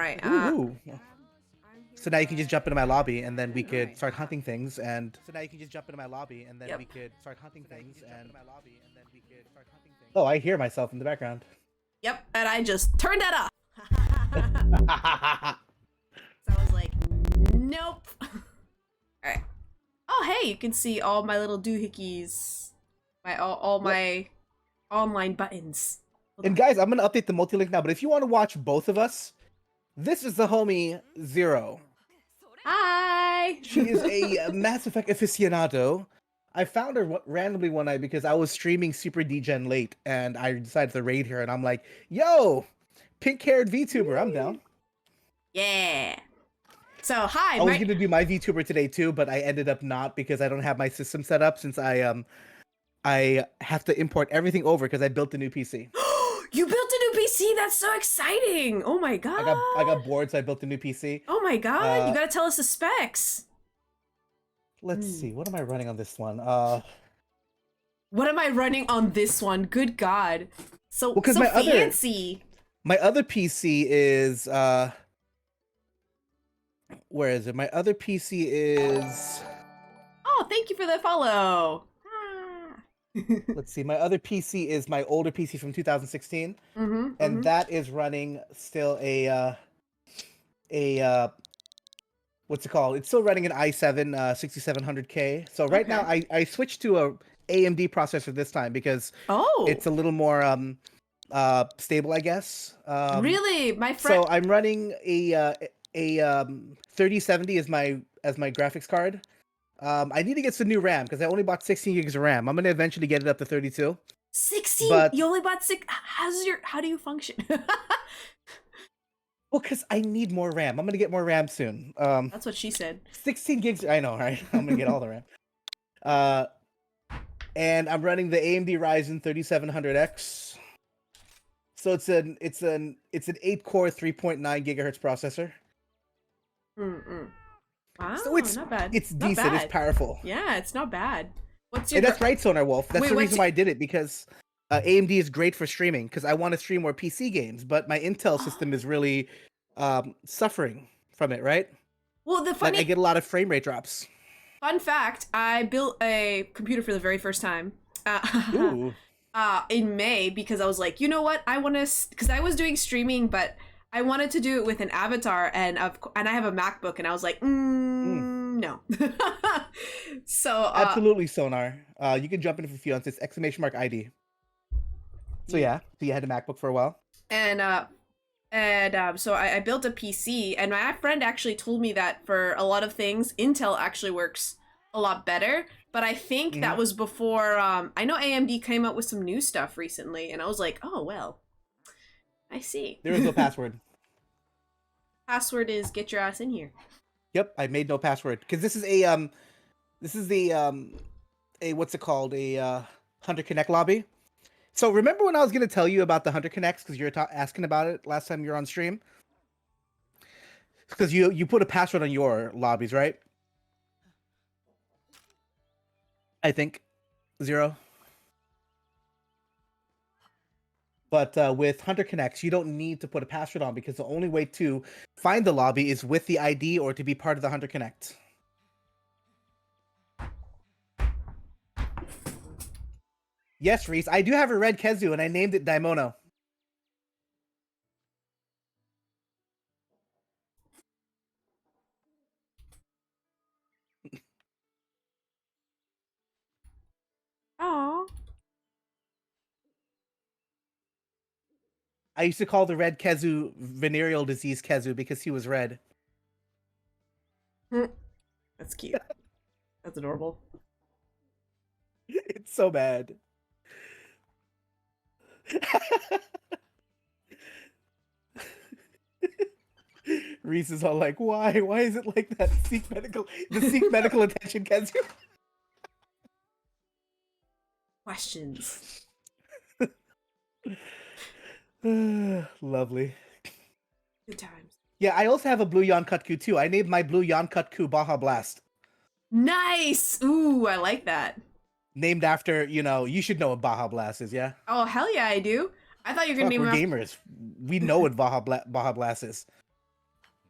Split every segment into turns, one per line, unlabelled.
right.
Ooh. So now you can just jump into my lobby, and then we could start hunting things. And oh, I hear myself in the background.
Yep, and I just turned that off. So I was like, nope. All right. Oh, hey, you can see all my little doohickeys, all my online buttons.
And guys, I'm gonna update the multi-link now. But if you want to watch both of us, this is the homie Zero.
Hi.
She is a Mass Effect aficionado. I found her randomly one night because I was streaming Super Degen late, and I decided to raid her. And I'm like, "Yo, pink-haired VTuber, I'm down."
Yeah. So hi.
I was gonna do my VTuber today too, but I ended up not because I don't have my system set up since I have to import everything over because I built a new PC.
You built a new PC? That's so exciting! Oh my god!
I got bored, so I built a new PC.
Oh my god! You gotta tell us the specs.
Let's see. What am I running on this one?
What am I running on this one? Good god! So
well,
so fancy.
My other PC is where is it? My other PC is.
Oh, thank you for the follow.
Let's see. My other PC is my older PC from 2016, and that is running still a what's it called? It's still running an i7 6700K. So right now I switched to a AMD processor this time because it's a little more stable, I guess.
Really, my friend.
So I'm running a 3070 as my graphics card. I need to get some new RAM because I only bought 16 gigs of RAM. I'm gonna eventually get it up to 32.
16?
But
you only bought 6? How do you function?
Well, because I need more RAM. I'm gonna get more RAM soon.
That's what she said.
16 gigs. I know, right? I'm gonna get all the RAM. And I'm running the AMD Ryzen 3700X. So it's an 8-core 3.9 gigahertz processor.
Wow,
so it's
not bad.
It's decent. It's powerful.
Yeah, it's not bad. What's your?
And that's right, Sonar Wolf. That's the reason why I did it, because AMD is great for streaming because I want to stream more PC games, but my Intel system is really suffering from it, right?
Well, the funny,
I get a lot of frame rate drops.
Fun fact: I built a computer for the very first time. In May because I was like, you know what, I want to, because I was doing streaming, but I wanted to do it with an avatar, and I have a MacBook, and I was like, no. So
absolutely, Sonar. You can jump in for a few on this !ID. So yeah, so you had a MacBook for a while,
so I built a PC, and my friend actually told me that for a lot of things, Intel actually works a lot better. But I think that was before. I know AMD came out with some new stuff recently, and I was like, oh well, I see.
There is no password.
Password is get your ass in here.
Yep, I made no password because this is a what's it called, a Hunter Connect lobby. So remember when I was gonna tell you about the Hunter Connects because you were asking about it last time you were on stream? Because you put a password on your lobbies, right? I think Zero. But with Hunter Connects, you don't need to put a password on because the only way to find the lobby is with the ID or to be part of the Hunter Connect. Yes, Reese, I do have a red Kezu and I named it Daimono.
Oh.
I used to call the red Kezu venereal disease Kezu because he was red.
That's cute. That's adorable.
It's so bad. Reese is all like, why? Why is it like that? Seek medical attention, Kezu.
Questions.
Lovely.
Good times.
Yeah, I also have a blue Yonkutku too. I named my blue Yonkutku Baja Blast.
Nice! Ooh, I like that.
Named after, you should know what Baja Blast is, yeah?
Oh, hell yeah, I do. I thought you were gonna name
gamers. We know what Baja Blast is.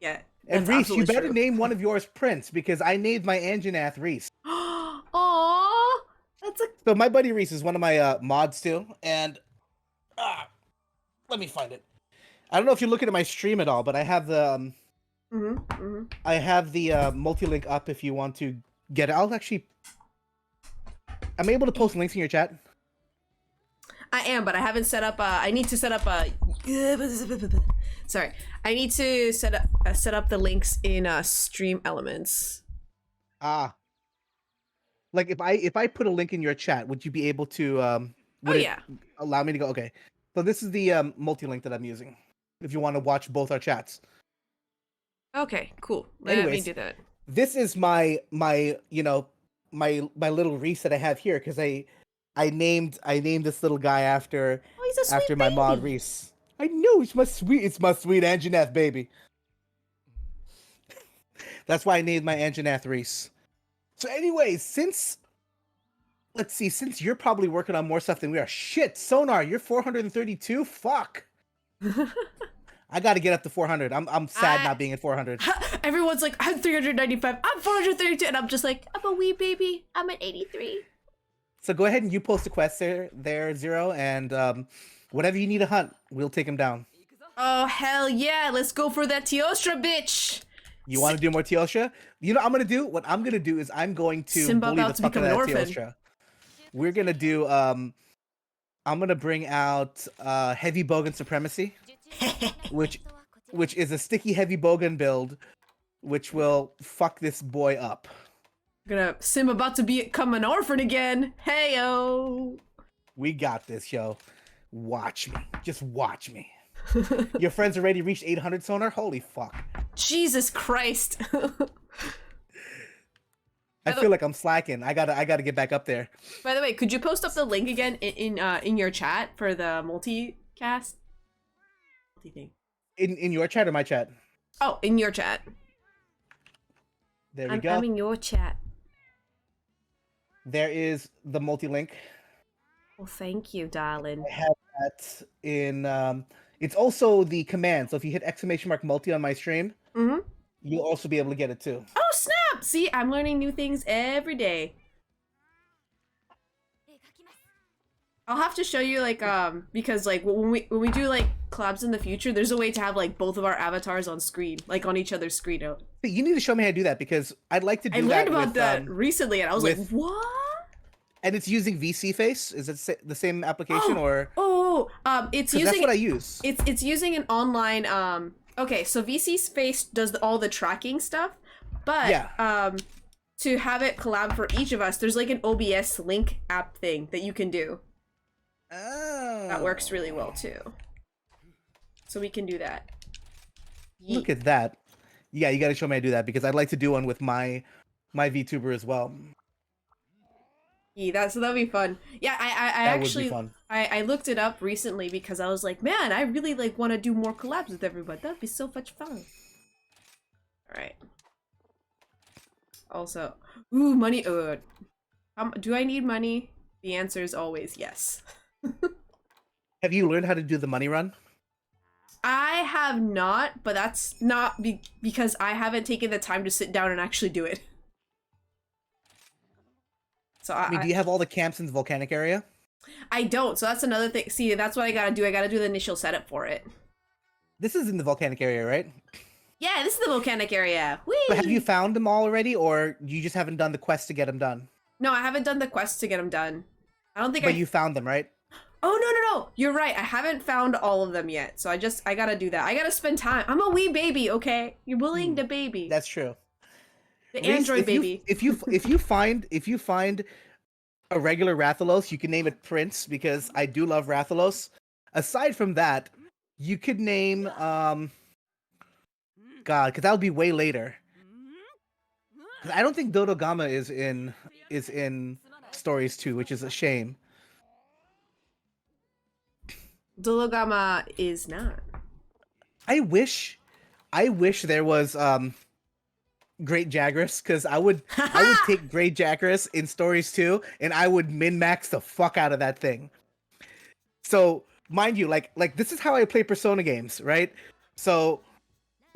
Yeah,
And
that's
Reese, you
absolutely
better
true.
name one of yours Prince because I named my Anjanath Reese.
Aww, that's a
So my buddy Reese is one of my mods too, and let me find it. I don't know if you're looking at my stream at all, but I have the multi-link up if you want to get it. I'm able to post links in your chat.
I am, but I haven't set up. I need to set up a. Sorry, I need to set up the links in Stream Elements.
Ah, like if I put a link in your chat, would you be able to would it allow me to go? Okay, so this is the multi-link that I'm using. If you want to watch both our chats.
Okay, cool. Let me do that.
This is my you know my little Reese that I have here because I named this little guy after
he's a sweet
my
baby.
mod Reese. I know it's my sweet Anjanath baby. That's why I named my Anjanath Reese. So anyways, since you're probably working on more stuff than we are. Shit, Sonar, you're 432? Fuck. I gotta get up to 400. I'm sad not being at 400.
Everyone's like, I'm 395, I'm 432, and I'm just like, I'm a wee baby, I'm at 83.
So go ahead and you post a quest there, Zero, and whatever you need to hunt, we'll take him down.
Oh, hell yeah, let's go for that Teostra, bitch!
You want to do more Teostra? You know what I'm gonna do? What I'm gonna do is I'm going to
Simba
bully
about
the
to
fuck out
become
of
an
that
orphan.
Teostra. We're gonna do I'm gonna bring out Heavy Bogan Supremacy, which is a sticky Heavy Bogan build, which will fuck this boy up.
Sim about to become an orphan again. Heyo.
We got this, yo. Watch me. Just watch me. Your friends already reached 800 Sonar? Holy fuck.
Jesus Christ.
I feel like I'm slacking. I gotta get back up there.
By the way, could you post up the link again in your chat for the multicast? Thing.
In your chat or my chat?
Oh, in your chat.
There we go.
I'm in your chat.
There is the multi-link.
Well, thank you, darling.
I have that in it's also the command. So if you hit !multi on my stream, you'll also be able to get it too.
Oh snap! See, I'm learning new things every day. I'll have to show you like because like when we do like collabs in the future, there's a way to have like both of our avatars on screen, like on each other's screen.
You need to show me how to do that because I'd like to do that.
I learned about that recently, and I was like, what?
And it's using VC Face. Is it the same application or?
It's using.
That's what I use.
It's using an online. Okay, so VC Face does all the tracking stuff, but to have it collab for each of us, there's like an OBS link app thing that you can do.
Oh.
That works really well too. So we can do that.
Yeet. Look at that. Yeah, you got to show me how to do that because I'd like to do one with my VTuber as well.
Yeah, that'd be fun. Yeah, I actually I looked it up recently because I was like, man, I really like want to do more collabs with everybody. That'd be so much fun. All right. Also, ooh, money. Do I need money? The answer is always yes.
Have you learned how to do the money run?
I have not, but that's not because I haven't taken the time to sit down and actually do it. So
I mean, do you have all the camps in the volcanic area?
I don't, so that's another thing. See, that's what I gotta do. I gotta do the initial setup for it.
This is in the volcanic area, right?
Yeah, this is the volcanic area. Whee!
But have you found them all already, or you just haven't done the quest to get them done?
No, I haven't done the quest to get them done. I don't think
But you found them, right?
Oh, no. You're right. I haven't found all of them yet. So I gotta do that. I gotta spend time. I'm a wee baby, okay? You're bullying the baby.
That's true.
The android baby.
If you find a regular Rathalos, you can name it Prince because I do love Rathalos. Aside from that, you could name God, because that would be way later. I don't think Dodogama is in Stories 2, which is a shame.
Dodogama is not.
I wish there was Great Jagras, because I would take Great Jagras in Stories 2 and I would min-max the fuck out of that thing. So mind you, like this is how I play Persona games, right? So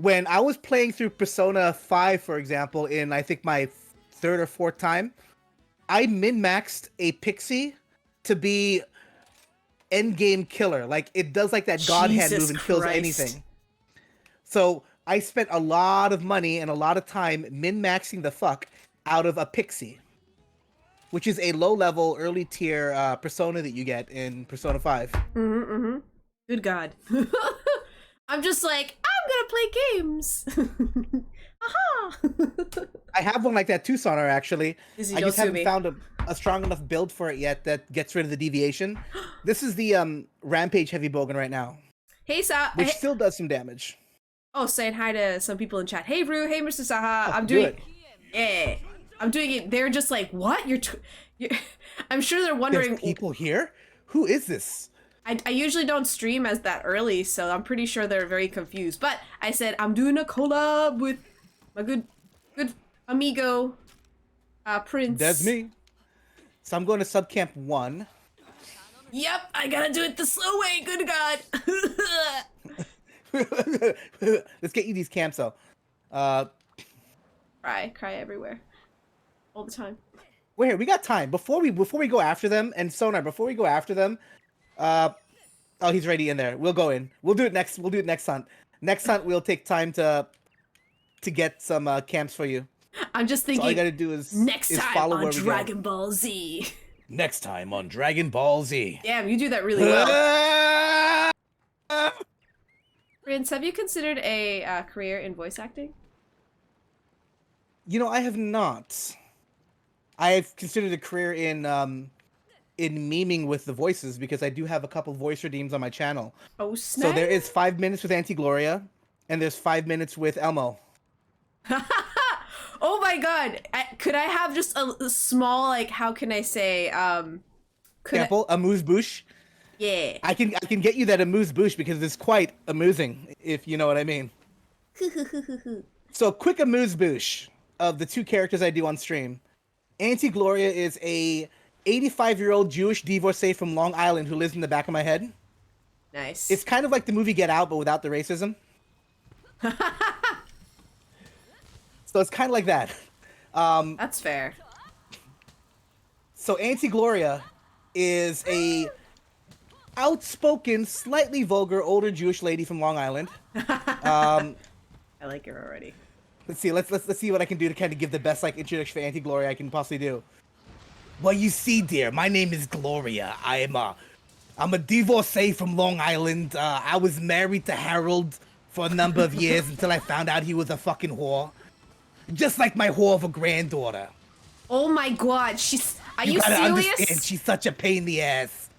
when I was playing through Persona 5, for example, in I think my third or fourth time, I min-maxed a pixie to be endgame killer. Like, it does like that god hand
Jesus
move and kills
Christ.
anything. So I spent a lot of money and a lot of time min-maxing the fuck out of a pixie, which is a low-level, early-tier persona that you get in Persona 5.
Good God. I'm just like, I'm gonna play games. Aha!
I have one like that too, Sonar, actually.
Izzy,
I
don't
just
sue
haven't
me.
found a strong enough build for it yet that gets rid of the deviation. This is the Rampage Heavy Bogan right now,
Hey,
which
hey.
still does some damage.
Oh, saying hi to some people in chat. Hey, Rue. Hey, Mr. Saha.
Oh,
I'm
do
doing
it.
Yeah. I'm doing it. They're just like, what? You're I'm sure they're wondering.
There's people here? Who is this?
I usually don't stream as that early, so I'm pretty sure they're very confused. But I said I'm doing a collab with my good amigo, Prince.
That's me. So I'm going to subcamp 1.
Yep, I gotta do it the slow way. Good God.
Let's get you these camps though.
Cry everywhere, all the time.
Wait, we got time before we go after them. And Sonar, before we go after them, oh, he's already in there. We'll go in. We'll do it next. We'll do it next hunt. Next hunt, we'll take time to get some camps for you.
I'm just thinking.
So all you gotta do is
next time
follow
on
where we go.
Dragon Ball Z.
Next time on Dragon Ball Z.
Damn, you do that really well. Prince, have you considered a career in voice acting?
You know, I have not. I have considered a career in memeing with the voices because I do have a couple voice redeems on my channel.
Oh snap!
So there is 5 minutes with Auntie Gloria, and there's 5 minutes with Elmo.
Oh my God! Could I have just a small, like, how can I say,
Example, amuse bouche.
Yeah.
I can get you that amuse bouche because it's quite amusing, if you know what I mean. So quick amuse bouche of the two characters I do on stream. Auntie Gloria is a 85-year-old Jewish divorcee from Long Island who lives in the back of my head.
Nice.
It's kind of like the movie Get Out, but without the racism. So it's kind of like that.
That's fair.
So Auntie Gloria is a outspoken, slightly vulgar, older Jewish lady from Long Island.
I like her already.
Let's see. Let's see what I can do to kind of give the best like introduction for Auntie Gloria I can possibly do. Well, you see, dear, my name is Gloria. I'm a divorcee from Long Island. I was married to Harold for a number of years until I found out he was a fucking whore. Just like my whore of a granddaughter.
Oh my God, Are you
gotta
serious?
understand, she's such a pain in the ass.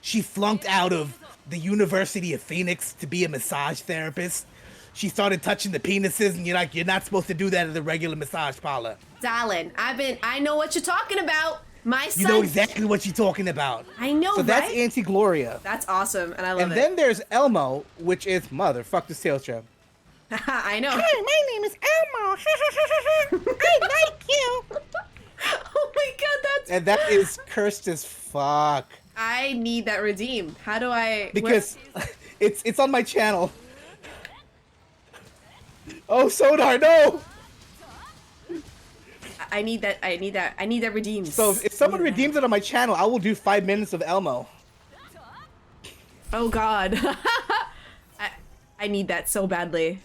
She flunked out of the University of Phoenix to be a massage therapist. She started touching the penises, and you're not supposed to do that at a regular massage parlor.
Darling, I know what you're talking about. My son.
You know exactly what you're talking about.
I know,
So that's
right?
Auntie Gloria.
That's awesome, and I love
And
it.
then there's Elmo, which is motherfuck the sales trap.
I know.
Hi, my name is Elmo. I like you.
Oh my God, that's.
And that is cursed as fuck.
I need that redeem. How do I?
Because it's on my channel. Oh, Sonar, no!
I need that. I need that redeem.
So if someone redeems it on my channel, I will do 5 minutes of Elmo.
Oh God. I need that so badly.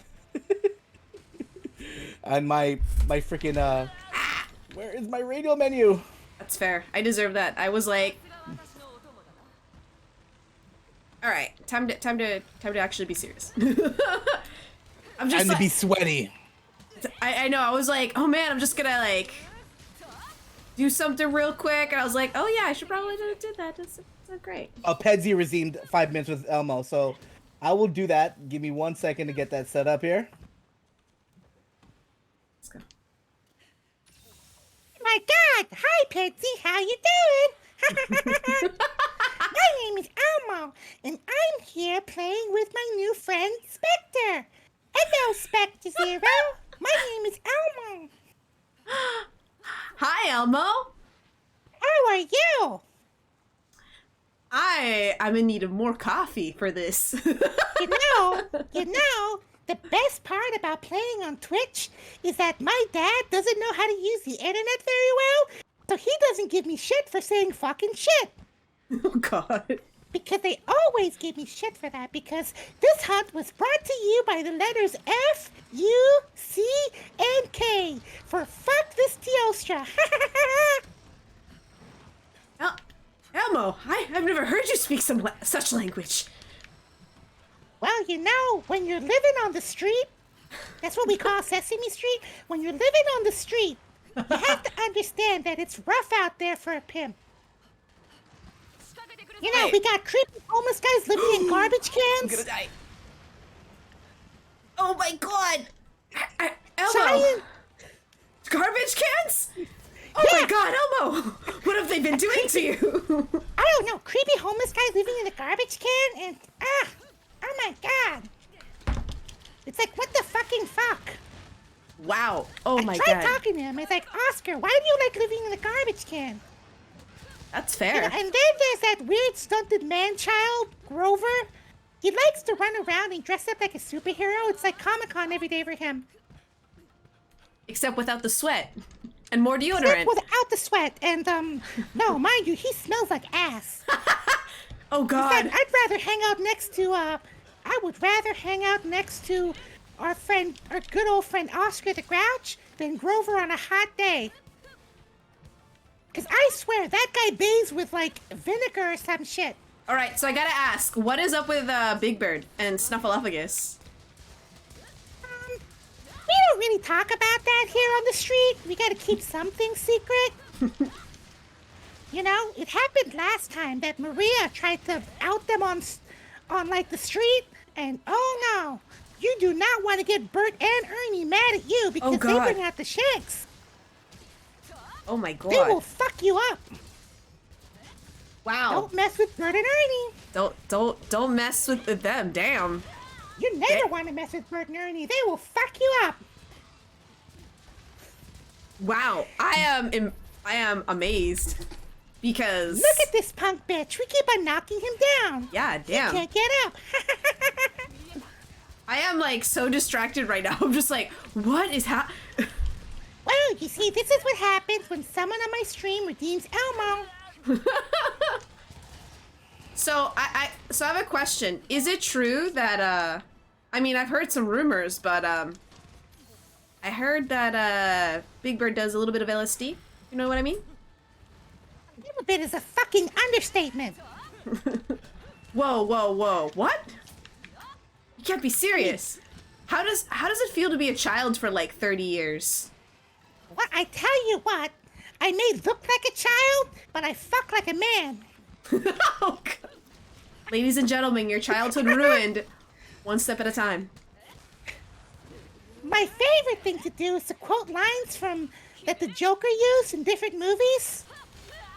And my freaking where is my radio menu?
That's fair. I deserve that. I was like, all right, time to actually be serious. I'm just
Time to be sweaty.
I know. I was like, oh man, I'm just gonna like do something real quick, and I was like, oh yeah, I should probably do that. That's great.
Pedzi redeemed 5 minutes with Elmo, so I will do that. Give me 1 second to get that set up here.
Let's go.
My God! Hi, Patsy. How you doing? My name is Elmo, and I'm here playing with my new friend Spectre. Hello, Spectre Zero. My name is Elmo.
Hi, Elmo.
How are you?
I'm in need of more coffee for this.
You know, the best part about playing on Twitch is that my dad doesn't know how to use the internet very well, so he doesn't give me shit for saying fucking shit.
Oh God.
Because they always give me shit for that, because this hunt was brought to you by the letters F, U, C, and K for fuck this Teostra.
Elmo, I've never heard you speak such language.
Well, you know, when you're living on the street, that's what we call Sesame Street. When you're living on the street, you have to understand that it's rough out there for a pimp. You know, we got creepy homeless guys living in garbage cans.
I'm gonna die. Oh my God! Elmo!
Giant.
Garbage cans? Oh
Yeah.
my God, Elmo! What have they been doing to you?
I don't know, creepy homeless guy living in a garbage can, and oh my God. It's like, what the fucking fuck?
Wow. Oh my
I tried
God.
talking to him. It's like, Oscar, why do you like living in a garbage can?
That's
You
fair.
know, and then there's that weird stunted man-child, Grover. He likes to run around and dress up like a superhero. It's like Comic-Con every day for him.
Except without the sweat. And more
Except
deodorant.
without the sweat. And, no, mind you, he smells like ass.
Oh
In
God.
fact, I'd rather hang out next to, I would rather hang out next to our good old friend Oscar the Grouch than Grover on a hot day. Because I swear, that guy bathes with, like, vinegar or some shit.
Alright, so I gotta ask, what is up with Big Bird and Snuffleupagus?
We don't really talk about that here on the street. We gotta keep something secret. You know, it happened last time that Maria tried to out them on like the street, and oh no, you do not want to get Bert and Ernie mad at you because they
God.
bring out the shanks.
Oh my God.
They will fuck you up.
Wow.
Don't mess with Bert and Ernie.
Don't mess with them. Damn.
You never want to mess with Bert and Ernie. They will fuck you up.
Wow. I am amazed because
Look at this punk bitch. We keep on knocking him down.
yeah,
He
damn.
can't get up.
I am like so distracted right now. I'm just like, what is
Well, you see, this is what happens when someone on my stream redeems Elmo.
So I have a question. Is it true that I mean I've heard some rumors, but I heard that Big Bird does a little bit of LSD. You know what I mean?
A little bit is a fucking understatement.
Whoa, whoa, whoa. What? You can't be serious. How does it feel to be a child for like 30 years?
Well, I tell you what, I may look like a child, but I fuck like a man.
Oh, God. Ladies and gentlemen, your childhood ruined one step at a time.
My favorite thing to do is to quote lines from that the Joker used in different movies.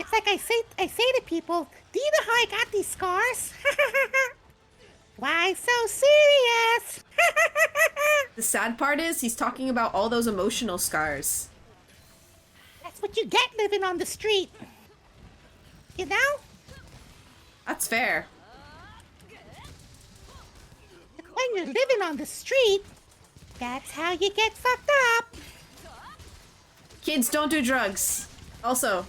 It's like I say to people, do you know how I got these scars? Why so serious?
The sad part is he's talking about all those emotional scars.
That's what you get living on the street. You know?
That's fair.
When you're living on the street, that's how you get fucked up.
Kids, don't do drugs. Also,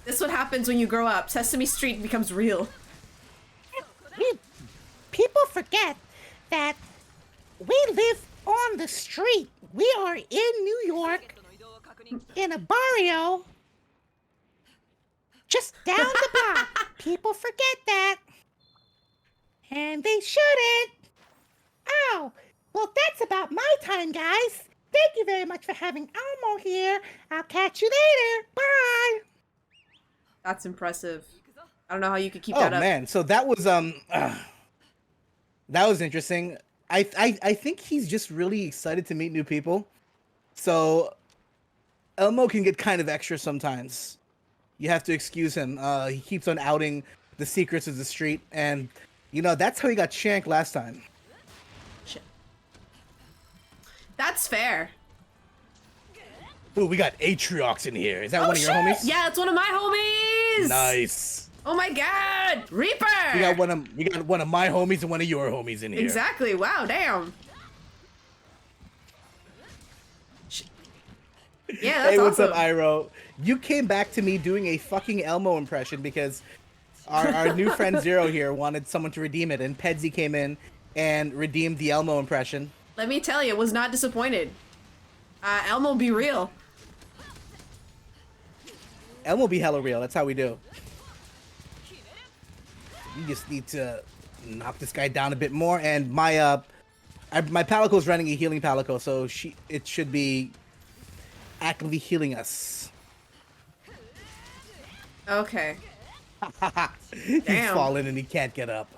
this is what happens when you grow up. Sesame Street becomes real.
People forget that we live on the street. We are in New York, in a barrio, just down the block. People forget that. And they shouldn't. Oh, well, that's about my time, guys. Thank you very much for having Elmo here. I'll catch you later. Bye.
That's impressive. I don't know how you could keep
Oh
that up.
man, so that was interesting. I think he's just really excited to meet new people. So Elmo can get kind of extra sometimes. You have to excuse him. He keeps on outing the secrets of the street, and you know that's how he got shanked last time.
Shit. That's fair.
Ooh, we got Atriox in here. Is that
Oh,
one of your
shit!
homies?
Yeah, it's one of my homies!
Nice.
Oh my God! Reaper!
We got one of my homies and one of your homies in here.
Exactly. Wow, damn. Yeah, that's
Hey, what's up,
awesome.
Iro? You came back to me doing a fucking Elmo impression because our new friend Zero here wanted someone to redeem it, and Pedsy came in and redeemed the Elmo impression.
Let me tell you, was not disappointed. Elmo be real.
Elmo be hella real. That's how we do. You just need to knock this guy down a bit more, and my Palico is running a healing Palico, so it should be actively healing us.
Okay.
He's
Damn.
fallen and he can't get up.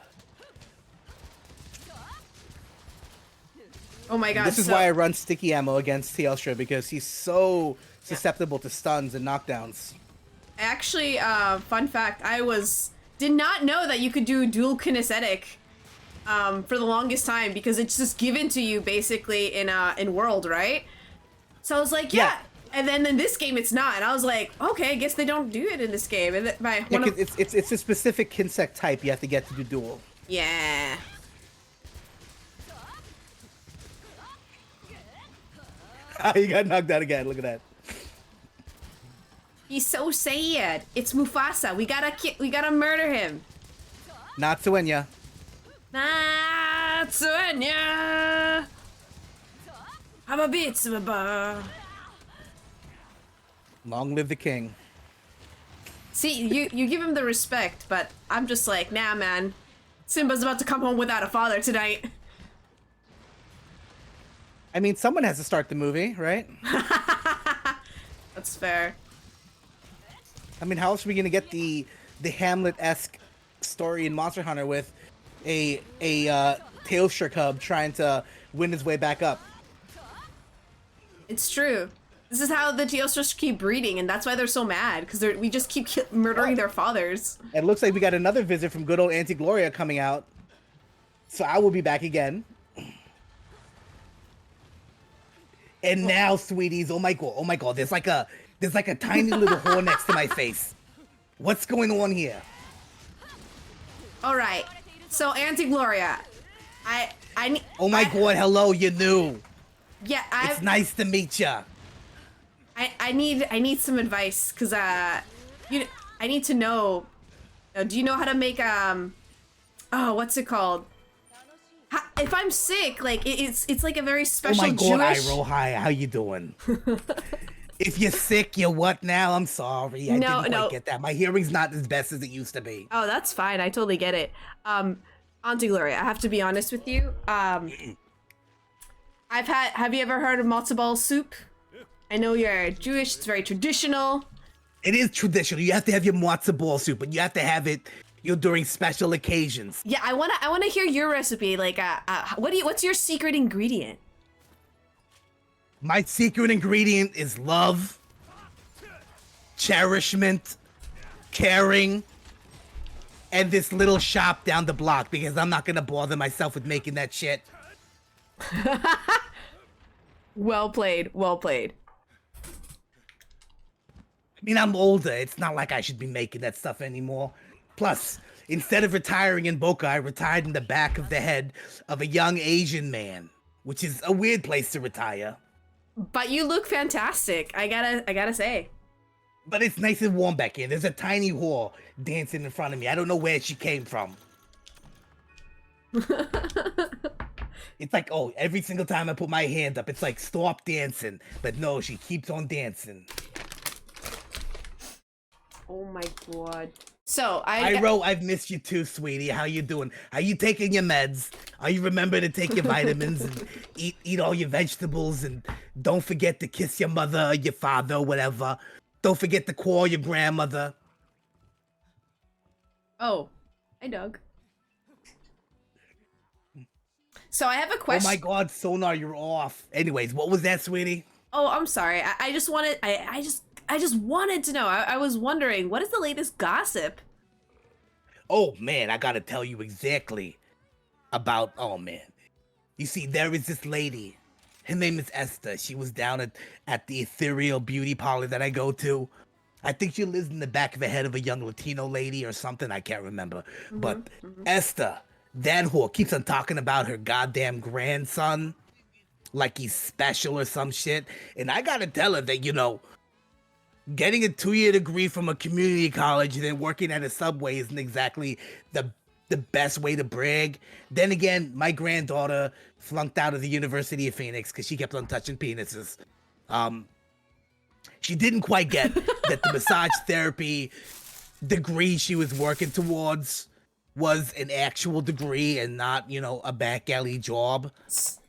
Oh my god.
This is why I run sticky ammo against Teostra, because he's so susceptible to stuns and knockdowns.
Actually, fun fact, did not know that you could do dual kinesthetic for the longest time, because it's just given to you basically in World, right? So I was like, yeah. And then in this game it's not, and I was like, okay, I guess they don't do it in this game. And
it's a specific kinsect type you have to get to do dual.
Yeah.
He got knocked out again. Look at that.
He's so sad. It's Mufasa. We gotta murder him.
Not Suenya.
Not Suenya. I'm a bit Simba.
Long live the king.
See, you give him the respect, but I'm just like, nah, man. Simba's about to come home without a father tonight.
I mean, someone has to start the movie, right?
That's fair.
I mean, how else are we gonna get the Hamlet-esque story in Monster Hunter with a Teostra cub trying to win his way back up?
It's true. This is how the Teostras keep breeding, and that's why they're so mad, because we just keep murdering their fathers.
It looks like we got another visit from good old Auntie Gloria coming out. So I will be back again. And now, sweeties, oh my god, there's like a tiny little hole next to my face. What's going on here?
All right, so Auntie Gloria, I need.
Oh my god, hello, you new.
Yeah,
it's nice to meet ya.
I need some advice, cause I need to know. Do you know how to make what's it called? If I'm sick, like it's like a very special.
Oh my god,
Jewish...
Iro, hi, how you doing? If you're sick, you're what now? I'm sorry, I didn't quite get that. My hearing's not as best as it used to be.
Oh, that's fine. I totally get it. Auntie Gloria, I have to be honest with you. Have you ever heard of matzo ball soup? I know you're Jewish. It's very traditional.
It is traditional. You have to have your matzo ball soup, but you have to have it during special occasions.
Yeah, I wanna hear your recipe. Like, what's your secret ingredient?
My secret ingredient is love, cherishment, caring, and this little shop down the block, because I'm not gonna bother myself with making that shit.
Well played. Well played.
I mean, I'm older. It's not like I should be making that stuff anymore. Plus, instead of retiring in Boca, I retired in the back of the head of a young Asian man, which is a weird place to retire.
But you look fantastic. I gotta say.
But it's nice and warm back here. There's a tiny whore dancing in front of me. I don't know where she came from. It's like, oh, every single time I put my hand up, it's like, stop dancing. But no, she keeps on dancing.
Oh my god. So,
Iro, I've missed you too, sweetie. How you doing? Are you taking your meds? Are you remember to take your vitamins and eat all your vegetables? And don't forget to kiss your mother or your father or whatever. Don't forget to call your grandmother.
Oh, hi, Doug. So I have a question.
Oh my god, Sonar, you're off. Anyways, what was that, sweetie?
Oh, I'm sorry. I just wanted I just wanted to know. I was wondering, what is the latest gossip?
Oh man, I gotta tell you exactly about, oh man. You see, there is this lady. Her name is Esther. She was down at the ethereal beauty parlor that I go to. I think she lives in the back of the head of a young Latino lady or something. I can't remember. But Esther, that whore, keeps on talking about her goddamn grandson. like he's special or some shit. And I gotta tell her that, you know, getting a 2-year degree from a community college and then working at a Subway isn't exactly the best way to brag. Then again, my granddaughter flunked out of the University of Phoenix because she kept on touching penises. She didn't quite get that the massage therapy degree she was working towards was an actual degree and not, you know, a back alley job.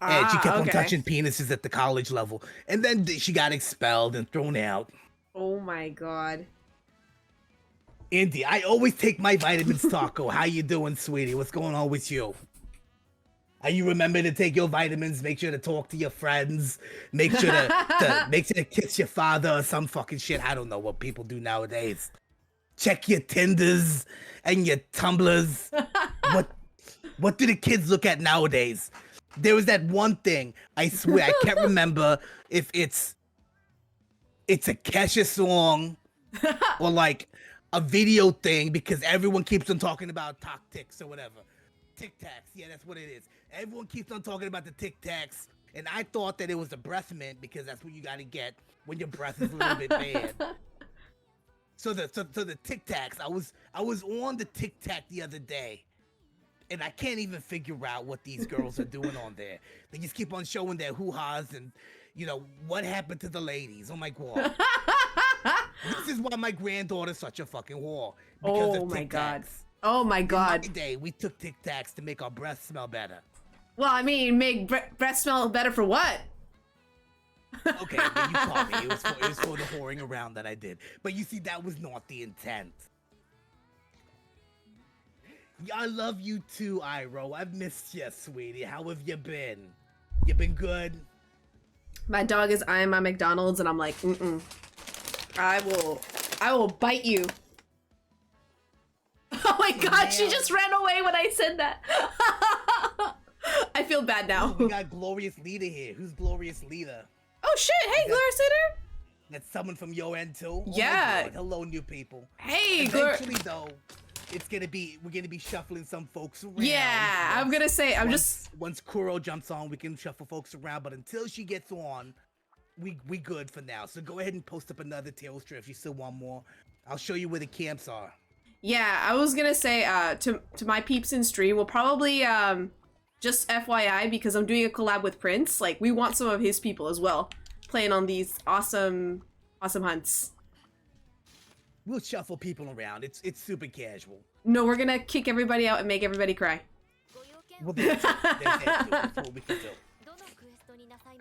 And she kept on touching penises at the college level. And then she got expelled and thrown out.
Oh my god.
Indy, I always take my vitamins, Taco. How you doing, sweetie? What's going on with you? Are you remembering to take your vitamins? Make sure to talk to your friends. Make sure to kiss your father or some fucking shit. I don't know what people do nowadays. Check your Tinders and your Tumblrs. What do the kids look at nowadays? There was that one thing. I swear I can't remember if it's a Kesha song or like a video thing because everyone keeps on talking about Tic or whatever. Tic Tacs, yeah, that's what it is. Everyone keeps on talking about the Tic Tacs, and I thought that it was a breath mint because that's what you gotta get when your breath is a little bit bad. So the Tic Tacs, I was on the Tic Tac the other day, and I can't even figure out what these girls are doing on there. They just keep on showing their hoo-has and, you know, what happened to the ladies. Oh my god. This is why my granddaughter's such a fucking whore. Because of Tic Tacs.
Oh my god.
In my day, we took Tic Tacs to make our breath smell better.
Well, I mean, make breath smell better for what?
Okay, but you caught me. It was for the whoring around that I did. But you see, that was not the intent. I love you too, Iro. I've missed you, sweetie. How have you been? You been good?
My dog is eyeing my McDonald's, and I'm like, I will bite you. Oh my god, she just ran away when I said that. I feel bad now.
We got Glorious Leader here. Who's Glorious Leader?
Oh shit, hey, Glorious Leader.
That's someone from your end too?
Yeah.
Oh hello, new people.
Hey,
eventually though, we're gonna be shuffling some folks around.
Yeah, I'm gonna say,
once Kuro jumps on, we can shuffle folks around, but until she gets on, we good for now. So go ahead and post up another Tailstra if you still want more. I'll show you where the camps are.
Yeah, I was gonna say, to my peeps in stream, we'll probably, just FYI, because I'm doing a collab with Prince, like, we want some of his people as well, playing on these awesome hunts.
We'll shuffle people around. It's super casual.
No, we're gonna kick everybody out and make everybody cry.
Well, that's what we can do.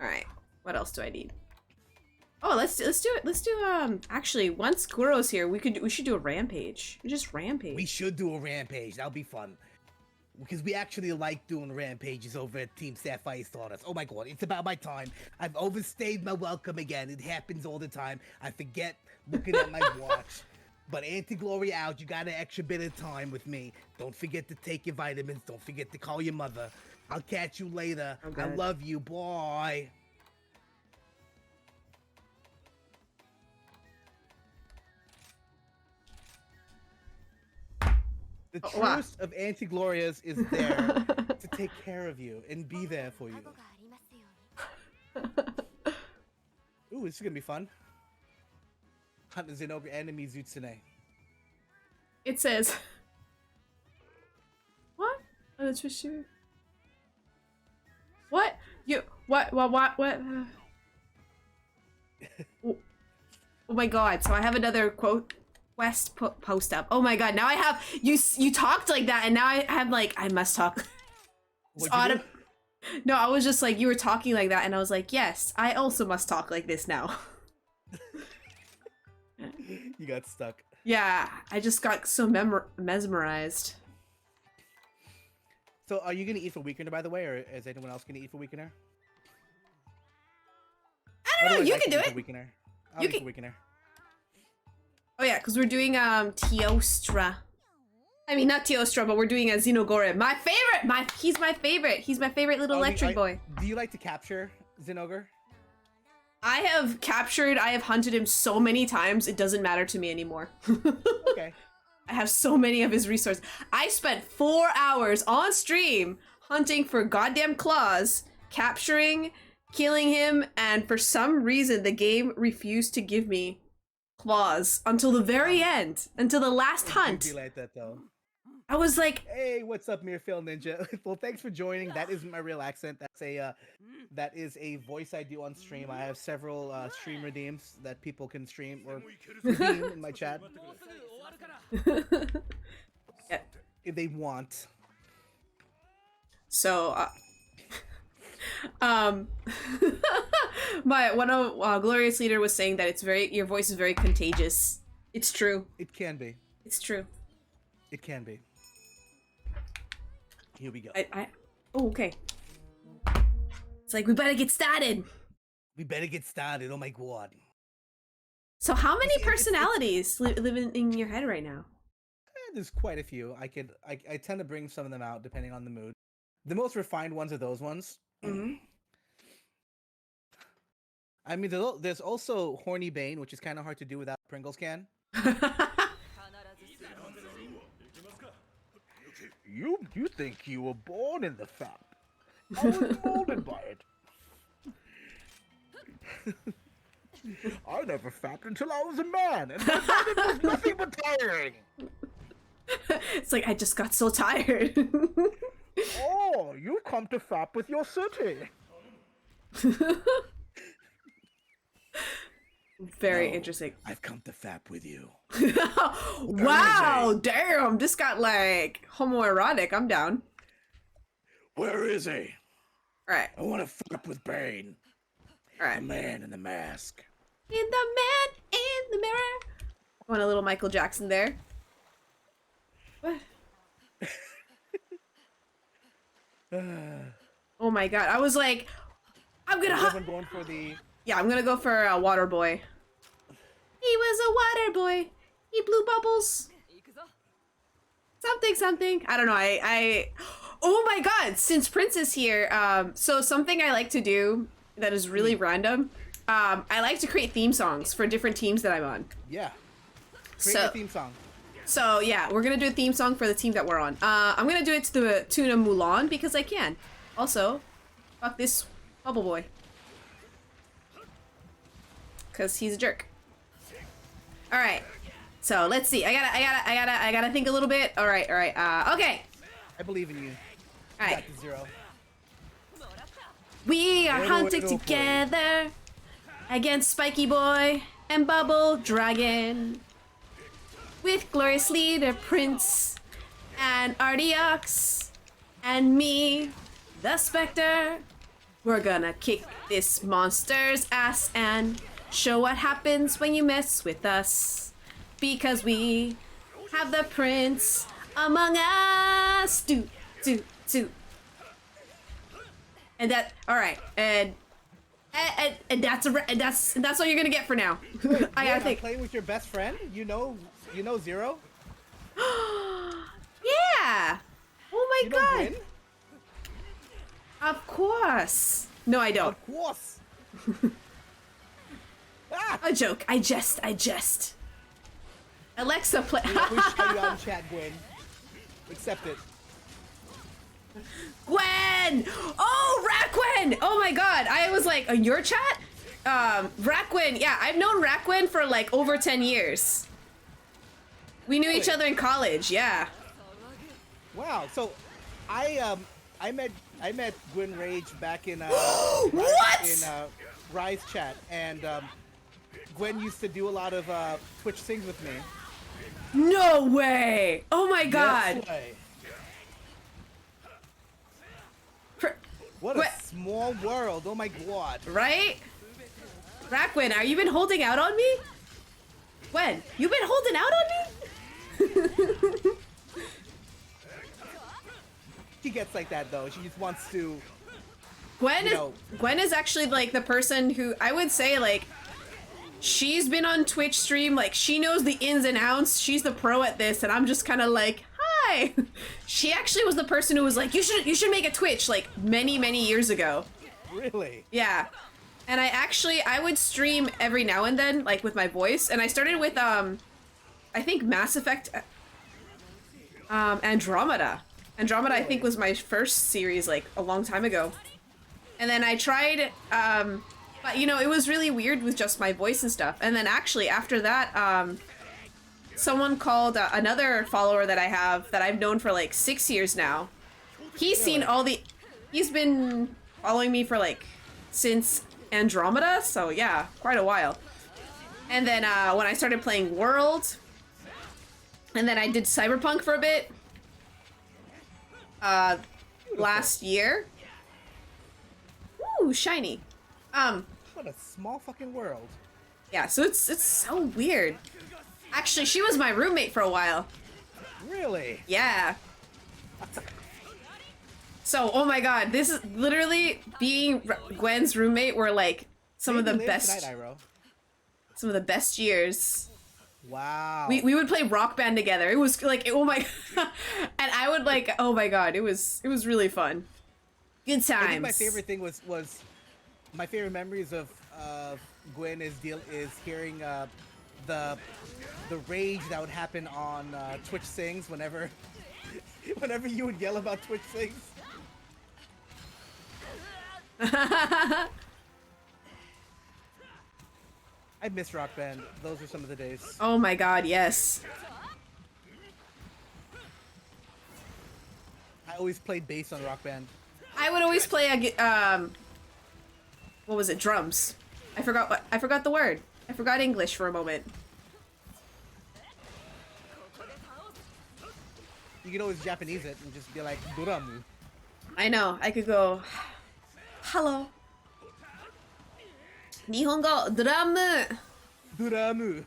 Alright, what else do I need? Oh, let's do actually, once Kuro's here, we should do a rampage. Just rampage.
We should do a rampage. That'll be fun. Because we actually like doing rampages over at Team Sapphire Stardust. Oh my god, it's about my time. I've overstayed my welcome again. It happens all the time. I forget looking at my watch. But Anti-Glory out, you got an extra bit of time with me. Don't forget to take your vitamins. Don't forget to call your mother. I'll catch you later.
Okay.
I love you. Bye. The truest of Anti-Glorias is there to take care of you and be there for you. Ooh, this is gonna be fun. Huntin Zenogre enemy Zutsune.
It says... What? Oh, that's for sure. What? You... What? Oh my god, so I have another quote... Quest post up. Oh my god, now I have you talked like that and now I have like I must talk. No, I was just like you were talking like that and I was like, yes, I also must talk like this now.
You got stuck.
Yeah, I just got so mesmerized.
So are you gonna eat for Weakener by the way, or is anyone else gonna eat for Weakener?
I don't know, you can do it.
Weakener. I'll eat for Weakener.
Oh yeah, because we're doing Teostra. I mean not Teostra, but we're doing a Xenogore. My favorite! He's my favorite. He's my favorite little electric boy.
Do you like to capture Xenogre?
I have hunted him so many times, it doesn't matter to me anymore.
Okay.
I have so many of his resources. I spent 4 hours on stream hunting for goddamn claws, capturing, killing him, and for some reason the game refused to give me claws until the very end, until the last hunt.
Be like that though.
I was like,
"Hey, what's up, Mirfil Ninja? Well, thanks for joining. That isn't my real accent. That is a voice I do on stream. I have several stream redeems that people can stream or redeem in my chat
yeah.
if they want."
So, one of Glorious Leader was saying that your voice is very contagious. It's true.
It can be.
It's true.
It can be. Here we go.
Oh, okay. It's like, we better get started.
We better get started. Oh my god.
So how many personalities live in your head right now?
There's quite a few. I tend to bring some of them out depending on the mood. The most refined ones are those ones.
Mm-hmm.
I mean, there's also Horny Bane, which is kind of hard to do without a Pringles can. You think you were born in the fap. I was molded by it. I never fapped until I was a man, and my body was nothing but tiring.
It's like, I just got so tired.
Oh, you come to fap with your city.
Very interesting.
I've come to fap with you.
Wow, damn, this got like homoerotic. I'm down.
Where is he?
Alright.
I want to fap with Bane.
Alright.
The man in the mask.
In the man in the mirror. Want a little Michael Jackson there. What? Oh my god, I was like, I'm
going for the...
Yeah, I'm gonna go for a water boy. He was a water boy. He blew bubbles. Something. I don't know. Oh my god, since Prince is here, so something I like to do that is really random, I like to create theme songs for different teams that I'm on.
Yeah. Create a theme song.
So yeah, we're gonna do a theme song for the team that we're on. I'm gonna do it to the tune of Mulan because I can. Also, fuck this bubble boy. Cause he's a jerk. All right, so let's see. I gotta think a little bit. All right. Okay.
I believe in you.
All right.
Back to 0.
We are hunting together against Spiky Boy and Bubble Dragon with Glorious Leader Prince and Ardiox and me, the Spectre. We're gonna kick this monster's ass and show what happens when you mess with us, because we have the prince among us. Do. And that, all right, and that's all you're gonna get for now. I gotta think.
Playing with your best friend, you know Zero.
Yeah. Oh my god.
Gwyn?
Of course. No, I don't.
Of course. Ah!
A joke. I jest. Alexa, play.
We shout you out in chat, Gwyn. Accept it.
Gwen! Oh, Raquin! Oh my god, I was like, your chat? Raquin, yeah, I've known Raquin for like over 10 years. We knew each other in college, yeah.
Wow, so I met Gwyn Rage back in Rise chat, and Gwen used to do a lot of Twitch things with me.
No way! Oh my god!
Yes way. What a small world, oh my god.
Right? Raquin, are you been holding out on me? When? You been holding out on me?
She gets like that though, she just wants to...
Gwen is actually like the person who, I would say like, she's been on Twitch stream, like she knows the ins and outs, she's the pro at this, and I'm just kind of like, hi! She actually was the person who was like, you should make a Twitch, like many years ago.
Really?
Yeah. And I would stream every now and then, like with my voice, and I started with, I think Mass Effect, Andromeda. Andromeda, really? I think, was my first series, like, a long time ago. And then I tried, but you know, it was really weird with just my voice and stuff. And then actually after that, someone called another follower that I have that I've known for like 6 years now. He's seen all the, he's been following me for like since Andromeda, so yeah, quite a while. And then when I started playing World, and then I did Cyberpunk for a bit last year. Ooh, shiny.
What a small fucking world.
Yeah, so it's so weird. Actually, she was my roommate for a while.
Really?
Yeah. So, oh my god, this is literally being Gwen's roommate were like some of the best some of the best years.
Wow.
We would play Rock Band together. It was like, oh my god. And I would like, oh my god, it was really fun. Good times.
I think my favorite thing was my favorite memories of Gwen is hearing the rage that would happen on Twitch Sings whenever you would yell about Twitch Sings. I miss Rock Band. Those were some of the days.
Oh my god, yes.
I always played bass on Rock Band.
I would always play what was it? Drums. I forgot the word. I forgot English for a moment.
You could always Japanese it and just be like duramu.
I know. I could go. Hello. Nihongo drum.
Duramu.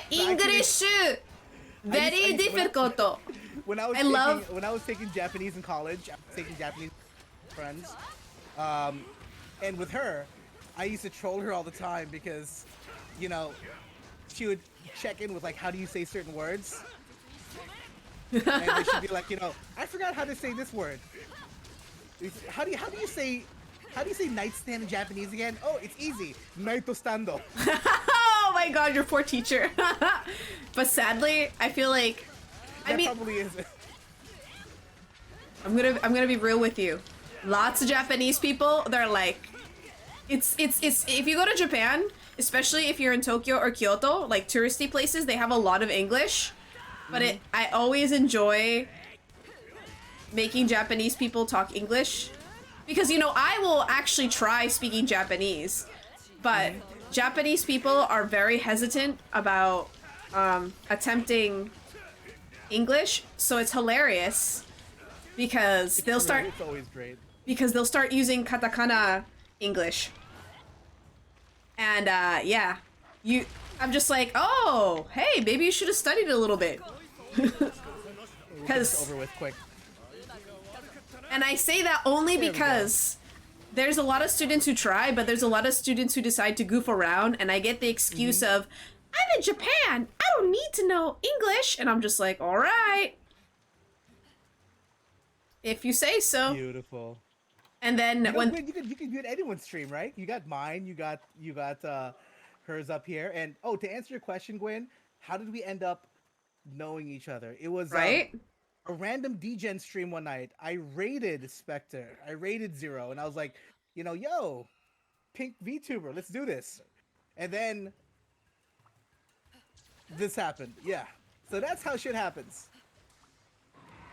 English. Very difficult.
When I was taking Japanese in college, I was taking Japanese friends, and with her, I used to troll her all the time because, you know, she would check in with like, how do you say certain words? And then she'd be like, you know, I forgot how to say this word. How do you say nightstand in Japanese again? Oh, it's easy. Naitostando.
Oh my god, your poor teacher. But sadly, I feel like
That probably is it.
I'm gonna be real with you. Lots of Japanese people, they're like, it's if you go to Japan, especially if you're in Tokyo or Kyoto, like touristy places, they have a lot of English. But I always enjoy making Japanese people talk English. Because, you know, I will actually try speaking Japanese. But Japanese people are very hesitant about attempting English. So it's hilarious. Because they'll start...
It's always great.
Because they'll start using katakana English. And, yeah. I'm just like, oh, hey, maybe you should have studied a little bit. Because
over with quick.
And I say that only because there's a lot of students who try, but there's a lot of students who decide to goof around, and I get the excuse of, I'm in Japan, I don't need to know English, and I'm just like, all right, if you say so.
Beautiful.
And then
Gwen, you can do it anyone's stream, right? You got mine, you got hers up here, and oh, to answer your question, Gwen, how did we end up knowing each other? It was
right.
A random DGen stream one night. I raided Spectre. I raided Zero, and I was like, you know, yo, pink VTuber, let's do this. And then this happened. Yeah. So that's how shit happens.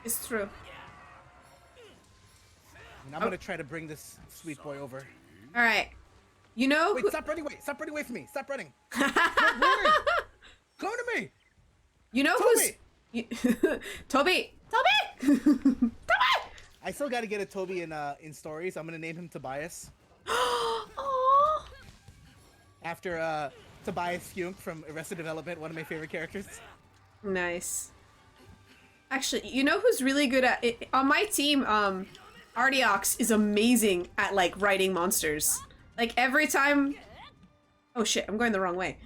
It's true.
And I'm gonna try to bring this sweet boy over.
All right. You know.
Wait! Stop running away! Stop running away from me! Stop running! Come to me!
You know
Toby!
Toby! Toby!
I still got to get a Toby in stories. I'm gonna name him Tobias.
Aww.
After Tobias Funk from Arrested Development, one of my favorite characters.
Nice. Actually, you know who's really good at it? On my team, Ardiox is amazing at like writing monsters. Like every time. Oh shit! I'm going the wrong way.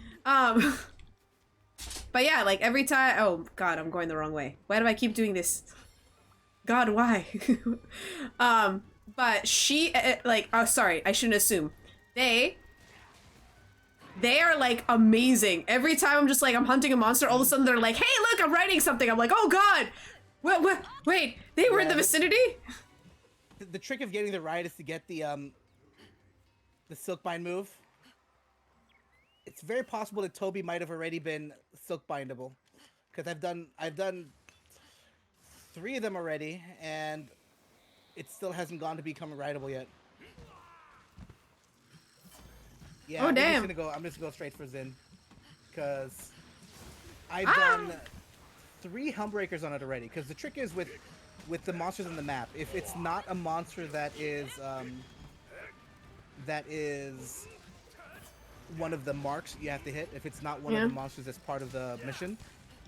But yeah, like every time. Oh god, I'm going the wrong way. Why do I keep doing this? God, why? But she like. Oh, sorry. I shouldn't assume. They are like amazing. Every time I'm just like I'm hunting a monster, all of a sudden they're like, "Hey, look, I'm writing something." I'm like, "Oh god, wait, they were in the vicinity."
The trick of getting the ride is to get the the Silkbind move. It's very possible that Toby might have already been Silkbindable, because I've done 3 of them already, and it still hasn't gone to become rideable yet. Yeah,
Oh,
I'm
damn.
just gonna go straight for Zin, because I've done 3 Humbreakers on it already. Because the trick is with the monsters on the map, if it's not a monster that is one of the marks you have to hit, if it's not one of the monsters that's part of the mission,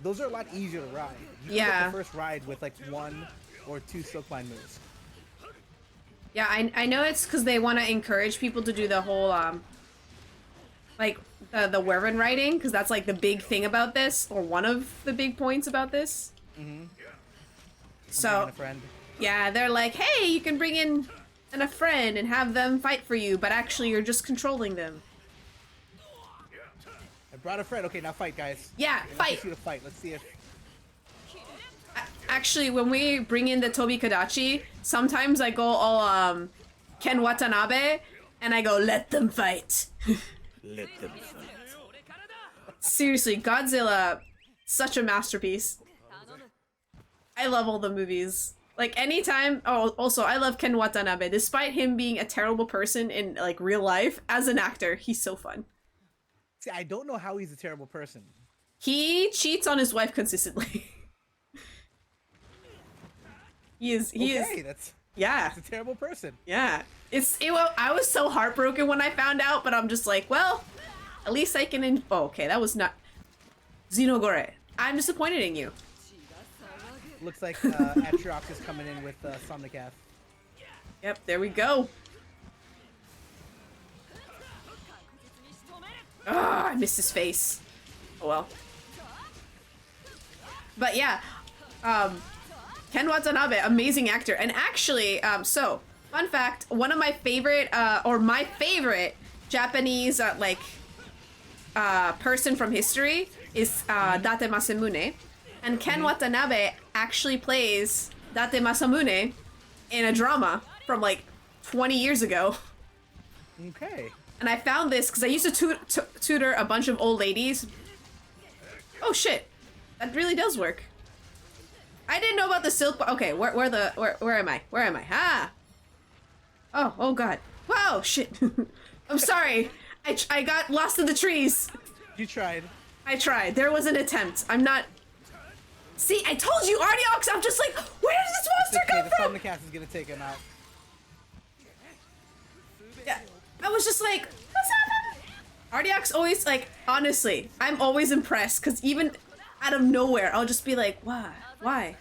those are a lot easier to ride. You can get the first ride with like 1 or 2 Silkbind moves.
Yeah, I know it's because they want to encourage people to do the whole like the Wyvern riding, because that's like the big thing about this, or one of the big points about this.
Mm-hmm.
So yeah, they're like, hey, you can bring in a friend and have them fight for you, but actually you're just controlling them.
I brought a friend. Okay, now fight, guys.
Yeah, fight.
Let's see the fight. Let's see if.
Actually, when we bring in the Tobi Kadachi, sometimes I go all Ken Watanabe, and I go, let them fight.
Let them fight.
Seriously, Godzilla, such a masterpiece. I love all the movies. Like, anytime... Oh, also, I love Ken Watanabe. Despite him being a terrible person in, like, real life, as an actor, he's so fun.
See, I don't know how he's a terrible person.
He cheats on his wife consistently. He is...
That's a terrible person.
Yeah. I was so heartbroken when I found out, but I'm just like, well, at least I can... Oh, okay, that was not... Xenogore, I'm disappointed in you.
Looks like Atriox is coming in with Somnicath.
Yep, there we go. Ah, I missed his face. Oh well. But yeah, Ken Watanabe, amazing actor. And actually, so, fun fact, one of my favorite, or my favorite Japanese, person from history is Date Masamune. And Ken Watanabe actually plays Date Masamune in a drama from like 20 years ago.
Okay.
And I found this because I used to tutor a bunch of old ladies. Oh shit, that really does work. I didn't know about the silk. Okay, where am I? Where am I? Ah. Oh god. Wow, shit. I'm sorry. I got lost in the trees.
You tried.
I tried. There was an attempt. I'm not. See, I told you, Ardiox. I'm just like, where did this monster come from?
The Somnicath is gonna take him out.
Yeah, I was just like, what's happening? Ardiox always, like, honestly, I'm always impressed, because even out of nowhere, I'll just be like, why? Why?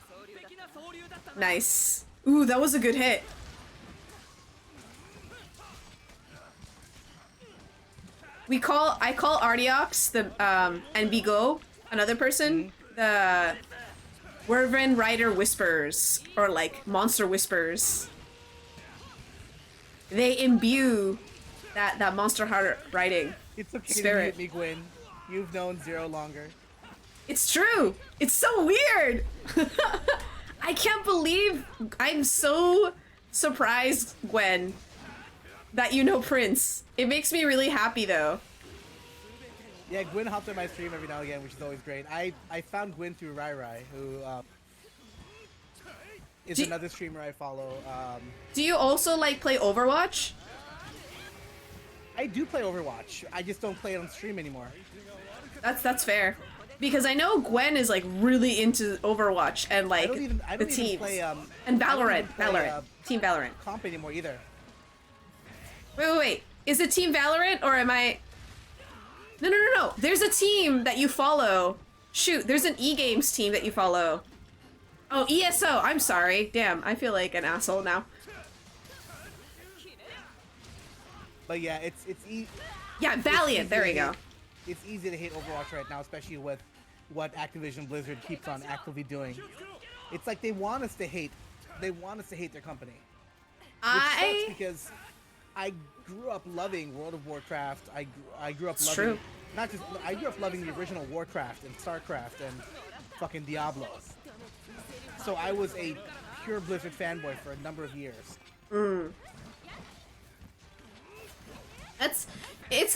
Nice. Ooh, that was a good hit. I call Ardiox, and Bigo, another person, the Wyvern Rider Whispers, or like Monster Whispers. They imbue that Monster Heart riding
It's okay
spirit.
to hit me, Gwyn. You've known Zero longer.
It's true. It's so weird. I can't believe I'm so surprised, Gwen, that you know Prince. It makes me really happy though.
Yeah, Gwyn hops on my stream every now and again, which is always great. I found Gwyn through Rai Rai, who is another streamer I follow.
Do you also like play Overwatch?
I do play Overwatch. I just don't play it on stream anymore.
That's fair. Because I know Gwen is like really into Overwatch and like
I don't
the
even
teams.
play,
and
I don't
Valorant,
even play,
Valorant, Team Valorant.
Comp anymore either.
Wait. Is it Team Valorant or am I? No. There's a team that you follow. Shoot, there's an E-Games team that you follow. Oh, ESO. I'm sorry. Damn, I feel like an asshole now.
But yeah, it's
Yeah, Valiant. There we go.
It's easy to hate Overwatch right now, especially with what Activision Blizzard keeps on actively doing. It's like they want us to hate. They want us to hate their company. Which sucks because I grew up loving World of Warcraft. I grew up loving
true.
I grew up loving the original Warcraft and Starcraft and fucking Diablo. So I was a pure Blizzard fanboy for a number of years.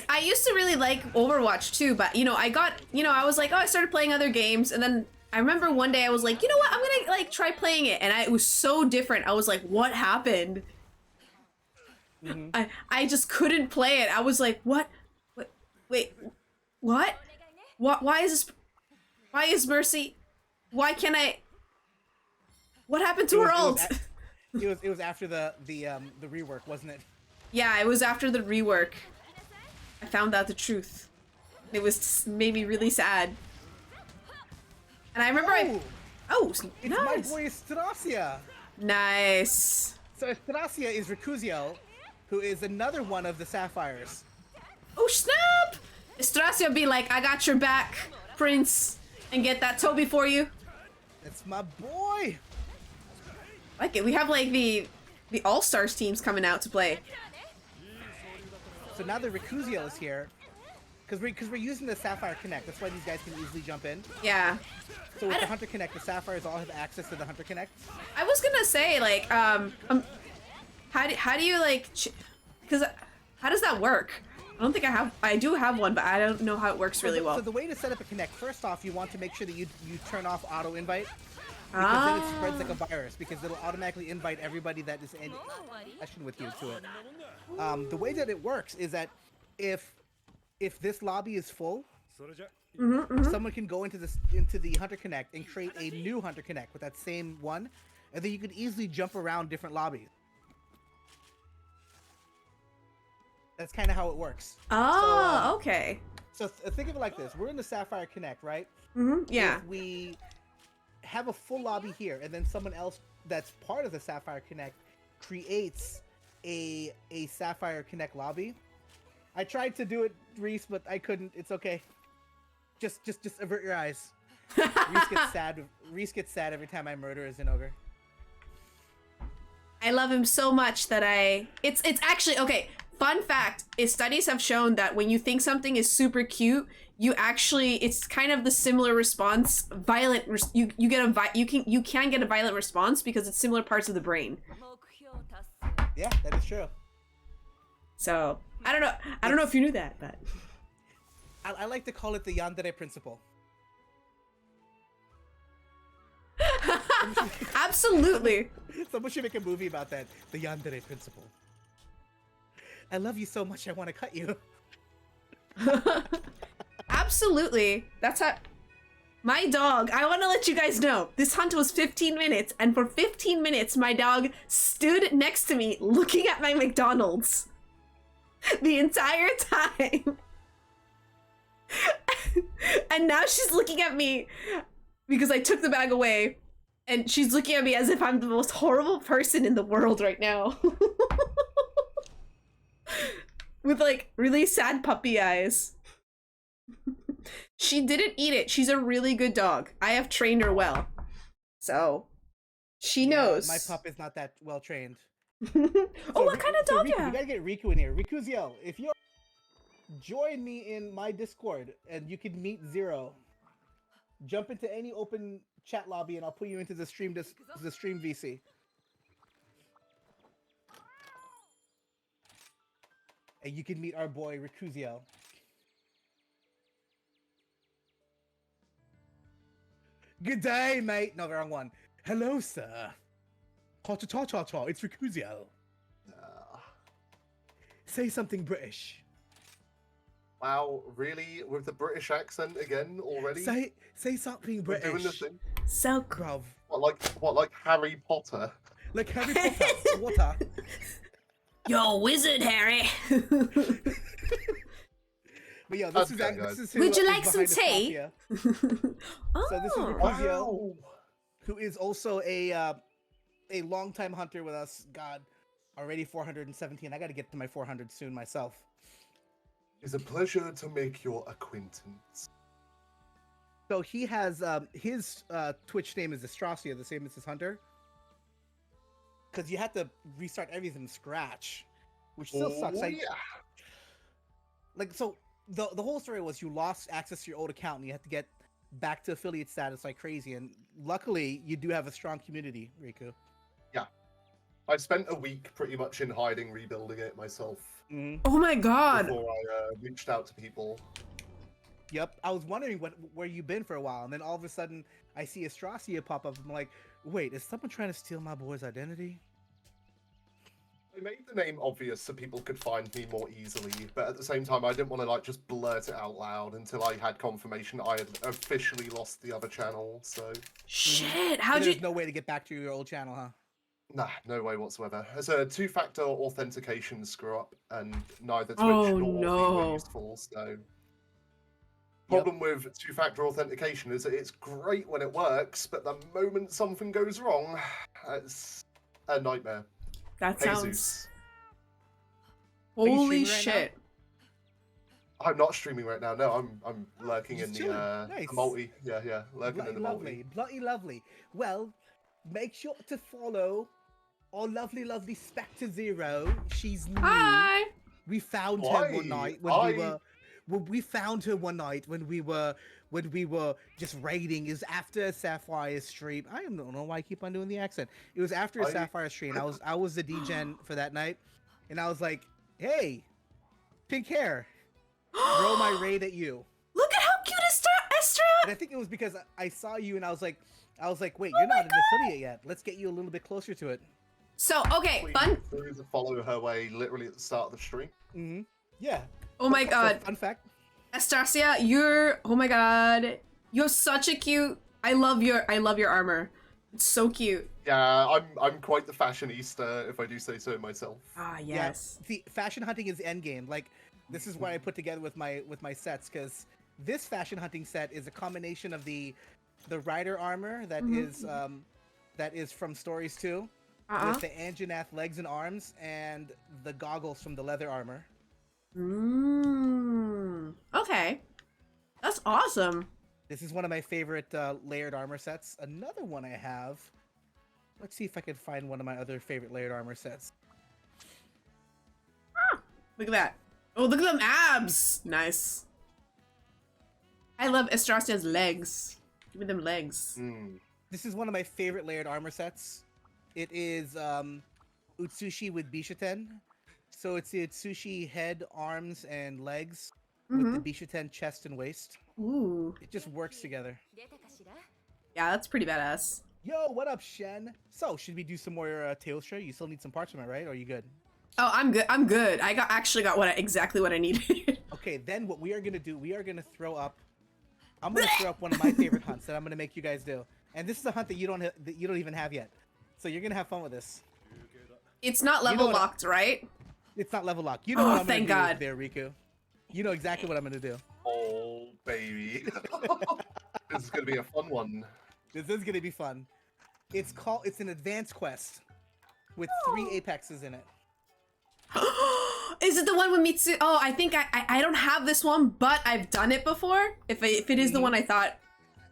I used to really like Overwatch too, but you know, I was like, oh, I started playing other games, and then I remember one day I was like, you know what, I'm gonna like try playing it, and it was so different. I was like, what happened? I just couldn't play it. I was like, what? Wait, what? Why is this? Why is Mercy? Why can't I? What happened to her ult?
It was after the rework, wasn't it?
Yeah, it was after the rework. I found out the truth. It made me really sad. And I remember
it's
nice.
my boy Strasia.
Nice.
So Strasia is Rikuziel, who is another one of the Sapphires.
Oh snap! Strasia be like, I got your back, Prince, and get that Toby for you.
That's my boy.
Like it. We have like the All-Stars teams coming out to play.
So now that Rikuziel is here, because we're using the Sapphire Connect, that's why these guys can easily jump in.
Yeah.
So with the Hunter Connect, the Sapphires all have access to the Hunter Connect.
I was gonna say like how do you like because how does that work? I don't think I do have one, but I don't know how it works really well.
So the way to set up a Connect, first off, you want to make sure that you turn off auto invite. Because then it spreads like a virus, because it'll automatically invite everybody that is in session with you to it. The way that it works is that if this lobby is full, someone can go into the Hunter Connect and create a new Hunter Connect with that same one, and then you can easily jump around different lobbies. That's kind of how it works.
Oh, so, okay.
So think of it like this: we're in the Sapphire Connect, right?
Yeah.
If we have a full lobby here, and then someone else that's part of the Sapphire Connect creates a Sapphire Connect lobby. I tried to do it, Reese, but I couldn't. It's okay. Just avert your eyes. Reese gets sad. Reese gets sad every time I murder a Zinogre.
I love him so much that it's actually okay. Fun fact is studies have shown that when you think something is super cute, it's kind of the similar response. You can get a violent response because it's similar parts of the brain.
Yeah, that is true.
So I don't know if you knew that, but
I like to call it the yandere principle.
Absolutely.
Someone should make a movie about that. The yandere principle. I love you so much, I want to cut you.
Absolutely. That's how... My dog, I want to let you guys know, this hunt was 15 minutes, and for 15 minutes, my dog stood next to me looking at my McDonald's. The entire time. And now she's looking at me because I took the bag away, and she's looking at me as if I'm the most horrible person in the world right now. With like really sad puppy eyes. She didn't eat it. She's a really good dog. I have trained her well. So she knows.
My pup is not that well trained.
Oh, what kind of dog
Riku,
you have?
We gotta get Riku in here. Rikuziel, if you join me in my Discord and you can meet Zero, jump into any open chat lobby and I'll put you into the stream VC. And you can meet our boy Rikuziel. Good day, mate. No, the wrong one. Hello, sir. Ha-cha-cha-cha-cha. It's Rikuziel. Say something British.
Wow, really? With the British accent again already?
Say something
We're
British.
doing the thing.
So
Bruv.
What, like Harry Potter?
Like Harry Potter. Water.
Yo, wizard Harry.
But yeah, this is who
Would you
is
like some
behind
tea?
So this is Rikuziel,
Wow.
who is also a longtime hunter with us. God, already 417. I got to get to my 400 soon myself.
It's a pleasure to make your acquaintance.
So he has his Twitch name is Astrasia, the same as his hunter. Because you had to restart everything from scratch, which still sucks. Like so, the whole story was you lost access to your old account and you had to get back to affiliate status like crazy. And luckily, you do have a strong community, Riku.
Yeah. I spent a week pretty much in hiding, rebuilding it myself
Oh my god.
before I reached out to people.
Yep, I was wondering where you've been for a while, and then all of a sudden I see Astrasia pop up. I'm like, wait, is someone trying to steal my boy's identity?
I made the name obvious so people could find me more easily, but at the same time, I didn't want to like just blurt it out loud until I had confirmation I had officially lost the other channel. So
Shit,
So
how'd
there's
you...
no way to get back to your old channel, huh?
nah, no way whatsoever. It's a two-factor authentication screw up, and neither Twitch
Oh,
nor Authy
no.
were useful. So problem with two-factor authentication is that it's great when it works, but the moment something goes wrong, it's a nightmare.
That
Jesus.
sounds...
you
Holy
streaming right now?
shit.
I'm not streaming right now. No, I'm lurking
Just
in
chilling.
the
Nice.
multi. Yeah, lurking
Bloody
in the multi.
lovely, bloody lovely. Well, make sure to follow our lovely Spectre Zero. She's new.
Hi.
We found her
Why?
one night when we found her one night when we were just raiding. Is after Sapphire's stream. I don't know why I keep on doing the accent. It was after a Sapphire stream. I was the DGen for that night, and I was like, hey, pink hair, throw my raid at you.
Look at how cute Estra!
And I think it was because I saw you and I was like, wait, you're not an affiliate yet. Let's get you a little bit closer to it.
So, okay,
We
fun...
threw the follow her way literally at the start of the stream.
Mm-hmm. Yeah.
Oh my
So,
god.
fun fact.
Astasia, you're... Oh my god. You're such a cute... I love your armor. It's so cute.
Yeah, I'm quite the fashionista, if I do say so myself.
Ah, yes.
Yeah, see, fashion hunting is the end game. Like, this is what I put together with my sets, because this fashion hunting set is a combination of the rider armor that is from Stories 2, with the Anjanath legs and arms, and the goggles from the leather armor.
Okay. That's awesome.
This is one of my favorite layered armor sets. Another one I have. Let's see if I can find one of my other favorite layered armor sets.
Look at that. Oh, look at them abs. Nice. I love Astrasia's legs. Give me them legs.
This is one of my favorite layered armor sets. It is Utsushi with Bishuten. So it's the Utsushi head, arms, and legs with the Bishuten chest and waist.
Ooh.
It just works together.
Yeah, that's pretty badass.
Yo, what up, Shen? So, should we do some more Tails show? You still need some parchment, right? Or are you good?
Oh, I'm good. I'm good. I actually got exactly what I needed.
Okay, then what we are gonna do, we are gonna throw up. I'm gonna throw up one of my favorite hunts that I'm gonna make you guys do, and this is a hunt that you don't even have yet. So you're gonna have fun with this.
It's not level locked, right?
It's not level locked. You know what I'm
thank
gonna do
God.
there, Riku. You know exactly what I'm gonna do.
Oh, baby. This is going to be a fun one.
This is gonna be fun. It's an advanced quest with 3 apexes in it.
Is it the one with Mitsu? Oh, I think I don't have this one, but I've done it before. If it is the one I thought,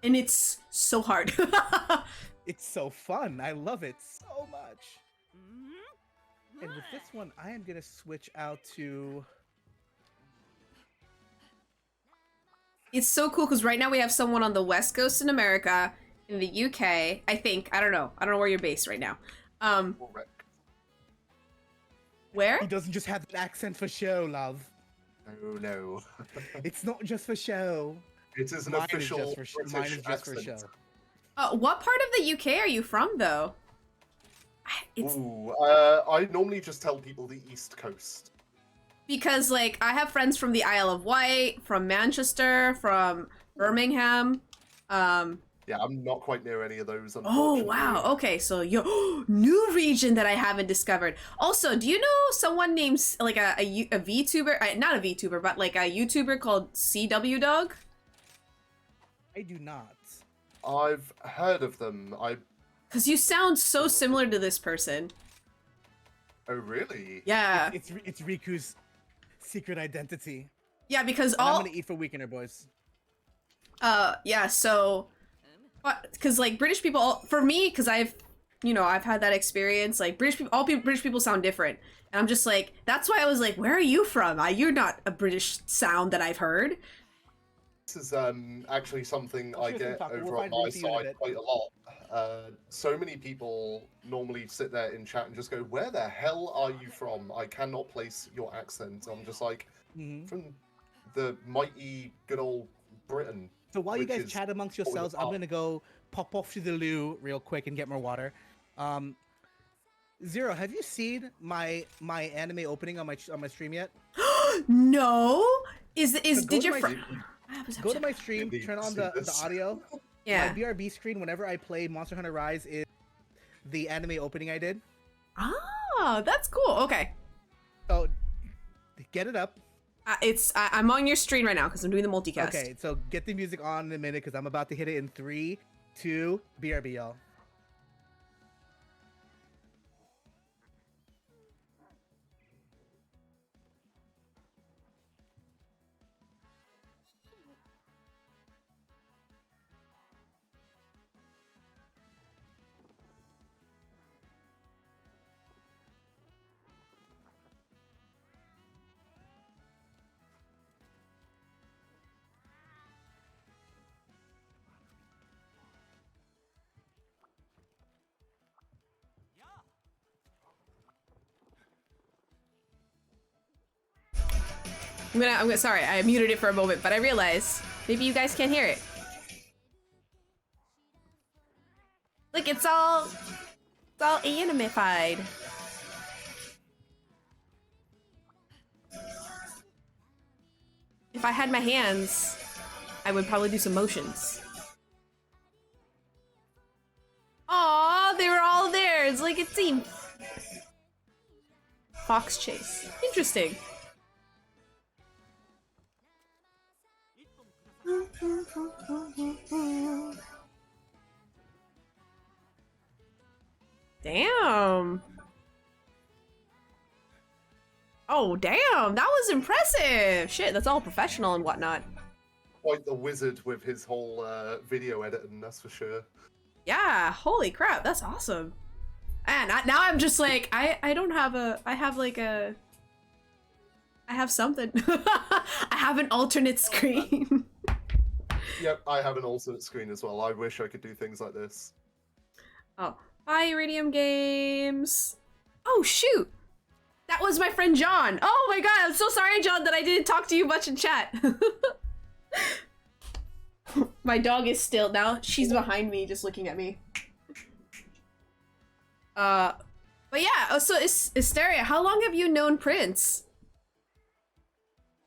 and it's so hard.
It's so fun. I love it so much. And with this one, I am gonna switch out to.
It's so cool because right now we have someone on the West Coast in America, in the UK. I think I don't know where you're based right now.
Correct.
Where?
He doesn't just have that accent for show, love.
No.
It's not just for show.
It is an
Mine
official
is just for
British
mine is just for
accent.
show.
What part of the UK are you from, though? It's
Ooh, I normally just tell people the East Coast.
because like I have friends from the Isle of Wight, from Manchester, from Birmingham.
Yeah, I'm not quite near any of those.
Oh
Unfortunately.
wow. Okay, so new region that I haven't discovered. Also, do you know someone named like a VTuber? Not a VTuber, but like a YouTuber called CW Dog?
I do not.
I've heard of them.
Because you sound so similar to this person.
Oh, really?
Yeah.
It's Riku's secret identity.
Yeah, because
And I'm
all
gonna eat for Weekender, boys.
yeah, so because like British people, for me, because I've had that experience, like British people sound different, and I'm just like, that's why I was like, where are you from? You're not a British sound that I've heard.
This is actually something
Oh,
I
sure thing,
get
Taco. We'll
over on
find
my
room for you in a
side
bit.
quite a lot. So many people normally sit there in chat and just go, "Where the hell are you from? I cannot place your accent." I'm just like, from the mighty good old Britain.
So while you
which
guys
is
chat amongst
falling
yourselves, I'm
apart.
gonna go pop off to the loo real quick and get more water. Zero, have you seen my anime opening on my stream yet?
No. Is
So
did your
You-
friend?
Go to my stream,
Maybe
turn on
see
the
this.
audio.
Yeah.
My BRB screen, whenever I play Monster Hunter Rise, is the anime opening I did.
Ah, that's cool. Okay.
So get it up.
I'm on your screen right now because I'm doing the multicast.
Okay, so get the music on in a minute because I'm about to hit it in 3, 2, BRB, y'all.
Sorry, I muted it for a moment, but I realized maybe you guys can't hear it. Look, it's all animified. If I had my hands, I would probably do some motions. Aw, they were all there. It's like a team. Fox chase. Interesting. Damn. Oh, damn. That was impressive. Shit, that's all professional and whatnot.
Quite the wizard with his whole video editing, that's for sure.
Yeah, holy crap. That's awesome. And now I'm just like, I don't have a, I have like a, I have something. I have an alternate screen.
Yep, I have an alternate screen as well. I wish I could do things like this.
Oh, bye, Iridium Games. Oh, shoot. That was my friend John. Oh my god, I'm so sorry, John, that I didn't talk to you much in chat. My dog is still now. She's behind me, just looking at me. But yeah, so Asteria, how long have you known Prince?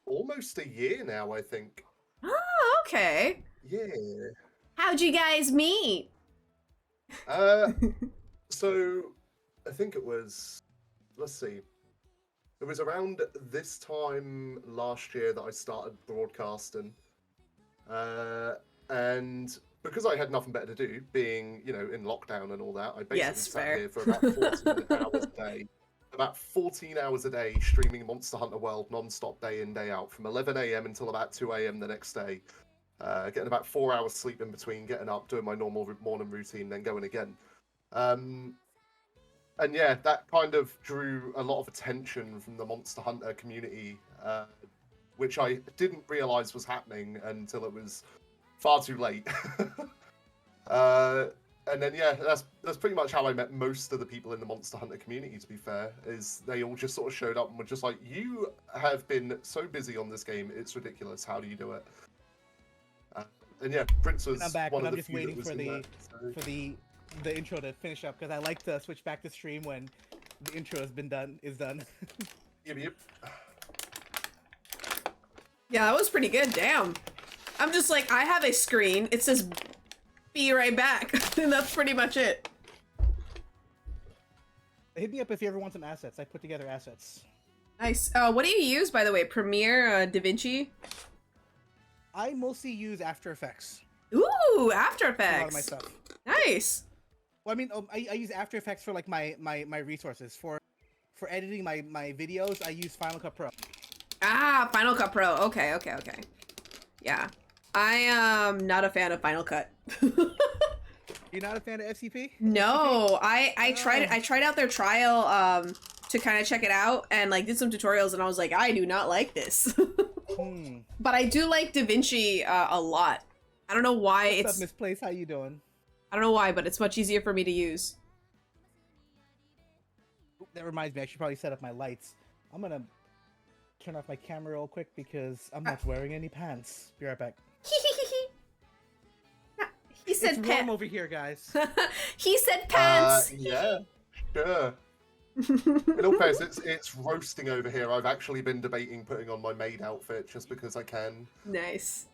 Almost a year now, I think.
Oh, okay.
Yeah.
How'd you guys meet?
So I think it was, let's see, it was around this time last year that I started broadcasting, and because I had nothing better to do, being in lockdown and all that, I basically
Yes,
sat
fair.
here for about 14 hours a day. About 14 hours a day streaming Monster Hunter World non-stop day in, day out, from 11 a.m. until about 2 a.m. the next day. Getting about 4 hours sleep in between, getting up, doing my normal morning routine, then going again. And yeah, that kind of drew a lot of attention from the Monster Hunter community, which I didn't realize was happening until it was far too late. And then yeah, that's pretty much how I met most of the people in the Monster Hunter community, to be fair, is they all just sort of showed up and were just like, you have been so busy on this game, it's ridiculous, how do you do it? And yeah, Prince was
I'm back,
one
but
of
I'm
the
just
few that
waiting
was
for
in
the
that, so-
the intro to finish up because I like to switch back to stream when the intro has been done.
Yep.
Yeah, that was pretty good. Damn. I'm just like, I have a screen. It says be right back. And that's pretty much it.
Hit me up if you ever want some assets. I put together assets.
Nice. What do you use, by the way? Premiere, DaVinci?
I mostly use After Effects.
Ooh, After
for a lot of my
Effects.
stuff.
Nice.
Well, I mean, I use After Effects for like my resources. For editing my videos, I use Final Cut Pro.
Ah, Final Cut Pro. Okay. Yeah. I am not a fan of Final Cut.
You're not a fan of FCP?
No, I tried out their trial to kind of check it out and like did some tutorials and I was like, I do not like this. But I do like DaVinci a lot. I don't know why
What's
it's...
up, Misplaced? How you doing?
I don't know why, but it's much easier for me to use.
That reminds me, I should probably set up my lights. I'm gonna turn off my camera real quick because I'm not wearing any pants. Be right back.
He said
It's warm
pants.
over here, guys.
He said pants.
Yeah, sure. In all fairness, it's roasting over here. I've actually been debating putting on my maid outfit just because I can.
Nice.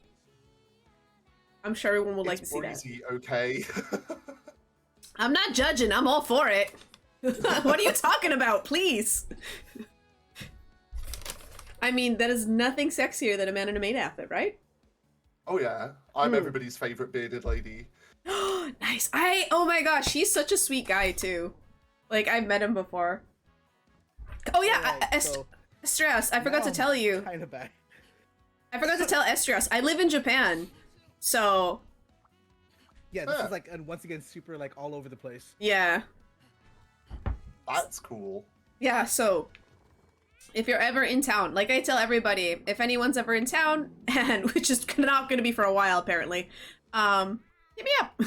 I'm sure everyone would like to
It's
see that.
breezy, okay?
I'm not judging. I'm all for it. What are you talking about? Please. I mean, that is nothing sexier than a man in a maid outfit, right?
Oh yeah, I'm everybody's favorite bearded lady.
Nice. Oh my gosh, he's such a sweet guy too. Like, I've met him before. Oh yeah,
Alright, so
Estrios, I forgot to tell you.
Kind of bad.
I forgot to tell Estrios, I live in Japan. So,
Yeah, this is like, and once again, super like all over the place.
yeah.
That's cool.
Yeah, so if you're ever in town, like I tell everybody, if anyone's ever in town, and which is not going to be for a while apparently, hit me up.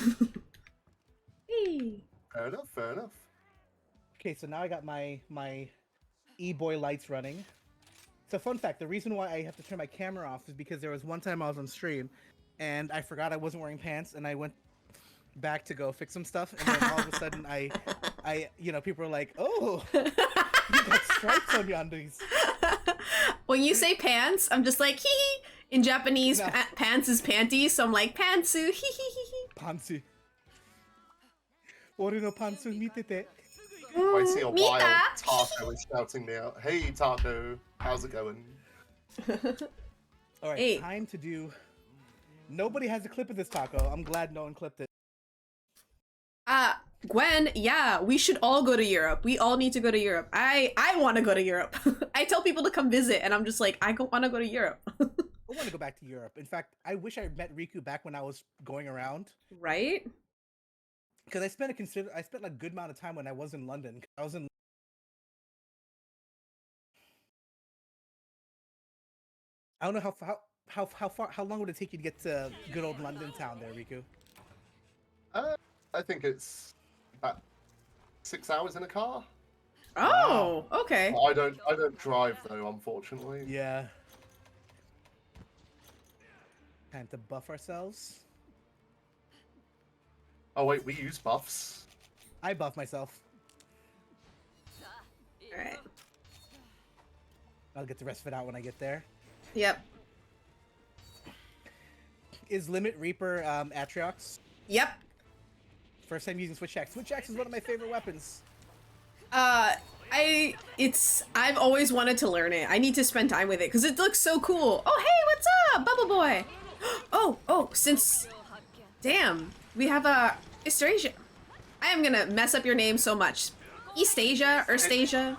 Hey.
Fair enough, fair enough.
Okay, so now I got my e-boy lights running. So fun fact, the reason why I have to turn my camera off is because there was one time I was on stream and I forgot I wasn't wearing pants and I went back to go fix some stuff and then all of a sudden I you know, people were like, "Oh, you got stripes on your undies."
When you say pants, I'm just like, hee hee. In Japanese,
No.
pants is panties, so I'm like, pantsu, hee hee hee hee.
Pantsu. Ori no pantsu mitete.
I see a
Mita.
wild Taco is shouting me out. Hey Taco, how's it going?
All right,
Hey.
time to do. Nobody has a clip of this taco. I'm glad no one clipped it.
Gwen, yeah, we should all go to Europe. We all need to go to Europe. I want to go to Europe. I tell people to come visit, and I'm just like, I want to go to Europe.
I want to go back to Europe. In fact, I wish I met Riku back when I was going around.
Right?
Because I spent a good amount of time when I was in London. I was in. I don't know how long would it take you to get to good old London town there, Riku?
I think it's about 6 hours in a car.
Oh, okay.
I don't drive though, unfortunately.
Yeah. Time to buff ourselves.
Oh wait, we use buffs.
I buff myself.
Alright.
I'll get the rest of it out when I get there.
Yep.
Is Limit Reaper Atriox?
Yep.
First time using Switch Axe. Switch Axe is one of my favorite weapons.
I've always wanted to learn it. I need to spend time with it because it looks so cool. Oh, hey, what's up, Bubble Boy? Damn, we have Eastasia. I am gonna mess up your name so much. Eastasia, Erstasia.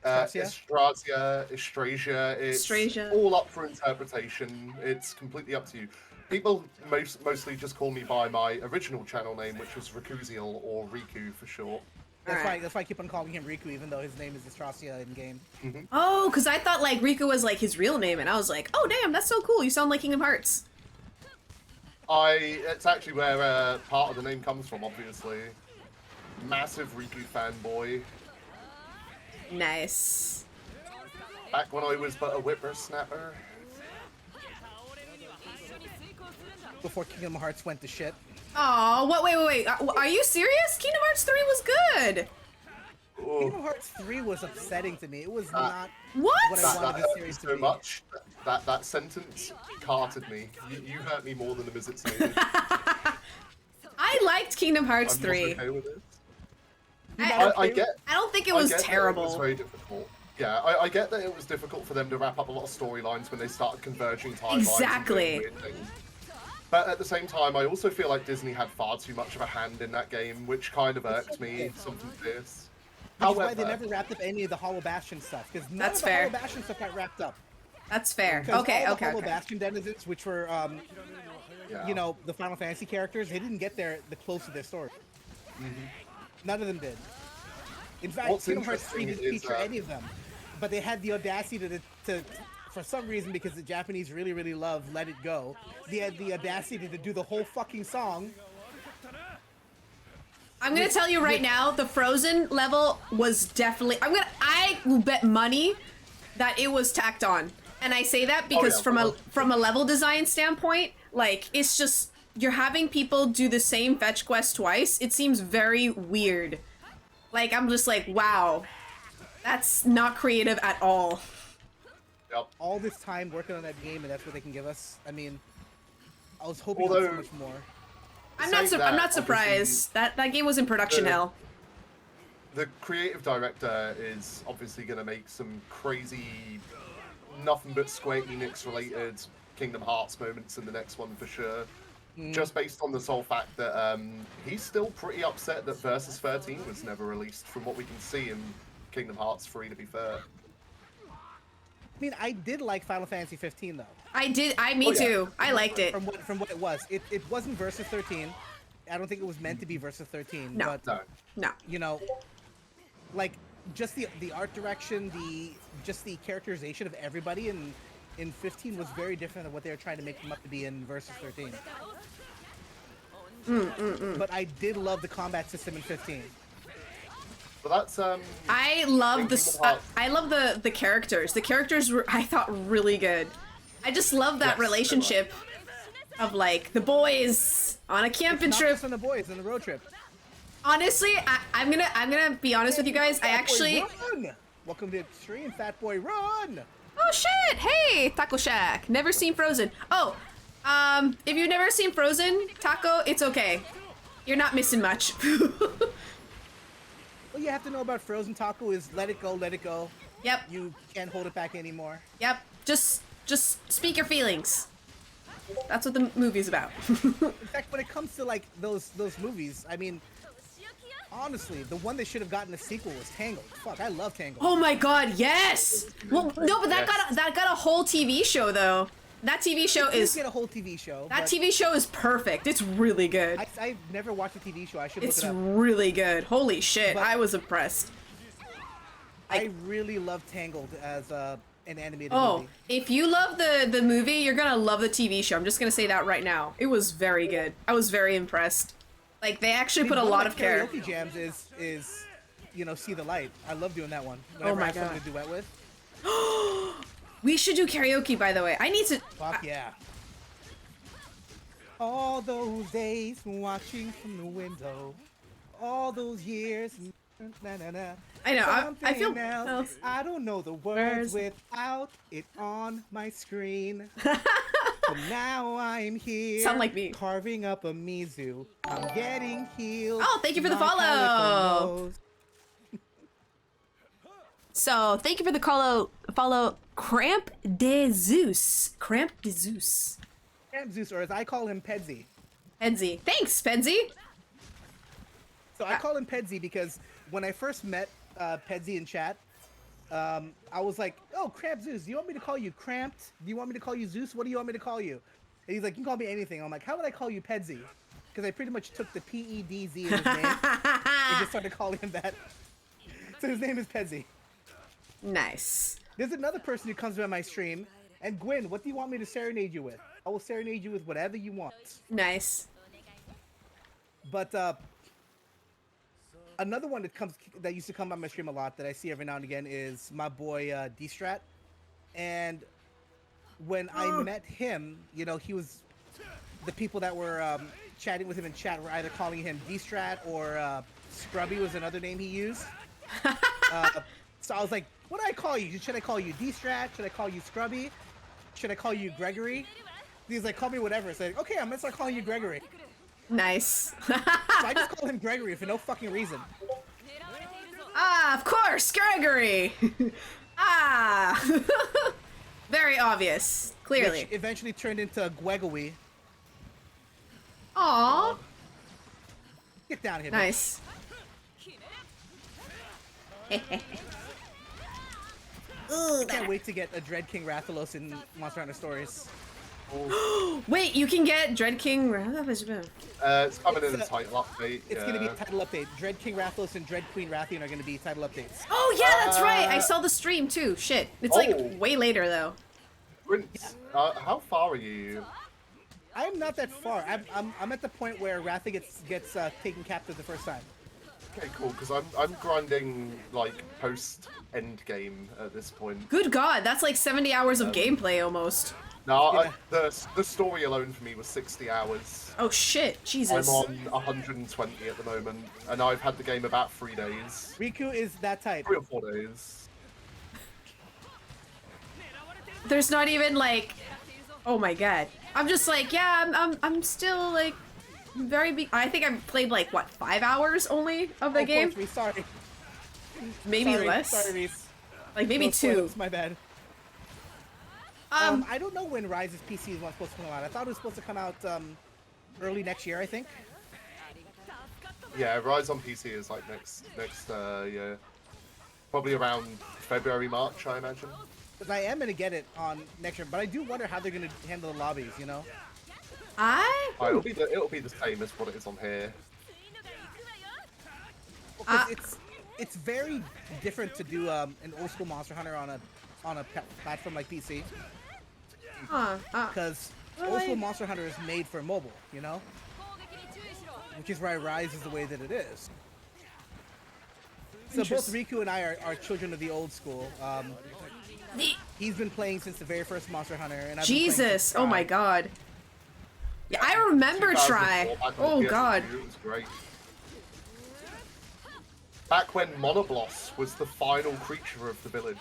Estrasia?
Estrasia, it's
Estrasia.
all up for interpretation. It's completely up to you. People mostly just call me by my original channel name, which was Rikuziel, or Riku for short.
That's why I keep on calling him Riku, even though his name is Estrasia in game.
Oh, because I thought like Riku was like his real name, and I was like, oh damn, that's so cool. You sound like Kingdom Hearts.
It's actually where part of the name comes from, obviously. Massive Riku fanboy.
Nice.
Back when I was but a whippersnapper.
Before Kingdom Hearts went to shit.
Oh, what? Wait. Are you serious? Kingdom Hearts 3 was good.
Kingdom Hearts 3 was upsetting to me. It was not
What?
what I
That
wanted the
hurt me
series to
so
be.
much. That sentence carted me. You hurt me more than the Mizzets needed.
I liked Kingdom Hearts
I'm
3.
not okay with it.
I
get.
don't think it
I
was
get that
terrible.
It was very difficult. Yeah, I get that it was difficult for them to wrap up a lot of storylines when they started converging timelines.
Exactly.
And doing weird things. But at the same time, I also feel like Disney had far too much of a hand in that game, which kind of irked me. Something fierce.
Which is why they never wrapped up any of the Hollow Bastion stuff, because none
That's
of the
fair.
Hollow Bastion stuff got wrapped up.
That's fair.
'Cause
Okay.
all the Hollow Bastion denizens, which were,
Yeah.
you know, the Final Fantasy characters, they didn't get the close to their story. None of them did. In fact,
What's
Kingdom Hearts 3
interesting
didn't
is
feature any of them, but they had the audacity to for some reason, because the Japanese really love Let It Go, they had the audacity to do the whole fucking song.
I'm gonna tell you right now, the Frozen level was definitely. I will bet money that it was tacked on, and I say that because from a level design standpoint, like it's just you're having people do the same fetch quest twice. It seems very weird. Like I'm just like, wow, that's not creative at all.
Yep.
All this time working on that game, and that's what they can give us. I mean, I was hoping for so much more.
I'm not surprised. That game was in production hell.
The creative director is obviously going to make some crazy, nothing but Square Enix related Kingdom Hearts moments in the next one for sure. Just based on the sole fact that he's still pretty upset that Versus 13 was never released, from what we can see in Kingdom Hearts 3, to be fair.
I mean, I did like Final Fantasy 15 though.
Me too. I liked it.
From what it was. It wasn't Versus 13. I don't think it was meant to be Versus 13.
No.
But,
No.
you know, like just the art direction, just the characterization of everybody in 15 was very different than what they were trying to make them up to be in Versus 13. But I did love the combat system in 15.
But that's
I love the characters. The characters were, I thought, really good. I just love that relationship of like the boys on a camping trip.
Not just on the boys on the road trip.
Honestly, I'm gonna be honest with you guys. I actually.
Welcome to Extreme Fat Boy Run.
Oh shit! Hey, Taco Shack. Never seen Frozen. Oh, if you've never seen Frozen, Taco, it's okay. You're not missing much.
What you have to know about Frozen, Taco, is let it go, let it go.
Yep.
You can't hold it back anymore.
Yep. Just speak your feelings. That's what the movie's about.
In fact, when it comes to like those movies, I mean, honestly, the one that should have gotten a sequel was Tangled. Fuck, I love Tangled.
Oh my god, yes! Well, no, but that got a whole TV show though. That TV show is
get a whole TV show.
That TV show is perfect. It's really good.
I've never watched a TV show. I should look it up.
It's really good. Holy shit, I was impressed.
I really love Tangled as an animated movie.
Oh, if you love the movie, you're gonna love the TV show. I'm just gonna say that right now. It was very good. I was very impressed. Like they actually put a lot of care.
Karaoke jams is you know, See the Light. I love doing that one. Whenever I have someone to duet with.
We should do karaoke, by the way. I need to.
Fuck yeah. All those days watching from the window. All those years. Na, na, na.
I know. I feel.
Else. I don't know the words without it on my screen. But now I'm here.
Sound like me.
Carving up a Mizu. I'm getting healed.
Oh, thank you for the follow. So, thank you for the follow. Cramp de Zeus. Cramp de Zeus.
Cramp Zeus, or as I call him, Pedsy.
Pedsy. Thanks, Pedsy.
So I call him Pedsy because when I first met Pedsy in chat, I was like, oh, Cramp Zeus, do you want me to call you Cramped? Do you want me to call you Zeus? What do you want me to call you? And he's like, you can call me anything. I'm like, how would I call you Pedsy? Because I pretty much took the P-E-D-Z in his name and just started calling him that. So his name is Pedsy.
Nice.
There's another person who comes by my stream, and Gwen, what do you want me to serenade you with? I will serenade you with whatever you want.
Nice.
But another one that used to come by my stream a lot that I see every now and again is my boy D-Strat. And when I met him, you know, he was the people that were chatting with him in chat were either calling him D-Strat or Scrubby was another name he used. So I was like, what do I call you? Should I call you D-Strat? Should I call you Scrubby? Should I call you Gregory? He's like, call me whatever. So like, okay, I'm gonna start calling you Gregory.
Nice.
So I just call him Gregory for no fucking reason.
Ah, of course, Gregory. Ah. Very obvious, clearly.
Which eventually turned into Gwegowy.
Aww.
Get down here.
Nice.
I can't wait to get a Dread King Rathalos in Monster Hunter Stories.
Wait, you can get Dread King.
It's coming in a title update.
It's going to be a title update. Dread King Rathalos and Dread Queen Rathian are going to be title updates.
Oh yeah, that's right. I saw the stream too. Shit, it's like way later though.
Prince, how far are you?
I'm not that far. I'm at the point where Ratha gets taken captive the first time.
Okay, cool. Because I'm grinding like post end game at this point.
Good God, that's like 70 hours of gameplay almost.
No,
Yeah.
the story alone for me was 60 hours.
Oh shit, Jesus.
I'm on 120 at the moment, and I've had the game about 3 days.
Riku is that type.
3 or 4 days.
There's not even like, oh my God. I'm just like, yeah, I'm still like I think I've played like what 5 hours only of the game.
Reese, sorry.
Maybe
Sorry,
less.
Sorry, Reese.
Like maybe
No
2.
spoilers, my bad. I don't know when Rise's PC is supposed to come out. I thought it was supposed to come out early next year, I think.
Yeah, Rise on PC is like next year. Probably around February, March, I imagine.
Because I am going to get it on next year, but I do wonder how they're going to handle the lobbies, you know?
It'll be the same as what it is on here.
Well, 'cause it's very different to do an old school Monster Hunter on a platform like PC. Because old school Monster Hunter is made for mobile, you know? Which is why Rise is the way that it is. So both Riku and I are children of the old school. He's been playing since the very first Monster Hunter, and I've been playing
Jesus,
since
oh my
Try.
God. Yeah, I remember
2004,
Try.
back on
Oh
PS2,
God.
It was great. Back when Monobloss was the final creature of the village.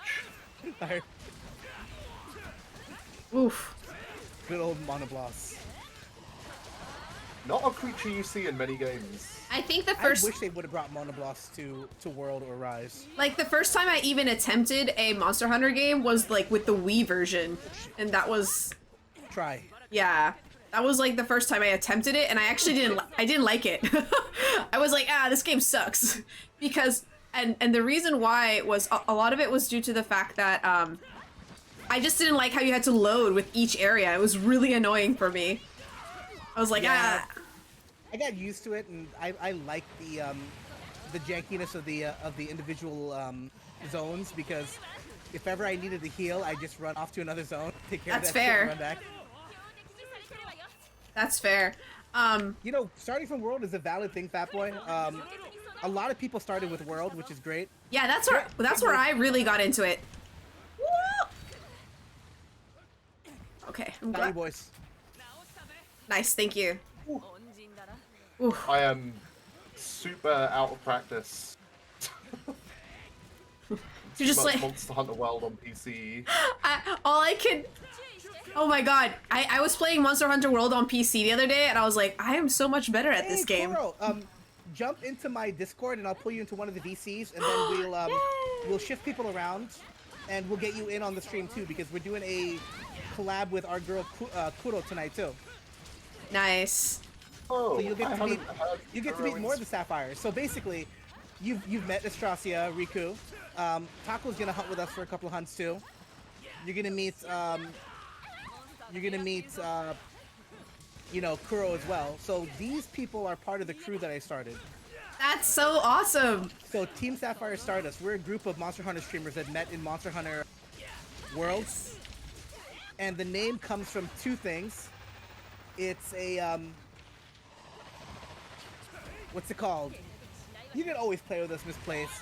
Oof.
Good old Monobloss.
Not a creature you see in many games.
I think the
I
first,
wish they would have brought Monobloss to World or Rise.
like the first time I even attempted a Monster Hunter game was like with the Wii version, and that was,
Try.
yeah, that was like the first time I attempted it, and I actually didn't like it. I was like, this game sucks, because and the reason why was a lot of it was due to the fact that I just didn't like how you had to load with each area. It was really annoying for me. I was like,
Yeah. I got used to it, and I like the jankiness of the individual zones, because if ever I needed to heal, I just run off to another zone, take care
That's
of that shit,
fair.
and run back.
That's fair.
You know, starting from World is a valid thing, Fat Boy. A lot of people started with World, which is great.
Yeah, that's where I really got into it. Woo! Okay, I'm
Value
glad.
boys.
Nice, thank you. Ooh.
I am super out of practice.
You're
Too
just
much
like,
Monster Hunter World on PC.
all I could. Oh my God, I was playing Monster Hunter World on PC the other day, and I was like, I am so much better at this game.
Kuro, jump into my Discord, and I'll pull you into one of the VCs, and then we'll shift people around, and we'll get you in on the stream too, because we're doing a collab with our girl Kuro tonight too.
Nice.
Oh,
So you'll get
I
to meet
haven't heard
more of
Heroines.
the Sapphires. So basically, you've met Astrasia, Riku. Taco's gonna hunt with us for a couple of hunts too. You're gonna meet you know, Kuro as well. So these people are part of the crew that I started.
That's so awesome.
So Team Sapphire Stardust, we're a group of Monster Hunter streamers that met in Monster Hunter Worlds. And the name comes from two things. It's a what's it called? You can always play with us, Misplaced.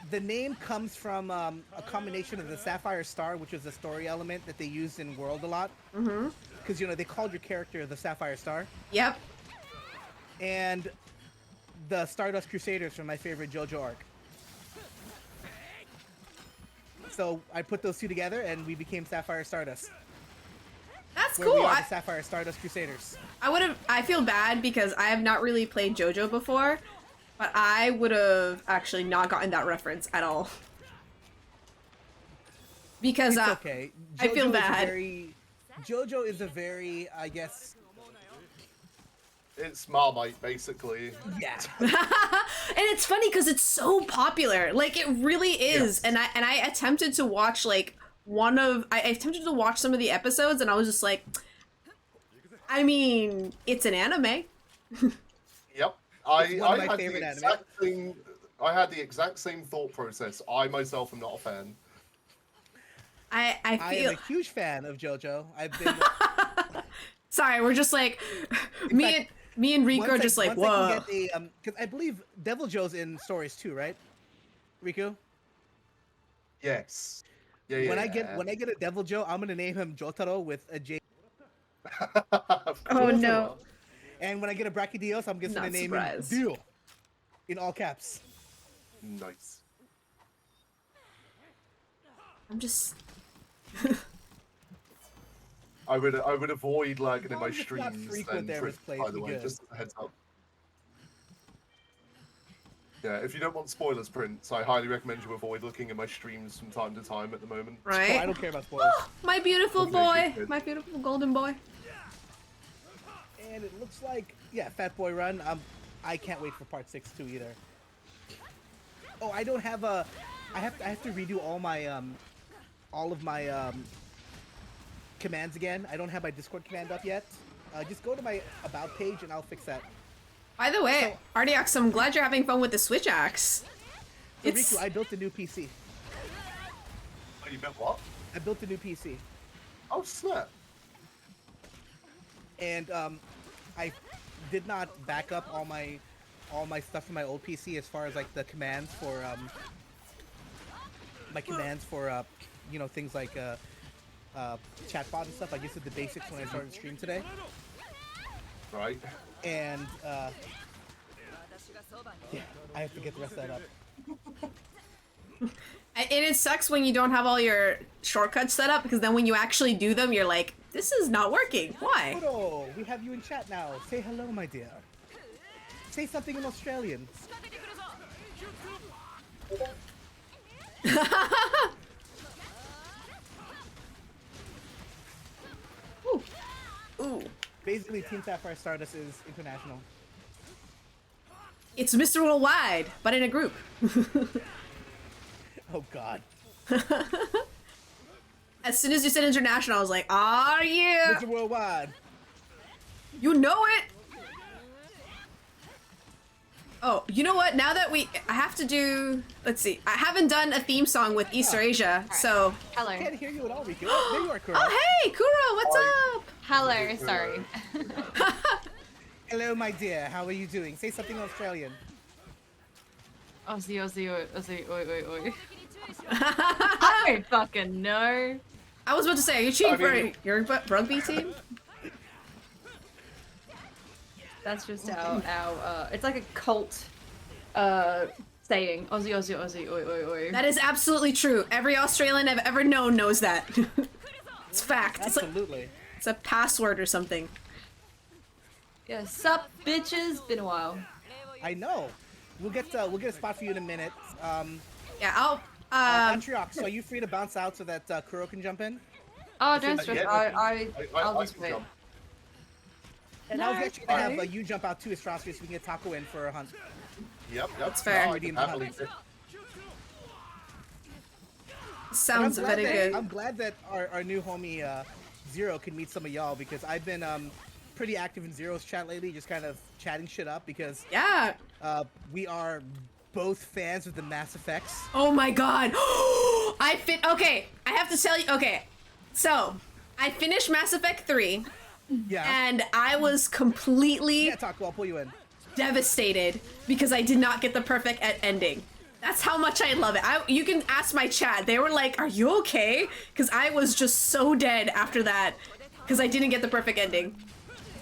The name comes from a combination of the Sapphire Star, which was a story element that they used in World a lot. Mm-hmm. Because, you know, they called your character the Sapphire Star.
Yep.
And the Stardust Crusaders from my favorite JoJo arc. So I put those two together, and we became Sapphire Stardust.
That's
Where we
cool.
are the Sapphire Stardust Crusaders.
I feel bad because I have not really played JoJo before, but I would have actually not gotten that reference at all. Because
It's okay.
I feel
JoJo is
bad.
JoJo is a very, I guess,
It's Marmite, basically.
yeah.
and it's funny because it's so popular. Like it really is.
Yes.
And I attempted to watch like I attempted to watch some of the episodes, and I was just like, I mean, it's an anime.
Yep.
It's one of my
had
favorite
the
anime.
exact same. I had the exact same thought process. I myself am not a fan.
I
I
feel.
am a huge fan of JoJo. I've been
Sorry, we're just like me and Rico are just like,
once
whoa.
I can get a because I believe Devil Joe's in stories too, right? Riku.
Yes. Yeah.
When I get a Devil Joe, I'm gonna name him Jotaro with a J.
Of
Oh,
course
no.
you are.
And when I get a Brachiodeos, I'm just gonna
Not
name
surprised.
him Dio, in all caps.
Nice.
I'm just.
I would avoid lagging in
As
my
long as it's not
streams
frequent
and
there,
Twitch,
misplaced,
by the
we
way,
good.
just as a heads up. Yeah, if you don't want spoilers, Prince, I highly recommend you avoid looking at my streams from time to time at the moment.
Oh, I
Right?
don't care about spoilers.
My beautiful
Okay,
boy.
good.
My beautiful golden boy.
And it looks like, yeah, Fat Boy Run. I can't wait for part 6 too either. Oh, I don't have a. I have to redo all of my commands again. I don't have my Discord command up yet. Just go to my about page and I'll fix that.
By the way, Artiox, I'm glad you're having fun with the Switch axe.
So,
It's
Riku, I built a new PC.
Oh, you built what?
I built a new PC,
Oh, snap.
and I did not back up all my stuff from my old PC as far as like the commands for you know, things like chatbot and stuff. I just did the basics when I started the stream today,
Right.
and yeah, I have to get the rest of that up.
and it sucks when you don't have all your shortcuts set up because then when you actually do them, you're like, this is not working. Why?
Odo, we have you in chat now. Say hello, my dear. Say something in Australian.
Ooh. Ooh.
Basically, Team Sapphire Stardust is international.
It's Mr. Worldwide, but in a group.
Oh God.
As soon as you said international, I was like, ah, yeah.
Mr. Worldwide.
You know it. Oh, you know what? Now that I have to do, let's see. I haven't done a theme song with Easter Asia, so.
Hello.
I can't hear you at all, Riku. There you are, Kuro.
Oh, hey, Kuro, what's up?
Hello, sorry.
Hello, my dear. How are you doing? Say something in Australian.
Aussie, oi, oi, oi. I don't fucking know.
I was about to say, are you cheating
mean-
for your rugby team?
That's just our it's like a cult saying. Aussie, oi, oi, oi.
That is absolutely true. Every Australian I've ever known knows that. It's fact.
Absolutely.
It's a password or something.
Yeah, sup, bitches? Been a while.
I know. We'll get a spot for you in a minute.
Yeah, I'll.
Atriox, so are you free to bounce out so that Kuro can jump in?
Oh, don't
Yeah,
stress.
I
I'll just
can
wait.
jump.
And I was actually gonna
okay.
have you jump out too, Astrosity, so we can get Taco in for a hunt.
Yep.
That's fair.
No, I can happily fit.
Sounds
And I'm glad
very
that-
good.
I'm glad that our new homie Zero can meet some of y'all because I've been pretty active in Zero's chat lately, just kind of chatting shit up because
Yeah.
we are both fans of the Mass Effects.
Oh my god. Okay, I have to tell you. Okay, so I finished Mass Effect 3,
Yeah.
and I was completely
Yeah, Taco, I'll pull you in.
devastated because I did not get the perfect ending. That's how much I love it. You can ask my chat. They were like, "Are you okay?" Because I was just so dead after that because I didn't get the perfect ending.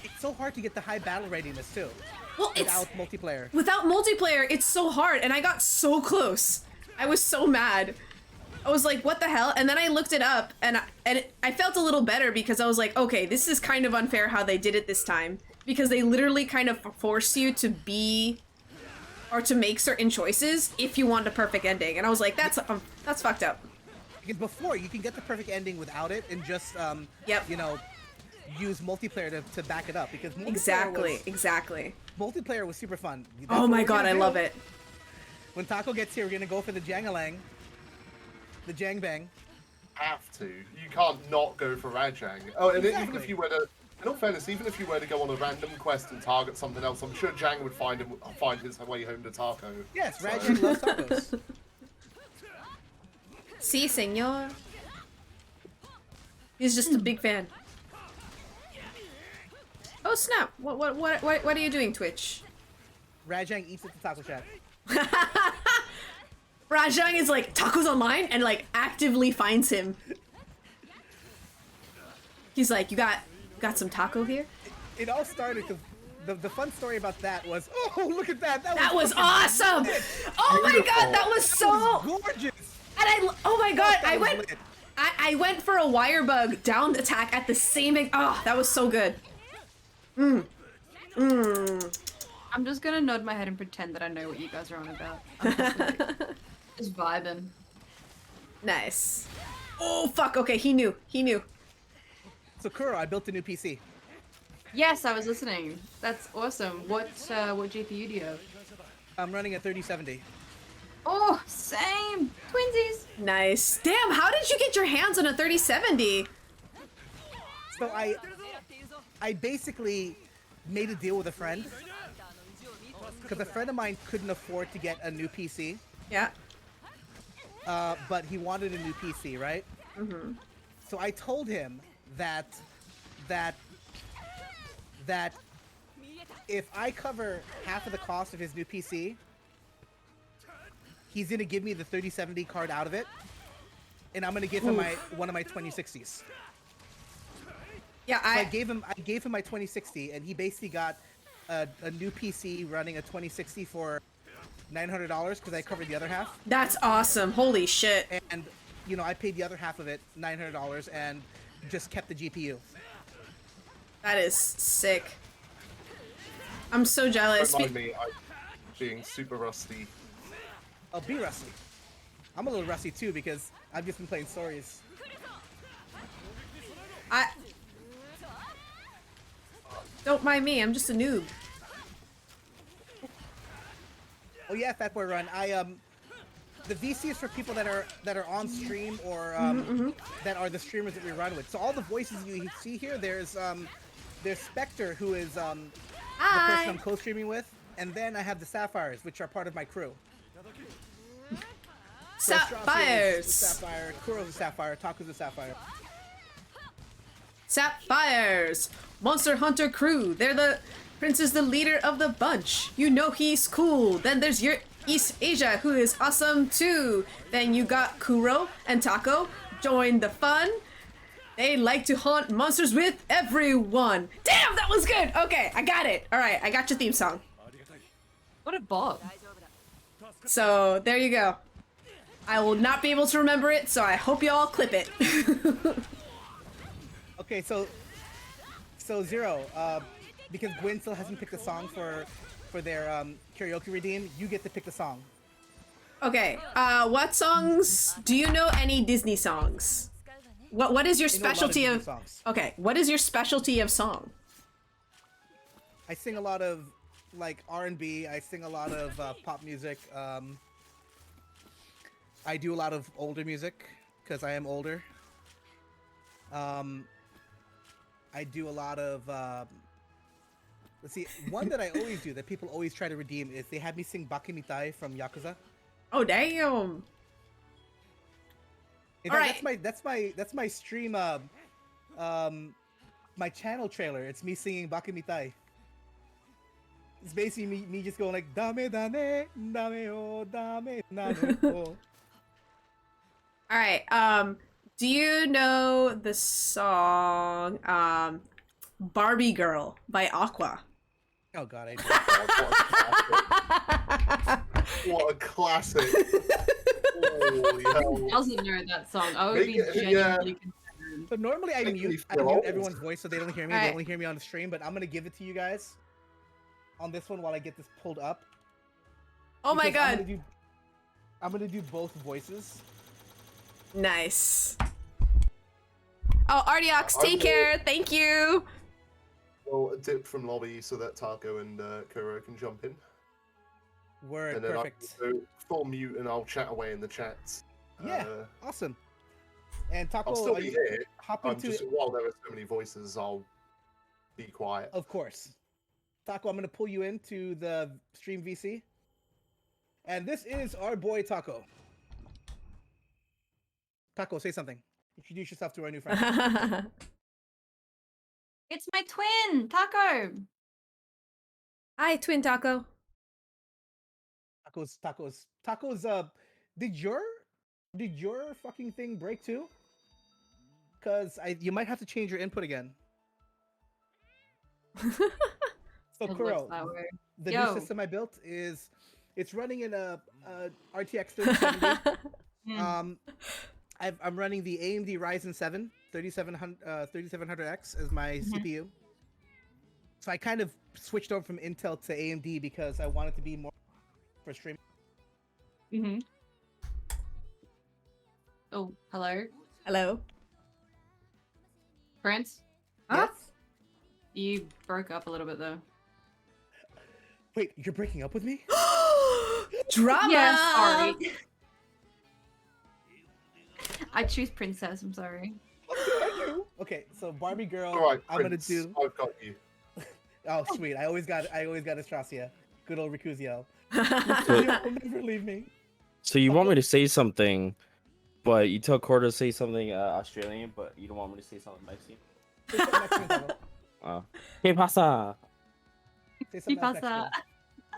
It's so hard to get the high battle readiness too.
Well, it's
Without multiplayer.
without multiplayer, it's so hard, and I got so close. I was so mad. I was like, "What the hell?" And then I looked it up, and I felt a little better because I was like, "Okay, this is kind of unfair how they did it this time because they literally kind of force you to be." Or to make certain choices if you want a perfect ending, and I was like, "That's fucked up."
Because before you can get the perfect ending without it and just
Yep.
you know, use multiplayer to back it up because
Exactly.
multiplayer was super fun. That's
Oh
what
my
we're
god,
gonna
I
do.
love it.
When Taco gets here, we're gonna go for the Jangalang. The Jangbang.
Have to. You can't not go for Rajang. Oh, and even
Exactly.
if you were to, in all fairness, even if you were to go on a random quest and target something else, I'm sure Jang would find his way home to Taco.
Yes,
So-
Rajang loves tacos.
Si, senor. He's just a big fan. Oh snap! What are you doing, Twitch?
Rajang eats at the taco shack.
Rajang is like tacos online and like actively finds him. He's like, you got some taco here?
It all started because the fun story about that was, oh, look at that!
That was
fucking
awesome!
lit.
Oh my god, that was so
That was gorgeous.
And oh my god,
That was lit.
I went for a wire bug down attack at the same. Oh, that was so good.
I'm just gonna nod my head and pretend that I know what you guys are on about. I'm just, like, just vibing.
Nice. Oh fuck. Okay, he knew. He knew.
So Kuro, I built a new PC.
Yes, I was listening. That's awesome. What GPU do you have?
I'm running a 3070.
Oh, same. Twinsies.
Nice. Damn. How did you get your hands on a 3070?
So I basically made a deal with a friend because a friend of mine couldn't afford to get a new PC,
Yeah.
but he wanted a new PC, right?
Mm-hmm.
So I told him that if I cover half of the cost of his new PC, he's gonna give me the 3070 card out of it, and I'm gonna give him one of my 2060s.
Yeah.
So I gave him my 2060, and he basically got a new PC running a 2060 for $900 because I covered the other half.
That's awesome. Holy shit.
And you know, I paid the other half of it, $900, and just kept the GPU.
That is sick. I'm so jealous.
Don't mind me, I'm being super rusty.
I'll be rusty. I'm a little rusty too because I've just been playing stories.
Don't mind me. I'm just a noob.
Oh yeah, Fat Boy Run. The VC is for people that are on stream or that are the streamers that we run with. So all the voices you see here, there's Spectre, who is the person I'm co-streaming with, and then I have the Sapphires, which are part of my crew.
Sapphires.
The Sapphire, Kuro's a Sapphire, Taku's a Sapphire.
Sapphires. Monster Hunter crew. They're the Prince is the leader of the bunch. You know he's cool. Then there's your East Asia, who is awesome too. Then you got Kuro and Taco. Join the fun. They like to haunt monsters with everyone. Damn, that was good. Okay, I got it. All right, I got your theme song.
What a bob.
So there you go. I will not be able to remember it, so I hope y'all clip it.
Okay, so Zero, because Gwen still hasn't picked a song for their karaoke redeem, you get to pick the song.
Okay, what songs? Do you know any Disney songs? What is your
I know a lot of
specialty
Disney
of?
songs.
Okay, what is your specialty of song?
I sing a lot of like R&B. I sing a lot of pop music. I do a lot of older music because I am older. I do a lot of. Let's see. One that I always do that people always try to redeem is they have me sing Bakimitai from Yakuza.
Oh damn!
In
All
fact,
right.
that's my stream. My channel trailer. It's me singing Bakimitai. It's basically me just going like dame dame dame oh dame dame oh.
All right. Do you know the song "Barbie Girl" by Aqua?
Oh god, I do.
What a classic. Holy hell.
Who doesn't know that song? I would be
Make it-
genuinely concerned.
So normally I
Make me
mute
feel old.
everyone's voice so they don't hear me.
Alright.
They only hear me on the stream, but I'm gonna give it to you guys on this one while I get this pulled up.
Oh my
because
god!
I'm gonna do both voices.
Nice. Oh, Ardiox, take care. Thank you.
Well, a dip from lobby so that Taco and Kuro can jump in.
Word,
And then
perfect.
I can go full mute and I'll chat away in the chats.
Yeah, awesome. And Taco,
I'll still
are
be
you-
here.
hop
I'm
into
just,
it.
while there are so many voices, I'll be quiet.
Of course. Taco, I'm gonna pull you into the stream VC. And this is our boy Taco. Taco, say something. Introduce yourself to our new friend.
It's my twin, Taco.
Hi, Twin Taco.
Tacos. Did your fucking thing break too? Cause you might have to change your input again. So
It looks
Kuro,
that way.
the
Yo.
new system I built it's running in a RTX 3070.
Mm.
I'm running the AMD Ryzen 7 3700X as my
Mhm.
CPU. So I kind of switched over from Intel to AMD because I wanted to be more for streaming.
Mhm. Oh, hello,
Hello.
Prince.
Huh?
Yes?
You broke up a little bit though.
Wait, you're breaking up with me?
Drama.
Yeah, sorry. I choose princess. I'm sorry.
Okay, so Barbie girl,
All right,
I'm gonna
Prince,
do.
I've got you.
Oh sweet, I always got Estracia. Good old Ricuzio.
So-
Ricuzio will never leave me.
So you want me to say something, but you tell Cora to say something Australian, but you don't want me to say something Mexican?
Say something Mexican, Taco.
¿Qué pasa?
Say something else
pasa?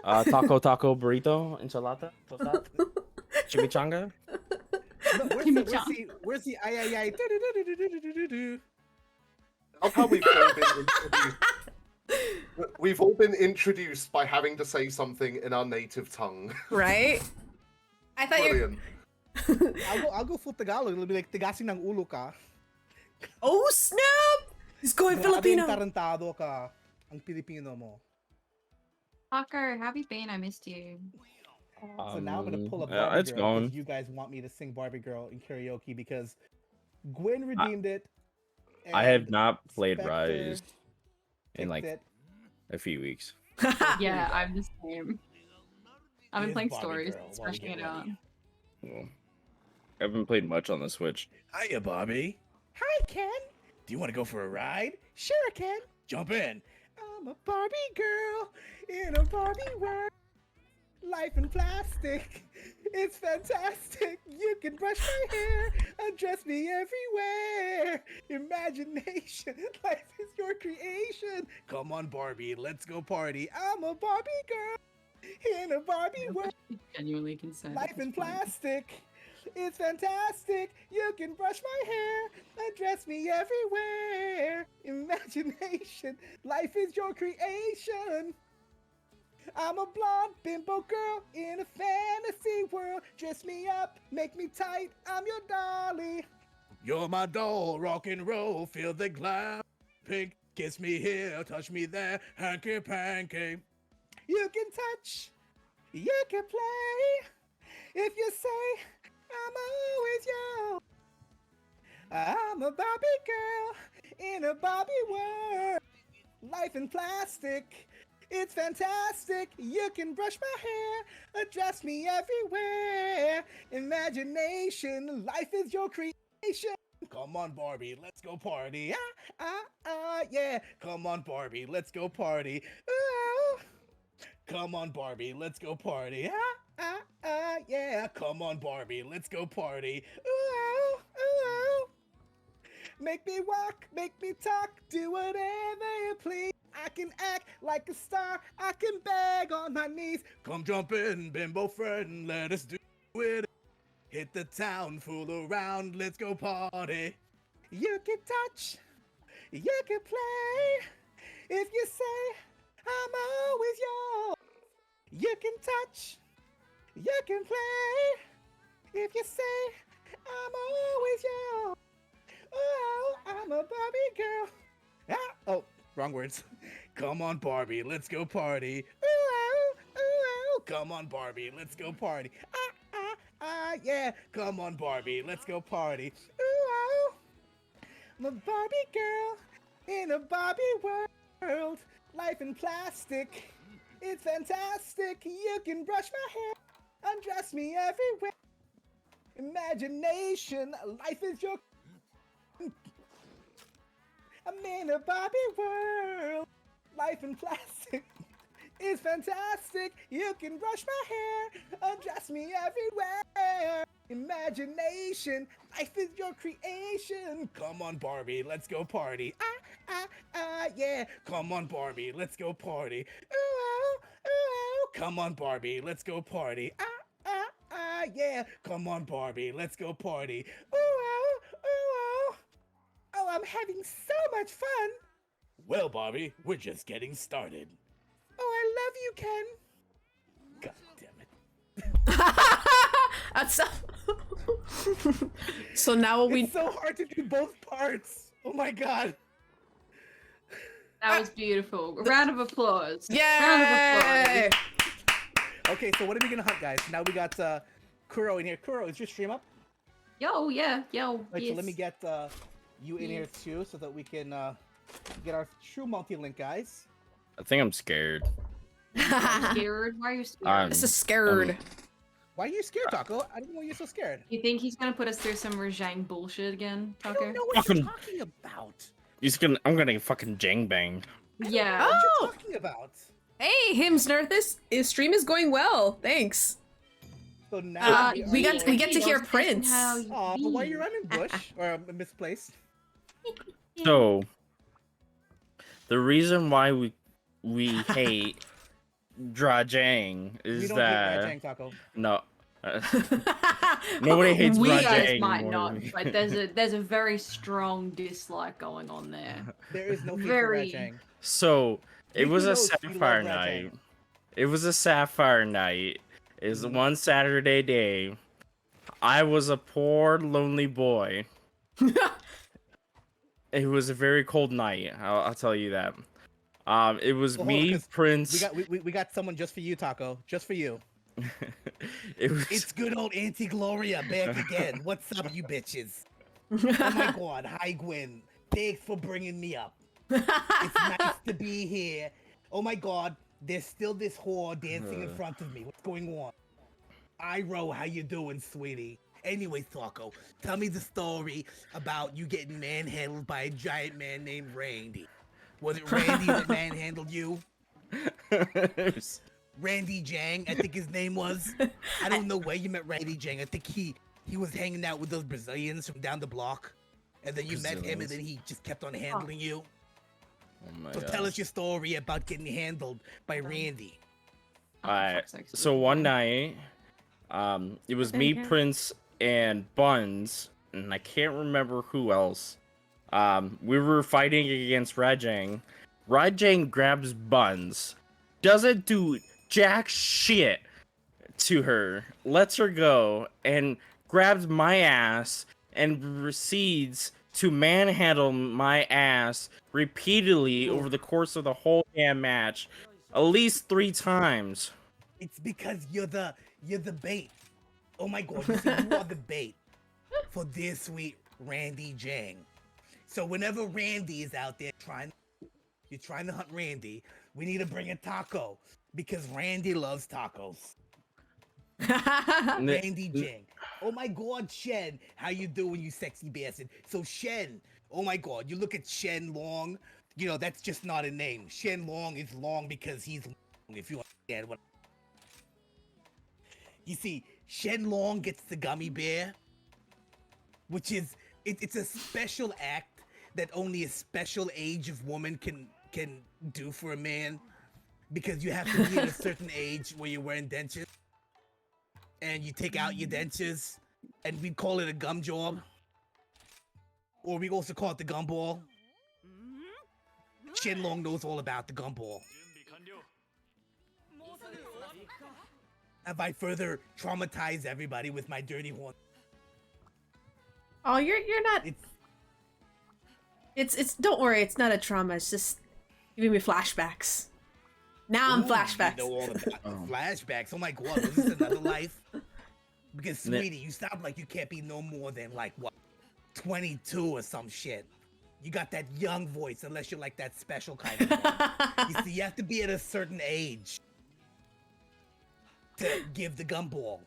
Mexican.
Taco, burrito, enchilada, tostada, chimichanga.
No, where's the ay? Do-do-do-do-do-do-do-do-do.
Love how we've all been introduced. We've all been introduced by having to say something in our native tongue.
Right? I thought you.
Brilliant.
I'll go full Tagalog. It'll be like tigasin ng ulo ka.
Oh snap! He's going
Grabe
Filipino.
tarantado ka. Ang Pilipino mo.
Taco, how have you been? I missed you.
So now I'm gonna pull up
yeah,
Barbie
it's
Girl
going.
because you guys want me to sing Barbie Girl in karaoke because Gwen redeemed it.
I have
and
not played
Spectre
Rise in
picked
like
it.
a few weeks.
Yeah, I'm the same. I've been
Is
playing
Barbie
stories,
Girl while we
smashing
get
it out.
ready.
Well, I haven't played much on the Switch.
Hiya, Bobby. Hi, Ken. Do you want to go for a ride? Sure, Ken. Jump in. I'm a Barbie girl in a Barbie world. Life in plastic. It's fantastic. You can brush my hair, undress me everywhere. Imagination. Life is your creation. Come on, Barbie. Let's go party. I'm a Barbie girl in a Barbie world.
Genuinely concerned.
Life in plastic. It's fantastic. You can brush my hair, undress me everywhere. Imagination. Life is your creation. I'm a blonde bimbo girl in a fantasy world. Dress me up, make me tight. I'm your dolly. You're my doll, rock and roll, feel the glam. Pink, kiss me here, touch me there, hanky panky. You can touch, you can play. If you say, I'm always yours. I'm a Barbie girl in a Barbie world. Life in plastic. It's fantastic. You can brush my hair, undress me everywhere. Imagination, life is your creation. Come on, Barbie, let's go party. Yeah. Come on, Barbie, let's go party. Ooh. Come on, Barbie, let's go party. Yeah. Come on, Barbie, let's go party. Ooh. Make me walk, make me talk, do whatever you please. I can act like a star, I can beg on my knees. Come jump in, bimbo friend, let us do it. Hit the town, fool around, let's go party. You can touch, you can play. If you say, I'm always yours. You can touch, you can play. If you say, I'm always yours. Oh, I'm a Barbie girl. Oh, wrong words. Come on, Barbie, let's go party. Ooh, come on, Barbie, let's go party. Yeah. Come on, Barbie, let's go party. Ooh, I'm a Barbie girl in a Barbie world. Life in plastic. It's fantastic. You can brush my hair, undress me everywhere. Imagination, life is your. I'm in a Barbie world. Life in plastic is fantastic. You can brush my hair, undress me everywhere. Imagination, life is your creation. Come on, Barbie, let's go party. Yeah. Come on, Barbie, let's go party. Ooh. Come on, Barbie, let's go party. Yeah. Come on, Barbie, let's go party. Ooh. Oh, I'm having so much fun. Well, Barbie, we're just getting started. Oh, I love you, Ken. God damn it.
That's so... So now
It's so hard to do both parts. Oh my god.
That was beautiful. A round of applause.
Yay!
Round of applause.
Okay, so what are we gonna hunt, guys? Now we got Kuro in here. Kuro, is your stream up?
Yo, yeah, yo.
Right,
yes.
so let me get you in here too, so that we can get our true multi-link, guys.
I think I'm scared.
I'm scared. Why are you scared?
This is scared.
Why are you scared, Taco? I didn't know you're so scared.
You think he's gonna put us through some Rajang bullshit again,
I
Tucker?
don't know what you're
Fucking-
talking about.
I'm gonna get fucking jang banged.
Yeah.
What
Oh!
you're talking about?
Hey, Hims Nerthus, his stream is going well. Thanks.
So now
we get to hear Prince.
Oh, but why are you running, Bush? Or misplaced?
So, the reason why we hate Drajang is
We don't
that
hate Rajang, Taco.
no, nobody hates
We
Rajang
guys might
more
not,
than me.
but there's a very strong dislike going on there.
There is no hate
Very-
for Rajang.
So it
Ricky
was a
knows we love
sapphire
Rajang.
night. It was a sapphire night. It was one Saturday day. I was a poor lonely boy. It was a very cold night. I'll tell you that. It was
Well, hold on,
me,
'cause
Prince.
We got someone just for you, Taco. Just for you.
It was.
It's good old Auntie Gloria back again. What's up, you bitches? Oh my god, hi Gwen. Thanks for bringing me up. It's nice to be here. Oh my god, there's still this whore dancing in front of me. What's going on? Iro, how you doing, sweetie? Anyways, Taco, tell me the story about you getting manhandled by a giant man named Randy. Was it Randy that manhandled you?
It was-
Randy Jang, I think his name was. I don't know where you met Randy Jang. I think he was hanging out with those Brazilians from down the block. And then you met him and
Brazilians.
then he just kept on handling you.
Oh my
So
God.
tell us your story about getting handled by Randy.
Alright,
fuck's sake.
so one night, it was me,
Okay.
Prince, and Buns, and I can't remember who else. We were fighting against Rajang. Rajang grabs Buns, doesn't do jack shit to her, lets her go, and grabs my ass and proceeds to manhandle my ass repeatedly over the course of the whole damn match, at least 3 times.
It's because you're the bait. Oh my god, you see, you are the bait for dear sweet Randy Jang. So whenever Randy is out there you're trying to hunt Randy, we need to bring a taco because Randy loves tacos. Randy Jang. Oh my god, Shen. How you doing, you sexy bastard? So Shen, oh my god, you look at Shen Long, you know, that's just not a name. Shen Long is long because he's long, if you understand what. You see, Shen Long gets the gummy bear, which is, it's a special act that only a special age of woman can do for a man, because you have to be at a certain age where you're wearing dentures. And you take out your dentures, and we call it a gum job, or we also call it the gumball. Shenlong knows all about the gumball. Have I further traumatized everybody with my dirty horn?
Oh, you're not. It's don't worry, it's not a trauma. It's just giving me flashbacks. Now I'm
Ooh,
flashbacks.
You know all about
Oh.
flashbacks. Oh my god, was this another life? Because
Ne-
sweetie, you sound like you can't be no more than like what, 22 or some shit. You got that young voice, unless you're like that special kind of one. You see, you have to be at a certain age to give the gumball.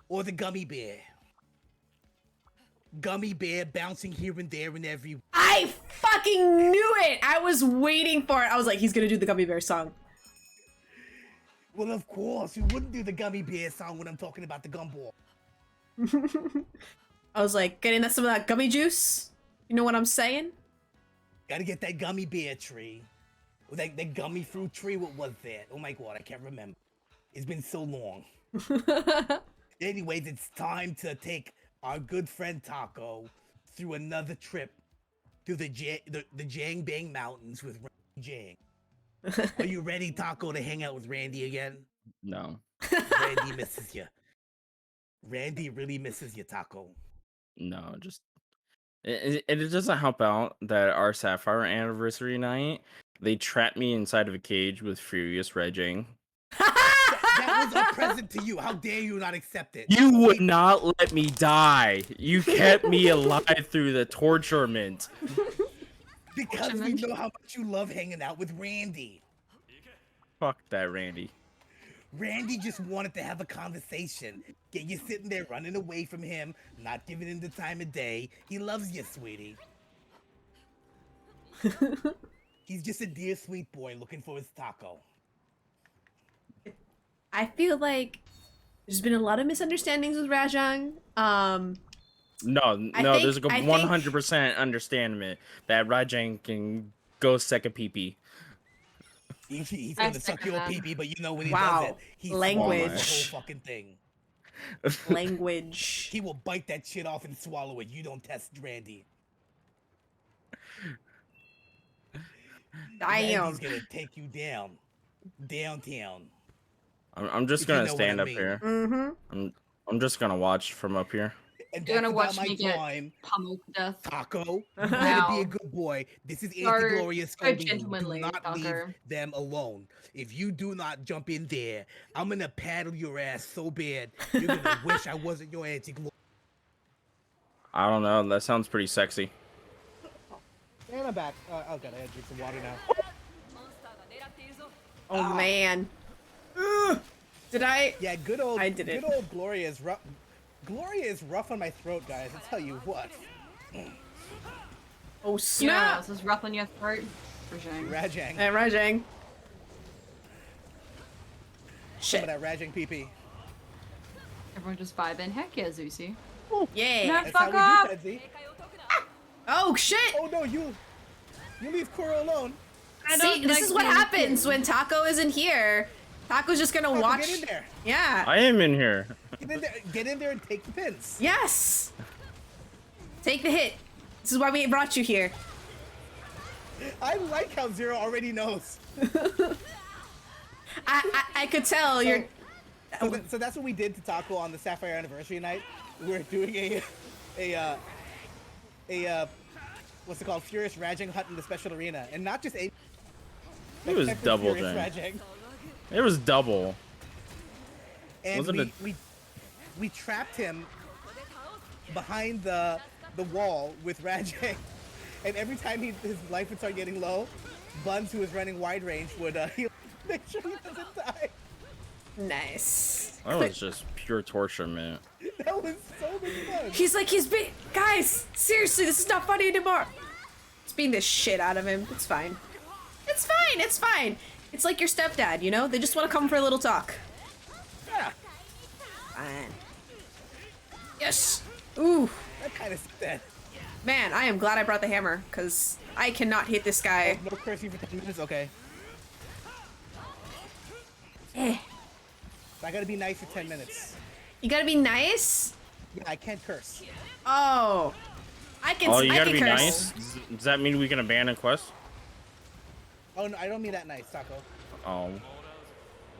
Or the gummy bear. Gummy bear bouncing here and there and every.
I fucking knew it. I was waiting for it. I was like, he's gonna do the gummy bear song.
Well, of course, you wouldn't do the gummy bear song when I'm talking about the gumball.
I was like, getting some of that gummy juice. You know what I'm saying?
Gotta get that gummy bear tree. Or that gummy fruit tree, what was that? Oh my god, I can't remember. It's been so long. Anyways, it's time to take our good friend Taco through another trip through the Jang Bang Mountains with Randy Jang. Are you ready, Taco, to hang out with Randy again?
No.
Randy misses you. Randy really misses you, Taco.
No, just it doesn't help out that our Sapphire anniversary night, they trapped me inside of a cage with Furious Reging.
That was a present to you. How dare you not accept it?
You would not let me die. You kept me alive through the torturement.
Because we know how much you love hanging out with Randy.
Fuck that, Randy.
Randy just wanted to have a conversation. Get you sitting there running away from him, not giving him the time of day. He loves you, sweetie. He's just a dear sweet boy looking for his taco.
I feel like there's been a lot of misunderstandings with Rajang.
No, there's like a 100% understanding that Rajang can go second pee-pee.
He's gonna suck your pee-pee, but you know when he
Wow.
does it, he
Language.
swallows the whole fucking thing.
Language.
He will bite that shit off and swallow it. You don't test Randy. Randy's gonna take you downtown.
I'm just gonna stand up here.
Mm-hmm.
I'm just gonna watch from up here.
And
You're gonna
that's
watch
about
me
my
get
time.
pummeled to death.
Taco, you
Wow.
better be a good boy. This is Anti-Glorious
Very
scolding you. Do
gentlemanly,
not leave
Tucker.
them alone. If you do not jump in there, I'm gonna paddle your ass so bad, you're gonna wish I wasn't your Anti-Glorious.
I don't know. That sounds pretty sexy.
And I'm back. Oh god, I gotta drink some water now.
Oh man. Did I?
Yeah, good old Gloria is rough. Gloria is rough on my throat, guys. I'll tell you what.
Oh
Yeah,
snap!
this is rough on your throat. Rajang.
Rajang.
Hey, Rajang.
Some
Shit.
of that Rajang pee-pee.
Everyone just vibing. Heck yeah, Zeusy.
Yeah.
No,
That's
fuck
how
off!
we do, Pedsy.
Oh shit!
Oh no, you leave Kuro alone.
See, this is what happens when Taco isn't here. Taco's just gonna
Taco,
watch.
Get in there.
Yeah.
I am in here.
Get in there and take the pins.
Yes. Take the hit. This is why we brought you here.
I like how Zero already knows.
I could tell you're.
So that's what we did to Taco on the Sapphire anniversary night. We're doing a what's it called? Furious Rajang Hunt in the special arena, and not just a.
It was double,
Furious
Jang.
Rajang.
It was double.
And
Wasn't
we trapped him behind the wall with Rajang, and every time his life would start getting low, Buns, who was running wide range, would make sure he doesn't die.
Nice.
That was just pure torture, man.
That was so much fun.
He's being. Guys, seriously, this is not funny anymore. It's beating the shit out of him. It's fine. It's fine. It's fine. It's like your stepdad, you know? They just want to come for a little talk.
Yeah,
Fine. Yes. Ooh.
that kind of sad.
Man, I am glad I brought the hammer, because I cannot hit this guy.
No cursing for 10 minutes. Okay.
Eh.
I gotta be nice for 10 minutes.
You gotta be nice?
Yeah, I can't curse.
Oh. I can
Oh, you
I
gotta
can
be
curse.
nice? Does that mean we can abandon quest?
Oh no, I don't mean that nice, Taco.
Oh.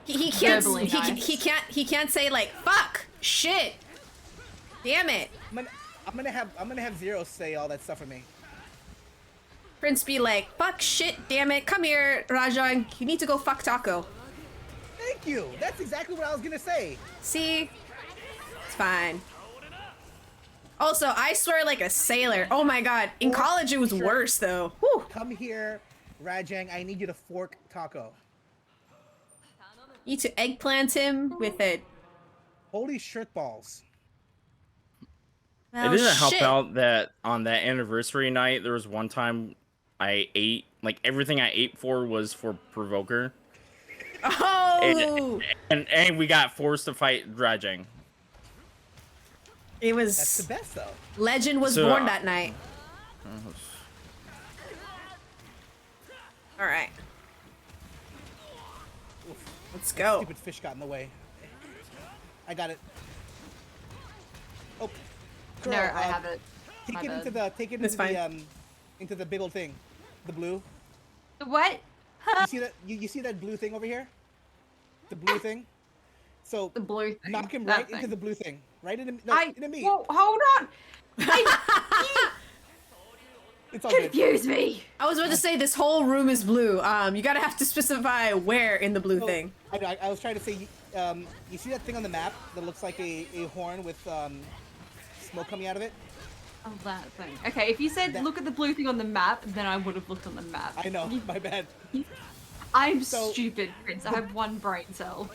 He can't
Verbally nice.
he can't say like fuck, shit. Damn it.
I'm gonna have Zero say all that stuff for me.
Prince be like, fuck, shit, damn it. Come here, Rajang. You need to go fuck Taco.
Thank you. That's exactly what I was gonna say.
See? It's fine. Also, I swear like a sailor. Oh my god. In college, it was worse, though. Whew.
Come here, Rajang. I need you to fork Taco.
You need to eggplant him with it.
Holy shirt balls.
Well,
It didn't help
shit.
out that on that anniversary night, there was one time I ate, like everything I ate for was for Provoker.
Oh!
And we got forced to fight Rajang.
It
That's the
was
best though.
legend was
So,
born that night. All right, let's go.
Stupid fish got in the way. I got it. Oh,
No,
girl,
I have it.
Take
My
it
bad.
into the
That's fine.
into the big old thing, the blue.
What?
You see that? You see that blue thing over here? The blue thing. So
The blue thing.
knock him
That
right into
thing.
the blue thing. Right into into me.
Whoa, hold on.
It's all good.
Confuse me.
I was about to say this whole room is blue. You gotta have to specify where in the blue
So,
thing.
I was trying to say, you see that thing on the map that looks like a horn with smoke coming out of it?
Oh, that thing. Okay, if you said
That-
look at the blue thing on the map, then I would have looked on the map.
I know, my bad.
I'm
So-
stupid, Prince. I have one brain cell.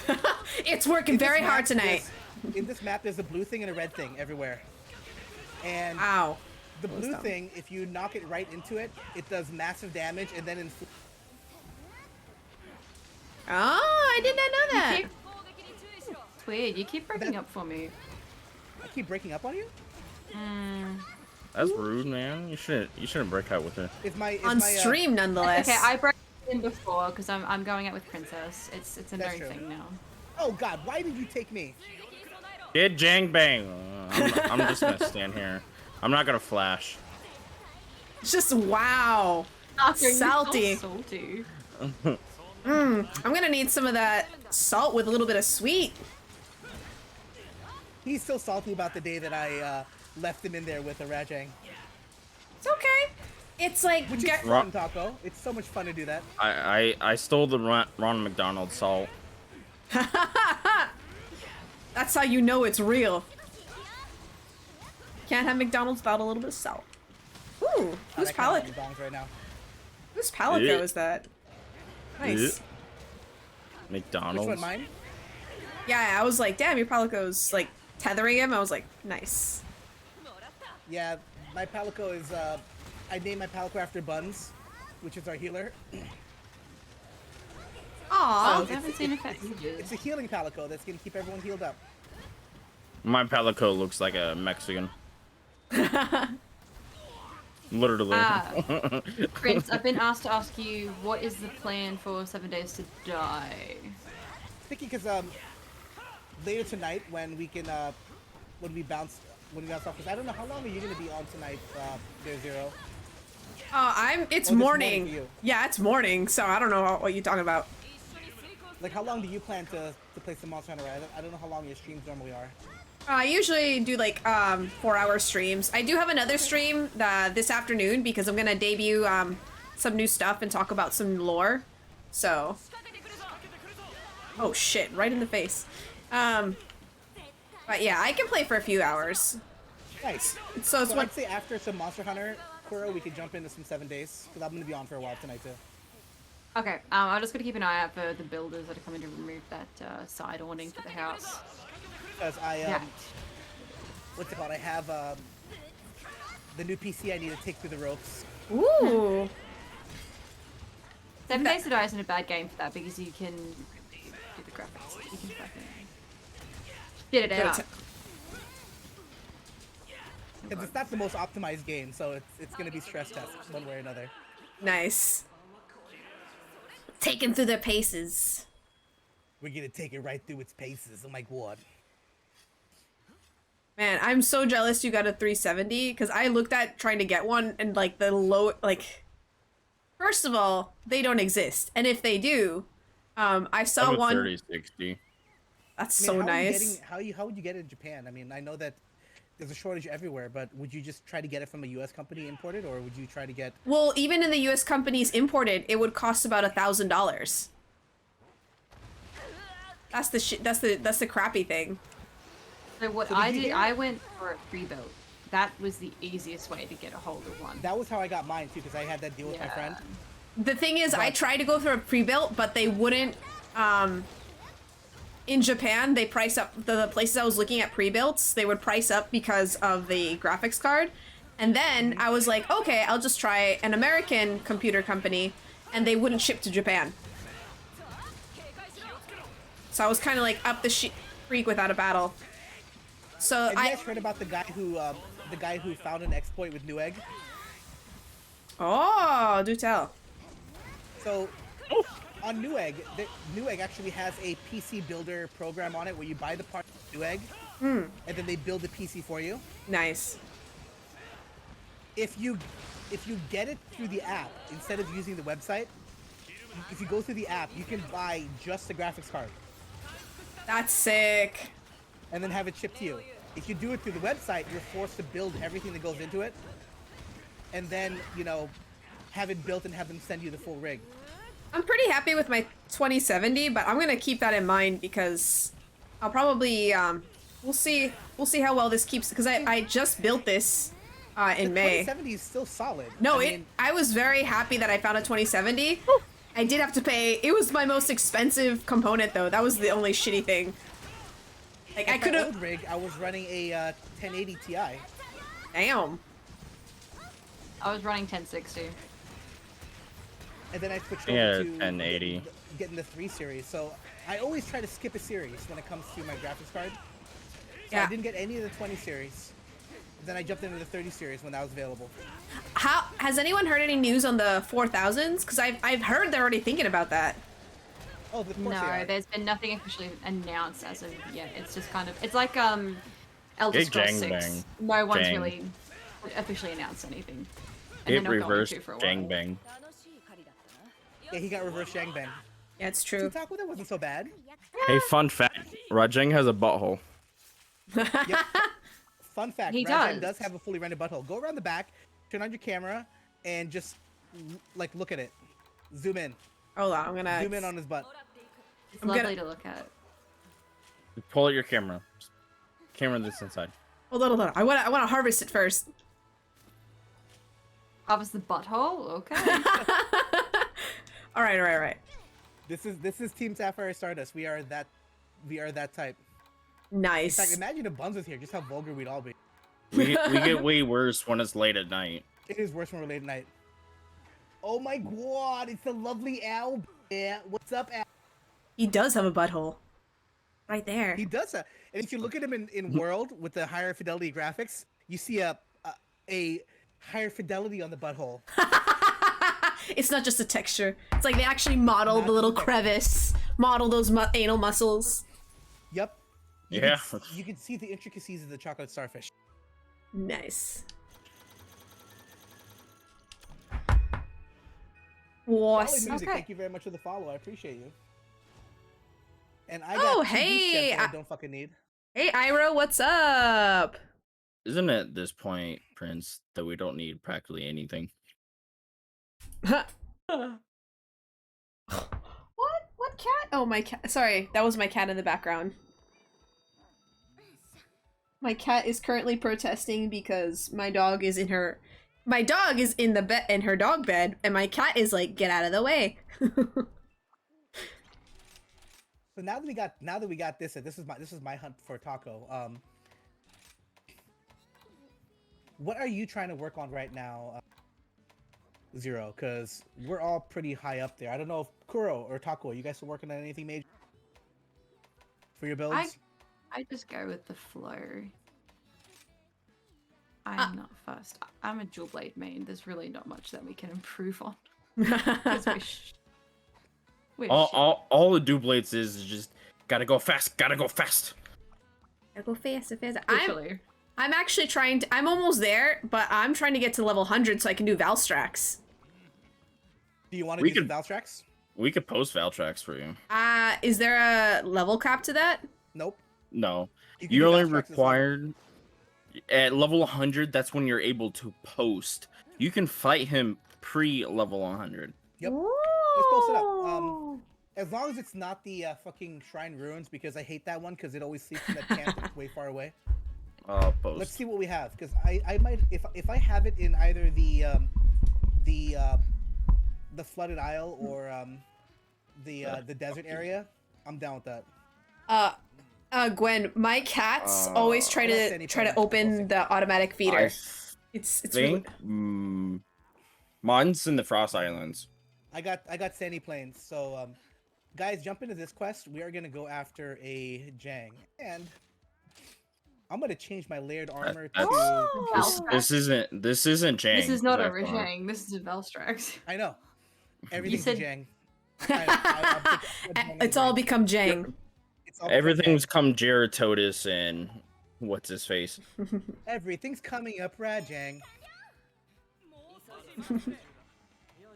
It's working
In this
very
map,
hard tonight.
In this map, there's a blue thing and a red thing everywhere. And
Ow.
the
That was
blue
dumb.
thing, if you knock it right into it, it does massive damage, and then
Oh, I did not know that.
It's weird. You keep breaking
That-
up for me.
I keep breaking up on you.
That's rude, man. You shouldn't break out with her.
On stream, nonetheless.
Okay, I broke in before because I'm going out with Princess. It's a
That's
known
true.
thing now.
Oh God, why did you take me?
Get Jang Bang. I'm just gonna stand here. I'm not gonna flash.
Just wow.
Arthur, you're so
Salty.
salty.
I'm gonna need some of that salt with a little bit of sweet.
He's still salty about the day that I left him in there with a Rajang.
It's okay. It's like
Which is fun, Taco. It's so much fun to do that.
I stole the Ronald McDonald salt.
that's how you know it's real. Can't have McDonald's without a little bit of salt. Ooh, whose
I can't
palette?
have McDonald's right now.
Whose palette
Yeah.
is that? Nice.
Which
McDonald's.
one, mine?
Yeah, I was like, damn, your Palico's like tethering him. I was like, nice.
Yeah, my Palico is, I named my Palico after Buns, which is our healer.
Aw.
I
it's-
haven't seen
it's-
it.
It's a healing Palico that's gonna keep everyone healed up.
My Palico looks like a Mexican. Literally.
Prince, I've been asked to ask you what is the plan for 7 Days to Die?
Thinking because later tonight when we can when we bounce off, because I don't know how long are you gonna be on tonight, Zero.
It's
Oh, this morning
morning.
for you.
Yeah, it's morning, so I don't know what you're talking about.
Like how long do you plan to play some Monster Hunter? I don't know how long your streams normally are.
I usually do like 4-hour streams. I do have another stream this afternoon because I'm gonna debut some new stuff and talk about some lore. So, oh shit, right in the face. But yeah, I can play for a few hours.
Nice.
So it's
So
what
I'd say after some Monster Hunter, Kuro, we could jump into some 7 Days because I'm gonna be on for a while tonight too.
Okay, I'm just gonna keep an eye out for the builders that are coming to remove that side awning for the house.
Because I
Yeah.
what's it called? I have the new PC I need to take through the ropes.
Ooh.
7 Days to Die isn't a bad game for that because you can really do the graphics. You can fucking get it out.
Because it's not the most optimized game, so it's gonna be stress test one way or another.
Nice. Taken through their paces.
We're gonna take it right through its paces. Oh my god.
Man, I'm so jealous you got a 370 because I looked at trying to get one and like the low, like, first of all, they don't exist. And if they do, I saw
I'm a
one.
3060.
That's
I
so
mean,
nice.
how would you get it in Japan? I mean, I know that there's a shortage everywhere, but would you just try to get it from a U.S. company imported, or would you try to get?
Well, even in the U.S. companies imported, it would cost about $1,000. That's the shit. That's the crappy thing.
So what
So did
I
you
did,
hear-
I went for a pre-built. That was the easiest way to get a hold of one.
That was how I got mine too, because I had that deal with my
Yeah.
friend.
The thing is, I
But-
tried to go for a pre-built, but they wouldn't. In Japan, they price up the places I was looking at pre-builts. They would price up because of the graphics card, and then I was like, okay, I'll just try an American computer company, and they wouldn't ship to Japan. So I was kind of like up the creek without a battle. So
Have you guys heard about the guy who found an exploit with Newegg?
Oh, do tell.
So on Newegg, Newegg actually has a PC builder program on it where you buy the parts of Newegg, and then they build the PC for you.
Nice.
If you get it through the app instead of using the website, if you go through the app, you can buy just the graphics card
That's sick.
and then have it shipped to you. If you do it through the website, you're forced to build everything that goes into it, and then have it built and have them send you the full rig.
I'm pretty happy with my 2070, but I'm gonna keep that in mind because I'll probably we'll see how well this keeps, because I just built this in
The
May.
2070 is still solid.
No,
I mean,
I was very happy that I found a 2070. I did have to pay. It was my most expensive component though. That was the only shitty thing. Like I
with
could
my
have.
old rig, I was running a 1080 Ti.
Damn.
I was running 1060.
And then I switched
Yeah,
over to
1080.
getting the 3 series. So I always try to skip a series when it comes to my graphics card. So
Yeah.
I didn't get any of the 20 series. Then I jumped into the 30 series when that was available.
How has anyone heard any news on the 4000s? Because I've heard they're already thinking about that.
Oh, of course they
No,
are.
there's been nothing officially announced as of yet. It's just kind of, it's like Elder
Hey,
Scrolls
Jang
6.
Bang.
No one's
Jang.
really officially announced anything. And
It
they're not going
reversed
to for a while.
gangbang.
Yeah, he got reverse Shangbang.
Yeah, it's true.
Tutaku, that wasn't so bad.
Hey, fun fact: Rajang has a butthole.
Yep. Fun fact,
He
Rajan
does.
does have a fully rendered butthole. Go around the back, turn on your camera, and just look at it. Zoom in.
Hold on, I'm gonna.
Zoom in on his butt.
It's
I'm
lovely
gonna-
to look at.
Pull out your camera. Camera that's inside.
Hold on. I wanna harvest it first.
Harvest the butthole? Okay.
All right.
This is Team Sapphire Stardust. We are that type. In
Nice.
fact, imagine if Buns was here, just how vulgar we'd all be.
We get way worse when it's late at night.
It is worse when we're late at night. Oh my god, it's the lovely Al. Yeah, what's up, Al?
He does have a butthole. Right there.
He does that. And if you look at him in World with the higher fidelity graphics, you see a higher fidelity on the butthole.
It's not just a texture. It's like they actually modeled
Not
the little
just a-
crevice, model those anal muscles.
Yep.
Yeah.
You can see the intricacies of the chocolate starfish.
Nice.
Solid
Awesome.
music.
Okay.
Thank you very much for the follow. I appreciate you. And I
Oh,
got two beef
hey,
stems that I don't fucking need.
Hey, Iro, what's up?
Isn't it at this point, Prince, that we don't need practically anything?
What? What cat? Oh, my cat. Sorry, that was my cat in the background. My cat is currently protesting because my dog is in her. My dog is in the bed in her dog bed, and my cat is like, get out of the way.
So now that we got this is my hunt for taco. What are you trying to work on right now, Zero? Because we're all pretty high up there. I don't know if Kuro or Taco, you guys are working on anything major for your builds?
I just go with the flow. I'm not fussed. I'm a dual blade main. There's really not much that we can improve on. 'Cause we're shit.
All the duplates is just gotta go fast, gotta go fast.
Gotta go faster.
Literally.
I'm actually trying to. I'm almost there, but I'm trying to get to level 100 so I can do Valstrax.
Do you want to
We
do some
could-
Valstrax?
We could post Valtrax for you.
Is there a level cap to that?
Nope.
No,
You can
you're
do
only
Valstrax as well.
required at level 100. That's when you're able to post. You can fight him pre-level 100.
Yep. Let's post it up. As long as it's not the fucking Shrine Ruins, because I hate that one because it always sleeps in that camp that's way far away.
Post.
Let's see what we have, because I might if I have it in either the Flooded Isle or the desert area, I'm down with that.
Gwen, my cats always try
Let's
to
any
try to
plan.
open the automatic feeder.
I
It's really,
think mine's in the Frost Islands.
I got Sandy Plains. So guys, jump into this quest. We are gonna go after a Jang, and I'm gonna change my layered armor
That's-
to.
This isn't Jang.
This is not a
Zephyr.
Rajang, this is a Velstrax.
I know. Everything's
said-
Jang.
It's all become Jang.
It's all
Everything's come Geratotus and what's his face.
Everything's coming up, Rajang.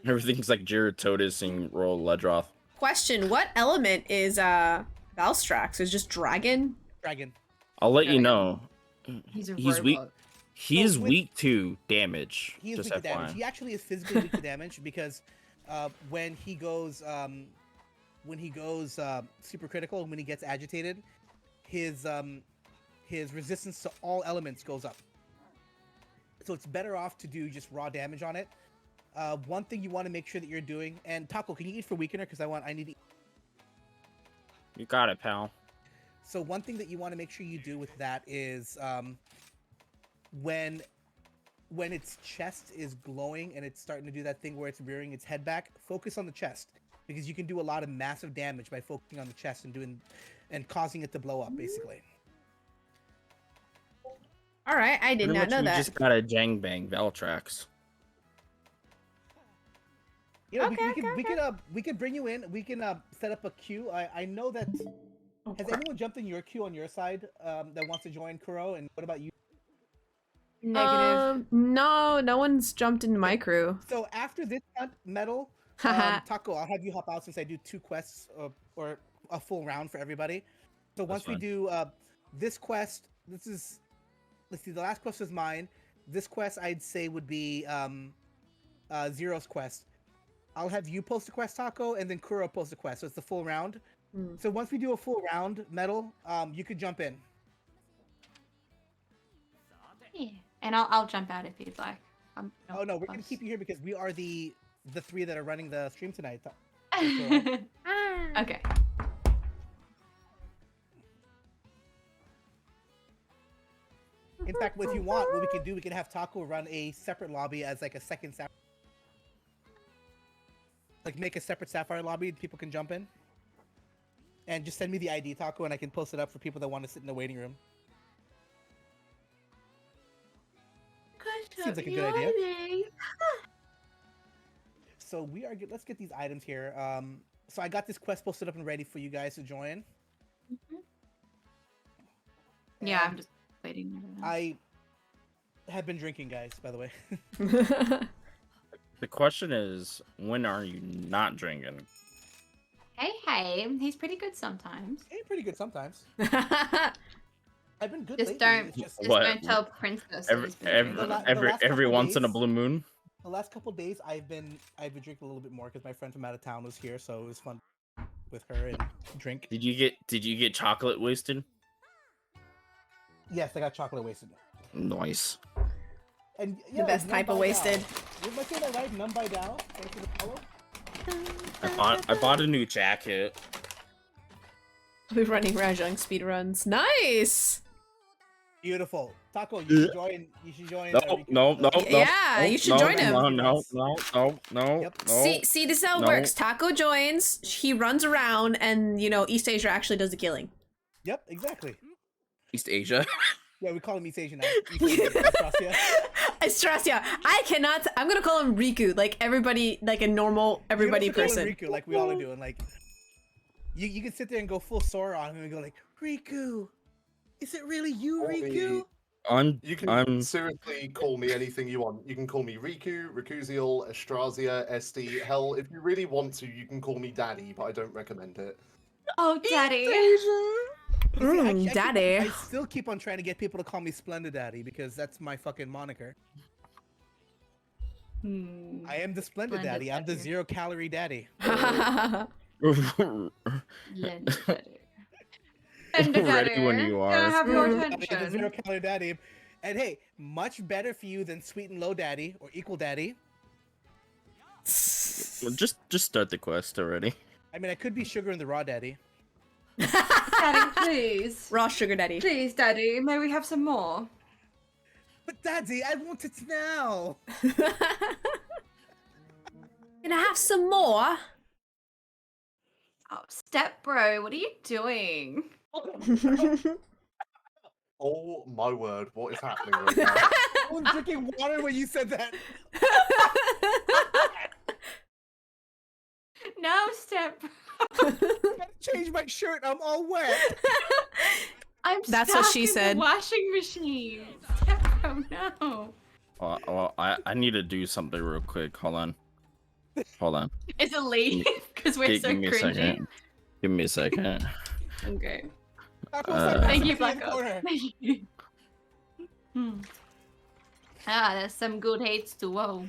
Everything's like Geratotus and Royal Ledroth.
Question: what element is Valstrax? Is just dragon?
Dragon.
I'll let you know.
He's a
He's weak.
robot.
He is
with-
weak to damage.
He is
just
weak to damage.
FYI.
He actually is physically weak to damage because when he goes super critical, when he gets agitated, his resistance to all elements goes up. So it's better off to do just raw damage on it. One thing you want to make sure that you're doing, and Taco, can you eat for weakener? Because I need to eat.
You got it, pal.
So one thing that you want to make sure you do with that is when its chest is glowing and it's starting to do that thing where it's rearing its head back, focus on the chest because you can do a lot of massive damage by focusing on the chest and causing it to blow up, basically.
All right, I did
Pretty
not
much
know
you
that.
just got a Jang Bang Valtrax.
You know,
Okay,
we can bring you in. We can set up a queue. I know that.
Oh,
Has
crap.
anyone jumped in your queue on your side that wants to join Kuro? And what about you?
Negative.
No one's jumped into my crew.
So after this metal, Taco, I'll have you hop out since I do 2 quests or a full round for everybody. So once we
fine.
do this quest, let's see, the last quest was mine. This quest I'd say would be Zero's quest. I'll have you post a quest, Taco, and then Kuro post a quest. So it's the full round. So once we do a full round, metal, you could jump in.
Yeah. And I'll jump out if you'd like.
Oh no, we're gonna keep you here because we are the 3 that are running the stream tonight.
Okay.
In fact, if you want, what we can do, we can have Taco run a separate lobby as like a second make a separate Sapphire lobby. People can jump in, and just send me the ID, Taco, and I can post it up for people that want to sit in the waiting room. Seems like a good idea. So let's get these items here. So I got this quest posted up and ready for you guys to join.
Yeah, I'm
And
just waiting.
I have been drinking, guys, by the way.
The question is, when are you not drinking?
Hey, he's pretty good sometimes.
Hey, pretty good sometimes. I've been good
Just
lately.
don't,
It's just
just
What?
don't tell Princess. that
Every
he's been
every
drinking.
The
every,
last
every
couple
once in a
days-
blue moon.
the last couple days I've been drinking a little bit more because my friend from out of town was here, so it was fun with her and drink.
Did you get chocolate wasted?
Yes, I got chocolate wasted.
Nice.
And
The best
None
type of
by
wasted.
Dao. Was I saying that right? None by Dow. Thanks for the follow.
I bought a new jacket.
We're running Rajang speedruns. Nice!
Beautiful. Taco, you should join. You should join.
No.
Yeah, you should join him.
No.
Yep.
See, this is how it
No.
works. Taco joins, he runs around, and East Asia actually does the killing.
Yep, exactly.
East Asia.
Yeah, we call him East Asian now. East Asian, Australia.
Australia. I'm gonna call him Riku, like everybody, like a normal everybody
You can also call
person.
him Riku, like we all are doing. Like, you can sit there and go full Sora on him and go like, Riku, is it really you, Riku?
You can seriously call me anything you want. You can call me Riku, Rikuziel, Estrasia, SD. Hell, if you really want to, you can call me Daddy, but I don't recommend it.
Oh, Daddy.
You see,
Daddy.
I still keep on trying to get people to call me Splendid Daddy because that's my fucking moniker. I am the Splendid
Splendid
Daddy. I'm the
Daddy.
0-calorie daddy.
Legendary.
Ready when you
Can I
are.
have your
I'm the
attention?
0-calorie daddy. And hey, much better for you than Sweet and Low Daddy or Equal Daddy.
Just start the quest already.
I mean, I could be Sugar and the Raw Daddy.
Daddy, please.
Raw sugar daddy.
Please, Daddy, may we have some more?
But Daddy, I want it now.
Can I have some more?
Oh, step bro, what are you doing?
Oh my word, what is happening right now?
I was drinking water when you said that.
No, Step.
I gotta change my shirt. I'm all wet.
I'm
That's
stuck
what she
in
said.
the washing machine. Step, oh no.
Well, I need to do something real quick. Hold on.
Is it leave? Because we're so
Give me a
cringy.
second. Give me a second.
Okay.
Thank
you, Black Ops. Thank you. Ah, there's some good H2O.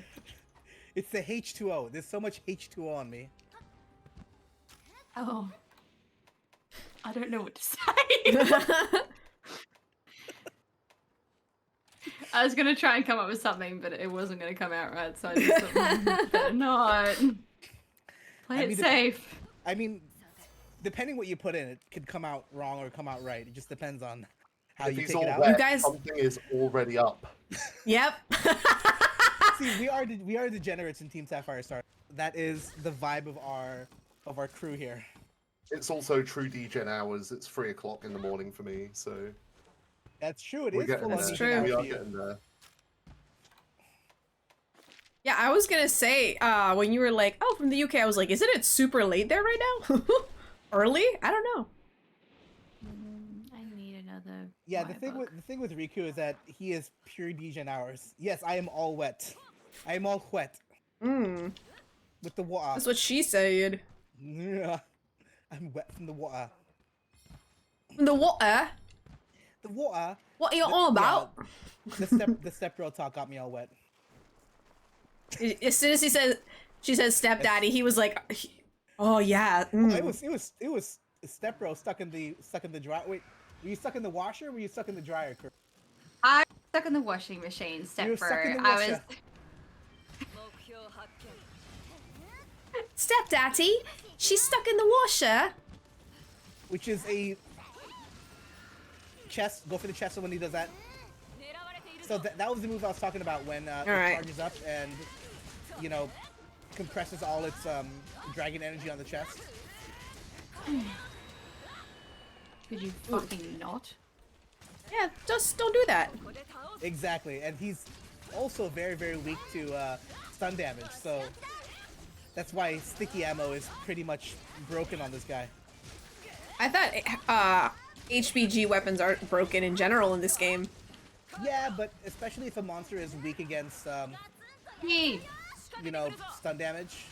It's the H2O. There's so much H2O on me.
Oh. I don't know what to say. I was gonna try and come up with something, but it wasn't gonna come out right, so I just thought, better not. Play it safe.
I mean, depending what you put in, it could come out wrong or come out right. It just depends on how
If
you
he's
take it
all
out.
wet,
You guys-
something is already up.
Yep.
See, we are degenerates in Team Sapphire Star. That is the vibe of our crew here.
It's also true degen hours. It's 3 o'clock in the morning for me, so
That's true. It
we're
is
getting
full on
there.
That's
degen
true.
hours
We
for
are
you.
getting there.
Yeah, I was gonna say, when you were like, oh, from the UK, I was like, isn't it super late there right now? Early? I don't know.
I need another.
Yeah,
wire
the thing with Riku is that he is pure degen hours. Yes, I am all wet. I am all wet
Mm,
with the water.
that's what she said.
Yeah, I'm wet from the water.
The water?
The water.
What are you
The-
all about?
The step girl talk got me all wet.
As soon as she said stepdaddy, he was like, oh yeah. Mm.
It was step bro stuck in the dryer. Wait, were you stuck in the washer? Or were you stuck in the dryer? Kurt?
I'm stuck in the washing machine,
You were
Step
stuck in the
I was.
washer.
Stepdaddy, she's stuck in the washer.
Which is a chest. Go for the chest when he does that. So that was the move I was talking about when it
Alright.
charges up and, you know, compresses all its dragon energy on the chest.
Could you fucking not?
Yeah, just don't do that.
Exactly, and he's also very, very weak to stun damage, so that's why sticky ammo is pretty much broken on this guy.
I thought HBG weapons aren't broken in general in this game.
Yeah, but especially if a monster is weak against,
Me.
you know, stun damage.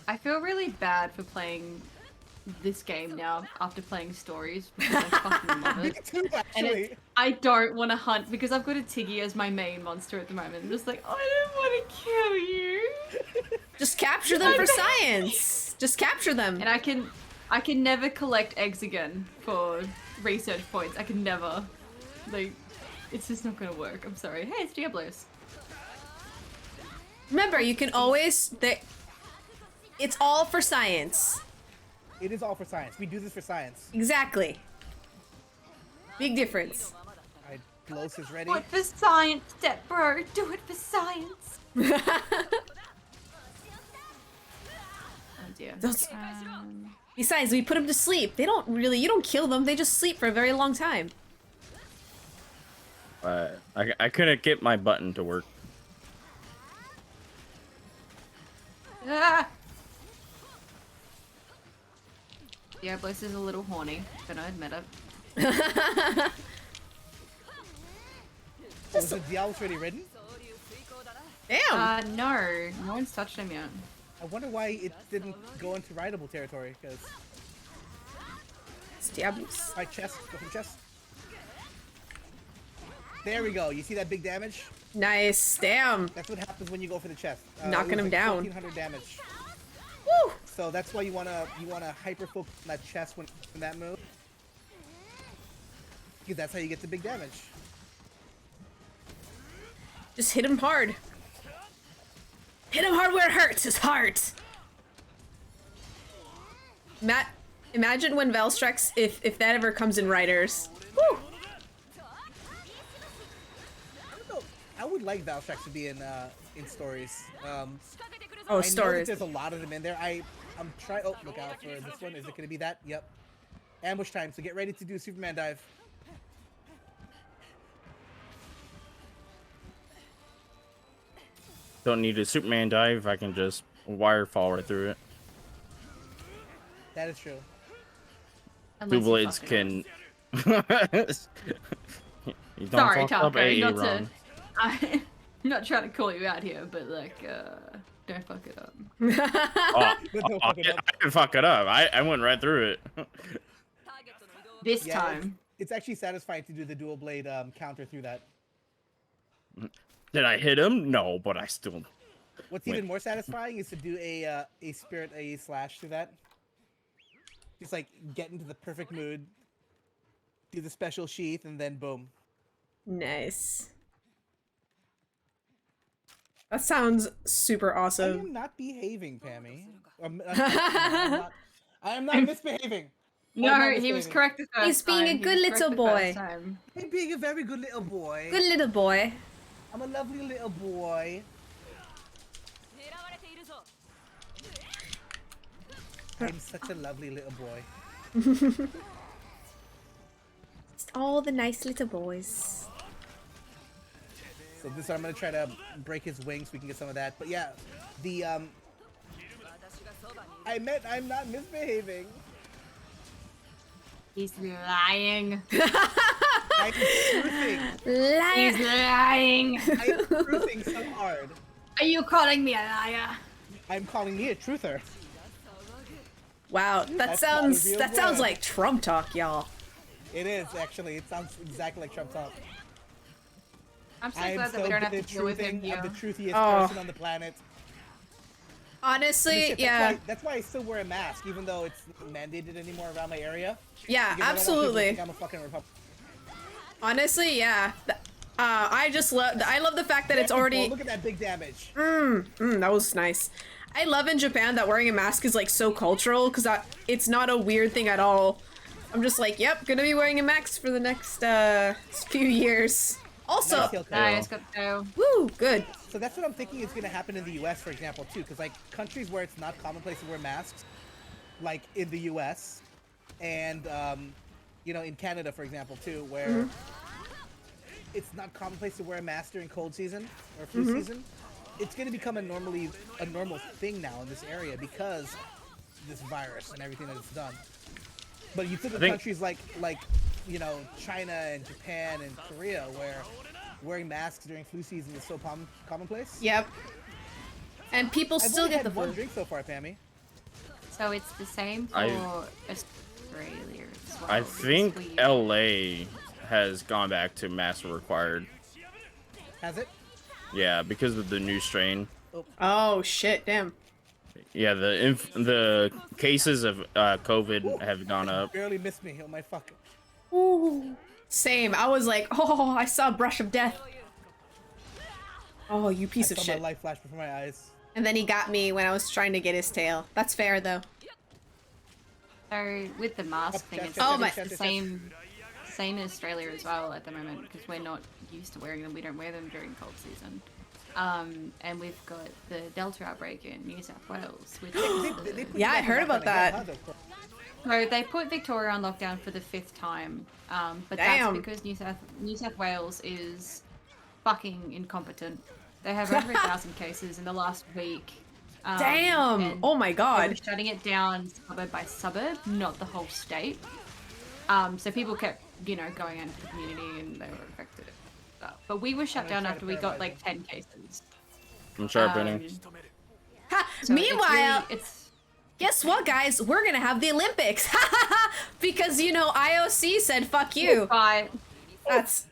I feel really bad for playing this game now after playing stories because I fucking love
Me
it.
too,
And
actually.
it's, I don't want to hunt because I've got a Tiggy as my main monster at the moment. I'm just like, I don't want to kill you.
Just capture them for science. Just capture them.
And I can never collect eggs again for research points. I can never. Like, it's just not gonna work. I'm sorry. Hey, it's Diablos.
Remember, you can always. It's all for science.
It is all for science. We do this for science.
Exactly. Big difference.
Alright, Glos is ready.
Do it for science, Step Bro. Do it for science. Oh dear.
Those-
Um,
Besides, we put them to sleep. They don't really. You don't kill them. They just sleep for a very long time.
I couldn't get my button to work.
ah! Diablos is a little horny. Gonna admit it.
Oh, is the Diablos already ridden?
Damn.
No. No one's touched him yet.
I wonder why it didn't go into rideable territory, because...
It's Diablos.
Alright, chest. Go for the chest. There we go. You see that big damage?
Nice. Damn.
That's what happens when you go for the chest.
Knocking
it was
him down.
1400 damage.
Woo.
So that's why you wanna hyper focus on that chest when that move. Because that's how you get the big damage.
Just hit him hard. Hit him hard where it hurts. His heart. Matt, imagine when Velstrex, if that ever comes in Riders. Woo.
I don't know. I would like Valstrax to be in stories.
Oh,
I know that
stories.
there's a lot of them in there. I'm trying. Oh, look out for this one. Is it gonna be that? Yep. Ambush time, so get ready to do a Superman dive.
Don't need a Superman dive. I can just wire fall right through it.
That is true.
Unless
Two
you
blades
fuck it up.
can. You don't
Sorry,
fuck up
Taco,
AA
not
wrong.
to. I'm not trying to call you out here, but like, don't fuck it up.
Oh,
Don't fuck it up.
I didn't fuck it up. I went right through it.
This
Yeah,
time.
It's actually satisfying to do the dual blade counter through that.
Did I hit him? No, but I still.
What's
Wait.
even more satisfying is to do a spirit a slash through that. Just like get into the perfect mood, do the special sheath, and then boom.
Nice. That sounds super
I
awesome.
am not behaving, Pammy. I am not misbehaving.
No,
I'm not
he was
misbehaving.
correct the first
He's being
time.
a
He
good
was correct
little
the
boy.
first time.
I'm being a very good little boy.
Good little boy.
I'm a lovely little boy. I'm such a lovely little boy.
Just all the nice little boys.
So this I'm gonna try to break his wings so we can get some of that. But yeah, the I meant I'm not misbehaving.
He's lying.
I'm truthing.
He's lying.
I'm truthing so hard.
Are you calling me a liar?
I'm calling me a truther.
Wow, that
That's
sounds
not a real
that sounds
word.
like Trump talk, y'all.
It is actually. It sounds exactly like Trump talk.
I'm so
I am
glad that we
so
don't have
good
to
at
deal with him
truthing.
here.
I'm the truthiest
Oh.
person on the planet.
Honestly,
Shit,
yeah,
That's why I still wear a mask, even though it's not mandated anymore around my area.
yeah,
Because I don't want people to
absolutely.
think I'm a fucking Republican.
Honestly, yeah. I just love. I love the fact that it's already.
Look at that big damage.
That was nice. I love in Japan that wearing a mask is like so cultural because it's not a weird thing at all. I'm just like, yep, gonna be wearing a mask for the next few years. Also,
Nice heel cut.
Nice, got to go.
woo, good.
So that's what I'm thinking is going to happen in the U.S., for example, too, because like countries where it's not commonplace to wear masks, like in the U.S. and you know, in Canada, for example, too, where it's not commonplace to wear a mask during cold season or flu season. It's going to become a normal thing now in this area because this virus and everything that it's done. But you think of
think-
countries like you know, China and Japan and Korea where wearing masks during flu season is so commonplace.
Yep. And people
I've
still
only
get the
had one
flu.
drink so far, Pammy.
So it's the same for Australia as well.
I
because
think
we-
LA has gone back to mask required.
Has it?
Yeah, because of the new strain.
Oh shit, damn.
Yeah, the cases of COVID have gone up.
Barely missed me. Oh my fuck.
Ooh. Same. I was like, oh, I saw a brush of death. Oh, you piece
I
of
saw
shit.
my life flash before my eyes.
And then he got me when I was trying to get his tail. That's fair though.
So with the mask thing, it's
Oh my-
the same in Australia as well at the moment because we're not used to wearing them. We don't wear them during cold season. And we've got the Delta outbreak in New South Wales, which is
They put
Yeah, I
that
heard
back
about
on
that.
again, huh, though?
so they put Victoria on lockdown for the 5th time. But
Damn.
that's because New South Wales is fucking incompetent. They have over 1,000 cases in the last week.
Damn.
and
Oh my
they were
god.
shutting it down suburb by suburb, not the whole state. So people kept, going out into the community and they were affected. But we were shut
I'm
down
gonna try
after
to
we got
paralyze
like 10 cases.
I'm sharpening.
Ha,
So
meanwhile,
it's
guess what, guys? We're gonna have the Olympics because IOC said fuck you.
Bye.
That's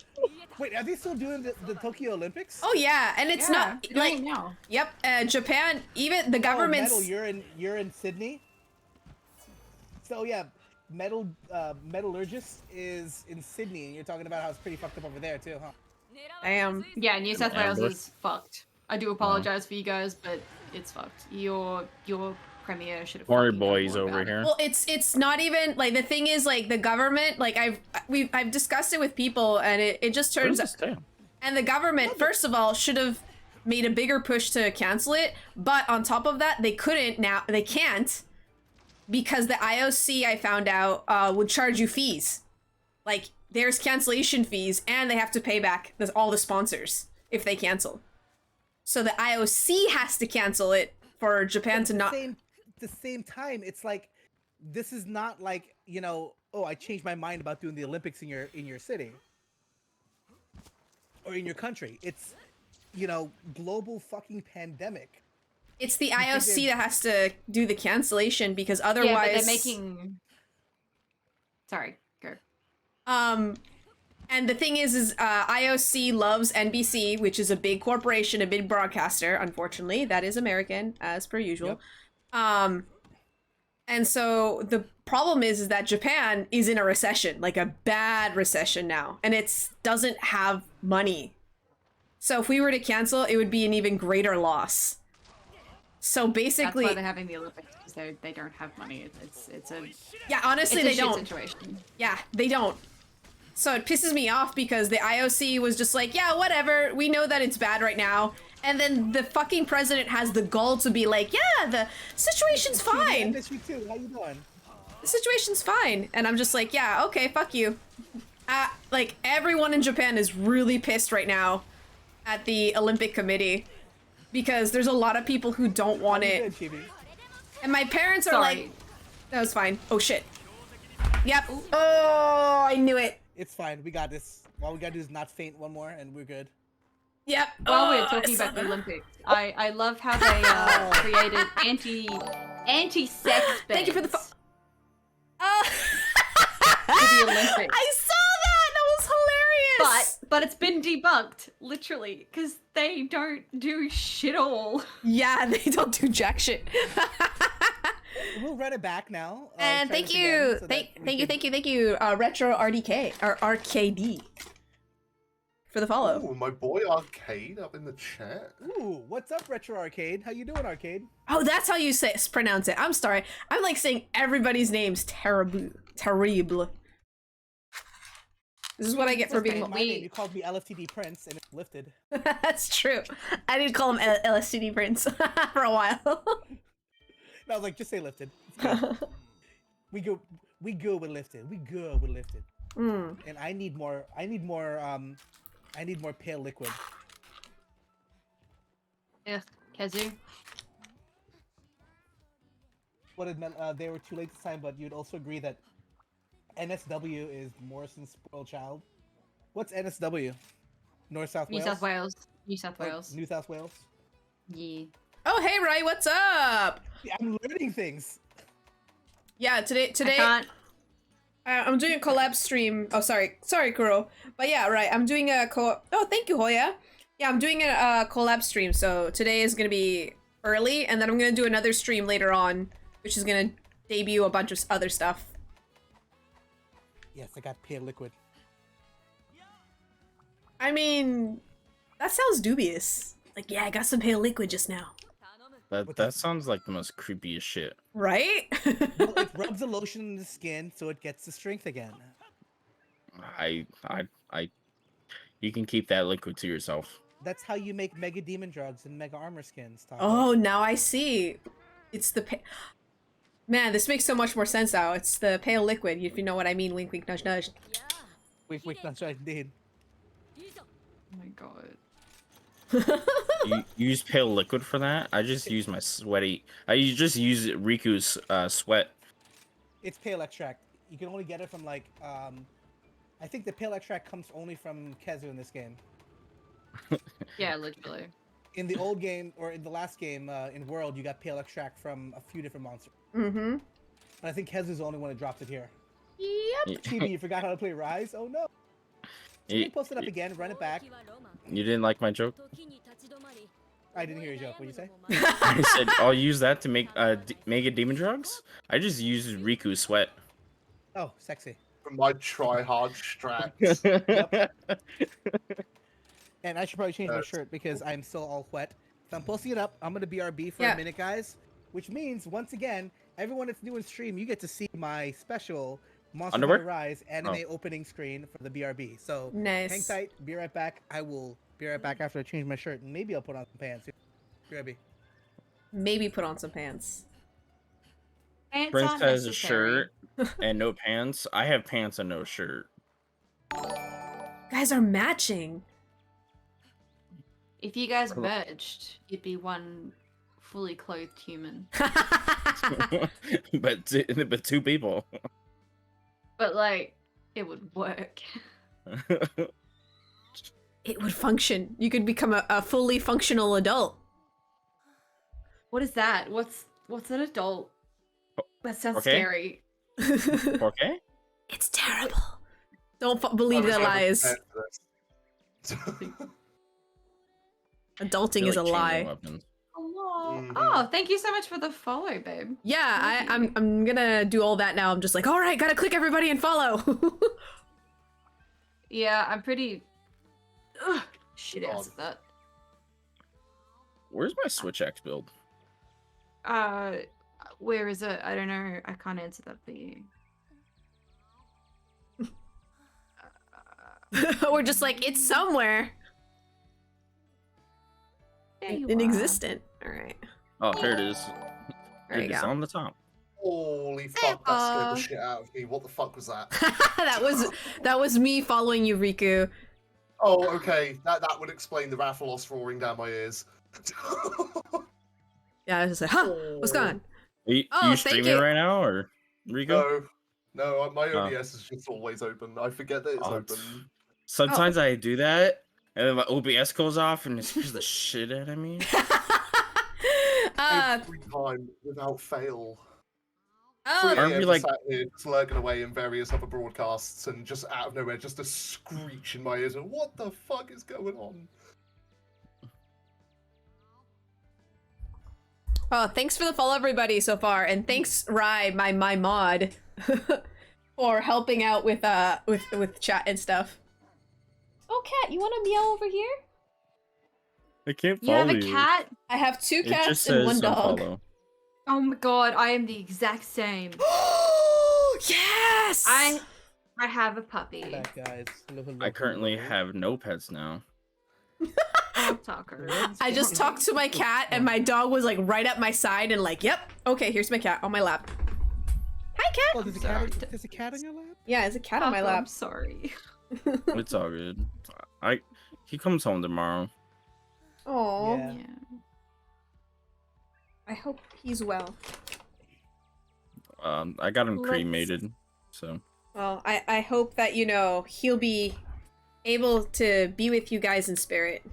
Wait, are they still doing the Tokyo Olympics?
oh yeah, and it's not
they're doing
like
it now.
yep. Japan, even the
Oh,
government's
Metal, you're in Sydney. So yeah, metallurgist is in Sydney, and you're talking about how it's pretty fucked up over there too, huh?
damn.
Yeah, New South Wales
ambush.
is fucked. I do apologize for you guys, but it's fucked. Your premier should have.
Worry
fucking done
boys
more
over
about it.
here.
Well, it's not even like the thing is like the government like I've discussed it with people and it just turns
Where's this tail?
and the government first of all should have made a bigger push to cancel it, but on top of that they can't because the IOC, I found out, would charge you fees. Like, there's cancellation fees, and they have to pay back all the sponsors if they cancel. So the IOC has to cancel it for Japan to not...
At the same time, it's like, this is not like, you know, oh, I changed my mind about doing the Olympics in your city. Or in your country. It's, you know, global fucking pandemic.
It's the IOC that has to do the cancellation because otherwise...
Yeah, but they're making... Sorry, go.
And the thing is IOC loves NBC, which is a big corporation, a big broadcaster. Unfortunately, that is American, as per usual. Yep. And so the problem is that Japan is in a recession, like a bad recession now, and it doesn't have money. So if we were to cancel, it would be an even greater loss. So basically,
that's why they're having the Olympics, because they don't have money. It's a
yeah, honestly,
it's a
they don't.
Situation.
Yeah, they don't. So it pisses me off because the IOC was just like, yeah, whatever. We know that it's bad right now. And then the fucking president has the gall to be like, yeah, the situation's fine.
Miss you too. How you doing?
The situation's fine. And I'm just like, yeah, okay, fuck you. Like, everyone in Japan is really pissed right now at the Olympic Committee because there's a lot of people who don't want it. And my parents are like, that was fine. Oh, shit. Yep. Oh, I knew it.
It's fine. We got this. All we gotta do is not faint one more, and we're good.
Yep.
While we're talking about the Olympics, I love how they created anti-sex beds.
Thank you for the
for the Olympics.
I saw that. That was hilarious.
But it's been debunked, literally, because they don't do shit all.
Yeah, they don't do jack shit.
We'll run it back now.
And thank you, thank you, Retro RDK or RKD for the follow.
Ooh, my boy Arcade up in the chat.
Ooh, what's up, Retro Arcade? How you doing, Arcade?
Oh, that's how you pronounce it. I'm sorry. I'm like saying everybody's name's terrible. This is what I get for being
my name. You called me LFTD Prince, and it's lifted.
That's true. I did call him LSTD Prince for a while.
I was like, just say lifted. we go with lifted. We go with lifted.
Mm.
And I need more pale liquid.
Yeah, Kazu.
What it meant, they were too late to sign, but you'd also agree that NSW is Morrison's spoiled child. What's NSW? North South Wales?
New South Wales. New South Wales.
New South Wales?
Yeah.
Oh, hey, Rai, what's up?
Yeah, I'm learning things.
Yeah, today
I can't...
I'm doing a collab stream. Oh, sorry, Kuro. But yeah, right. I'm doing a Oh, thank you, Hoya. Yeah, I'm doing a collab stream. So today is gonna be early, and then I'm gonna do another stream later on, which is gonna debut a bunch of other stuff.
Yes, I got pale liquid.
I mean, that sounds dubious. Like, yeah, I got some pale liquid just now.
That sounds like the most creepiest shit.
Right?
Well, it rubs the lotion in the skin so it gets the strength again.
You can keep that liquid to yourself.
That's how you make mega demon drugs and mega armor skins, Tom.
Oh, now I see. It's the Man, this makes so much more sense now. It's the pale liquid, if you know what I mean. Wink, wink, nudge, nudge.
Wink, wink, nudge, nudge, indeed.
Oh my god.
You use pale liquid for that? I just use my sweaty. I just use Riku's sweat.
It's pale extract. You can only get it from like I think the pale extract comes only from Kezu in this game.
Yeah, literally.
In the old game or in the last game in World, you got pale extract from a few different monsters.
Mm-hmm.
And I think Kezu's the only one that dropped it here.
Yep.
TV, you forgot how to play Rise? Oh no. Can you post it up again, run it back.
You didn't like my joke?
I didn't hear your joke. What did you say?
I said I'll use that to make mega demon drugs. I just use Riku's sweat.
Oh, sexy.
From my try-hard strats.
And I should probably change my shirt because I'm still all wet. So I'm posting it up. I'm gonna BRB for a minute, guys. Which means, once again, everyone that's new in stream, you get to see my special Monster Hunter Rise anime opening screen for the BRB. So
nice.
Hang tight. Be right back. I will be right back after I change my shirt, and maybe I'll put on some pants. BRB.
Maybe put on some pants.
Pants
Prince
aren't
has a
necessary.
shirt and no pants. I have pants and no shirt.
Guys are matching.
If you guys merged, you'd be one fully clothed human.
but two people.
But like, it would work.
It would function. You could become a fully functional adult.
What is that? What's an adult? That sounds
Okay.
scary.
Okay.
It's terrible. Don't believe
I was
their
never
lies.
prepared for this.
Adulting
They're
is a
like changing
lie.
weapons.
Hello.
Mhm.
Oh, thank you so much for the follow, babe.
Yeah, I'm gonna do all that now. I'm just like, all right, gotta click everybody and follow.
Yeah, I'm pretty shit
God.
ass at that.
Where's my Switch X build?
Where is it? I don't know. I can't answer that for you.
We're just like, it's somewhere.
There you are.
Inexistent. All right.
Oh, here it is.
There you
It's
go.
on the top.
Holy fuck, that scared the shit out of me. What the fuck was that?
that was me following you, Riku.
Oh, okay. That would explain the Rathalos roaring down my ears.
Yeah, I was just like, huh, what's going on?
Are you,
Oh,
you
thank
streaming
you.
right now, or Rico?
No, my
Oh.
OBS is just always open. I forget that it's
Oh,
open.
Sometimes I do that, and then my OBS goes off, and it scares the shit out of me.
Every time, without fail.
Oh,
3
Aren't we
a.m.
like-
sat here slurking away in various other broadcasts, and just out of nowhere, just a screech in my ears. And what the fuck is going on?
oh, thanks for the follow, everybody, so far, and thanks, Rai, my mod, for helping out with chat and stuff. Oh, cat, you want to meow over here?
I can't
You
follow
have a cat?
I have 2
It
cats
just
and
says
1 dog.
unfollow.
Oh my god, I am the exact same.
Yes!
I have a puppy.
Back, guys. Hello,
I currently
hello.
have no pets now.
I'll talk her.
I just talked to my cat, and my dog was like right at my side, and like, yep, okay, here's my cat on my lap. Hi, cat.
Oh, there's a cat on your lap?
Yeah, there's a cat on my
Papa, I'm
lap.
sorry.
It's all good. He comes home tomorrow.
Oh,
Yeah.
Yeah.
I hope he's well.
I got him
Let's-
cremated, so
Well, I hope that, you know, he'll be able to be with you guys in spirit.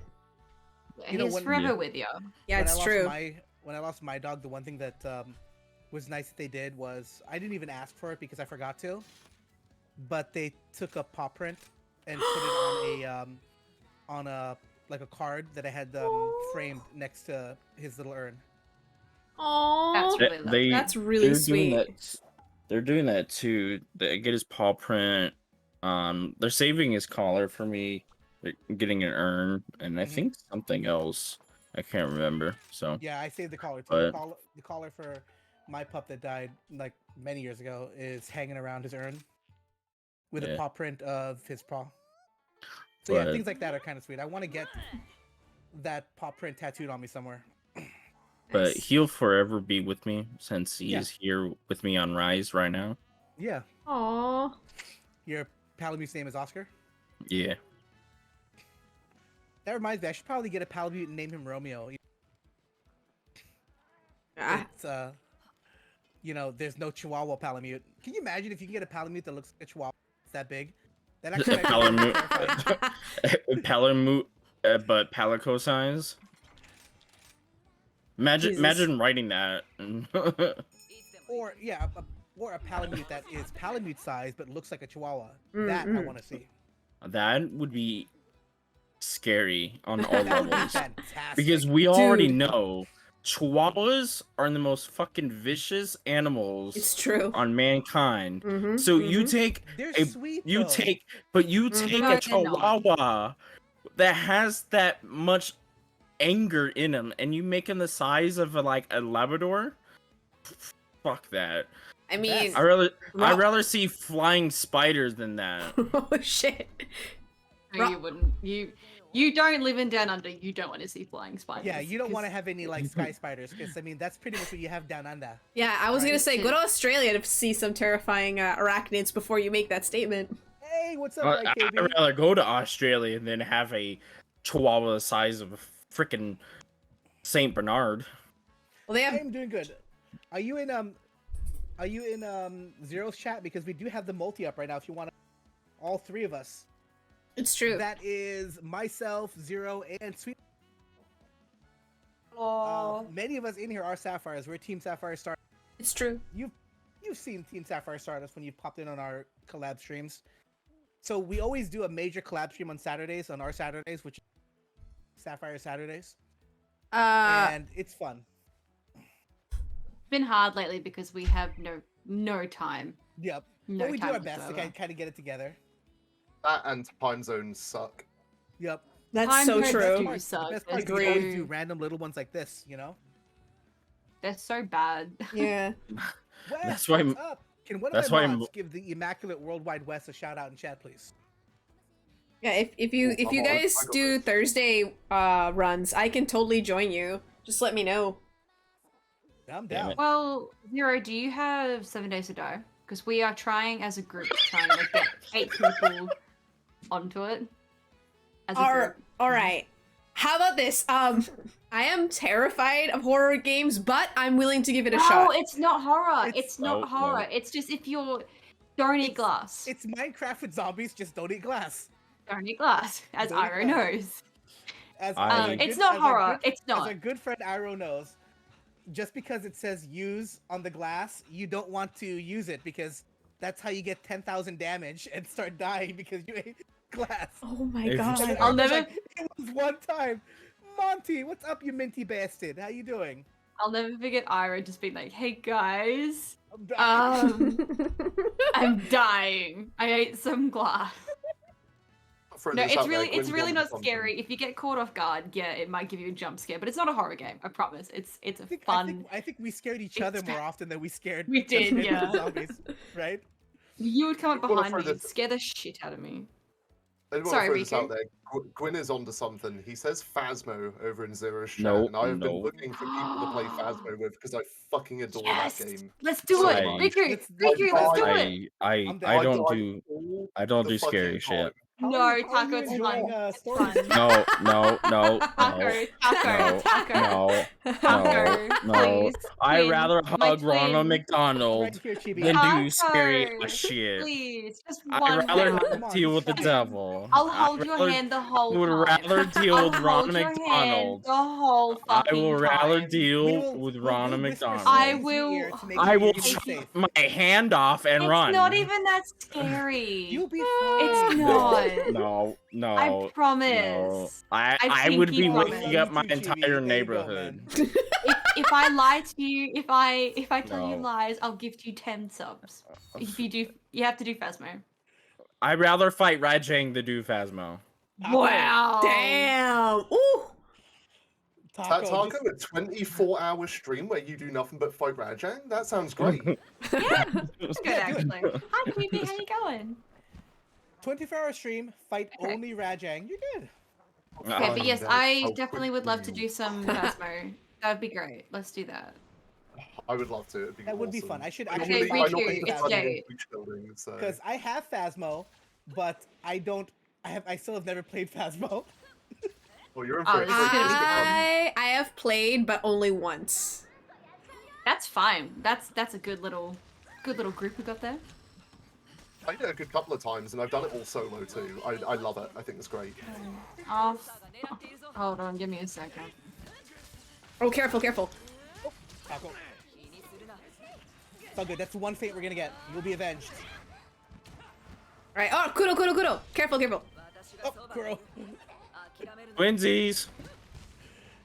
You know,
He's
when-
forever
Yeah.
with you.
Yeah,
When
it's
I lost
true.
When I lost my dog, the one thing that was nice that they did was I didn't even ask for it because I forgot to, but they took a paw print and put it on a like a card that I had framed next to his little urn.
Aww.
That's really lovely.
That's really
they're
sweet.
doing that. They're doing that too. They get his paw print. They're saving his collar for me. They're getting an urn, and I think something else. I can't remember. So
Yeah, I saved the collar too.
But-
The collar for my pup that died like many years ago is hanging around his urn with a
Yeah.
paw print of his paw. So yeah,
But-
things like that are kind of sweet. I want to get that paw print tattooed on me somewhere.
but
Nice.
he'll forever be with me since he
Yeah.
is here with me on Rise right now.
Yeah.
Aww.
Your Palamute's name is Oscar?
Yeah.
That reminds me, I should probably get a Palamute and name him Romeo.
Ah,
It's, you know, there's no Chihuahua Palamute. Can you imagine if you can get a Palamute that looks like a Chihuahua? It's that big? That actually might be
Palamute.
terrifying.
Palamute, but Palico size.
Jesus.
Imagine writing that.
Or, yeah, or a Palamute that is Palamute size but looks like a Chihuahua. That I want to see.
That would be scary on all
That would be
levels.
fantastic.
Because we already
Dude.
know Chihuahuas are the most fucking vicious animals
it's true.
on mankind.
Mhm,
So you
mhm.
take
They're
a-
sweet,
you
though.
take but you
Mhm.
take
No,
a
they're not.
Chihuahua that has that much anger in him and you make him the size of a Labrador. Fuck that.
I mean,
That's-
I'd rather see flying spiders than that.
oh shit.
No, you wouldn't. You don't live in Down Under. You don't want to see flying spiders.
Yeah, you don't want to
'cause-
have any like sky spiders, because I mean that's pretty much what you have down under.
Yeah, I was
Right.
gonna say, go to Australia to see some terrifying arachnids before you make that statement.
Hey, what's up,
I'd
IKB?
rather go to Australia than have a chihuahua the size of a freaking Saint Bernard.
Well, they
I
have.
am doing good. Are you in Zero's chat? Because we do have the multi up right now. If you want to, all three of us.
It's true.
That is myself, Zero, and Sweet. Many of us in here are Sapphires. We're Team Sapphire Star.
It's true.
You've seen Team Sapphire Stardust when you've popped in on our collab streams. So we always do a major collab stream on Saturdays, on our Saturdays, which is Sapphire Saturdays, and it's fun.
It's been hard lately because we have no time.
Yep.
No
But we do
time
our best to
whatsoever.
kind of get it together.
That and time zones suck.
Yep.
That's
Time
so
zones
true.
do
The
suck.
best part is we
Agree.
always do random little ones like this, you know?
They're so bad.
Yeah.
Wes,
That's why
what's up? Can one
that's
of
why
my
I'm-
mods give the Immaculate Worldwide West a shout out in chat, please?
Yeah, if you
Cool, I'm on.
guys
I got
do
this.
Thursday runs, I can totally join you. Just let me know.
I'm
Damn
down.
it.
Well, Zero, do you have 7 Days to Die? Because we are trying as a group to try and like, get 8 people onto it. As a group.
All right. How about this? I am terrified of horror games, but I'm willing to give it a
No,
shot.
it's not horror.
It's-
It's not
No,
horror.
no.
It's just if you're don't eat glass.
It's Minecraft with zombies, just don't eat glass.
Don't eat glass, as
Don't eat
Iro
glass.
knows.
As
I-
a
It's
good-
not
as a
horror.
good-
It's
As
not.
a good friend Iro knows, just because it says use on the glass, you don't want to use it because that's how you get 10,000 damage and start dying because you ate glass.
Oh my
If you-
god.
And
I'll
Iro's
never-
like, it was one time. Monty, what's up, you minty bastard? How you doing?
I'll never forget Iro just being like, "Hey guys,
I'm dying.
I'm dying. I ate some glass."
Throw
No,
this
it's
out there,
really
Gwyn's
not
onto something.
scary. If you get caught off guard, yeah, it might give you a jump scare, but it's not a horror game. I promise. It's a
I think,
fun.
I think we scared each other
It's-
more often than we scared
We did,
the
yeah.
zombies, right?
You would come up
I wanna
behind
throw
me and
this-
scare the shit out of me.
I want
Sorry,
to throw this
Riku.
out there. Gwyn is onto something. He says Phasmo over in Zero's chat,
No,
and I've
no.
been looking for people to play Phasmo with because I fucking adore
Yes!
that game.
Let's do
So
it,
much.
Riku.
Let's-
Riku, let's do it.
I
I'm down.
I don't
died
do
all
I don't
the
do scary
fucking
shit.
How
No,
are you
Taco, it's
enjoying,
fun.
stories?
It's fun.
No, no, no,
Taco,
no,
Taco, Taco,
no,
Taco,
no.
please.
I'd
Twin,
rather
my
hug Ronald
twin.
McDonald
Right here, Chibi.
than
Taco,
do scary ass shit.
Please, just
I'd
one
rather
round.
Come
not
on,
deal with the
stop it.
devil.
I'll
I'd
hold your
rather-
hand the whole
I would
time.
rather deal
I'll
with
hold
Ronald
your hand
McDonald.
the whole
I
fucking
will rather
time.
deal with Ronald
whisper
McDonald.
I
stories in your
will-
ear to make
I
sure
will
you're gonna
chop
be safe.
my hand off and
It's
run.
not even that scary.
You'll be
It's
fine.
not.
No, no.
I promise.
No. I
I
would
pinky
be
promise.
waking up my
You too, Chibi.
entire
There you go,
neighborhood.
man.
If I lie to you, if I tell you
No.
lies, I'll give you 10 subs. If you do, you have to do Phasmo.
I'd rather fight Rajang than do Phasmo.
Taco,
Wow.
Damn. Ooh.
Taco,
Taco, a 24-hour stream where you do nothing but fight Rajang? That sounds great.
Yeah, it's good
Yeah, do it.
actually. Hi, Creepy, how you going?
24-hour stream, fight
Okay.
only Rajang. You're good.
Okay, but yes,
Find out
I
how
definitely would love to
quickly-
do some Phasmo. That'd be great. Let's do that.
I would love to. It'd be
That would be
awesome.
fun. I should
I
actually
Okay,
normally- I
Riku,
normally
it's
run in
Jade.
each building, so-
because I have Phasmo, but I don't. I still have never played Phasmo.
Well, you're in
Oh,
for a
this is
treat.
gonna be
I have played, but only once.
That's fine. That's a good little group we got there.
I did it a good couple of times, and I've done it all solo too. I love it. I think it's great.
Oh, hold on, give me a second.
Oh, careful, careful.
Taco. It's all good. That's the one fate we're gonna get. You'll be avenged.
All right. Oh, Kuro, Kuro, Kuro. Careful, careful.
Oh, Kuro.
Twinsies.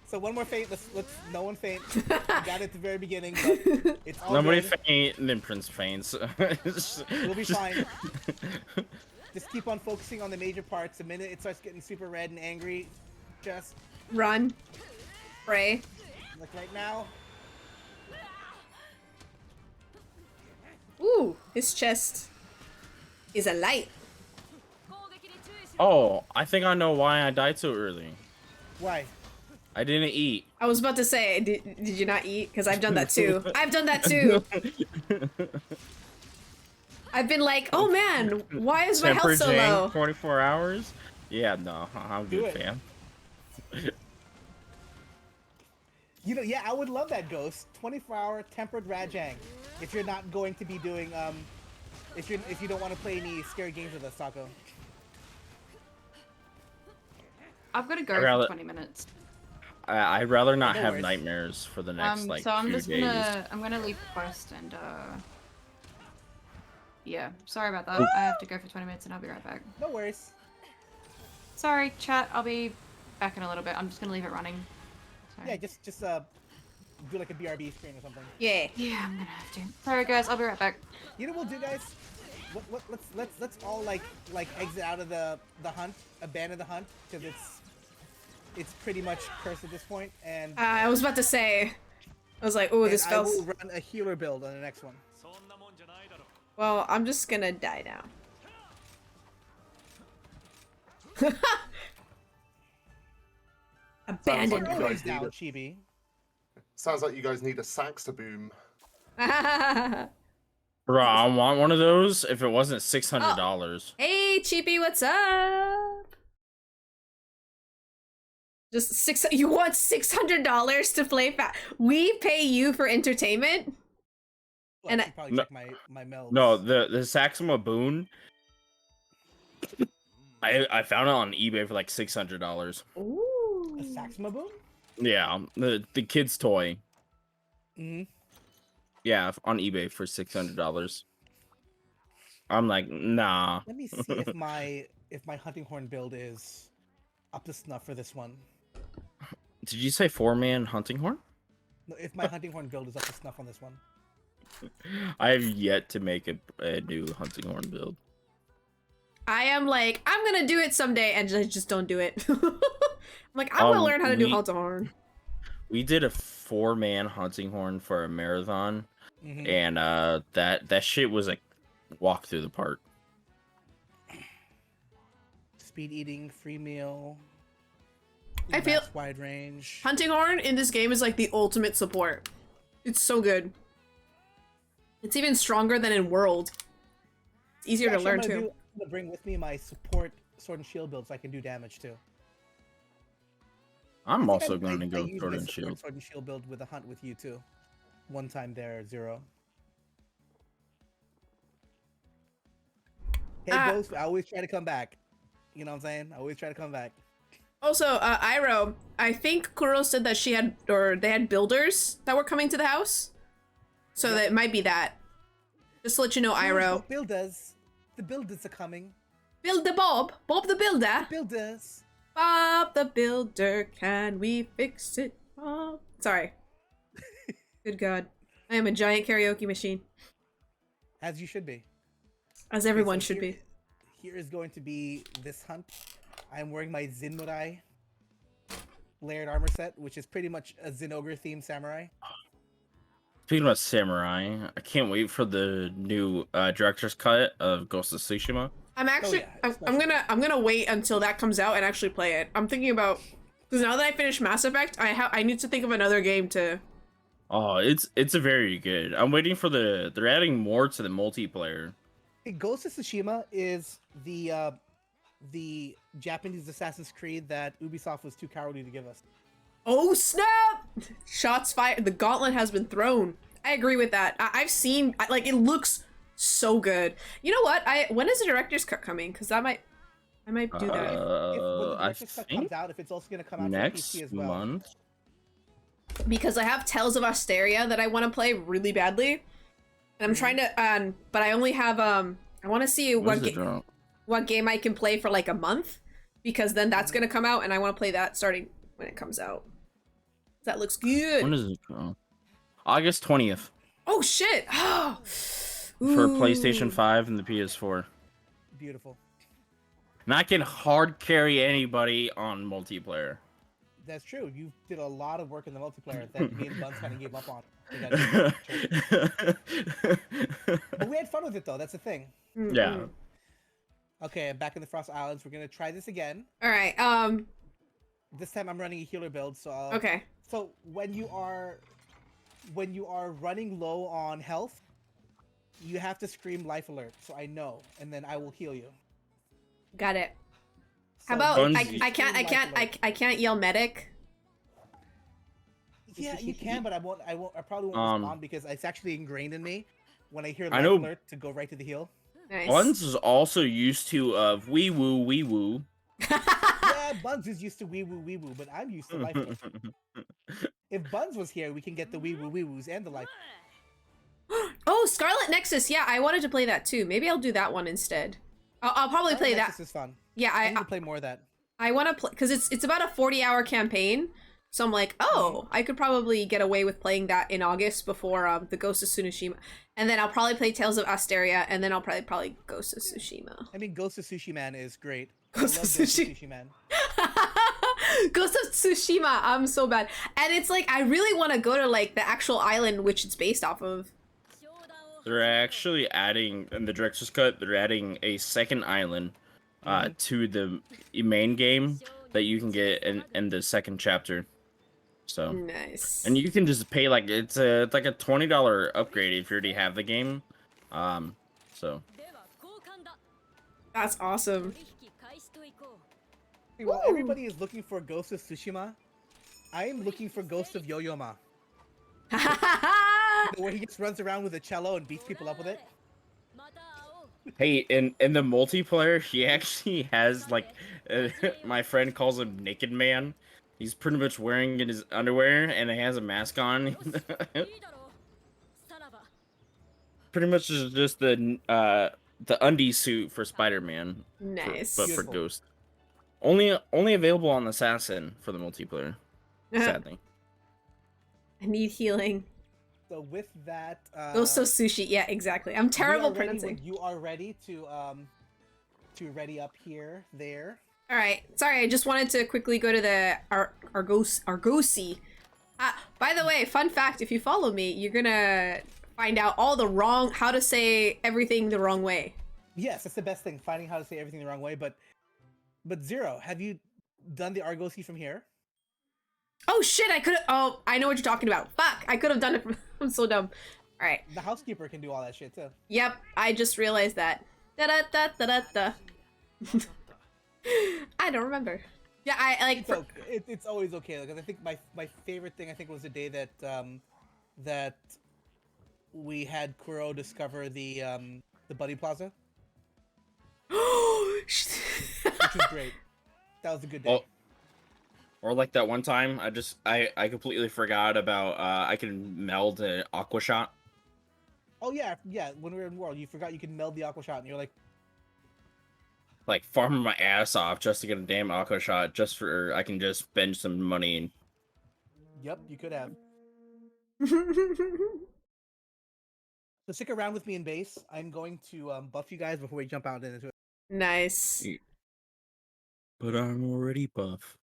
So one more faint. Let's no one faint. We got it at the very beginning, but it's all
Nobody
good.
faint, and then Prince faints.
We'll be fine. Just keep on focusing on the major parts. The minute it starts getting super red and angry, just
Run. Pray.
like right now.
Ooh, his chest is a light.
Oh, I think I know why I died so early.
Why?
I didn't eat.
I was about to say, did you not eat? Because I've done that too. I've done that too. I've been like, oh man, why is my health so low?
24 hours? Yeah, no, I'm
Do
good,
it.
fam.
You know, yeah, I would love that, Ghost. 24-hour tempered Rajang. If you're not going to be doing, if you don't want to play any scary games with us, Taco.
I've got to go
I'd rather-
for 20 minutes.
I'd rather not
No
have
worries.
nightmares for the next like
So I'm
2
just
days.
gonna leave the quest and yeah, sorry about that. I have to go for 20 minutes and I'll be right back.
No worries.
Sorry, chat. I'll be back in a little bit. I'm just gonna leave it running. Sorry.
Yeah, just do like a BRB screen or something.
Yeah.
Yeah, I'm gonna have to. Sorry, guys. I'll be right back.
You know what we'll do, guys? Let's all like exit out of the hunt, abandon the hunt, because it's pretty much cursed at this point. And
I was about to say, I was like, oh, this
I
feels.
will run a healer build on the next one.
Well, I'm just gonna die now. Abandoned.
Sounds like you
Always
guys need
down,
a-
Chibi.
Sounds like you guys need a saxaboom.
Bro, I want one of those if it wasn't $600.
Hey, Cheapy, what's up? Just you want $600 to play we pay you for entertainment?
Well,
And
I should probably
No-
check my melds.
No, the Saxima Boon. I found it on eBay for like $600.
Ooh.
A Saxma boom?
Yeah, the kid's toy.
Mm-hmm.
Yeah, on eBay for $600. I'm like, nah.
Let me see if my hunting horn build is up to snuff for this one.
Did you say 4-man hunting horn?
No, if my hunting horn build is up to snuff on this one.
I have yet to make a new hunting horn build.
I am like, I'm gonna do it someday, and just don't do it. I'm like, I'm gonna learn how to do Hunter Horn.
We did a 4-man hunting horn for a marathon,
Mm-hmm.
and that shit was like walk through the park.
Speed eating, free meal.
I feel-
max wide range.
Hunting Horn in this game is like the ultimate support. It's so good. It's even stronger than in World. It's easier to
Actually,
learn
I'm
too.
gonna bring with me my support sword and shield build so I can do damage too. I
I'm
think
also
I
going to go
used
sword
my
and
support
shield.
sword and shield build with a hunt with you too. One time there, 0. Hey, Ghost, I always try to come back. You know what I'm saying? I always try to come back.
Also, Iroh, I think Kuro said that she had, or they had builders that were coming to the house. So that it might be that. Just to let you know, Iroh.
Builders. The builders are coming.
Build the Bob the Builder.
Builders.
Bob the Builder, can we fix it, Bob? Sorry. Good God. I am a giant karaoke machine.
As you should be.
As everyone
Okay, so
should be.
Here is going to be this hunt. I'm wearing my Zinmurai layered armor set, which is pretty much a Zinogre themed samurai.
Speaking about samurai, I can't wait for the new director's cut of Ghost of Tsushima.
I'm actually,
yeah,
I'm gonna wait until that comes out and actually play it. I'm thinking about, because now that I finished Mass Effect, I need to think of another game to.
Oh, it's a very good. I'm waiting for they're adding more to the multiplayer.
Hey, Ghost of Tsushima is the Japanese Assassin's Creed that Ubisoft was too cowardly to give us.
Oh snap! Shots fired. The gauntlet has been thrown. I agree with that. I've seen, like, it looks so good. You know what? When is the director's cut coming? Because I might do that.
If when the
I
director's cut
think
comes out, if it's also going to come out for
next
PC as well.
month.
Because I have Tales of Asteria that I want to play really badly, and I'm trying to. But I only have I want to see
When's it drop?
what game I can play for like a month, because then that's gonna come out, and I want to play that starting when it comes out. That looks good.
When does it drop? August 20th
Oh shit! Oh.
for PlayStation 5 and the PS4.
Beautiful.
And I can hard carry anybody on multiplayer.
That's true. You did a lot of work in the multiplayer that me and Buns kind of gave up on. But we had fun with it though. That's the thing.
Yeah.
Okay, I'm back in the Frost Islands. We're gonna try this again.
All right.
This time I'm running a healer build, so
Okay.
So when you are running low on health, you have to scream life alert, so I know, and then I will heal you.
Got it. How
So
about
Buns-
I can't yell medic.
Yeah, you can, but I probably won't respond because it's actually ingrained in me when I hear
I
life
know-
alert to go right to the heal.
Nice.
Buns is also used to wee woo.
Yeah, Buns is used to wee woo, but I'm used to life alert. If Buns was here, we can get the wee woos and the life.
Oh, Scarlet Nexus. Yeah, I wanted to play that too. Maybe I'll do that one instead. I'll probably play that.
This is fun.
Yeah,
I need to play more of that.
I want to play because it's about a 40-hour campaign. So I'm like, oh, I could probably get away with playing that in August before the Ghost of Tsushima, and then I'll probably play Tales of Asteria, and then I'll probably Ghost of Tsushima.
I mean, Ghost of Tsushima is great.
Ghost
I
of
love Ghost of
Tsushima.
Tsushima.
Ghost of Tsushima, I'm so bad, and it's like I really want to go to like the actual island which it's based off of.
They're actually adding in the director's cut. They're adding a second island to the main game that you can get in the second chapter. So
Nice.
and you can just pay like it's like a $20 upgrade if you already have the game. So
That's awesome.
Well, everybody is looking for Ghost of Tsushima. I am looking for Ghost of Yo-Yo-Ma. Where he just runs around with a cello and beats people up with it.
hey, in the multiplayer, he actually has like my friend calls him Naked Man. He's pretty much wearing his underwear and he has a mask on. Pretty much just the undie suit for Spider-Man.
Nice.
But for
Beautiful.
Ghost. Only available on Assassin for the multiplayer. Sadly.
I need healing.
So with that,
Ghost of Sushi. Yeah, exactly. I'm terrible pronouncing.
You are ready to ready up here, there.
All right. Sorry, I just wanted to quickly go to the Argosi. By the way, fun fact: if you follow me, you're gonna find out all the wrong how to say everything the wrong way.
Yes, that's the best thing, finding how to say everything the wrong way. But Zero, have you done the Argosy from here?
Oh shit! I could have. Oh, I know what you're talking about. Fuck! I could have done it. I'm so dumb. All right.
The housekeeper can do all that shit too.
Yep. I just realized that. Da da da da da da. I don't remember. Yeah, I like.
It's, okay. It's always okay because I think my favorite thing was the day that that we had Kuro discover the Buddy Plaza, which was great. That was a good day.
Or like that one time, I completely forgot about I can meld an Aqua Shot.
Oh yeah. When we were in World, you forgot you could meld the Aqua Shot, and you're
like farming my ass off just to get a damn Aqua Shot, just for I can just spend some money. And
yep, you could have. So stick around with me in base. I'm going to buff you guys before we jump out into it.
Nice.
But I'm already buff.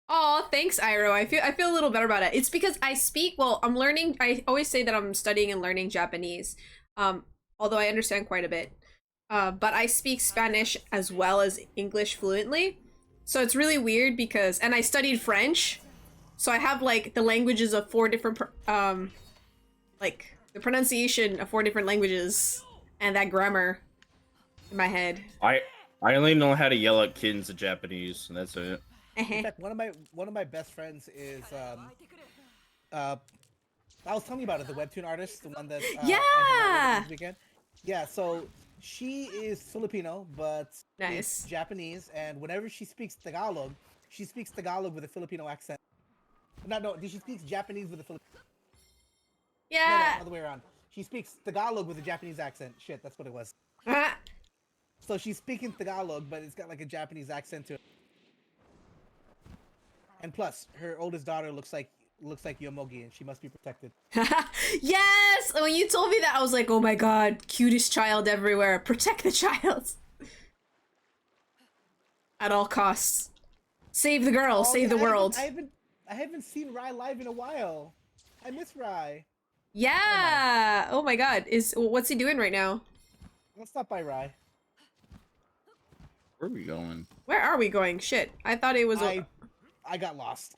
Oh, thanks, Iro. I feel a little better about it. It's because I speak. Well, I'm learning. I always say that I'm studying and learning Japanese. Although I understand quite a bit. But I speak Spanish as well as English fluently. So it's really weird because, and I studied French. So I have like the languages of 4 different, like the pronunciation of 4 different languages and that grammar in my head.
I only know how to yell at kids in Japanese, and that's it.
In fact, one of my best friends is I was telling you about it, the webtoon artist, the one that
Yeah!
I hung out with this weekend. Yeah, so she is Filipino, but
Nice.
is Japanese, and whenever she speaks Tagalog with a Filipino accent. No, she speaks Japanese with a Filipino.
Yeah.
No, other way around. She speaks Tagalog with a Japanese accent. Shit, that's what it was. So she's speaking Tagalog, but it's got like a Japanese accent to it. And plus, her oldest daughter looks like Yomogi, and she must be protected.
Yes! When you told me that, I was like, oh my god, cutest child everywhere. Protect the child. At all costs. Save the girl, save the world.
I haven't seen Rai live in a while. I miss Rai.
Yeah! Oh my god. What's he doing right now?
Let's stop by Rai.
Where are we going?
Where are we going? Shit. I thought it was...
I got lost.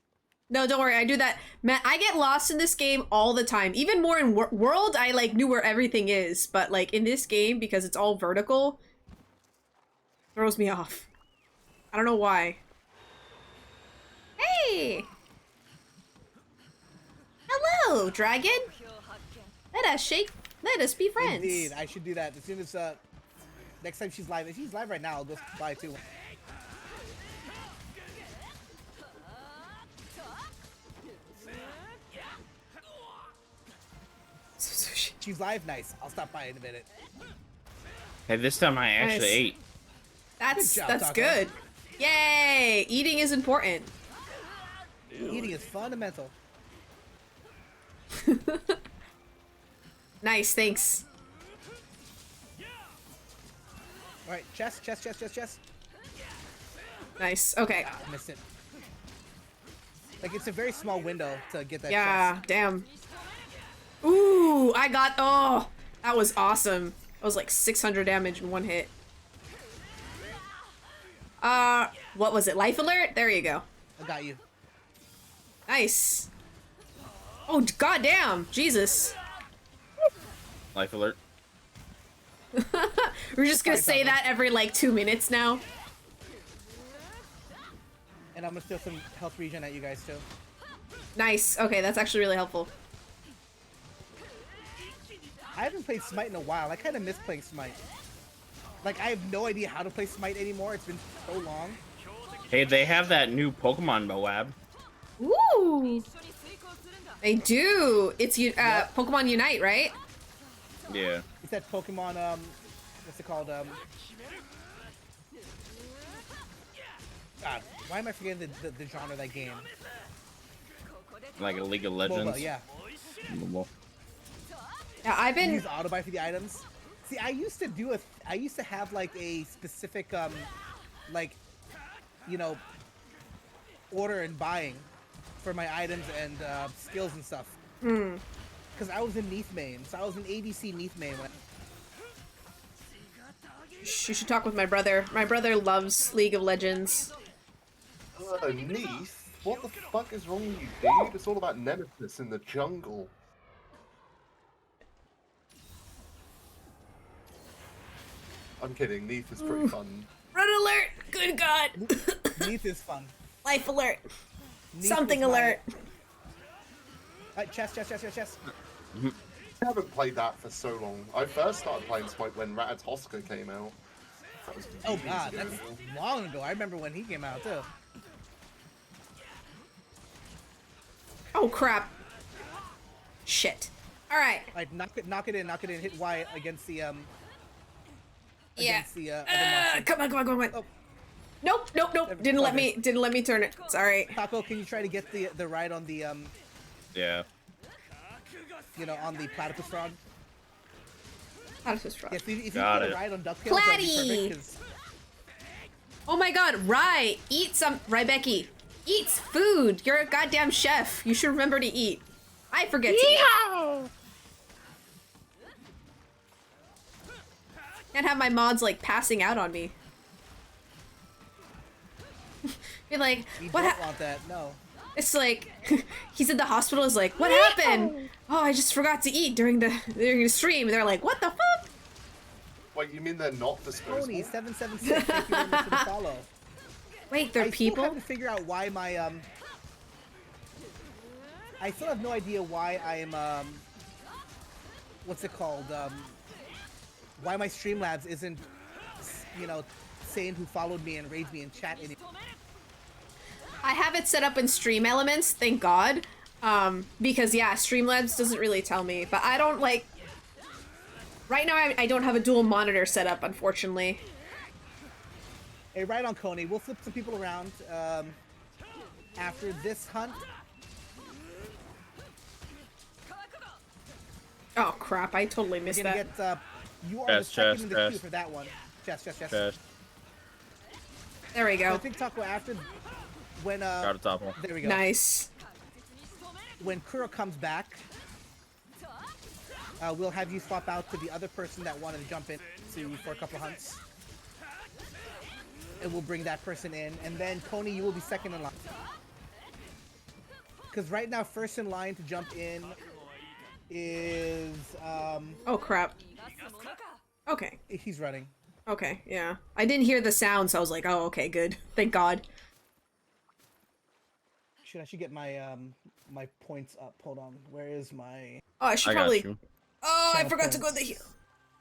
No, don't worry. I do that. Man, I get lost in this game all the time. Even more in World, I like knew where everything is. But like in this game, because it's all vertical, throws me off. I don't know why. Hey! Hello, dragon! Let us be friends.
Indeed, I should do that as soon as next time she's live. If she's live right now, I'll go by too. She's live, nice. I'll stop by in a minute.
Hey, this time I actually
Nice.
ate.
That's
Good job,
that's
Taco.
good. Yay! Eating is important.
Eating is fundamental.
Nice, thanks.
All right, chest.
Nice. Okay.
Ah, missed it. Like it's a very small window to get that
Yeah,
chest.
damn. Ooh, I got, oh, that was awesome. That was like 600 damage in one hit. What was it? Life alert? There you go.
I got you.
Nice. Oh, goddamn. Jesus.
Life alert.
We're just gonna
Sorry,
say
Taco.
that every like 2 minutes now.
And I'm gonna steal some health regen at you guys too.
Nice. Okay, that's actually really helpful.
I haven't played Smite in a while. I kind of miss playing Smite. Like, I have no idea how to play Smite anymore. It's been so long.
Hey, they have that new Pokemon Moab.
Ooh. They do. It's
Yep.
Pokemon Unite, right?
It's
Yeah.
that Pokemon, what's it called? God, why am I forgetting the genre of that game?
Like a League of Legends.
MOBA, yeah.
MOBA.
Yeah, I've
You
been.
use auto buy for the items. See, I used to have like a specific, like, you know, order and buying for my items and skills and stuff. Because I was in Neath main, so I was in ADC Neath main.
You should talk with my brother. My brother loves League of Legends.
Neath? What the fuck is wrong with you, dude? It's all about Nemesis in the jungle. I'm kidding, Neath is pretty fun.
Run alert! Good God!
Neath is fun.
Life alert!
Neath
Something
was my-
alert!
Chest.
I haven't played that for so long. I first started playing Smite when Ratatoska came out. That was
Oh
years
god,
ago.
that's long ago. I remember when he came out too.
Oh crap! Shit. Alright.
Like knock it in, hit Y against the
Yeah.
against the other monster.
Come on.
Oh.
Nope. Didn't let me turn it. Sorry.
Taco, can you try to get the ride on the
Yeah.
you know, on the platypus frog?
Platypus frog.
Yes, if you
Got
get a
it.
ride on DuckTales, that'd be
Platty!
perfect, 'cause
Oh my god, Rye! Eat some. Rybecky. Eats food! You're a goddamn chef. You should remember to eat. I forget to eat. Can't have my mods like passing out on me. You're like,
we
what
don't want that, no.
It's like, he's in the hospital, is like, what happened? Oh, I just forgot to eat during the stream. And they're like, what the fuck?
Wait, you mean they're not disposable?
Tony 776, thank you very much for the follow.
Wait, they're
I still
people?
have to figure out why my I still have no idea why I'm what's it called? Why my Streamlabs isn't, you know, saying who followed me and raised me in chat anymore.
I have it set up in Stream Elements, thank God. Because yeah, Streamlabs doesn't really tell me, but I don't like. Right now, I don't have a dual monitor set up, unfortunately.
Hey, right on, Coney. We'll flip some people around after this hunt.
Oh crap! I totally
We're
missed
gonna
that.
get you are
Chest,
the second
chest,
in the
chest.
queue for that one. Chest.
Chest.
There we
So I
go.
think Taco after when
Got a topple.
there we go.
Nice.
When Kuro comes back, we'll have you swap out to the other person that wanted to jump in for a couple hunts. and we'll bring that person in, and then Tony, you will be second in line. Because right now, first in line to jump in is
Oh crap. Okay.
he's running.
Okay, yeah. I didn't hear the sound, so I was like, oh, okay, good. Thank God.
I should get my my points up. Hold on. Where is my?
Oh, I should
I got
probably.
you.
Oh, I
Channel
forgot to go to
points?
the.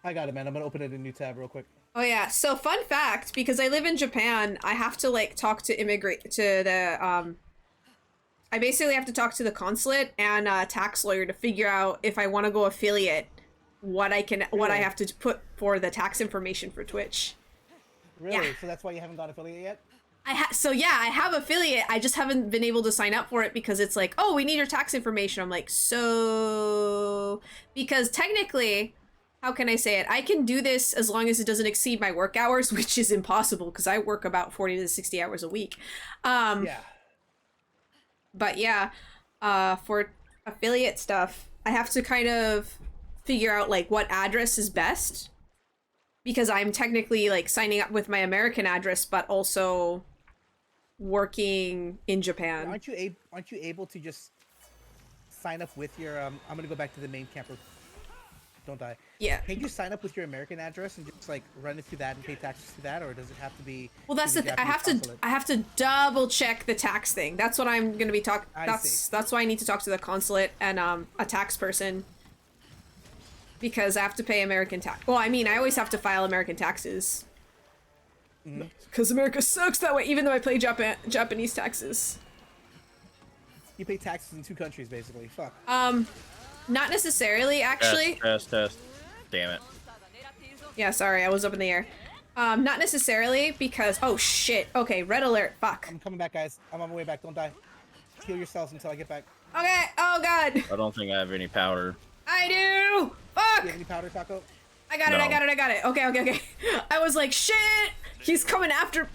I got it, man. I'm gonna open it in a new tab real quick.
Oh yeah. So fun fact, because I live in Japan, I have to like talk to I basically have to talk to the consulate and tax lawyer to figure out if I want to go affiliate, what I
Really?
have to put for the tax information for Twitch.
Really?
Yeah.
So that's why you haven't got affiliate yet?
So yeah, I have affiliate. I just haven't been able to sign up for it because it's like, oh, we need your tax information. I'm like, so because technically, how can I say it? I can do this as long as it doesn't exceed my work hours, which is impossible because I work about 40 to 60 hours a week.
Yeah.
But yeah, for affiliate stuff, I have to kind of figure out like what address is best because I'm technically like signing up with my American address, but also working in Japan.
Aren't you able to just sign up with your I'm gonna go back to the main camper. Don't die.
Yeah.
Can you sign up with your American address and just like run it through that and pay taxes through that, or does it have to be?
Well, that's
through
the I have to
consulate?
I have to double check the tax thing. That's what I'm gonna be talking.
I see.
That's why I need to talk to the consulate and a tax person because I have to pay American tax. Well, I mean, I always have to file American taxes because America sucks that way. Even though I pay Japanese taxes.
You pay taxes in 2 countries basically. Fuck.
Not necessarily, actually.
Test. Damn it.
Yeah, sorry, I was up in the air. Not necessarily because oh shit. Okay, red alert. Fuck.
I'm coming back, guys. I'm on my way back. Don't die. Heal yourselves until I get back.
Okay. Oh god.
I don't think I have any powder.
I do. Fuck.
Do you have any powder, Taco?
I got it.
No.
I got it. Okay. I was like, shit. He's coming after.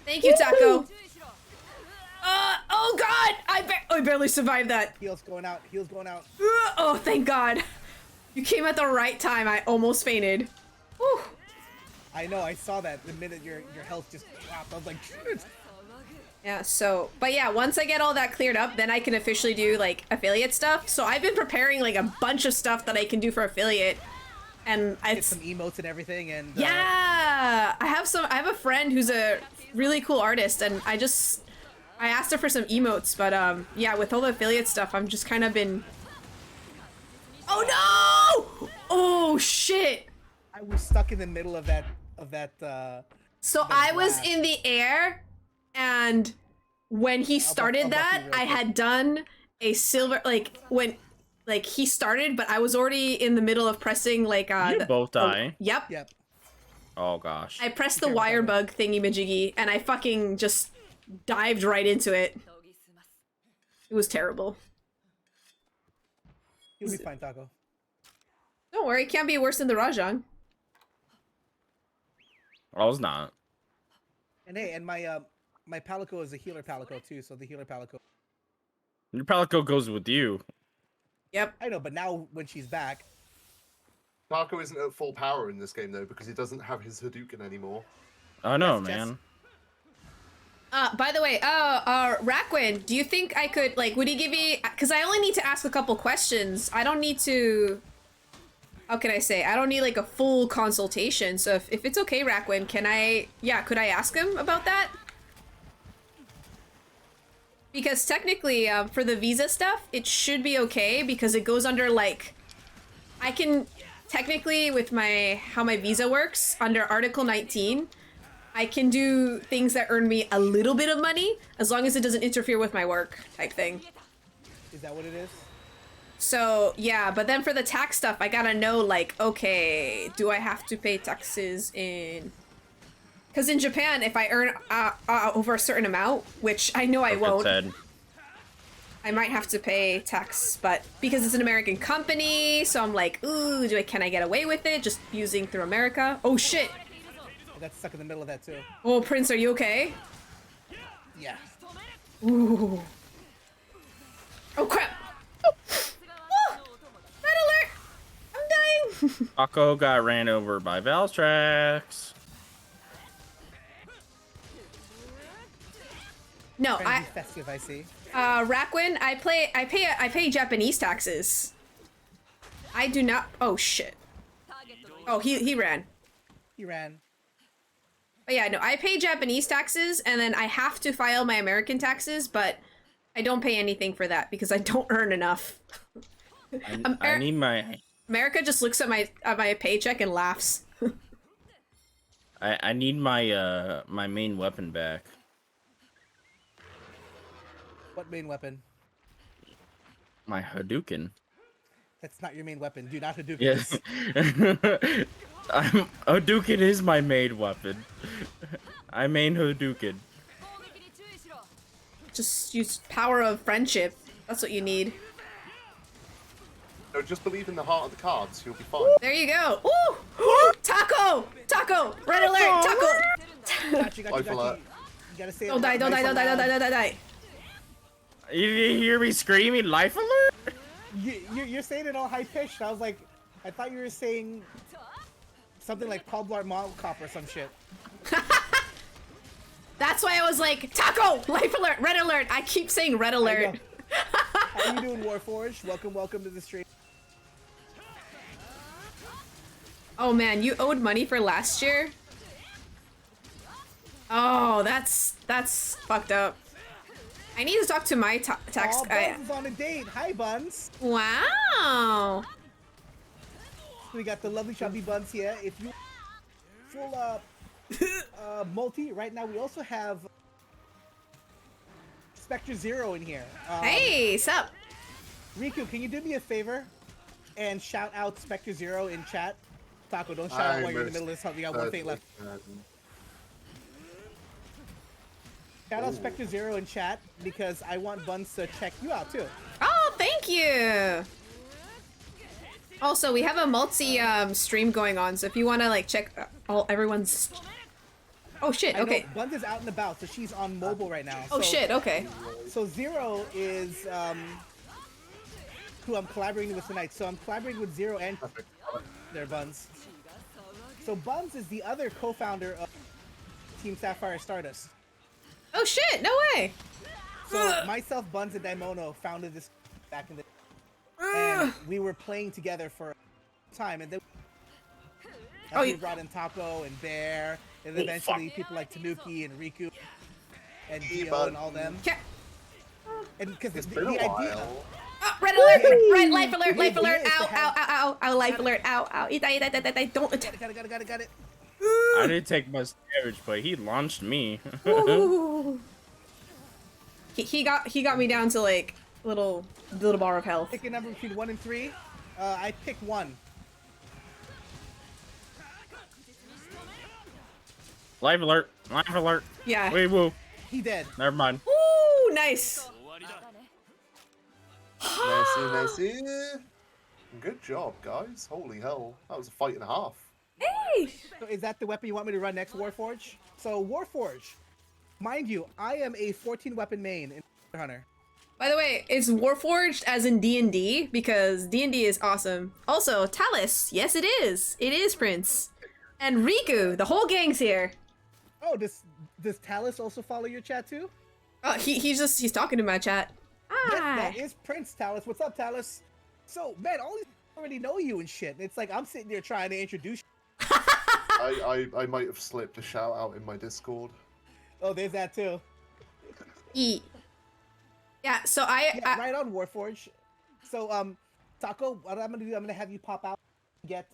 Thank you, Taco. Oh god. I barely survived that.
Heals going out. Heals going out.
Oh, thank God. You came at the right time. I almost fainted. Whew.
I know. I saw that the minute your health just dropped. I was like, shit.
Yeah, so, but yeah, once I get all that cleared up, then I can officially do, like, affiliate stuff. So I've been preparing, like, a bunch of stuff that I can do for affiliate. And
Get
it's,
some emotes and everything, and
yeah! I have a friend who's a really cool artist, and I asked her for some emotes, but, yeah, with all the affiliate stuff, I'm just kind of been... Oh, no! Oh, shit!
I was stuck in the middle of that
So
the
I was
blast.
in the air, and when he started
I'll buff
that,
you real
I
quick.
had done a silver, like he started, but I was already in the middle of pressing, like,
You both die.
Yep.
Yep.
Oh gosh.
I pressed the
Careful,
wire
Tyler.
bug thingy majiggy, and I fucking just dived right into it. It was terrible.
You'll be fine, Taco.
Don't worry, it can't be worse than the Rajang.
I was not.
And hey, and my Palico is a healer Palico too, so the healer Palico.
Your Palico goes with you.
Yep.
I know, but now when she's back,
Marco isn't at full power in this game though because he doesn't have his Hadouken anymore.
I know,
Yes, Jess.
man.
By the way, Raquin, do you think I could, like, would he give me, because I only need to ask a couple questions. I don't need to, how can I say, I don't need, like, a full consultation. So if it's okay, Raquin, could I ask him about that? Because technically, for the visa stuff, it should be okay because it goes under, like, I can, technically, with how my visa works, under Article 19, I can do things that earn me a little bit of money as long as it doesn't interfere with my work type thing.
is that what it is?
So, yeah, but then for the tax stuff, I gotta know, like, okay, do I have to pay taxes in... Because in Japan, if I earn over a certain amount, which I know I
Like
won't,
said.
I might have to pay tax, but because it's an American company, so I'm like, ooh, can I get away with it just using through America? Oh, shit.
I got stuck in the middle of that too.
Oh, Prince, are you okay?
Yeah.
Ooh. Oh, crap. Oh. Oh. Red alert. I'm dying.
Paco got ran over by Valstrax.
festive, I see.
Raquin, I pay Japanese taxes. I do not. Oh shit. Oh, he ran.
He ran.
But yeah, no, I pay Japanese taxes, and then I have to file my American taxes, but I don't pay anything for that because I don't earn enough.
I need my
America just looks at my paycheck and laughs.
I need my my main weapon back.
What main weapon?
My Hadouken.
That's not your main weapon. Do not Hadouken
Yes.
this.
Hadouken is my main weapon. I main Hadouken.
Just use power of friendship. That's what you need.
No, just believe in the heart of the cards. You'll be fine.
There you go. Ooh! Taco! Taco! Red alert! Taco!
Got you. You gotta say.
Don't die! Don't die! Don't die! Don't die! Don't die! Don't die!
You didn't hear me screaming life alert?
You're saying it all high pitched. I was like, I thought you were saying something like Pablo Mall Cop or some shit.
That's why I was like, Taco! Life alert! Red alert! I keep saying red alert.
How you doing, Warforged? Welcome to the stream.
Oh man, you owed money for last year? Oh, that's fucked up. I need to talk to my tax
Oh,
guy.
Buns is on a date. Hi, Buns.
Wow.
We got the lovely chubby Buns here. If you full multi right now, we also have Spectre Zero in here.
Hey, sup?
Riku, can you do me a favor and shout out Spectre Zero in chat? Taco, don't shout out while you're in the middle of something. You got one thing left. Shout out Spectre Zero in chat because I want Buns to check you out too.
Oh, thank you. Also, we have a multi stream going on, so if you want to like check everyone's. Oh shit! Okay.
Buns is out and about, so she's on mobile right now.
Oh shit! Okay.
So Zero is who I'm collaborating with tonight. So I'm collaborating with Zero and their Buns. So Buns is the other co-founder of Team Sapphire Stardust.
Oh shit! No way.
So myself, Buns, and Daimono founded this back in the and we were playing together for a time, and then we brought in Taco and Bear, and then eventually people like Tanuki and Riku and Dio and all them. And because the idea.
Oh, red alert! Red life alert! Life alert! Ow! Ow! Ow! Ow! Life alert! Ow! Ow! Don't.
Got it.
I didn't take much damage, but he launched me.
He got me down to like little bar of health.
Pick a number between 1 and 3. I pick 1.
Life alert! Life alert!
Yeah.
Wait, woo.
He dead.
Never mind.
Ooh, nice.
Nice. Good job, guys. Holy hell. That was a fight and a half.
Hey.
So is that the weapon you want me to run next, Warforge? So Warforge, mind you, I am a 14 weapon main in Hunter.
By the way, it's Warforged as in D&D because D&D is awesome. Also, Talus. Yes, it is. It is Prince. And Riku. The whole gang's here.
Oh, does Talus also follow your chat too?
Oh, he's talking to my chat.
Yes,
Hi.
that is Prince Talus. What's up, Talus? So, man, all these people already know you and shit. It's like I'm sitting there trying to introduce you.
I might have slipped a shout out in my Discord.
Oh, there's that too.
Yeah, so
right on, Warforge. So, Taco, what I'm gonna do, I'm gonna have you pop out and get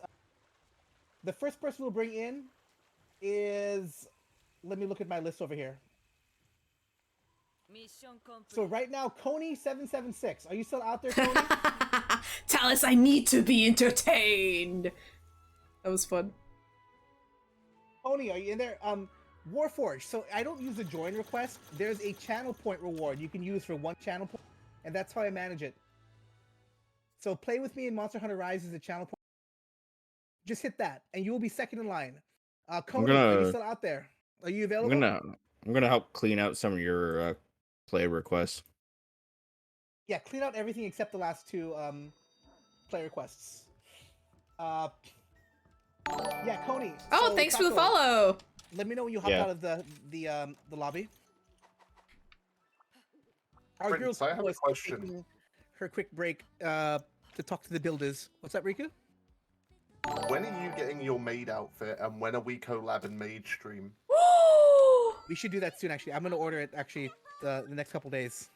the first person we'll bring in is, let me look at my list over here. So right now, Coney776. Are you still out there, Coney?
Talus, I need to be entertained. That was fun.
Coney, are you in there? Warforge. So I don't use a join request. There's a channel point reward you can use for 1 channel point, and that's how I manage it. So play with me in Monster Hunter Rise is a channel point. Just hit that, and you will be second in line. Coney, are you still out there? Are you available?
I'm gonna help clean out some of your play requests.
Yeah, clean out everything except the last 2 play requests. Yeah, Coney.
Oh,
so,
thanks for
Taco,
the follow.
Let me know when you hop out of the lobby. Our
Prince,
girl's
I have a
was
question.
taking her quick break to talk to the builders. What's that, Riku?
When are you getting your maid outfit, and when are we collab and maid stream?
We should do that soon. Actually, I'm gonna order it. Actually, the next couple days.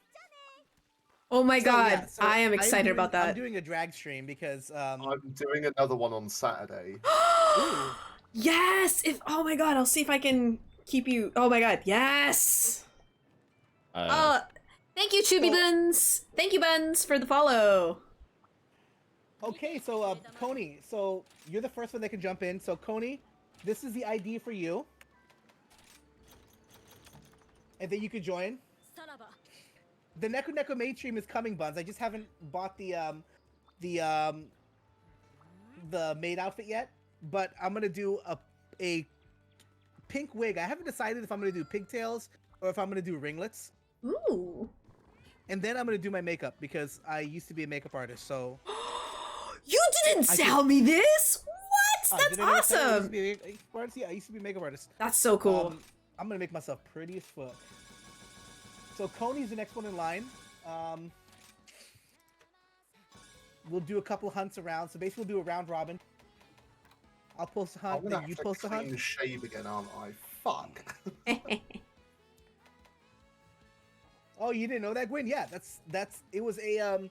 Oh my
So,
god,
yeah, so
I am excited about
I'm
that.
doing a drag stream because
I'm doing another one on Saturday.
Ooh.
Yes! If oh my god, I'll see if I can keep you. Oh my god, yes! Thank you, Chubby
So-
Buns. Thank you, Buns, for the follow.
Okay, so Coney, so you're the first one that can jump in. So Coney, this is the ID for you, and then you can join. The Neko maid stream is coming, Buns. I just haven't bought the maid outfit yet, but I'm gonna do a pink wig. I haven't decided if I'm gonna do pigtails or if I'm gonna do ringlets,
Ooh.
and then I'm gonna do my makeup because I used to be a makeup artist. So
You didn't
I
sell me this? What? That's
did I never tell you I used to
awesome.
be a makeup artist? Yeah, I used to be a makeup artist.
That's so cool.
I'm gonna make myself pretty as fuck. So Coney's the next one in line. We'll do a couple hunts around. So basically, we'll do a round robin. I'll post a
I'm
hunt,
gonna
then
have
you
to
post a
clean
hunt.
shave again, aren't I? Fuck.
Oh, you didn't know that, Gwen? Yeah, that's it was a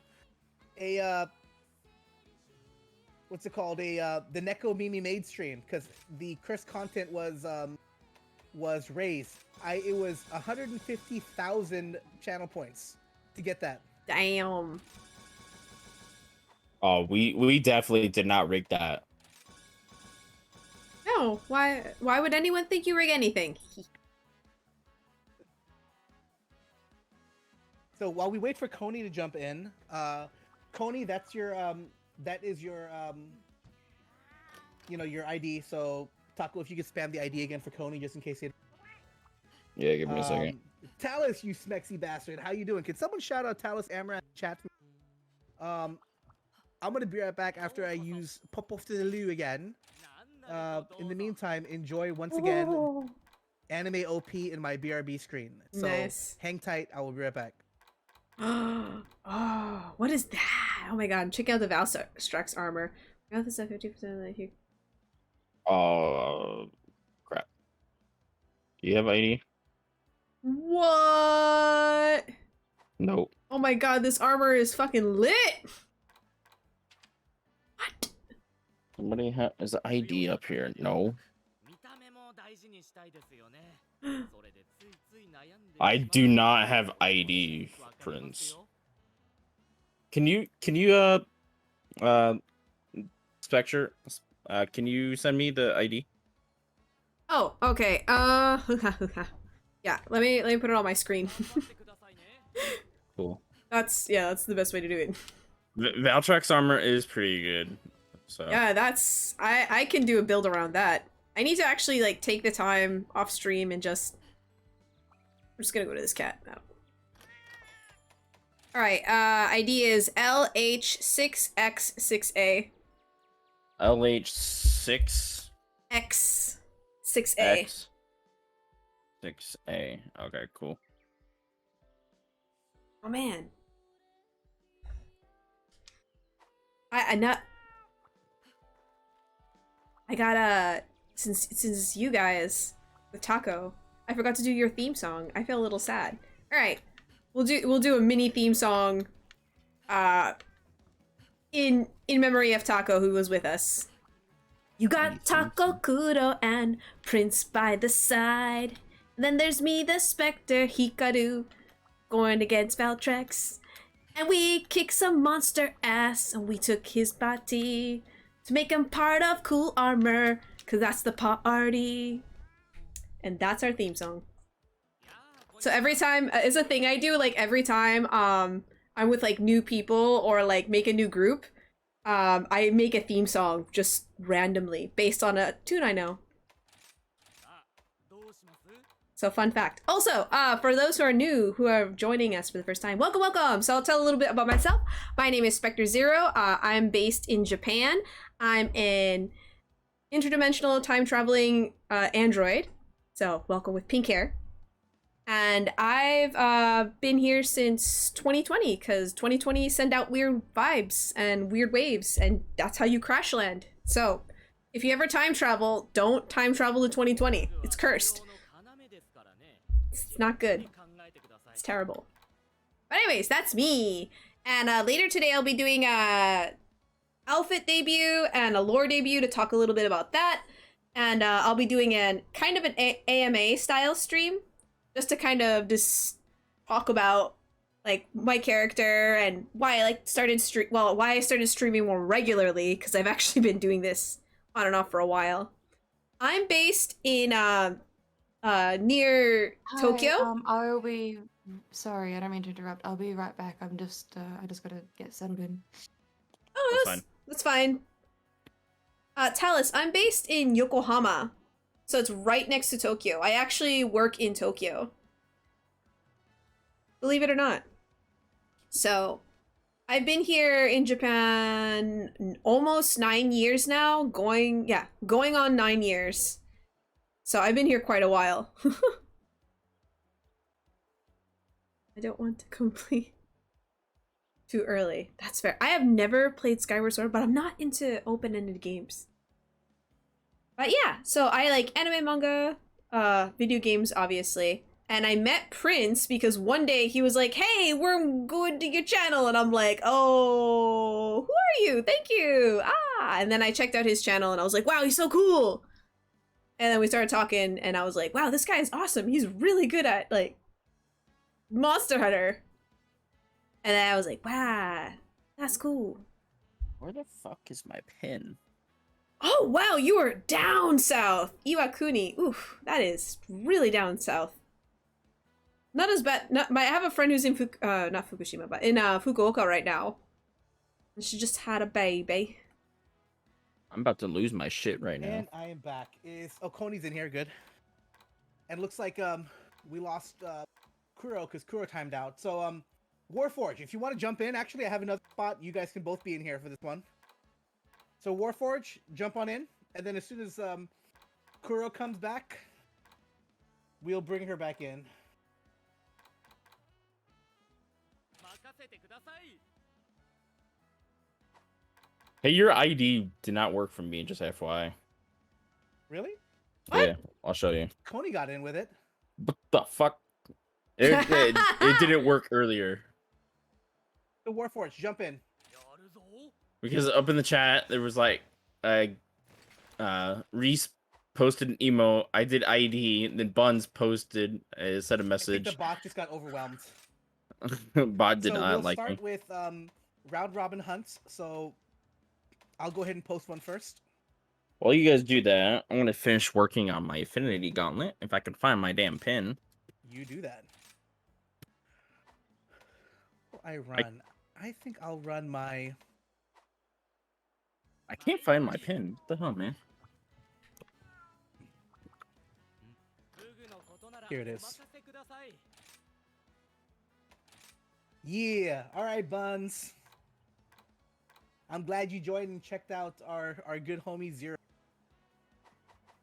what's it called? The Neko Mimi Maid stream because the Chris content was raised. It was 150,000 channel points to get that.
Damn.
Oh, we definitely did not rig that.
No, why would anyone think you rig anything?
So while we wait for Coney to jump in, Coney, that's your that is your your ID. So Taco, if you could spam the ID again for Coney just in case you.
Yeah, give me a second.
Talus, you smexy bastard, how you doing? Can someone shout out Talus Amra in the chat? I'm gonna be right back after I use Pop Off to the Loo again. In the meantime, enjoy once again anime OP in my BRB screen. So
Nice.
hang tight, I will be right back.
Oh, what is that? Oh my god, check out the Valstrax armor. Got this at 50% like you.
Oh, crap. Do you have ID?
What?
Nope.
Oh my god, this armor is fucking lit! What?
Somebody has an ID up here. No. I do not have ID, Prince. Can you Spectre, can you send me the ID?
Oh, okay. Yeah, let me put it on my screen.
Cool.
That's the best way to do it.
Valtrax armor is pretty good. So
Yeah, that's I can do a build around that. I need to actually like take the time off stream and just I'm just gonna go to this cat now. Alright, ID is LH6X6A.
LH6
X6A.
X 6A. Okay, cool.
Oh man. I got since you guys with Taco, I forgot to do your theme song. I feel a little sad. All right, we'll do a mini theme song, in memory of Taco who was with us. You got Taco, Kudo, and Prince by the side. Then there's me, the Spectre, Hikaru, going against Valtrex. And we kicked some monster ass, and we took his body to make him part of cool armor, cause that's the party. And that's our theme song. So every time, it's a thing I do, like every time I'm with like new people or like make a new group, I make a theme song just randomly based on a tune I know. So fun fact. Also, for those who are new, who are joining us for the first time, welcome, welcome. So I'll tell a little bit about myself. My name is Spectre Zero. I'm based in Japan. I'm an interdimensional time traveling android. So welcome with pink hair. And I've been here since 2020 because 2020 send out weird vibes and weird waves, and that's how you crash land. So, if you ever time travel, don't time travel to 2020. It's cursed. It's not good. It's terrible. But anyways, that's me. And later today I'll be doing a outfit debut and a lore debut to talk a little bit about that. And I'll be doing an kind of an AMA style stream just to kind of just talk about like my character and why I started streaming more regularly, because I've actually been doing this on and off for a while. I'm based in near Tokyo.
I'll be sorry, I don't mean to interrupt. I'll be right back. I just gotta get settled in.
Oh, that's fine. Talus, I'm based in Yokohama, so it's right next to Tokyo. I actually work in Tokyo, believe it or not. So, I've been here in Japan almost 9 years now. Going on 9 years. So I've been here quite a while. I don't want to complete too early. That's fair. I have never played Skyward Sword, but I'm not into open-ended games. But yeah, so I like anime, manga, video games, obviously. And I met Prince because one day he was like, hey, we're going to your channel. And I'm like, oh, who are you? Thank you. And then I checked out his channel and I was like, wow, he's so cool. And then we started talking and I was like, wow, this guy is awesome. He's really good at, like, Monster Hunter. And then I was like, wow, that's cool.
Where the fuck is my pin?
Oh, wow, you are down south. Iwakuni. Oof, that is really down south. Not as bad. I have a friend who's in not Fukushima, but in Fukuoka right now. And she just had a baby.
I'm about to lose my shit right now.
And I am back. Koni's in here, good. And looks like we lost Kuro because Kuro timed out. So Warforge, if you want to jump in, actually I have another spot. You guys can both be in here for this one. So Warforge, jump on in, and then as soon as Kuro comes back, we'll bring her back in.
Hey, your ID did not work for me, just FYI.
Really?
Yeah, I'll show you.
Koni got in with it.
What the fuck? It didn't work earlier.
The Warforge, jump in.
Because up in the chat, there was like, Reese posted an emo, I did ID, and then Buns posted a set of
I
message.
think the bot just got overwhelmed.
Bot did not
we'll
like me.
start with round robin hunts. So I'll go ahead and post one first.
While you guys do that, I'm gonna finish working on my Affinity Gauntlet, if I can find my damn pin.
You do that. I run. I think I'll run my...
I can't find my pin. What the hell, man?
Here it is. Yeah. All right, Buns. I'm glad you joined and checked out our good homie Zero.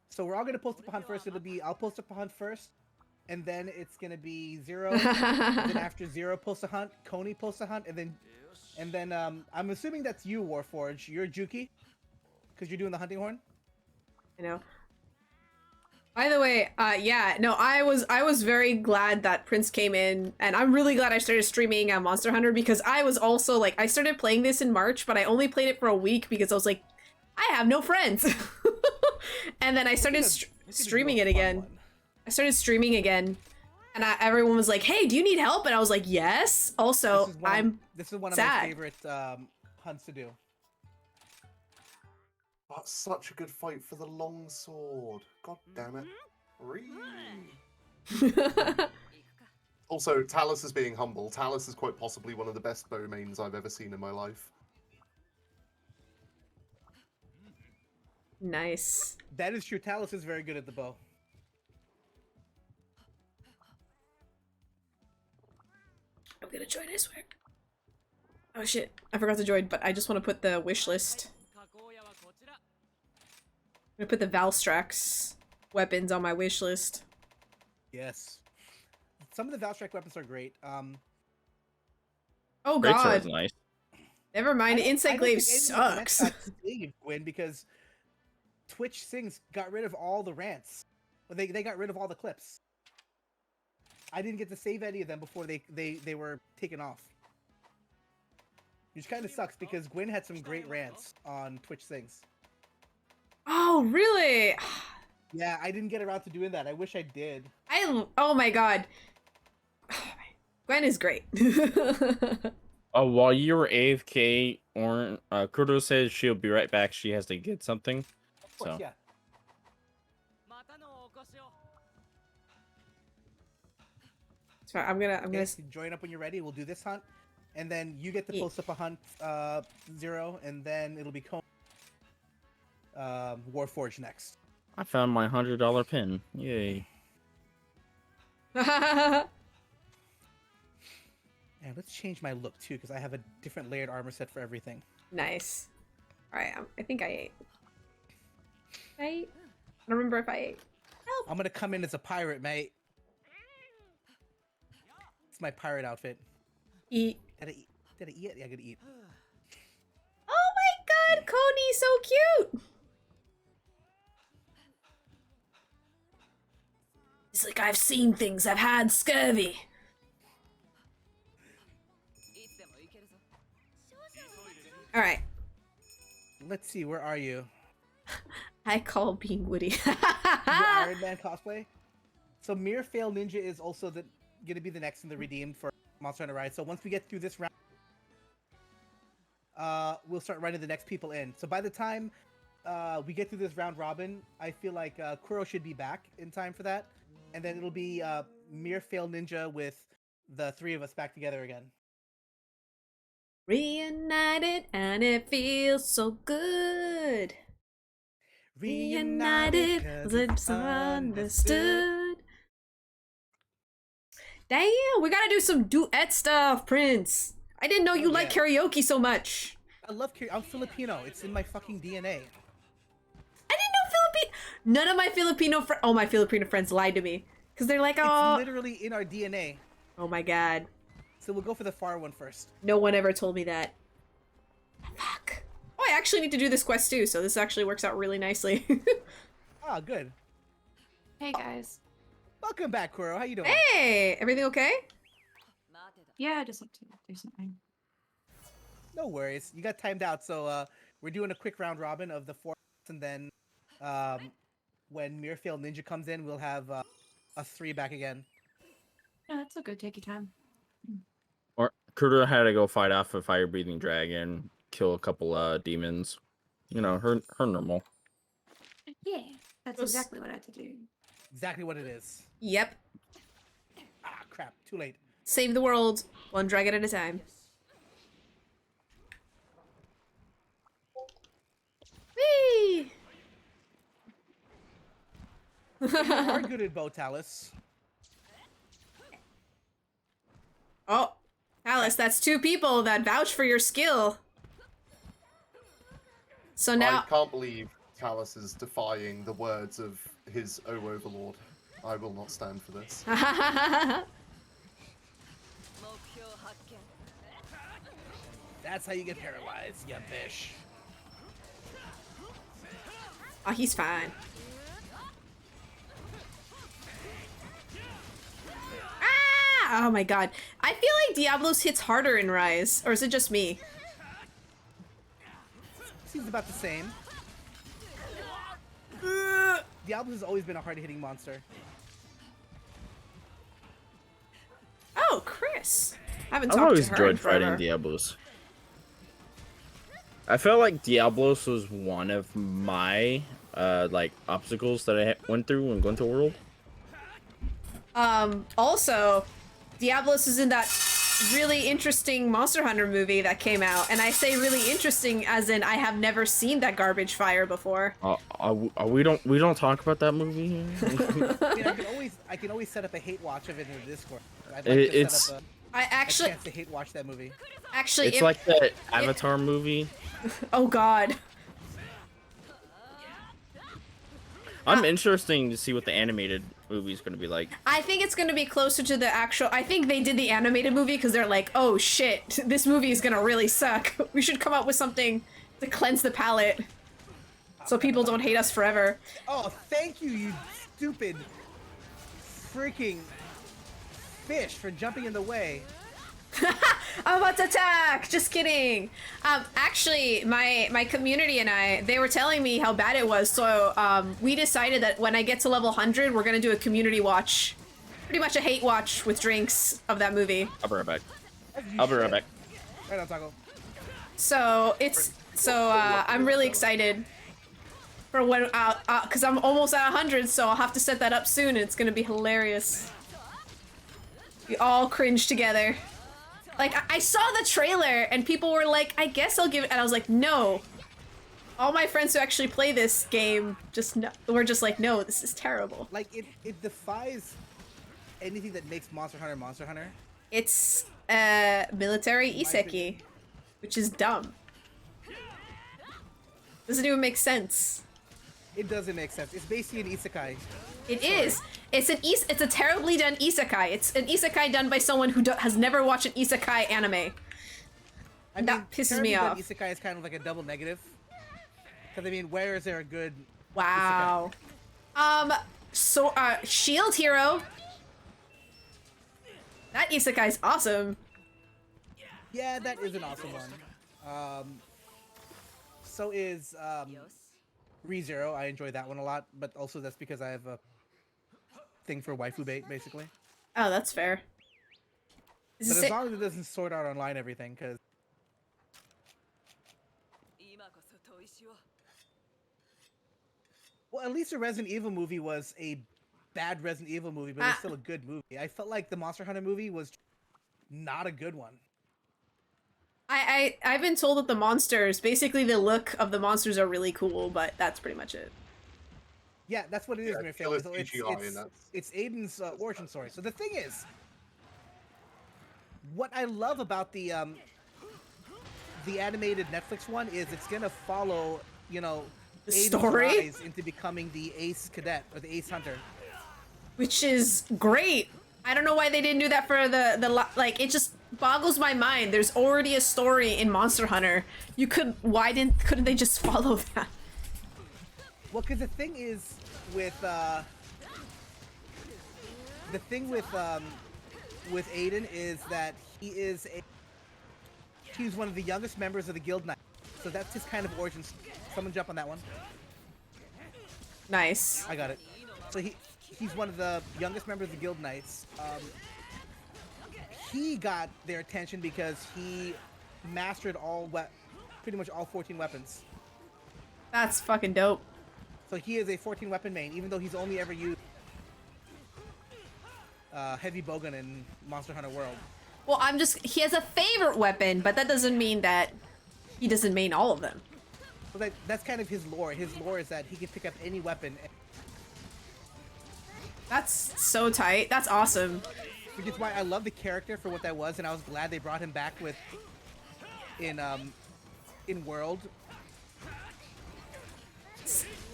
So we're all gonna post up a hunt first. I'll post up a hunt first, and then it's gonna be Zero. And then after Zero posts a hunt, Koni posts a hunt, and then I'm assuming that's you, Warforge. You're Juki, because you're doing the hunting horn.
I know. By the way, yeah, no, I was very glad that Prince came in, and I'm really glad I started streaming Monster Hunter, because I was also like, I started playing this in March, but I only played it for a week because I was like, I have no friends. And then I started streaming it again. I started streaming again, and everyone was like, hey, do you need help? And I was like, yes. Also,
This is one of
sad.
my favorite hunts to do.
That's such a good fight for the long sword. God damn it. Also, Talus is being humble. Talus is quite possibly one of the best bow mains I've ever seen in my life.
Nice.
That is true. Talus is very good at the bow.
I'm gonna join, I swear. Oh shit, I forgot to join, but I just want to put the wish list. I'm gonna put the Valstrax weapons on my wish list.
Yes. some of the Valstrike weapons are great.
Oh
Great sword is
god.
nice.
Never mind. Insight Glaive sucks.
Saved Gwyn because Twitch Sings got rid of all the rants. Well, they got rid of all the clips. I didn't get to save any of them before they were taken off. Which kind of sucks because Gwyn had some great rants on Twitch Sings.
Oh, really?
Yeah, I didn't get around to doing that. I wish I did.
Oh my god. Gwen is great.
While you were AFK, or Kurdo says she'll be right back. She has to get something.
Of course,
So
yeah.
Sorry, I'm gonna
Okay, join up when you're ready. We'll do this hunt, and then you get to post up a hunt 0, and then it'll be Warforged next.
I found my $100 pin. Yay!
And let's change my look too, because I have a different layered armor set for everything.
Nice. Alright, I think I ate. I ate? I don't remember if I ate. Help!
I'm gonna come in as a pirate, mate. It's my pirate outfit.
Eat.
Did I eat? Did I eat? Yeah, I gotta eat.
Oh my god, Coney's so cute! It's like I've seen things, I've had scurvy. Alright.
Let's see, where are you?
I call being Woody.
The Iron Man cosplay? So Mere Fail Ninja is also gonna be the next in the redeemed for Monster Hunter Rise. So once we get through this round, we'll start running the next people in. So by the time we get through this round robin, I feel like Kuro should be back in time for that. And then it'll be Mere Fail Ninja with the 3 of us back together again.
Reunited and it feels so good. Reunited, 'cause it's understood. Damn, we gotta do some duet stuff, Prince. I didn't know you like karaoke so much.
I love karaoke. I'm Filipino. It's in my fucking DNA.
I didn't know Filipino. None of my Filipino my Filipino friends lied to me because they're like, oh,
It's literally in our DNA.
oh my god.
So we'll go for the far one first.
No one ever told me that. Fuck. Oh, I actually need to do this quest too, so this actually works out really nicely.
Ah, good.
Hey guys.
Welcome back, Kuro. How you doing?
Hey, everything okay?
Yeah, I just have to do something.
No worries. You got timed out, so we're doing a quick round robin of the 4, and then when Mere Fail Ninja comes in, we'll have us 3 back again.
No, that's all good. Take your time.
Or Kurdo had to go fight off a fire-breathing dragon, kill a couple demons. You know, her normal.
Yeah, that's exactly what I had to do.
Exactly what it is.
Yep.
Ah, crap. Too late.
Save the world, one dragon at a time. Whee!
You are good at bow, Talus.
Oh, Alice, that's 2 people that vouch for your skill. So now
I can't believe Talus is defying the words of his overlord. I will not stand for this.
That's how you get paralyzed, you fish.
Oh, he's fine. Ah! Oh my god. I feel like Diablos hits harder in Rise. Or is it just me?
Seems about the same. Diablo has always been a hard-hitting monster.
Oh, Chris. I haven't
I've
talked
always
to her in
enjoyed fighting
forever.
Diablos. I felt like Diablos was one of my like obstacles that I went through when going to World.
Also, Diablos is in that really interesting Monster Hunter movie that came out, and I say really interesting as in I have never seen that garbage fire before.
We don't talk about that movie here.
I mean, I can always set up a hate watch of it in the Discord. I'd like to
It's
set up
I
a
actually,
chance to hate watch that movie.
actually,
it's like that Avatar movie.
oh god.
I'm interested to see what the animated movie's gonna be like.
I think it's gonna be closer to the actual. I think they did the animated movie because they're like, oh shit, this movie is gonna really suck. We should come up with something to cleanse the palate, so people don't hate us forever.
Oh, thank you, you stupid freaking fish, for jumping in the way.
I'm about to attack! Just kidding. Actually, my community and I, they were telling me how bad it was, so we decided that when I get to level 100, we're gonna do a community watch. Pretty much a hate watch with drinks of that movie.
I'll be right back.
As you
I'll be right
should.
back.
Right on, Taco.
So I'm really excited for when, cause I'm almost at 100, so I'll have to set that up soon, and it's gonna be hilarious. We all cringe together. Like, I saw the trailer, and people were like, I guess I'll give it, and I was like, no. All my friends who actually play this game were just like, no, this is terrible.
Like, it defies anything that makes Monster Hunter Monster Hunter.
It's military isekai, which is dumb. Doesn't even make sense.
It doesn't make sense. It's basically an isekai.
It is. It's a terribly done isekai. It's an isekai done by someone who has never watched an isekai anime.
I mean,
That pisses
terribly
me
done
off.
Isekai is kind of like a double negative. Because I mean, where is there a good
Wow. Shield Hero. That isekai's awesome.
Yeah, that is an awesome one. So is ReZero. I enjoy that one a lot, but also that's because I have a thing for waifu bait, basically.
Oh, that's fair. Is
But
this
as
it?
long as it doesn't sort out online everything, because well, at least the Resident Evil movie was a bad Resident Evil movie, but it's still a good movie. I felt like the Monster Hunter movie was not a good one.
I've been told that the monsters, basically the look of the monsters are really cool, but that's pretty much it.
Yeah, that's what it is,
Yeah,
Mirfail.
it's
So
CGI and that's-
it's Aiden's origin story. So the thing is, what I love about the animated Netflix one is it's gonna follow, you know,
The
Aiden's
story?
rise into becoming the ace cadet or the ace hunter.
Which is great. I don't know why they didn't do that for like, it just boggles my mind. There's already a story in Monster Hunter. Couldn't they just follow that?
Well, because the thing is with Aiden is that he's one of the youngest members of the Guild Knights. So that's his kind of origin. Someone jump on that one.
Nice.
I got it. So he's one of the youngest members of the Guild Knights. He got their attention because he mastered pretty much all 14 weapons.
That's fucking dope.
So he is a 14 weapon main, even though he's only ever used heavy bowgun in Monster Hunter World.
Well, he has a favorite weapon, but that doesn't mean that he doesn't main all of them.
So that's kind of his lore. His lore is that he can pick up any weapon.
That's so tight. That's awesome.
Which is why I love the character for what that was, and I was glad they brought him back in World.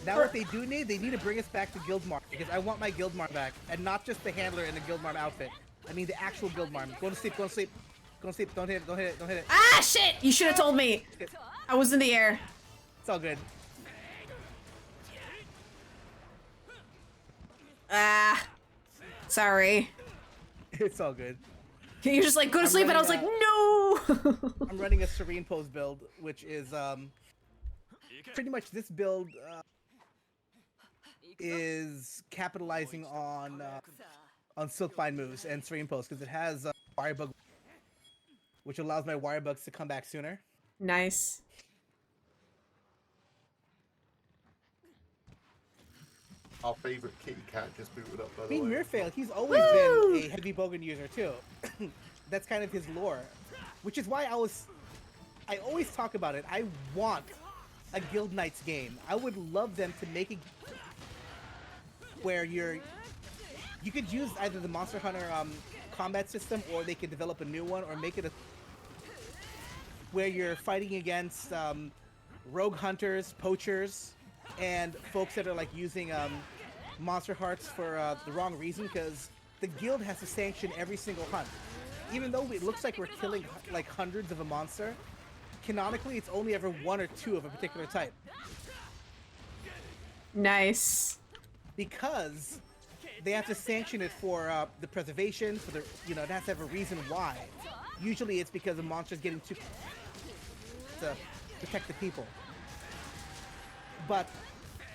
Now what they do need, they need to bring us back to Guildmarm, because I want my Guildmarm back, and not just the handler in the Guildmarm outfit. I mean the actual Guildmarm. Go to sleep, go to sleep. Go to sleep, don't hit it, don't hit it, don't hit it.
Ah, shit! You should have told me. I was in the air.
It's all good.
Ah. Sorry.
It's all good.
You're just like, go to sleep, and I was like, no!
I'm running a Serene Pose build, which is pretty much this build is capitalizing on Silkbind moves and Serene Pose because it has Wire Bug, which allows my Wire Bugs to come back sooner.
Nice.
Our favorite kitty cat just booted up, by
I
the
mean,
way.
Mirfail, he's always
Woo!
been a heavy bowgun user too. That's kind of his lore, which is why I always talk about it. I want a Guild Knights game. I would love them to make it where you could use either the Monster Hunter combat system, or they could develop a new one, or make it where you're fighting against rogue hunters, poachers, and folks that are like using Monster Hearts for the wrong reason, because the guild has to sanction every single hunt. Even though it looks like we're killing like hundreds of a monster, canonically it's only ever 1 or 2 of a particular type.
Nice.
Because they have to sanction it for the preservation, for the, it has to have a reason why. Usually it's because the monster's getting too to protect the people. But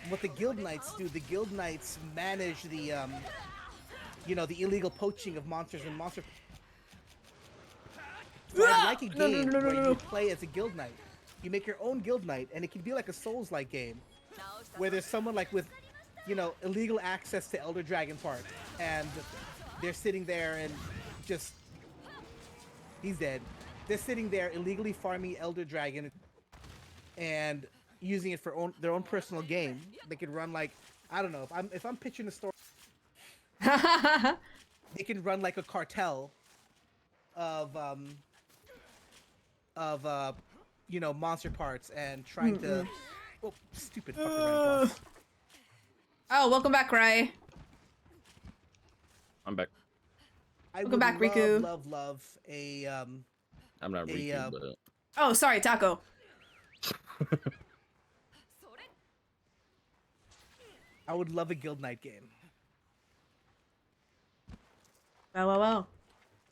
what the guild knights do, the guild knights manage the the illegal poaching of monsters and monster. So I like a game where you play as a guild knight. You make your own guild knight, and it can be like a Souls-like game, where there's someone like with, illegal access to Elder Dragon parts, and they're sitting there and just, he's dead. They're sitting there illegally farming Elder Dragon, and using it for their own personal game. They could run like, I don't know, if I'm pitching a story, they can run like a cartel of monster parts and trying to. Oh, stupid fucking random boss.
Oh, welcome back, Rai.
I'm back.
Welcome back, Riku.
Love a
I'm not Riku, but
Oh, sorry, Taco.
I would love a Guild Knight game.
Well.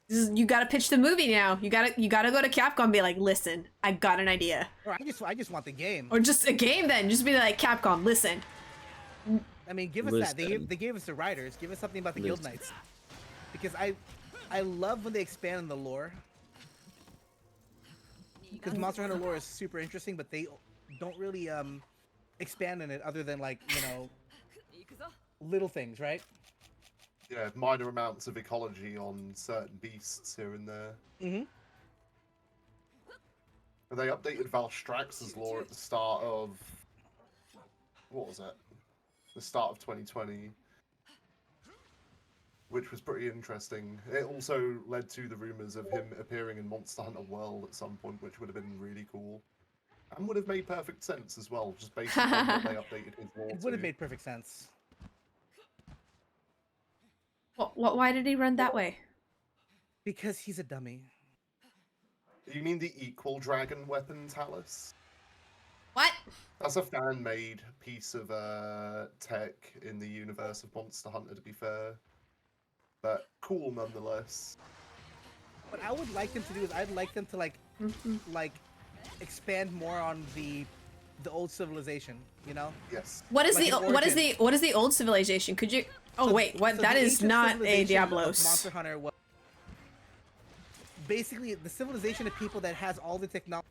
You gotta pitch the movie now. You gotta go to Capcom and be like, listen, I got an idea.
Or I just want the game.
Or just a game then. Just be like, Capcom, listen.
I mean, give us that. They gave us the writers. Give us something about the Guild Knights. Because I love when they expand on the lore. Because Monster Hunter lore is super interesting, but they don't really expand on it other than like, little things, right?
Yeah, minor amounts of ecology on certain beasts here and there.
Mm-hmm.
And they updated Valstrax's lore at the start of... What was it? The start of 2020. Which was pretty interesting. It also led to the rumours of him appearing in Monster Hunter World at some point, which would have been really cool. And would have made perfect sense as well, just based on what they updated his lore
It would have made perfect sense.
Why did he run that way?
Because he's a dummy.
You mean the equal dragon weapon, Talus?
What?
That's a fan-made piece of tech in the universe of Monster Hunter, to be fair. But cool nonetheless.
What I would like them to do is I'd like them to like expand more on the old civilization,
Yes.
What is
Like
what is the old civilization? Could you? Oh wait, what?
So
That
the
is
ancient
not a
civilization of
Diablos.
Monster Hunter was basically the civilization of people that has all the technology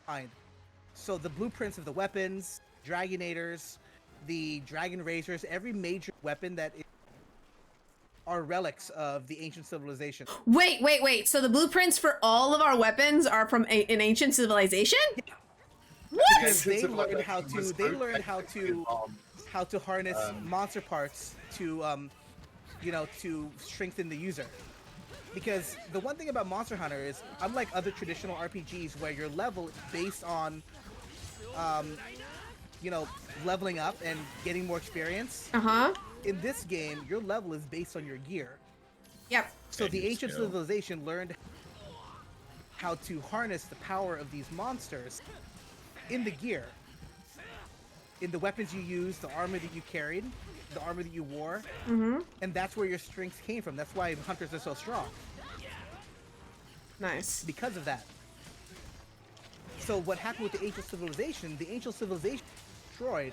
behind. So the blueprints of the weapons, Dragonators, the Dragon Razors, every major weapon that are relics of the ancient civilization.
Wait. So the blueprints for all of our weapons are from an ancient civilization? What?
Because they learned how to harness monster parts to to strengthen the user. Because the one thing about Monster Hunter is, unlike other traditional RPGs where your level is based on leveling up and getting more experience, in this game your level is based on your gear.
Yep.
So the ancient civilization learned how to harness the power of these monsters in the gear, in the weapons you used, the armor that you carried, the armor that you wore, and that's where your strength came from. That's why hunters are so strong.
Nice.
Because of that. So what happened with the ancient civilization destroyed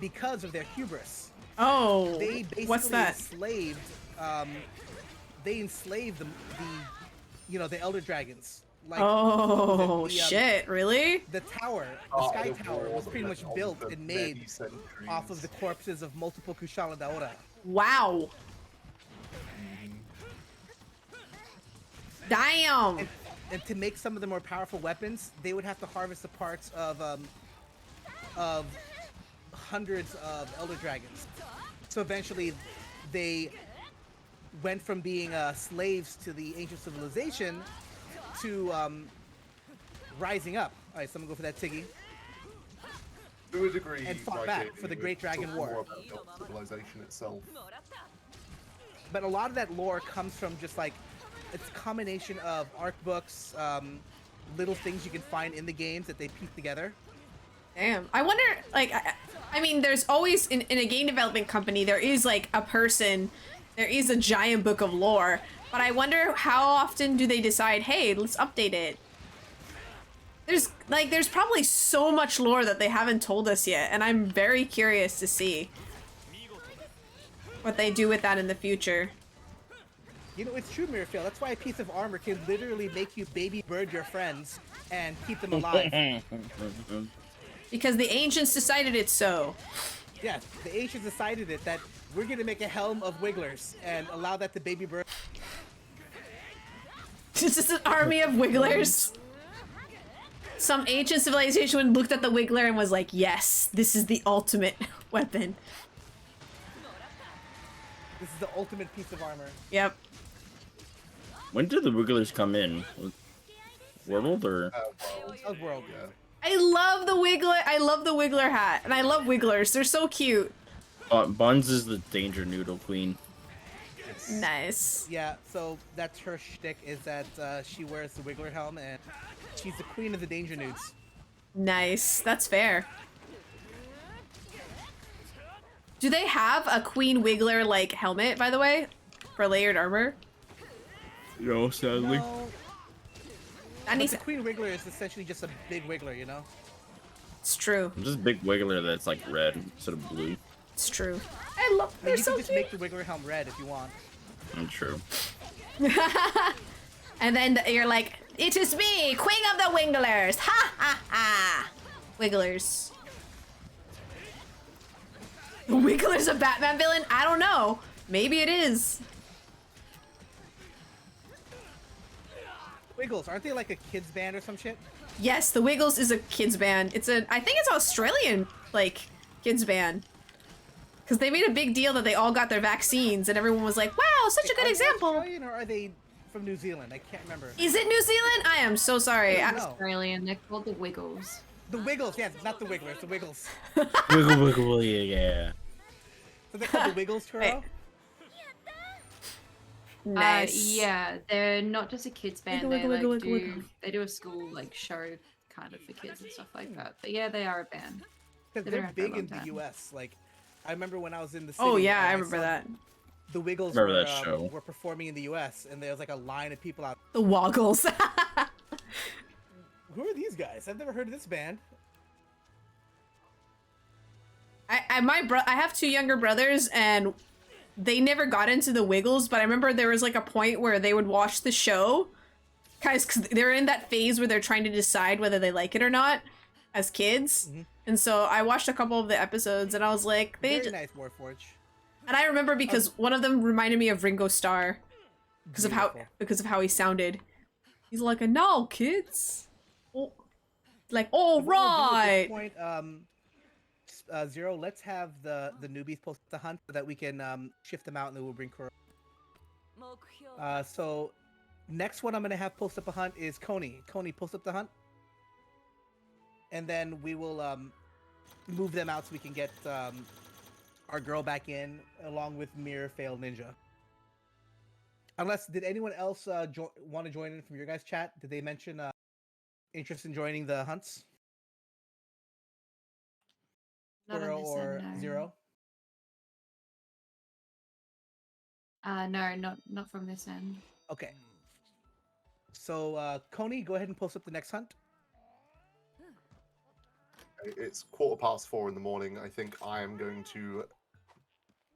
because of their hubris.
Oh,
They basically
what's that?
enslaved the Elder Dragons. Like,
Oh, shit, really?
The tower, the Sky Tower, was pretty much built and made off of the corpses of multiple Kushala Daora.
Wow. Damn.
And to make some of the more powerful weapons, they would have to harvest the parts of hundreds of Elder Dragons. So eventually, they went from being slaves to the ancient civilization to rising up. All right, so I'm gonna go for that Tiggy.
To a degree,
and fought
right,
back for the Great Dragon
talk more
War.
about the civilization itself.
But a lot of that lore comes from just like it's a combination of art books, little things you can find in the games that they piece together.
Damn. I wonder, like, I mean, there's always, in a game development company, there is, like, a person, there is a giant book of lore, but I wonder how often do they decide, hey, let's update it? There's probably so much lore that they haven't told us yet, and I'm very curious to see what they do with that in the future.
You know, it's true, Mirafil. That's why a piece of armor can literally make you baby bird your friends and keep them alive.
Because the ancients decided it so.
Yeah, the ancients decided it, that we're gonna make a helm of wigglers and allow that to baby bird.
It's just an army of wigglers. Some ancient civilization looked at the wiggler and was like, yes, this is the ultimate weapon.
This is the ultimate piece of armor.
Yep.
When did the Wigglers come in? World or?
World.
Yeah.
I love the wiggler. I love the wiggler hat, and I love wigglers. They're so cute.
Buns is the Danger Noodle Queen.
Nice.
Yeah, so that's her shtick, is that she wears the wiggler helm and she's the queen of the danger nudes.
Nice. That's fair. Do they have a Queen Wiggler like helmet, by the way, for layered armor?
No, sadly.
No,
That
but
needs.
the queen wiggler is essentially just a big wiggler, you know?
It's true.
Just a big Wiggler that's like red instead of blue.
It's true. I love.
I mean,
They're
you
so
can just
cute.
make the wiggler helm red if you want.
True.
And then you're like, it is me, Queen of the Wigglers! Ha ha ha! Wigglers. The Wiggler's a Batman villain? I don't know. Maybe it is.
Wiggles, aren't they like a kids band or some shit?
Yes, the Wiggles is a kids band. I think it's Australian, like, kids band. Because they made a big deal that they all got their vaccines, and everyone was like, wow, such a good
Are they
example.
Australian or are they from New Zealand? I can't remember.
Is it New Zealand? I am so sorry.
I don't know.
Australian, they're called the Wiggles.
The Wiggles, yeah, not the Wigglers, the Wiggles.
Wiggle, wiggle, yeah.
So they're called the Wiggles, Turo?
Wait. Nice.
Yeah, they're not just a kids band.
Wiggle,
They
wiggle,
like
wiggle, wiggle.
they do a school like show kind of for kids and stuff like that. But yeah, they are a band.
Because
They've been
they're
around for a
big
long
in the
time.
US. Like, I remember when I was in the city.
Oh, yeah, I
and
remember
saw
that.
The Wiggles
Remember
were,
that show.
were performing in the US, and there was like a line of people out.
The Woggles.
Who are these guys? I've never heard of this band.
I have two younger brothers, and they never got into the Wiggles, but I remember there was like a point where they would watch the show, guys, because they're in that phase where they're trying to decide whether they like it or not as kids. And so I watched a couple of the episodes, and I was like,
Very nice, Warforge.
And I remember because one of them reminded me of Ringo Starr because of how he sounded. He's like, "And now, kids, oh, like, all
So what we'll do at
right."
this point, Zero, let's have the newbies post the hunt so that we can shift them out, and then we'll bring Kuro. So next one I'm gonna have post up a hunt is Coney. Coney, post up the hunt, and then we will move them out so we can get our girl back in along with Mirror Fail Ninja. Unless, did anyone else want to join in from your guys' chat? Did they mention interest in joining the hunts?
Not on
Kuro
this
or
end, no.
Zero?
No, not from this end.
Okay. So, Coney, go ahead and post up the next hunt.
It's 4:15 in the morning. I think I am going to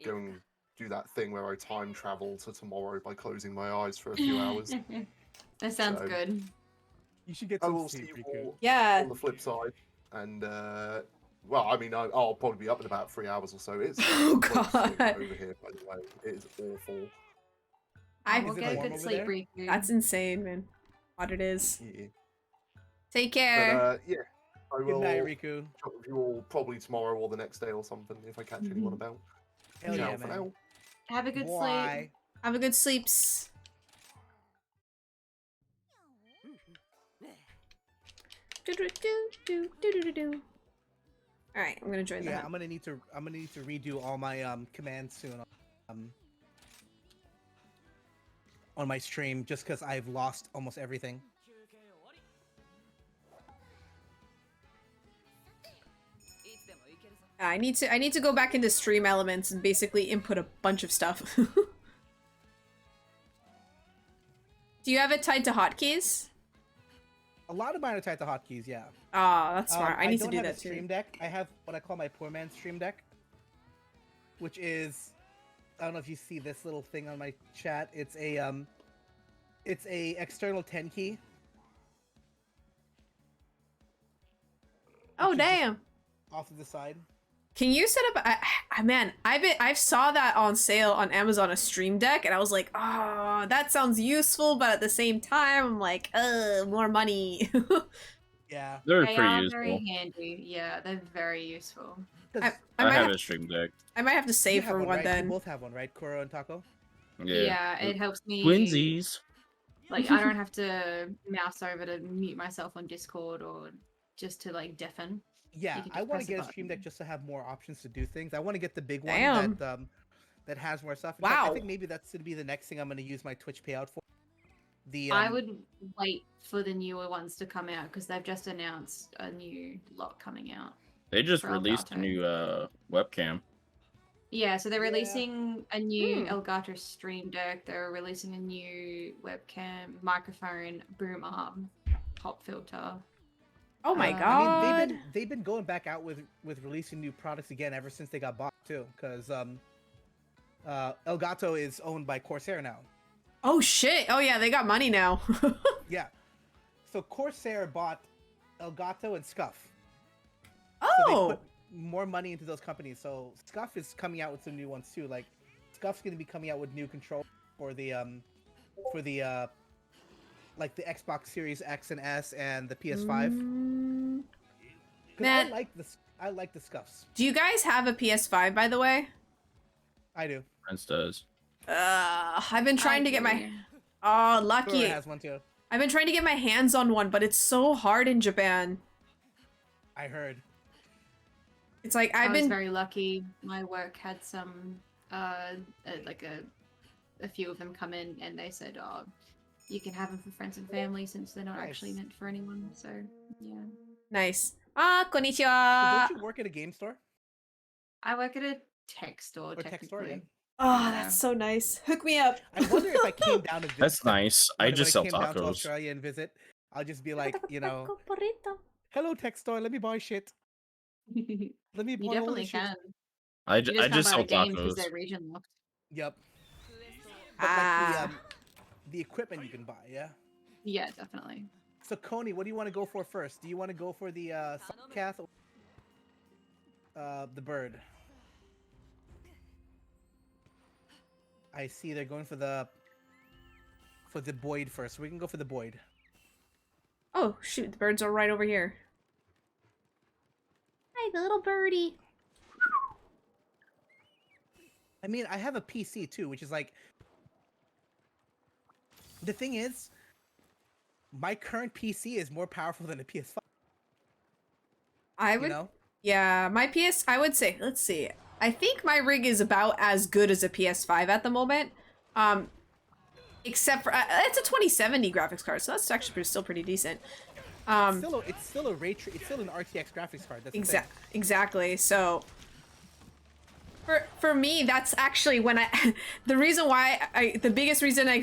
go and do that thing where I time travel to tomorrow by closing my eyes for a few hours.
That sounds
So-
good.
You should get
I
some
will see
sleep,
you
Riku.
all
Yeah.
on the flip side. And, well, I mean, I'll probably be up in about 3 hours or so. It's
Oh,
freezing
God.
over here, by the way. It is awful.
I
We'll
Is it
get a
warm
good
over
sleep,
there?
Riku.
That's insane, man. What it is.
Yeah.
Take
But,
care.
yeah. I
Good
will
night, Riku.
chat with you all probably tomorrow or the next day or something if I catch anyone about.
Hell
Ciao
yeah,
for
man.
now.
Have a good sleep.
Bye.
Have a good sleeps. All right, I'm gonna join
Yeah,
that.
I'm gonna need to redo all my commands soon on my stream just because I've lost almost everything.
I need to go back into stream elements and basically input a bunch of stuff. Do you have it tied to hotkeys?
A lot of mine are tied to hotkeys, yeah.
Ah, that's smart. I need to
don't
do
have
that
a stream
too.
deck. I have what I call my poor man's stream deck, which is, I don't know if you see this little thing on my chat. It's a external 10 key.
Oh
which is just
damn!
Off to the side.
Can you set up? Man, I saw that on sale on Amazon, a stream deck, and I was like, oh, that sounds useful, but at the same time, I'm like, more money.
Yeah.
They're
They
pretty
are
useful.
very handy. Yeah, they're very useful.
'Cause
I
I
might
have
have,
a stream deck.
I might have to
you
save
have
for one
right?
then.
You both have one, right? Kuro and Taco?
Yeah, it helps me.
Twinsies.
Like, I don't have to mouse over to mute myself on Discord or just to like deafen.
Yeah,
can
I
just
want to
press a
get a stream deck
button.
just to have more options to do things. I want to get the big
Damn.
one that has more stuff. In fact, I
Wow.
think maybe that's gonna be the next thing I'm gonna use my Twitch payout for. The
I would wait for the newer ones to come out because they've just announced a new lot coming out.
They just
For
released a
Elgato.
new webcam.
Yeah, so they're
Yeah.
releasing a new
Hmm.
Elgato Stream Deck. They're releasing a new webcam, microphone, boom arm, pop filter.
Oh my
I
god!
I mean, they've been going back out with releasing new products again ever since they got bought too, because Elgato is owned by Corsair now.
Oh shit! Oh yeah, they got money now.
Yeah, so Corsair bought Elgato and Scuff. So they
Oh,
put more money into those companies. So Scuff is coming out with some new ones too. Like Scuff's going to be coming out with new control for the like the Xbox Series X and S and the PS5.
Mm.
'Cause
Man.
I like the Scuffs.
Do you guys have a PS5, by the way?
I do.
Prince does.
I've been trying to get my.
agree.
Oh,
Kuro
lucky.
has one too.
I've been trying to get my hands on one, but it's so hard in Japan.
I heard.
It's like
I
I've
was
been.
very lucky. My work had some, like a few of them come in and they said, "Oh, you can have them for friends and family since they're not actually
Nice.
meant for anyone." So yeah,
Nice. Ah,
So
konnichiwa.
don't you work at a game store
I work at a tech store.
or tech store? Yeah.
technically.
Oh,
Yeah.
that's so nice. Hook me up.
I wonder if I came down to visit.
That's nice. I
when
just sell
came down to
tacos.
Australia and visit, I'll just be like, hello tech store, let me buy shit.
You
Let me buy all
definitely
this shit.
can.
I
You just
I
can't
just
buy
sell
the games because
tacos.
they're region locked.
Yep. But
Ah.
like the equipment you can buy, yeah.
Yeah, definitely.
So Coney, what do you want to go for first? Do you want to go for the Soundcath or the bird? I see they're going for the Boyd first. We can go for the Boyd.
Oh shoot, the birds are right over here. Hi, the little birdie.
I mean, I have a PC too, which is like the thing is, my current PC is more powerful than a PS5.
I
You
would.
know?
Yeah, my PS. I would say. Let's see. I think my rig is about as good as a PS5 at the moment. Except for it's a 2070 graphics card, so that's actually still pretty decent.
It's still an RTX graphics card. That's the thing.
Exactly. So for me, that's actually when the reason why the biggest reason I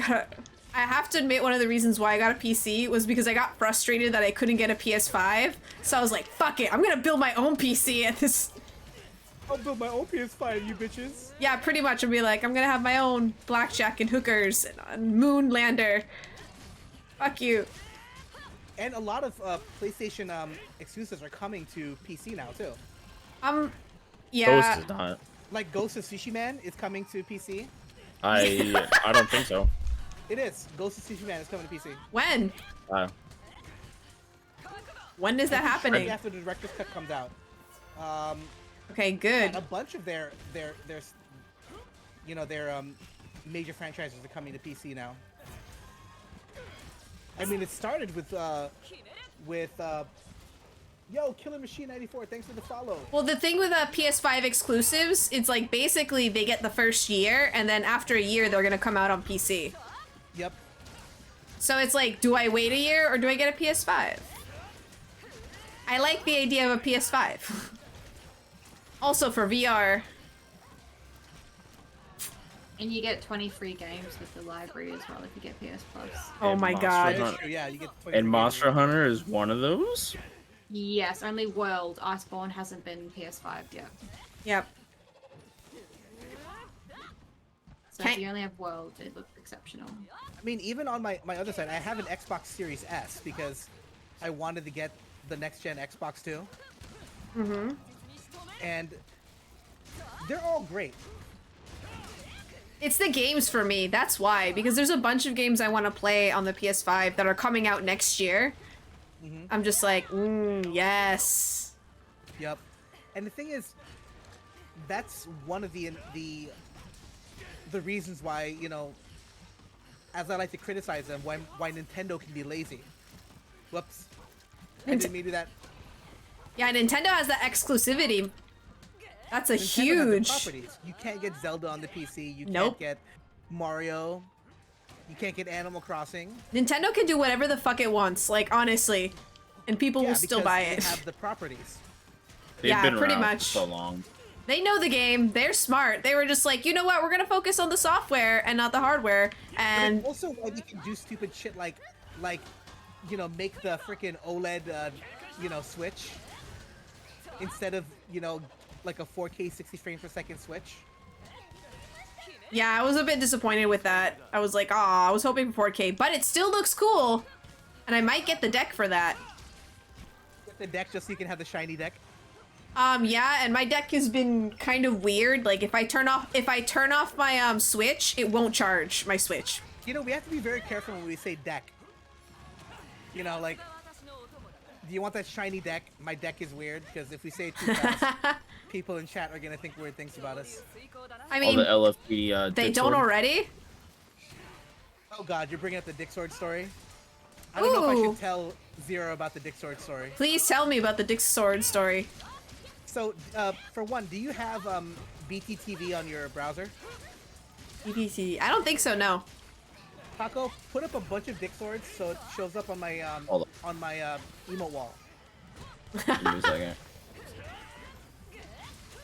have to admit one of the reasons why I got a PC was because I got frustrated that I couldn't get a PS5. So I was like, fuck it, I'm gonna build my own PC at this.
I'll build my own PS5, you bitches.
Yeah, pretty much. I'll be like, I'm gonna have my own blackjack and hookers and Moonlander. Fuck you.
And a lot of PlayStation exclusives are coming to PC now too.
Yeah.
Ghost is not.
Like Ghost of Tsushima is coming to PC.
I don't think so.
It is. Ghost of Tsushima is coming to PC.
When? When is that
Shortly
happening?
after the director's cut comes out.
Okay, good.
A bunch of their major franchises are coming to PC now. I mean, it started with Yo, Killer Machine 94, thanks for the follow.
Well, the thing with PS5 exclusives, it's like basically they get the first year, and then after a year they're gonna come out on PC.
Yep.
So it's like, do I wait a year or do I get a PS5? I like the idea of a PS5. Also for VR.
And you get 20 free games with the library as well if you get PS Plus.
Oh
And
my
Monster
god.
Hunter.
Yeah, you get.
And Monster Hunter is one of those?
Yes, only World. Iceborne hasn't been PS5 yet.
Yep.
So
Okay.
if you only have World, it looks exceptional.
I mean, even on my other side, I have an Xbox Series S because I wanted to get the next gen Xbox too.
Mm-hmm.
And they're all great.
It's the games for me, that's why. Because there's a bunch of games I want to play on the PS5 that are coming out next year.
Mhm.
I'm just like, yes.
Yep. And the thing is, that's one of the reasons why, you know, as I like to criticize them, why Nintendo can be lazy. Whoops. I didn't mean to do that.
Yeah, Nintendo has that exclusivity. That's a
Nintendo has the
huge...
properties. You can't get Zelda on the PC. You
Nope.
can't get Mario. You can't get Animal Crossing.
Nintendo can do whatever the fuck it wants, like, honestly. And people
Yeah,
will still
because
buy
they
it.
have the properties.
They've
Yeah,
been
pretty
around
much.
for so long.
They know the game. They're smart. They were just like, you know what? We're gonna focus on the software and not the hardware.
And
And
also why they can do stupid shit like, you know, make the freaking OLED, you know, Switch instead of, you know, like a 4K 60 frames per second Switch.
yeah, I was a bit disappointed with that. I was like, aw, I was hoping for 4K, but it still looks cool. And I might get the deck for that.
Get the deck just so you can have the shiny deck.
Yeah, and my deck has been kind of weird. Like if I turn off my Switch, it won't charge my Switch.
You know, we have to be very careful when we say deck. You know, like, do you want that shiny deck? My deck is weird, because if we say it too fast, people in chat are gonna think weird things about us.
I
All
mean,
the LFP
they
Dick
don't
Sword.
already?
Oh god, you're bringing up the Dick Sword story? I don't know if I
Ooh.
should tell Zero about the Dick Sword story.
Please tell me about the Dick Sword story.
So, for one, do you have BTTV on your browser?
EPT. I don't think so, no.
Taco, put up a bunch of Dick Swords so it shows up on my
Hold
emote wall.
Give me a second.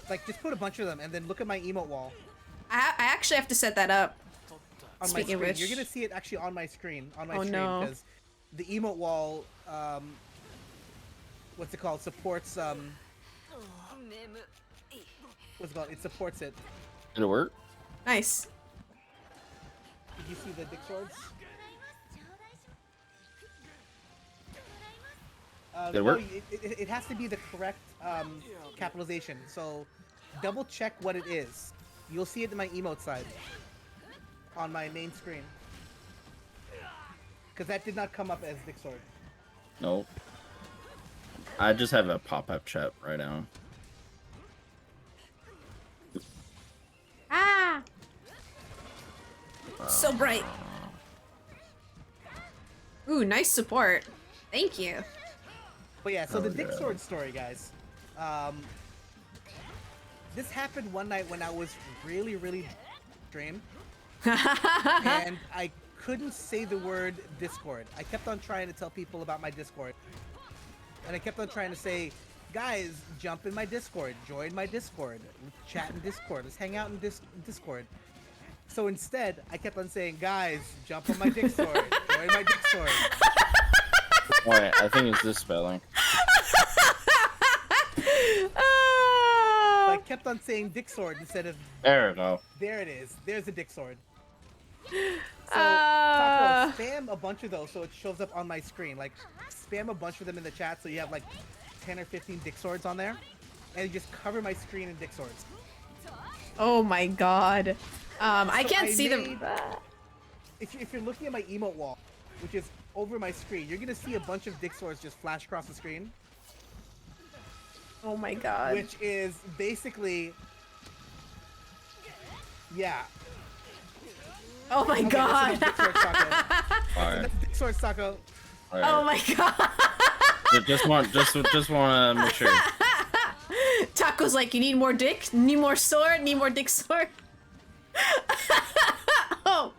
Like, just put a bunch of them and then look at my emote wall
I actually have to set that up.
on
Speaking of
my screen.
which-
You're gonna see it actually on my screen,
Oh,
stream,
no.
because the emote wall, what's it called? Supports what's it called? It supports it.
Did it work?
Nice.
Did you see the Dick Swords?
Did it work?
It has to be the correct capitalization. So double check what it is. You'll see it in my emote side on my main screen. Because that did not come up as Dick Sword.
Nope. I just have a pop-up chat right now.
Ah! So bright. Ooh, nice support. Thank you.
But yeah, so
Oh,
the Dick
yeah.
Sword story, guys. This happened one night when I was really, really stream. And I couldn't say the word Discord. I kept on trying to tell people about my Discord. And I kept on trying to say, guys, jump in my Discord, join my Discord, let's chat in Discord, let's hang out in Discord. So instead, I kept on saying, guys, jump on my Discord, join my Discord.
Wait, I think it's this spelling.
So I kept on saying Dick Sword instead of,
There we go.
there it is, there's a Dick Sword. So,
Uh.
Taco, spam a bunch of those so it shows up on my screen. Like, spam a bunch of them in the chat so you have like 10 or 15 Dick Swords on there. And you just cover my screen in Dick Swords.
Oh my god. I
So
can't
I
see them.
made- If you're looking at my emote wall, which is over my screen, you're gonna see a bunch of Dick Swords just flash across the screen.
Oh my god.
Which is basically... Yeah.
Oh my
Okay,
god.
that's enough Dick Swords, Taco.
Alright.
That's Dick Swords, Taco.
Alright.
Oh my god.
Just want to make sure.
Taco's like, you need more dick? Need more sword? Need more dick sword? Oh,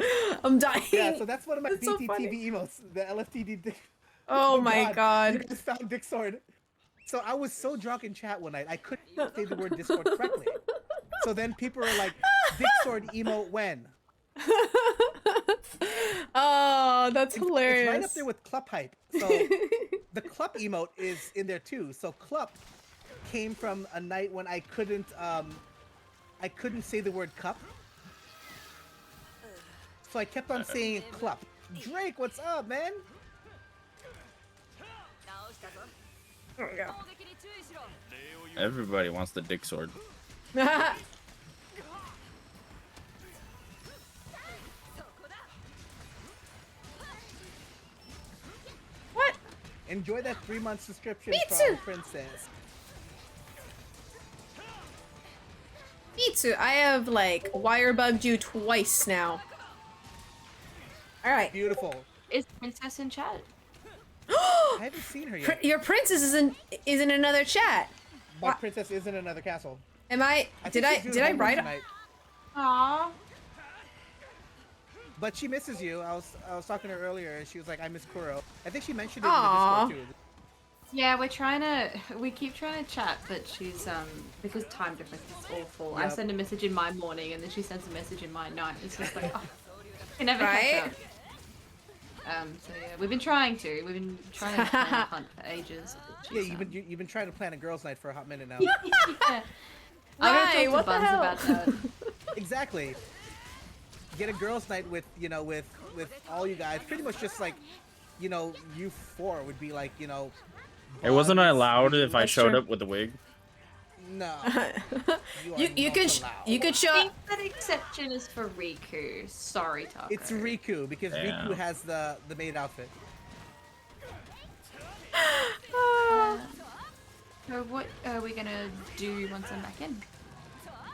I'm dying.
Yeah, so that's one of my
That's so
BTTV emotes, the LFTD dick.
Oh my
You
god.
guys found Dick Sword. So I was so drunk in chat one night, I couldn't say the word Discord correctly. So then people were like, Dick Sword emote when?
Oh, that's hilarious.
It's right up there with Clup Hype. So the Clup emote is in there too. So Clup came from a night when I couldn't say the word cup. So I kept on saying Clup. Drake, what's up, man?
Oh my god.
Everybody wants the dick sword.
What?
Enjoy that 3-month subscription
Mitsu!
from Princess.
Mitsu, I have like wire bugged you twice now. Alright.
Beautiful.
Is Princess in chat?
I haven't seen her yet.
Your princess is in another chat.
My
What?
princess is in another castle.
Am I
Think she's doing
did I
homework
write
tonight.
Aww.
But she misses you. I was talking to her earlier, and she was like, "I miss Kuro." I think she mentioned it
Aw.
in the Discord too.
Yeah, we keep trying to chat, but she's because time difference is awful. I
Yep.
send a message in my morning, and then she sends a message in my night. It's just like, oh, I never
Right?
catch up. So yeah, we've been trying to plan a hunt for ages. but
Yeah,
she's,
you've been trying to plan a girls' night for a hot minute now.
yeah. I'm
Right,
gonna
what
talk
the
to Buns
hell?
about that.
Exactly. Get a girls' night with with all you guys. Pretty much just like, you four would be like,
Hey, wasn't I
Buns,
allowed
me.
if I
That's
showed
true.
up with a wig?
No.
you
are
could
not allowed.
you could
I
show
think that exception is for Riku. Sorry, Taco.
It's Riku because
Yeah.
Riku has the maid outfit.
So what are we gonna do once I'm back in?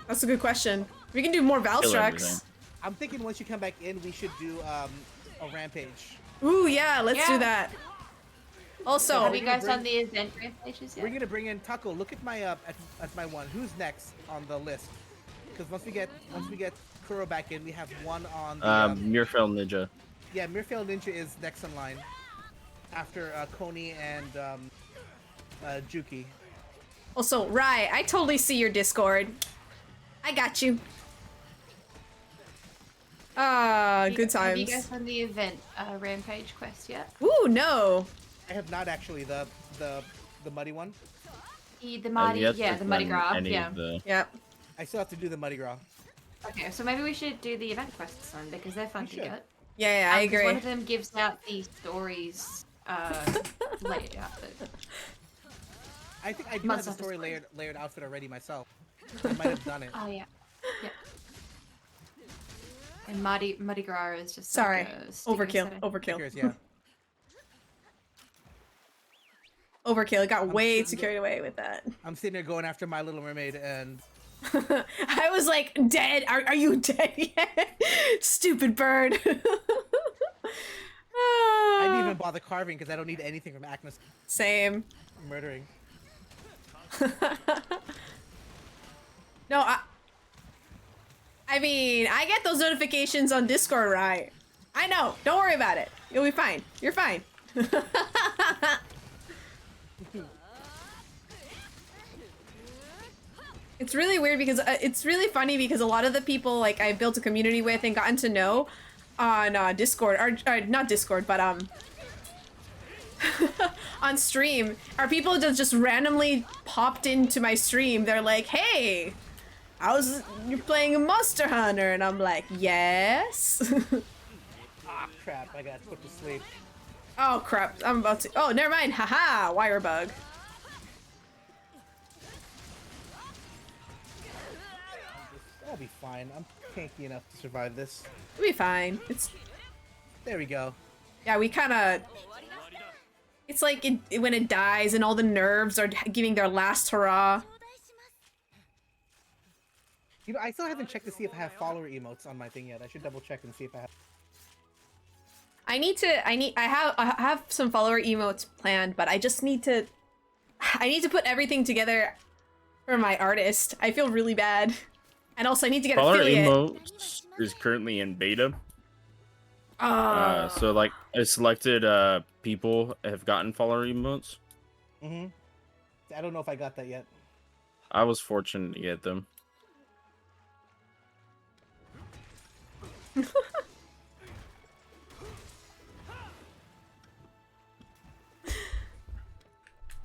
That's a good question. We can do more
Kill everything.
Valstrax.
I'm thinking once you come back in, we should do a rampage.
Ooh, yeah, let's
Yeah.
do that. Also,
Have you
gonna
guys
bring-
done the event rampages yet?
We're gonna bring in Taco. Look at my at my one. Who's next on the list? Because once we get Kuro back in, we have one on the
Muirfield Ninja.
yeah. Mirfield Ninja is next in line after Koni and Juki.
also, Rai, I totally see your Discord. I got you. Good
Have you
times.
guys done the event rampage quest yet?
Ooh, no.
I have not actually the muddy one.
The Mardi,
I've yet
yeah,
to
the Mardi
run
Gras,
any
yeah.
of the-
Yep.
I still have to do the Muddy Gras.
Okay, so maybe we should do the event quests then because they're fun
We
to
should.
get.
Yeah, I
'Cause One
agree.
of them gives out the stories laid out.
I think I do
Must
have the
have
story
display.
layered outfit already myself. I might have done it.
Oh yeah, yeah. And Mardi Gras is just
Sorry.
like a sticker
Overkill.
setting.
Overkill.
Stickers, yeah.
Overkill. It got way
sitting
too carried away with that.
I'm sitting there going after My Little Mermaid, and
I was like, dead. Are you dead yet? Stupid bird.
I didn't even bother carving because I don't need anything from Agnes
Same.
murdering.
No, I mean, I get those notifications on Discord, right? I know. Don't worry about it. You'll be fine. You're fine. It's really weird because it's really funny because a lot of the people like I built a community with and gotten to know on Discord or not Discord, but on stream are people that just randomly popped into my stream. They're like, "Hey, you're playing a Monster Hunter?" And I'm like, "Yes."
Ah, crap! I got put to sleep.
Oh crap! I'm about to. Oh, never mind. Haha, wire bug.
I'll be fine. I'm tanky enough to survive this.
We'll be fine.
There we go.
Yeah, we kind of. It's like when it dies and all the nerves are giving their last hurrah.
I still haven't checked to see if I have follower emotes on my thing yet. I should double check and see if I have.
I have some follower emotes planned, but I need to put everything together for my artist. I feel really bad. And also I need to get
Follower
affiliate.
emotes is currently in beta.
Oh.
So like a selected people have gotten follower emotes.
Mm-hmm. I don't know if I got that yet.
I was fortunate to get them.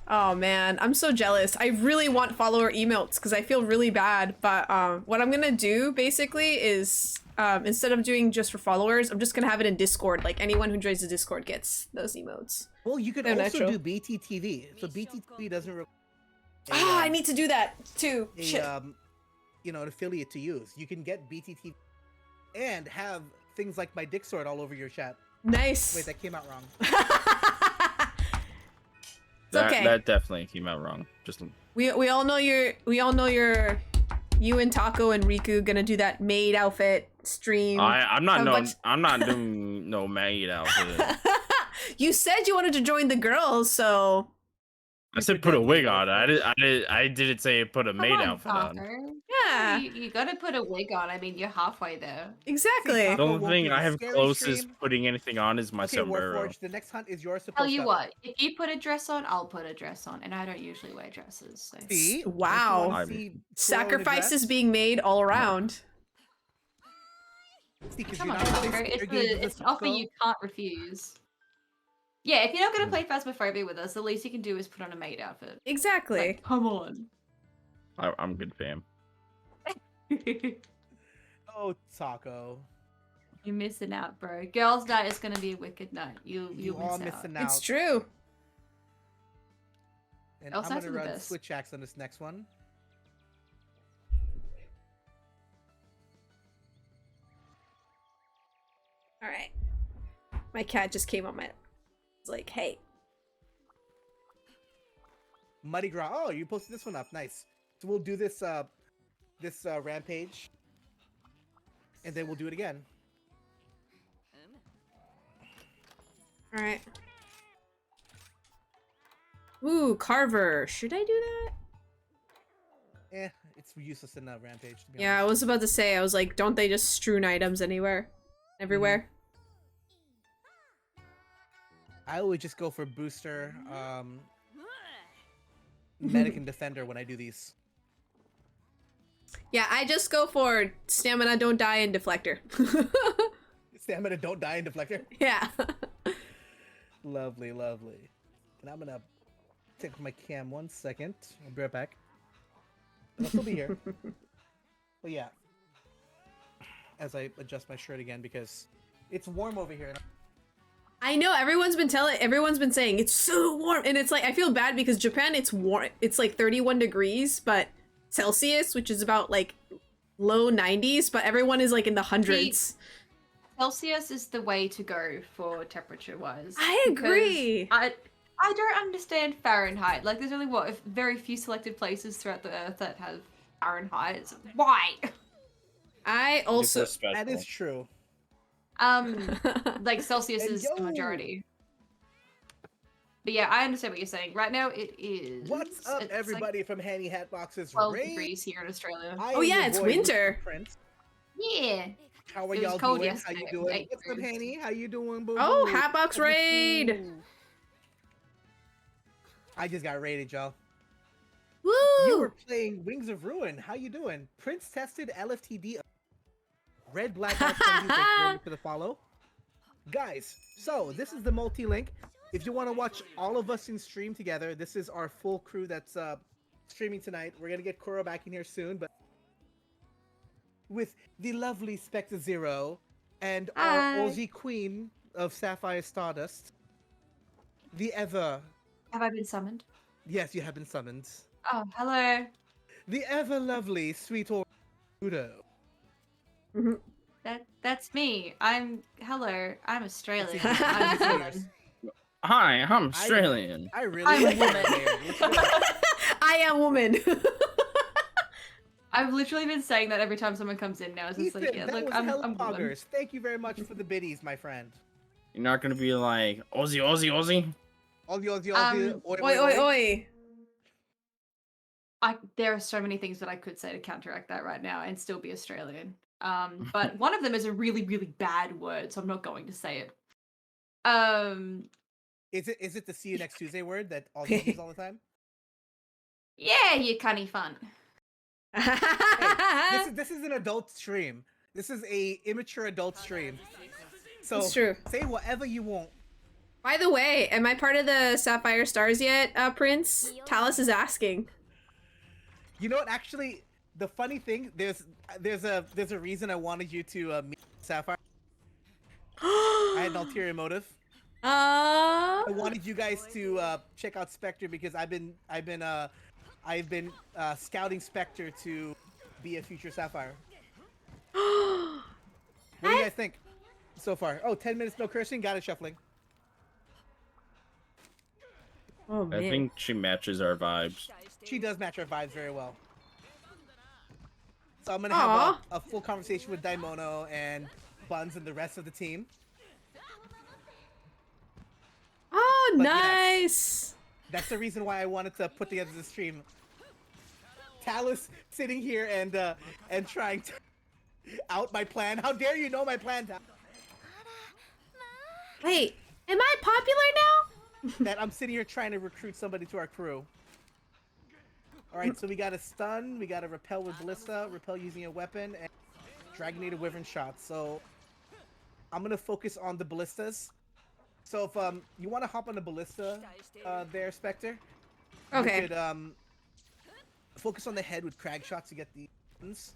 Oh man, I'm so jealous. I really want follower emotes because I feel really bad. But what I'm gonna do basically is instead of doing just for followers, I'm just gonna have it in Discord. Like anyone who joins the Discord gets those emotes.
Well, you could
They're
also
natural.
do BTTV. So BTTV doesn't require
I need to do that too. Shit.
an affiliate to use. You can get BTTV and have things like my dick sword all over your chat.
Nice.
Wait, that came out wrong.
It's okay.
That definitely came out wrong. Just
We all know you and Taco and Riku gonna do that maid outfit stream.
I'm not
Have a
no
bunch-
I'm not doing no maid outfit.
You said you wanted to join the girls, so
I said put a wig on. I didn't say put a
Come
maid
on,
outfit on.
Taco.
yeah,
You gotta put a wig on. I mean, you're halfway there.
exactly.
The
Taco
only
won't
thing
be
I
the
have
scary
closest
stream.
putting anything on is my
Okay,
sombrero.
Warforged, the next hunt is yours to
Tell
post
you
up.
what, if you put a dress on, I'll put a dress on, and I don't usually wear dresses. So.
See? Don't you
Wow.
wanna see Kuro in a
Sacrifices
dress?
being made all around.
See, 'cause
Come
you're
on,
not
Taco.
playing
It's,
scary games with
it's
us,
an offer
Taco.
you can't refuse. Yeah, if you're not gonna play Phasmophobia with us, the least you can do is put on a maid outfit.
Exactly.
Like, come on.
I'm good, fam.
Oh, Taco.
You're missing out, bro. Girls' night is gonna be a wicked night. You'll
You
miss
are
out.
missing out.
It's true.
And
Girls'
I'm
nights
gonna
are the
run
best.
switch acts on this next one.
All right. My cat just came on my. It's like, hey.
Muddy Gras. Oh, you posted this one up. Nice. So we'll do this rampage. And then we'll do it again.
All right. Ooh, Carver. Should I do that?
It's useless in a rampage, to be
Yeah, I
honest.
was about to say. I was like, don't they just strewn items anywhere, everywhere?
I would just go for booster, medic and defender when I do these.
Yeah, I just go for stamina, don't die, and deflector.
Stamina, don't die, and deflector.
Yeah.
Lovely, lovely. And I'm gonna take my cam 1 second. I'll be right back. But I'll still be here. But yeah. As I adjust my shirt again because it's warm over here.
I know everyone's been saying it's so warm, and it's like I feel bad because Japan, it's warm. It's like 31 degrees, but Celsius, which is about like low 90s, but everyone is like in the hundreds.
Celsius is the way to go for temperature-wise.
I agree.
I don't understand Fahrenheit. Like, there's only very few selected places throughout the Earth that have Fahrenheit. So why?
I also
That is true.
Like Celsius
And
is the
yo!
majority. But yeah, I understand what you're saying. Right now, it is.
What's up,
it's
everybody from Handy Hatbox's
12
Raid?
degrees here in Australia.
I
Oh,
am
yeah,
your
it's
boy,
winter.
Prince.
Yeah.
How are
It was
y'all
cold
doing? How
yesterday,
you
it was
doing?
8
What's up,
degrees.
Hanny? How you doing, boo?
Oh,
boo?
Hatbox raid.
Ooh. I just got raided, y'all.
Woo!
You were playing Wings of Ruin. How you doing? Prince tested LFTD. Red Black Arts on you. Thank you very much for the follow. Guys, so this is the multi-link. If you want to watch all of us in stream together, this is our full crew that's streaming tonight. We're gonna get Kuro back in here soon, but with the lovely Spectre Zero and our
Hi.
Aussie Queen of Sapphire Stardust, the ever
Have I been summoned?
yes, you have been summoned.
Oh, hello.
The ever lovely Sweet Udo.
That's me. Hello. I'm Australian.
That's
I'm
even-
woman.
Hi, I'm Australian.
I really
I'm a
like that
woman.
hair. Looks good.
I am woman.
I've literally been saying that every time someone comes in now. It's just
Ethan,
like, yeah,
that
look,
was
I'm
hella
woman.
poggers. Thank you very much for the biddies, my friend.
You're not gonna be like Aussie, Aussie, Aussie.
Oi,
Oi, oi, oi.
There are so many things that I could say to counteract that right now and still be Australian. But one of them is a really, really bad word, so I'm not going to say it.
Is it the see you next Tuesday word that all use all the time?
Yeah, you cunny fun.
Hey, this is an adult stream. This is a immature adult stream. So
It's true.
say whatever you want.
By the way, am I part of the Sapphire Stars yet, Prince? Talus is asking.
You know what? Actually, the funny thing, there's a reason I wanted you to meet Sapphire. I had an ulterior motive. I wanted you guys to check out Spectre because I've been scouting Spectre to be a future Sapphire. What do you guys think so far? Oh, 10 minutes no cursing, got it shuffling.
Oh man.
I think she matches our vibes.
She does match our vibes very well. So I'm gonna have a full conversation with Daimono and Buns and the rest of the team.
Oh,
But
nice.
Yes, that's the reason why I wanted to put together the stream. Talus sitting here and trying to out my plan. How dare you know my plan, Talus?
Wait, am I popular now?
That I'm sitting here trying to recruit somebody to our crew. Alright, so we got a stun, we got a repel with ballista, repel using a weapon, and Dragonated Wyvern shot. So I'm gonna focus on the ballistas. So if you want to hop on the ballista there, Spectre,
Okay.
you could focus on the head with crag shots to get the buttons,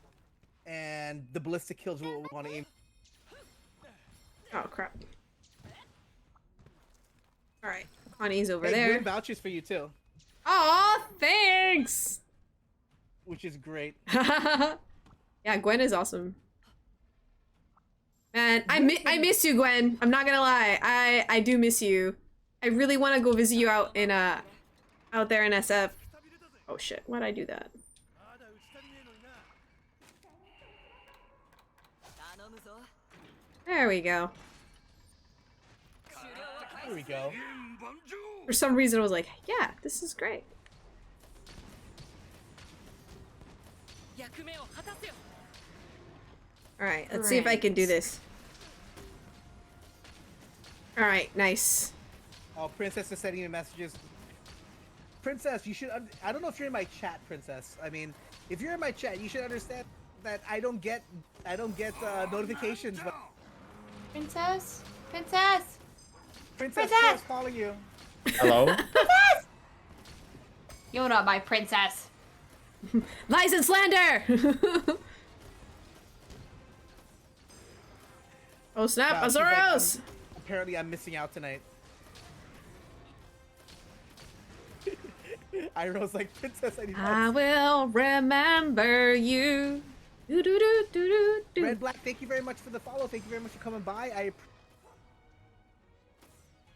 and the ballista kills what we want to aim.
Oh crap. All right, Connie's over
Hey,
there.
Gwen vouchers for you too,
Aw, thanks.
which is great.
Yeah, Gwen is awesome. Man, I miss you, Gwen. I'm not gonna lie. I do miss you. I really want to go visit you out in out there in SF. Oh shit, why'd I do that? There we go.
Here we go.
For some reason I was like, yeah, this is great. Alright, let's see if I can do this. Alright, nice.
Oh, Princess is sending me messages. Princess, you should. I don't know if you're in my chat, Princess. I mean, if you're in my chat, you should understand that I don't get notifications. But
Princess? Princess?
Princess is calling you.
Hello?
Princess! You're not my princess.
Lies and slander! Oh snap,
Wow, she's like,
Azoros!
apparently, I'm missing out tonight. Iroh's like, Princess, I need
I
hugs.
will remember you. Do do do do do do.
Red Black, thank you very much for the follow. Thank you very much for coming by.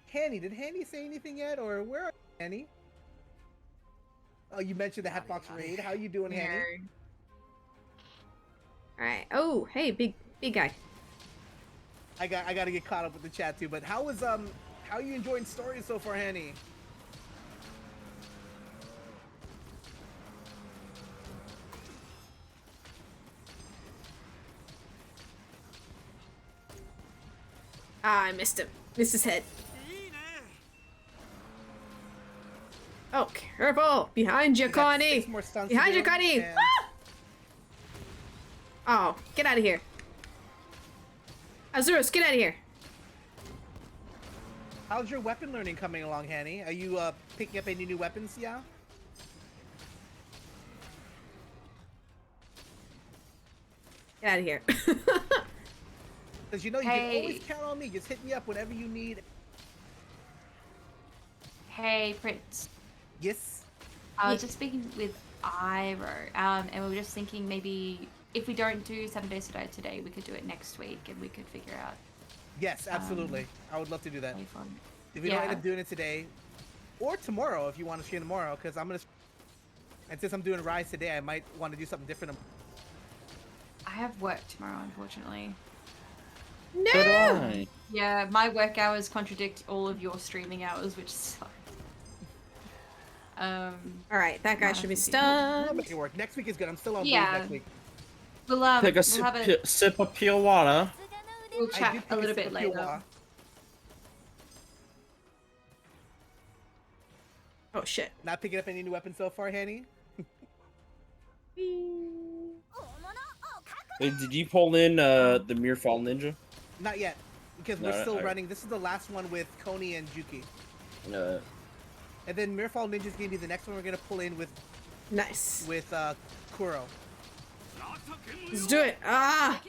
Hanny, did Hanny say anything yet, or where are you, Hanny? Oh, you mentioned the Hatbox raid. How you doing, Hanny?
Alright. Oh, hey, big guy.
I gotta get caught up with the chat too. But how are you enjoying stories so far, Hanny?
Ah, I missed him. Missed his head. Oh, careful! Behind you,
We got
Connie!
6 more stunts to
Behind
do,
you, Connie!
and-
Ah! Oh, get out of here. Azuros, get out of here.
How's your weapon learning coming along, Hanny? Are you picking up any new weapons, yeah?
Get out of here.
Because you know you
Hey.
can always count on me. Just hit me up whenever you need.
Hey, Prince.
Yes.
I was just speaking with Iro, and we were just thinking maybe if we don't do 7 Days to Die today, we could do it next week, and we could figure out
Yes, absolutely. I would love to do that.
really fun.
If we don't end
Yeah.
up doing it today, or tomorrow, if you want to stream tomorrow, because I'm gonna. And since I'm doing Rise today, I might want to do something different.
I have work tomorrow, unfortunately.
So do
No.
I.
Yeah, my work hours contradict all of your streaming hours, which sucks.
All right, that guy
Might
should be
have to be-
We'll
stunned.
make it work. Next week is good. I'm still on leave
Yeah.
next week.
We'll
Take a
we'll have a
sip of pure water.
we'll
I
chat
did
a
take
little
sip
bit
of pure
later.
water.
Oh shit.
Not picking up any new weapons so far, Hanny?
Wait, did you pull in the Mirfall Ninja?
Not yet, because
No,
we're still
alright.
running. This is the last one with Coney and Juki.
Uh,
And then Mirfall Ninja's gonna be the next one we're gonna pull in with
Nice.
Kuro.
Let's do it. Ah.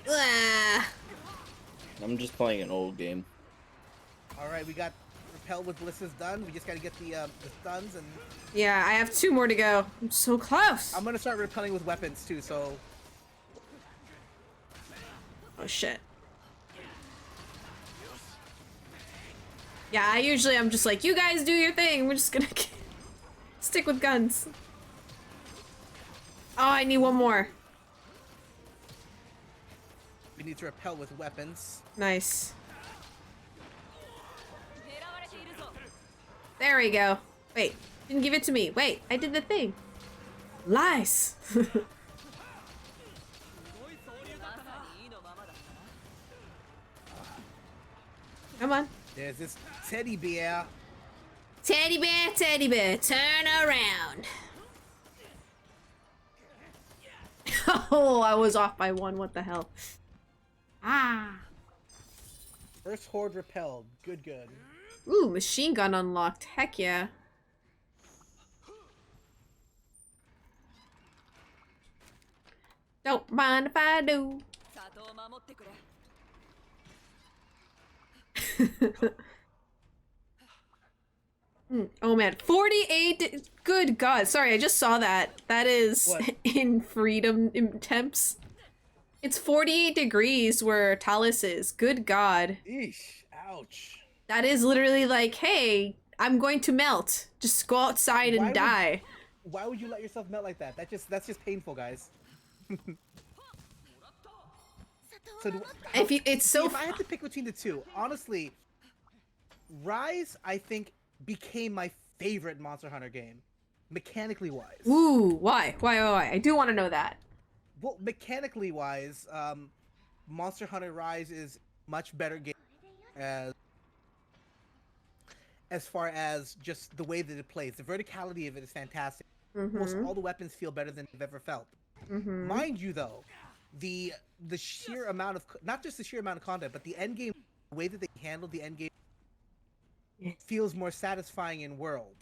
Ah.
I'm just playing an old game.
Alright, we got Repel with Bliss's done. We just gotta get the stuns, and
Yeah, I have 2 more to go. I'm so close.
I'm gonna start repelling with weapons too, so
Oh shit. Yeah, I'm just like, you guys do your thing. We're just gonna stick with guns. Oh, I need one more.
we need to repel with weapons.
Nice. There we go. Wait, didn't give it to me. Wait, I did the thing. Lies. Come on.
There's this teddy bear.
Teddy bear, turn around. Oh, I was off by 1. What the hell? Ah.
First horde repelled. Good, good.
Ooh, machine gun unlocked. Heck yeah. Don't mind if I do. Oh man, 48. Good God. Sorry, I just saw that. That is
What?
in freedom temps. It's 48 degrees where Talus is. Good God.
Eesh. Ouch.
That is literally like, hey, I'm going to melt. Just go outside and
Why would-
die.
Why would you let yourself melt like that? That's just painful, guys. So
It's so
if I had to pick between the two, honestly, Rise, I think, became my favorite Monster Hunter game, mechanically wise.
Ooh, why? Why? I do want to know that.
Well, mechanically wise, Monster Hunter Rise is much better game as far as just the way that it plays. The verticality of it is fantastic. Almost all the weapons feel better than they've ever felt. Mind you, though, the sheer amount of, not just the sheer amount of content, but the end game, the way that they handled the end game feels more satisfying in world.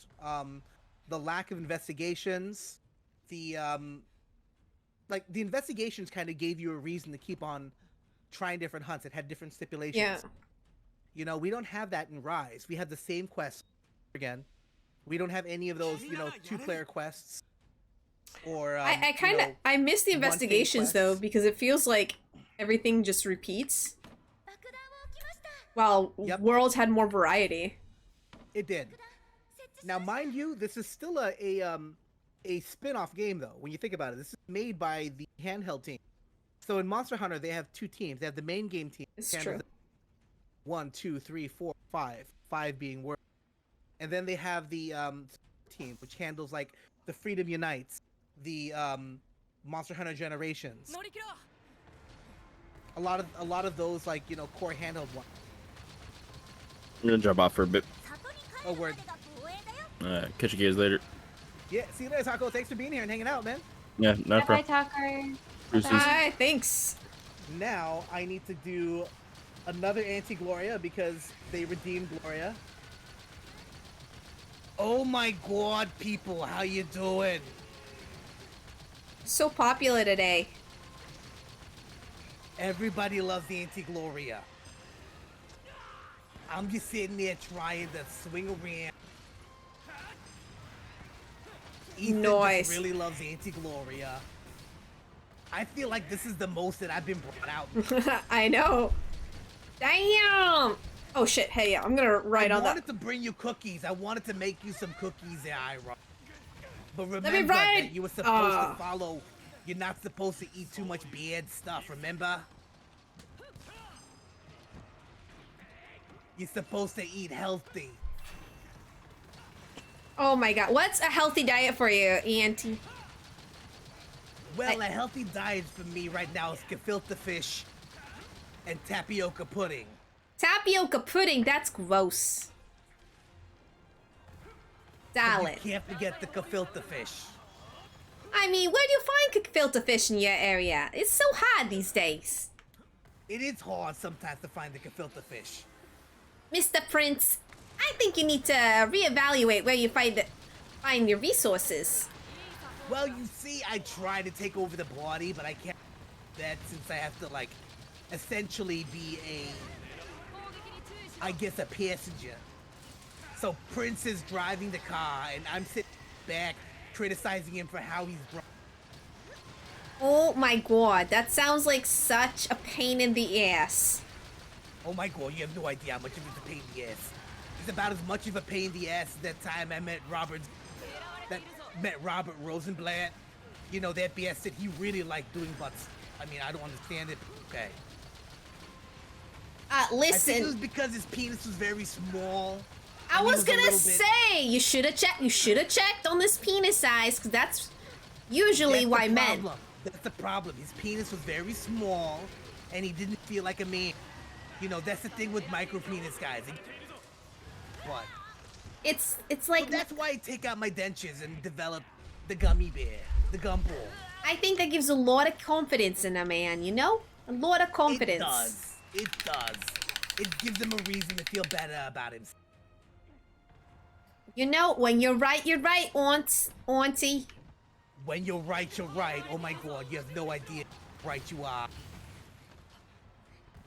The lack of investigations, the investigations kind of gave you a reason to keep on trying different hunts. It had different stipulations.
Yeah.
You know, we don't have that in Rise. We have the same quest again. We don't have any of those, 2-player quests. Or
I miss the investigations though,
quest.
because it feels like everything just repeats. While
Yep.
Worlds had more variety.
It did. Now, mind you, this is still a spin-off game though. When you think about it, this is made by the handheld team. So in Monster Hunter, they have 2 teams. They have the main game team.
It's
which
true.
handles 1, 2, 3, 4, 5. 5 being World. And then they have the team, which handles like the Freedom Unites, the Monster Hunter Generations. A lot of those core handheld ones.
I'm gonna jump off for a bit.
Oh, word.
Catch you guys later.
Yeah, see you later, Taco. Thanks for being here and hanging out, man.
Yeah, no
Bye,
problem.
Taco.
Bruce's.
Hi, thanks.
Now I need to do another anti-Gloria because they redeemed Gloria. Oh my god, people, how you doing?
So popular today.
Everybody loves the anti-Gloria. I'm just sitting there trying to swing around. Ethan
Nice.
just really loves anti-Gloria. I feel like this is the most that I've been brought out.
I know. Damn. Oh shit. Hey, yeah, I'm gonna write
I
on
wanted
that.
to bring you cookies. I wanted to make you some cookies there, Ira. But
me
remember
write.
that you were supposed
Ah.
to follow You're not supposed to eat too much bad stuff, remember? You're supposed to eat healthy.
Oh my god, what's a healthy diet for you, Auntie?
Well, a healthy diet for me right now is gefilte fish and tapioca pudding.
Tapioca pudding, that's gross. Darling.
You can't forget the gefilte fish.
I mean, where do you find gefilte fish in your area? It's so hard these days.
It is hard sometimes to find the gefilte fish.
Mr. Prince, I think you need to reevaluate where you find your resources.
Well, you see, I try to take over the party, but I can't do that since I have to, like, essentially be I guess a passenger. So Prince is driving the car, and I'm sitting back criticizing him for how he's driving.
Oh my god, that sounds like such a pain in the ass.
Oh my god, you have no idea how much of it's a pain in the ass. It's about as much of a pain in the ass as that time I met Robert Rosenblatt. You know, that bastard, he really liked doing butts. I mean, I don't understand it, but okay. I think it
Listen,
was because his penis was very small.
I
and he
was
a
gonna
little bit-
say, you should have checked on this penis size, because that's usually
That's
why
the
men.
problem. That's the problem. His penis was very small, and he didn't feel like a man. You know, that's the thing with micro penis guys. What?
It's
So
like,
that's why I take out my dentures and develop the gummy bear, the gumball.
I think that gives a lot of confidence in a man, you know? A lot of confidence.
It does. It does. It gives him a reason to feel better about himself.
You know, when you're right, auntie.
When you're right, you're right. Oh my god, you have no idea how right you are.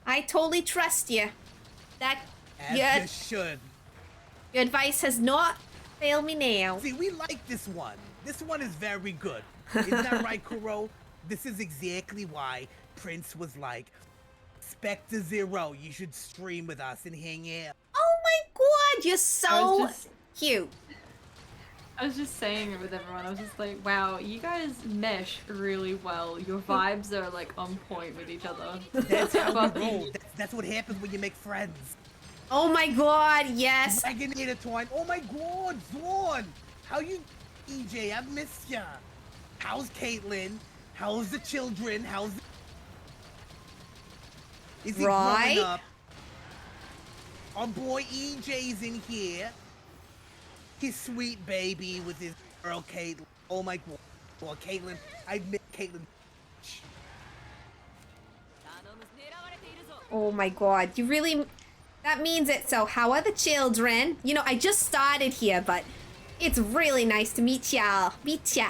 I totally trust you. That
As
your,
you should.
your advice has not failed me now.
See, we like this one. This one is very good. Isn't that right, Kuro? This is exactly why Prince was like, Spectre Zero, you should stream with us and hang out.
Oh my god, you're so
just-
cute.
I was just saying it with everyone. I was just like, wow, you guys mesh really well. Your vibes are like on point with each other.
That's how we
Fucking-
roll. That's what happens when you make friends.
Oh my god, yes.
Dragonator Twine. Oh my god, Zorn! How you, EJ? I've missed ya. How's Caitlyn? How's the children? How's the... Is he
Right?
growing up? Our boy EJ's in here. His sweet baby with his girl Caitlyn. Oh my god. Well, Caitlyn, I miss Caitlyn.
Oh my god, you really... That means it. So how are the children? You know, I just started here, but it's really nice to meet y'all. Meet ya.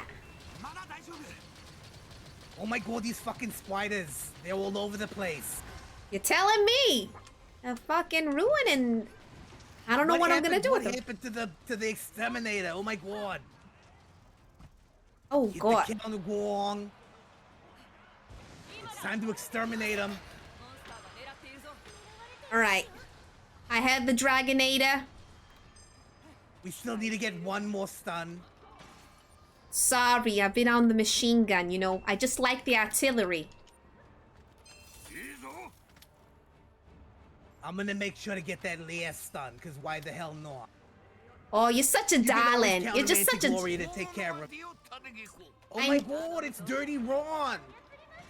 Oh my god, these fucking spiders. They're all over the place.
You're telling me. They're fucking ruining... I don't know what I'm gonna do with
What
them.
happened to the exterminator? Oh my god.
Oh
Get
god.
the kid on the gong. It's time to exterminate him.
Alright. I have the Dragonator.
We still need to get one more stun.
Sorry, I've been on the machine gun, you know. I just like the artillery.
I'm gonna make sure to get that last stun, because why the hell not?
Oh, you're such a
You can always
darling.
count
You're
on
just
Auntie
such a...
Gloria to take care of. Oh
I'm-
my god, it's Dirty Ron!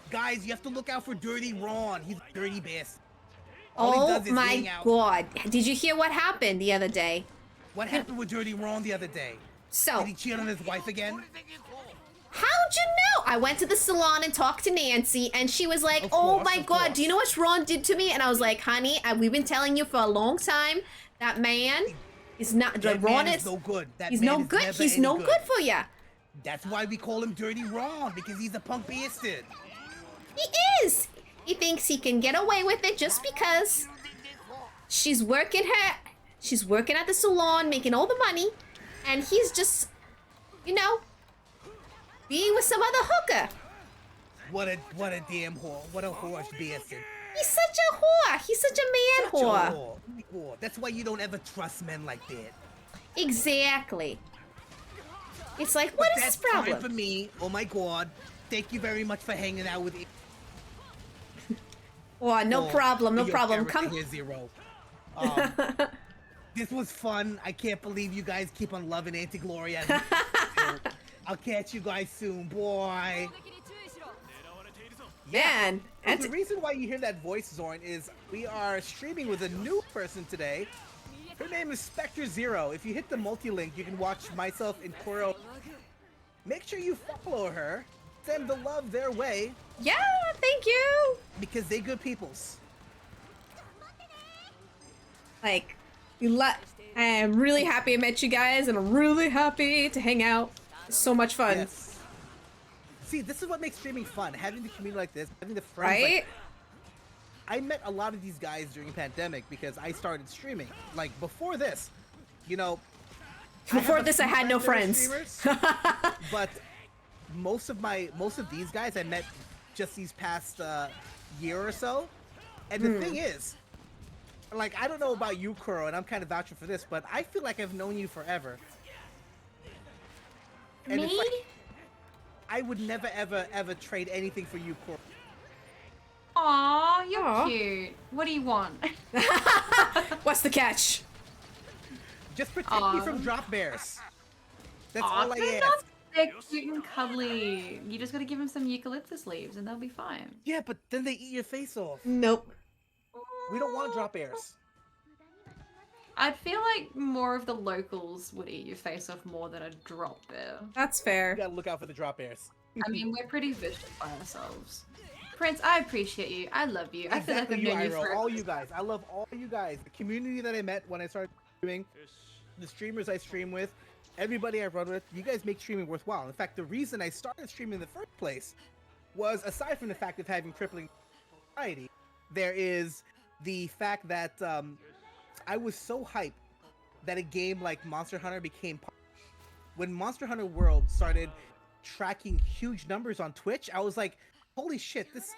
Guys, you have to look out for Dirty Ron. He's a dirty bastard. All he
Oh
does is
my
hang out.
god. Did you hear what happened the other day?
What happened with Dirty Ron the other day?
So,
Did he cheat on his wife again?
how'd you know? I went to the salon and talked to Nancy, and she was like,
Of
oh
course,
my
of
god,
course.
do you know what Ron did to me? And I was like, honey, we've been telling you for a long time, that man is not...
That
Ron
man is no good. That
He's
man
no
is
good.
never
He's
any
no good for you.
That's why we call him Dirty Ron, because he's a punk bastard.
He is. He thinks he can get away with it just because she's working at the salon, making all the money, and he's just, you know, being with some other hooker.
What a damn whore. What a horse bastard.
He's such a whore. He's such a man
Such a
whore.
whore. That's why you don't ever trust men like that.
Exactly. It's like, what is
That's
his problem?
time for me. Oh my god. thank you very much for hanging out with me.
Well, no problem, no
Your
problem.
character
Come.
here, Zero. This was fun. I can't believe you guys keep on loving Anti-Gloria. I'll catch you guys soon, boy.
Man,
So the reason why you hear that voice, Zorn, is we are streaming with a new person today. Her name is Spectre Zero. If you hit the multi-link, you can watch myself and Kuro. Make sure you follow her. Send the love their way.
Yeah, thank you.
Because they good peoples.
Like, I am really happy I met you guys, and I'm really happy to hang out. It's so much fun.
Yes. See, this is what makes streaming fun. Having the community like this, having the friends.
Right?
Like, I met a lot of these guys during pandemic because I started streaming. Like before this, you know.
Before this, I had no friends.
Streamers, but most of these guys I met just these past year or so. And the thing is, like, I don't know about you, Kuro, and I'm kind of vouching for this, but I feel like I've known you forever. And
Me?
it's like, I would never, ever trade anything for you, Kuro.
Aw, you're
Aw.
cute. What do you want?
What's the catch?
Just protect me from drop bears. That's all I
they're
ask.
not- They're cute and cuddly. You just gotta give them some eucalyptus leaves and they'll be fine.
Yeah, but then they eat your face off.
Nope.
We don't want drop bears.
I'd feel like more of the locals would eat your face off more than a drop bear.
That's
You
fair.
gotta look out for the drop bears.
I mean, we're pretty vicious by ourselves. Prince, I appreciate you. I love you. I feel like I've known you
Iroh,
for
all you guys. I love all you guys. The community that I met when I started streaming, the streamers I stream with, everybody I run with, you guys make streaming worthwhile. In fact, the reason I started streaming in the first place was, aside from the fact of having crippling anxiety, there is the fact that I was so hyped that a game like Monster Hunter became popular. When Monster Hunter World started tracking huge numbers on Twitch, I was like, holy shit, this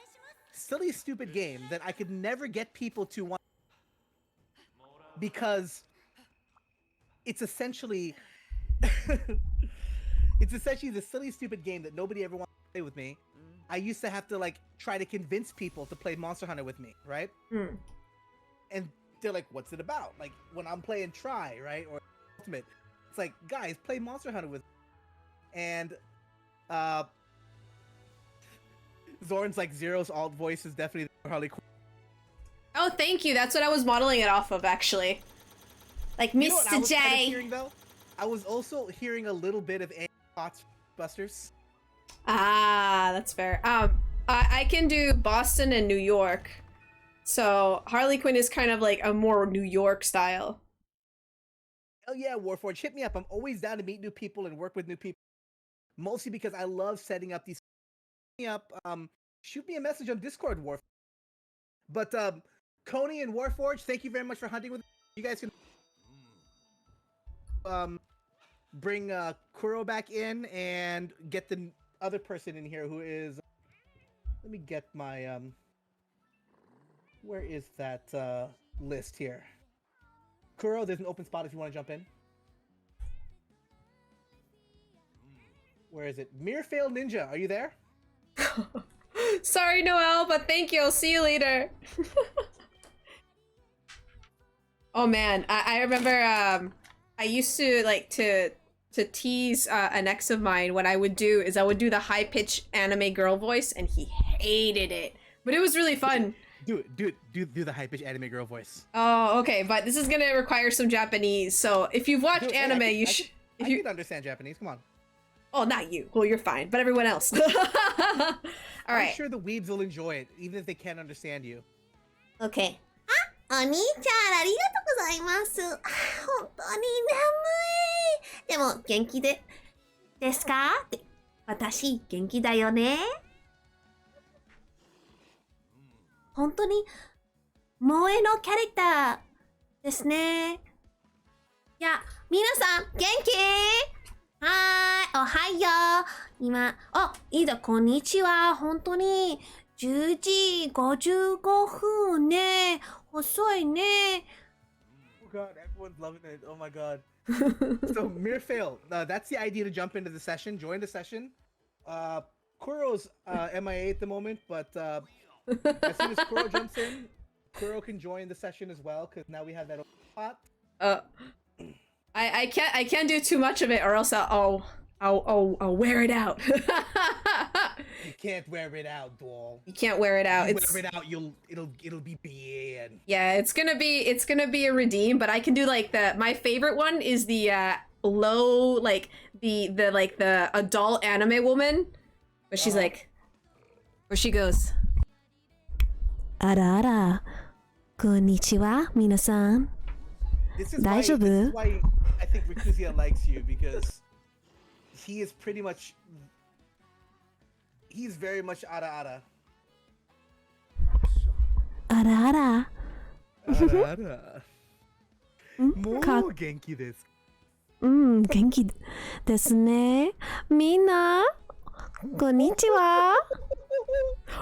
silly, stupid game that I could never get people to want, because it's essentially the silly, stupid game that nobody ever wants to play with me. I used to have to like try to convince people to play Monster Hunter with me, right? And they're like, what's it about? Like when I'm playing Try, right? Or Ultimate, it's like, guys, play Monster Hunter with me. And Zorn's like, Zero's alt voice is definitely Harley Quinn.
Oh, thank you. That's what I was modeling it off of, actually. Like
You know what I
Mr.
was kind of
J.
hearing, though? I was also hearing a little bit of Thoughts Busters.
Ah, that's fair. I can do Boston and New York. So Harley Quinn is kind of like a more New York style.
Hell yeah, Warforged, hit me up. I'm always down to meet new people and work with new people. Mostly because I love setting up these. Hit me up. Shoot me a message on Discord, Warforged. But Coney and Warforged, thank you very much for hunting with me. You guys can bring Kuro back in and get the other person in here who is. Let me get my where is that list here? Kuro, there's an open spot if you want to jump in. Where is it? Mirfail Ninja, are you there?
Sorry, Noelle, but thank you. I'll see you later. Oh man, I remember I used to like to tease an ex of mine. What I would do is I would do the high pitched anime girl voice, and he hated it. But it was really fun.
Do the high pitch anime girl voice.
Oh, okay, but this is gonna require some Japanese. So if you've watched anime, you should.
I can understand Japanese. Come on.
Oh, not you. Well, you're fine, but everyone else. All right.
I'm sure the weebs will enjoy it, even if they can't understand you.
Okay.
お兄ちゃん、ありがとうございます。本当に眠い。でも、元気ですかって。私、元気だよね。本当に、萌えのキャラクターですね。いや、皆さん、元気はーい、おはよう。今、いいだ、こんにちは。本当に、10時55分ね。遅いね。
Oh god, everyone's loving it. Oh my god. So Mirfail, that's the idea to jump into the session, join the session. Kuro's MIA at the moment, but as soon as Kuro jumps in, Kuro can join the session as well, because now we have that pot.
I can't do too much of it, or else I'll wear it out.
You can't wear it out, doll.
You can't wear it out.
You wear it out, it'll be bad.
Yeah, it's gonna be a redeem, but I can do like my favorite one is the low, like the adult anime woman, where she's like, where she goes, ara ara, konnichiwa, minasan.
This is why I think Rikuzia likes you, because he is pretty much, he's very much ara ara.
Ara ara.
Ara ara. Mo genki desu.
元気ですね。みんな、こんにちは。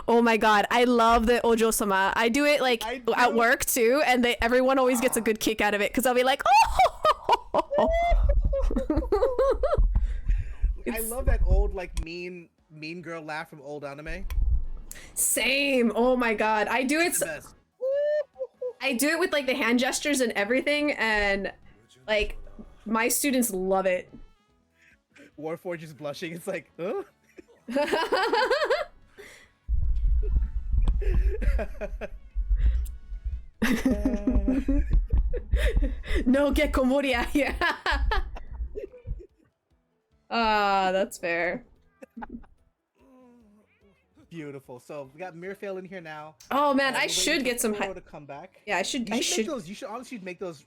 Oh my god, I love the Ojo-sama. I do it like at work too, and everyone always gets a good kick out of it, because I'll be like, oh!
I love that old, like, mean girl laugh from old anime.
Same. Oh my god, I do it. I do it with like the hand gestures and everything, and like my students love it.
Warforge is blushing. It's like, huh?
No, get Komori out here. Ah, that's fair.
Beautiful. So we got Mirfail in here now.
Oh man, I should get some
to come back.
Yeah, I should.
You should honestly make those.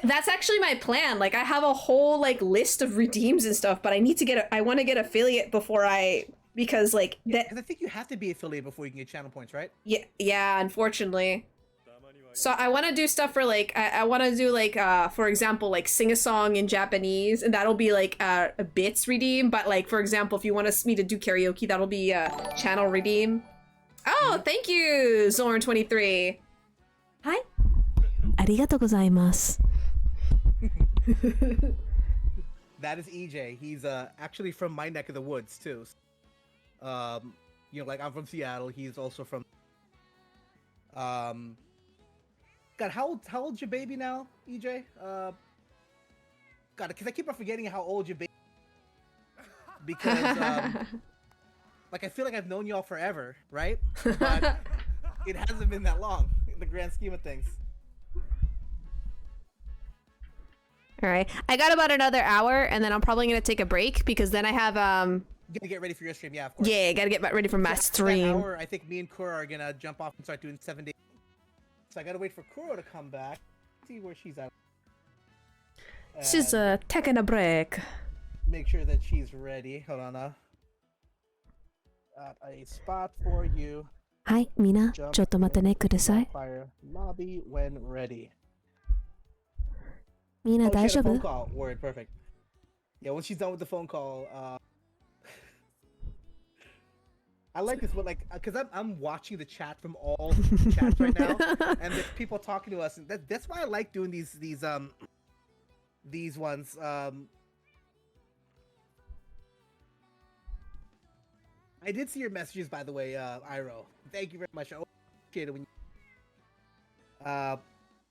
That's actually my plan. Like, I have a whole like list of redeems and stuff, but I need to get. I want to get affiliate before because like that.
Because I think you have to be affiliate before you can get channel points, right?
Yeah. Unfortunately. So I want to do stuff for like I want to do like for example like sing a song in Japanese, and that'll be like a bits redeem. But like for example, if you want me to do karaoke, that'll be a channel redeem. Oh, thank you, Zorn23. Hi. ありがとうございます.
That is EJ. He's actually from my neck of the woods too. You know, like I'm from Seattle. He's also from. God, how old's your baby now, EJ? God, because I keep on forgetting how old your baby. Because like I feel like I've known y'all forever, right? But it hasn't been that long in the grand scheme of things.
All right, I got about another hour, and then I'm probably gonna take a break because then I have
You gotta get ready for your stream, yeah, of course.
Yeah, I gotta get ready for my stream.
That hour, I think me and Kuro are gonna jump off and start doing 7 days. So I gotta wait for Kuro to come back. See where she's at.
She's taking a break.
Make sure that she's ready. Hold on. Got a spot for you.
はい、みんな、ちょっと待ってねください。
Fire lobby when ready.
みんな
she
大
had
丈
a phone
夫？
call. Word, perfect. Yeah, once she's done with the phone call, I like this one, like, because I'm watching the chat from all chats right now, and there's people talking to us, and that's why I like doing these ones. I did see your messages, by the way, Iro. Thank you very much. I appreciate it when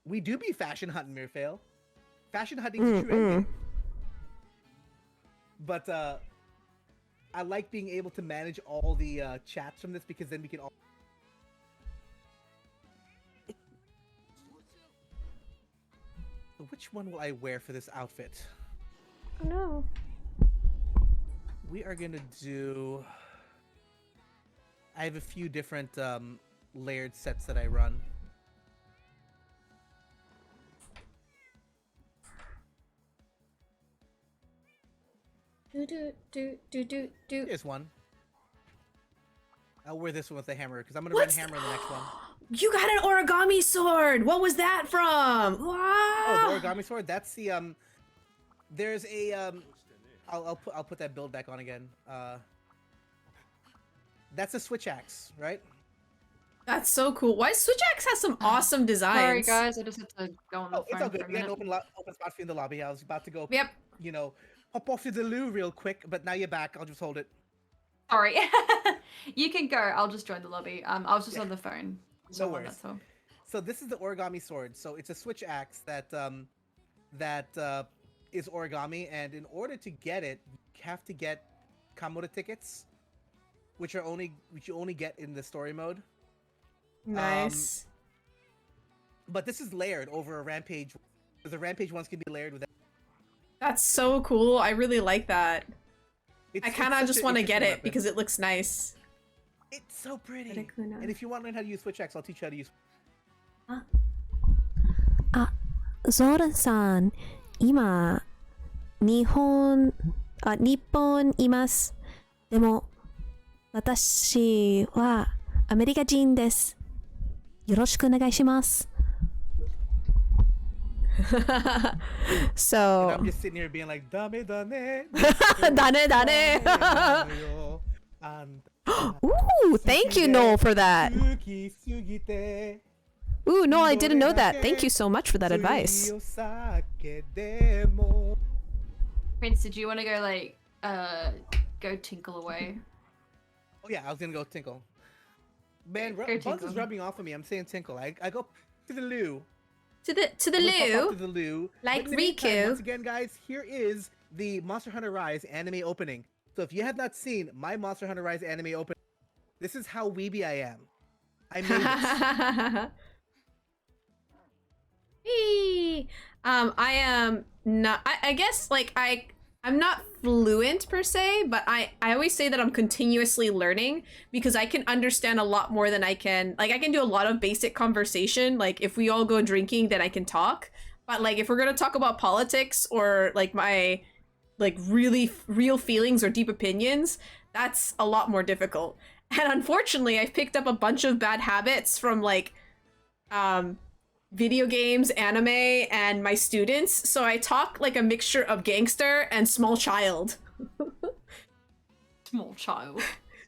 we do be fashion hunting, Mirfail. Fashion hunting is a true ending. But I like being able to manage all the chats from this, because then we can all. So which one will I wear for this outfit?
Oh no.
We are gonna do. I have a few different layered sets that I run. Here's one. I'll wear this one with the hammer, because I'm gonna run hammer in the next one.
You got an origami sword! What was that from? Wow!
Oh, the origami sword? That's the there's a I'll put that build back on again. That's a switch axe, right?
That's so cool. Why Switch Axe has some awesome designs.
Sorry guys, I just had to go on the phone
It's all good.
for a
We got an
minute.
open spot for you in the lobby. I was about to go.
Yep.
You know, hop off to the loo real quick, but now you're back. I'll just hold it.
Sorry. You can go. I'll just join the lobby. I was just
Yeah.
on the phone.
No
Someone,
worries.
that's all.
So this is the origami sword. So it's a switch axe that is origami, and in order to get it, you have to get Kamura tickets, which you only get in the story mode.
Nice.
But this is layered over a rampage. The rampage ones can be layered with.
That's so cool. I really like that.
It's,
I kind of
such
just
an
want to
interesting
get it
weapon.
because it looks nice.
It's so pretty.
Arakuna.
And if you want to learn how to use switch axe, I'll teach you how to use.
ゾーラさん、今、日本います。でも、私はアメリカ人です。よろしくお願いします。
And
So,
I'm just sitting here being like, dame dane.
だねだね。Ooh, thank you, Noel, for that. Ooh, Noel, I didn't know that. Thank you so much for that advice.
Prince, did you want to go like go tinkle away?
Oh yeah, I was gonna go tinkle. Man,
Go
Buns
tinkle.
is rubbing off on me. I'm saying tinkle. I go to the loo.
To the
I'm gonna pop
loo.
up to the loo.
Like
But in the meantime,
Riku.
Once again, guys, here is the Monster Hunter Rise anime opening. So if you have not seen my Monster Hunter Rise anime opening, this is how weeby I am. I made this.
Eee. I am not. I guess like I'm not fluent per se, but I always say that I'm continuously learning because I can understand a lot more than I can. Like I can do a lot of basic conversation. Like if we all go drinking, then I can talk. But like if we're gonna talk about politics or like my like really real feelings or deep opinions, that's a lot more difficult. And unfortunately, I've picked up a bunch of bad habits from like video games, anime, and my students. So I talk like a mixture of gangster and small child.
Small child.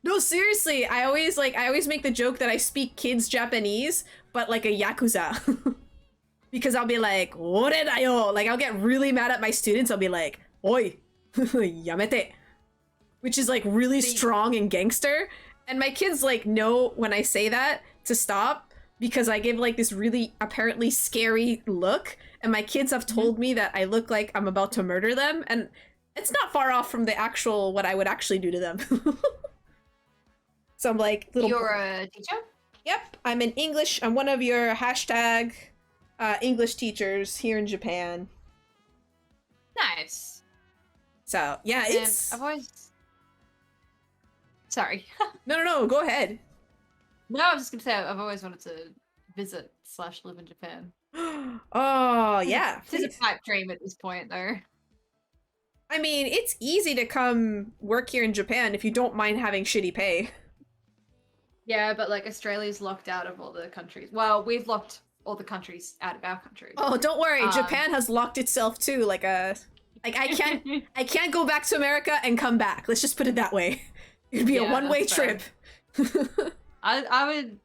No, seriously, I always make the joke that I speak kids Japanese, but like a yakuza. Because I'll be like, "Ore da yo!" Like I'll get really mad at my students. I'll be like, "Oi, yamete," which is like really strong and gangster. And my kids like know when I say that to stop because I give like this really apparently scary look. And my kids have told me that I look like I'm about to murder them, and it's not far off from the actual what I would actually do to them. So I'm like, little.
You're a teacher?
Yep, I'm in English. I'm one of your hashtag English teachers here in Japan.
Nice.
So yeah,
And
it's
I've always. Sorry.
no. Go ahead.
No, I was just gonna say I've always wanted to visit / live in Japan.
Oh yeah,
It's a
please.
pipe dream at this point, though.
I mean, it's easy to come work here in Japan if you don't mind having shitty pay.
Yeah, but like Australia's locked out of all the countries. Well, we've locked all the countries out of our country.
Oh, don't worry,
Um,
Japan has locked itself too. Like I can't go back to America and come back. Let's just put it that way. It'd be a
Yeah,
one-way
that's fair.
trip.
I would.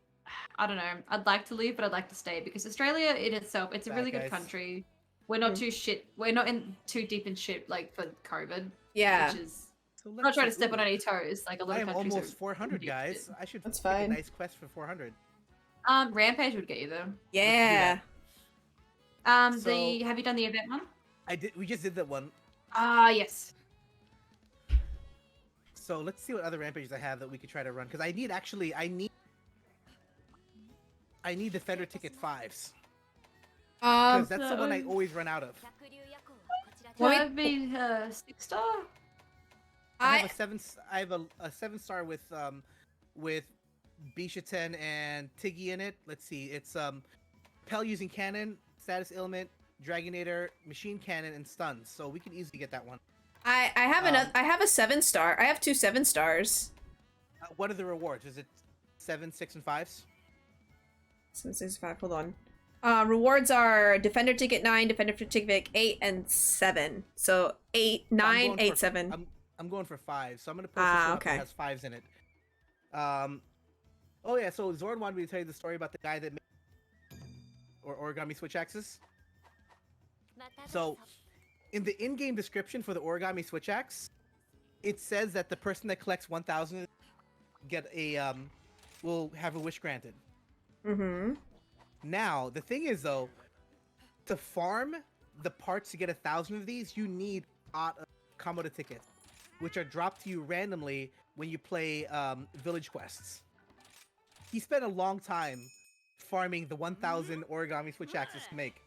I don't know. I'd like to leave, but I'd like to stay because Australia in itself, it's a
Bad
really good
guys.
country. We're not too shit. We're not in too deep in shit like for COVID.
Yeah.
Which is
So
I'm not trying to
let's-
step on any toes. Like a lot
I
of
am
countries.
almost
are
400,
deep
guys.
shit.
I should
That's
make
fine.
a nice quest for 400.
Rampage would get you there.
Yeah.
So-
Have you done the event one?
We just did that one.
Yes.
So let's see what other rampages I have that we could try to run. Because I need Defender Ticket 5s. Because that's the one I always run out of.
Will
Let
that be 6-star?
I have a 7-star with Bishaten and Tiggy in it. Let's see. It's Pell using cannon, status ailment, Dragonator, machine cannon, and stuns. So we can easily get that one.
I have another. I have a 7-star. I have 2 7-stars.
What are the rewards? Is it 7, 6, and 5s?
7, 6, 5. Hold on. Rewards are Defender Ticket 9, Defender Ticket 8, and 7. So 8, 9, 8, 7.
I'm going for 5, so I'm gonna post this one up
okay.
that has 5s in it. Oh yeah, so Zord wanted me to tell you the story about the guy that made origami switch axes. So, in the in-game description for the origami switch axe, it says that the person that collects 1,000 get a will have a wish granted.
Mm-hmm.
Now the thing is though, to farm the parts to get 1,000 of these, you need Komoda tickets, which are dropped to you randomly when you play village quests. He spent a long time farming the 1,000 origami switch axes to make.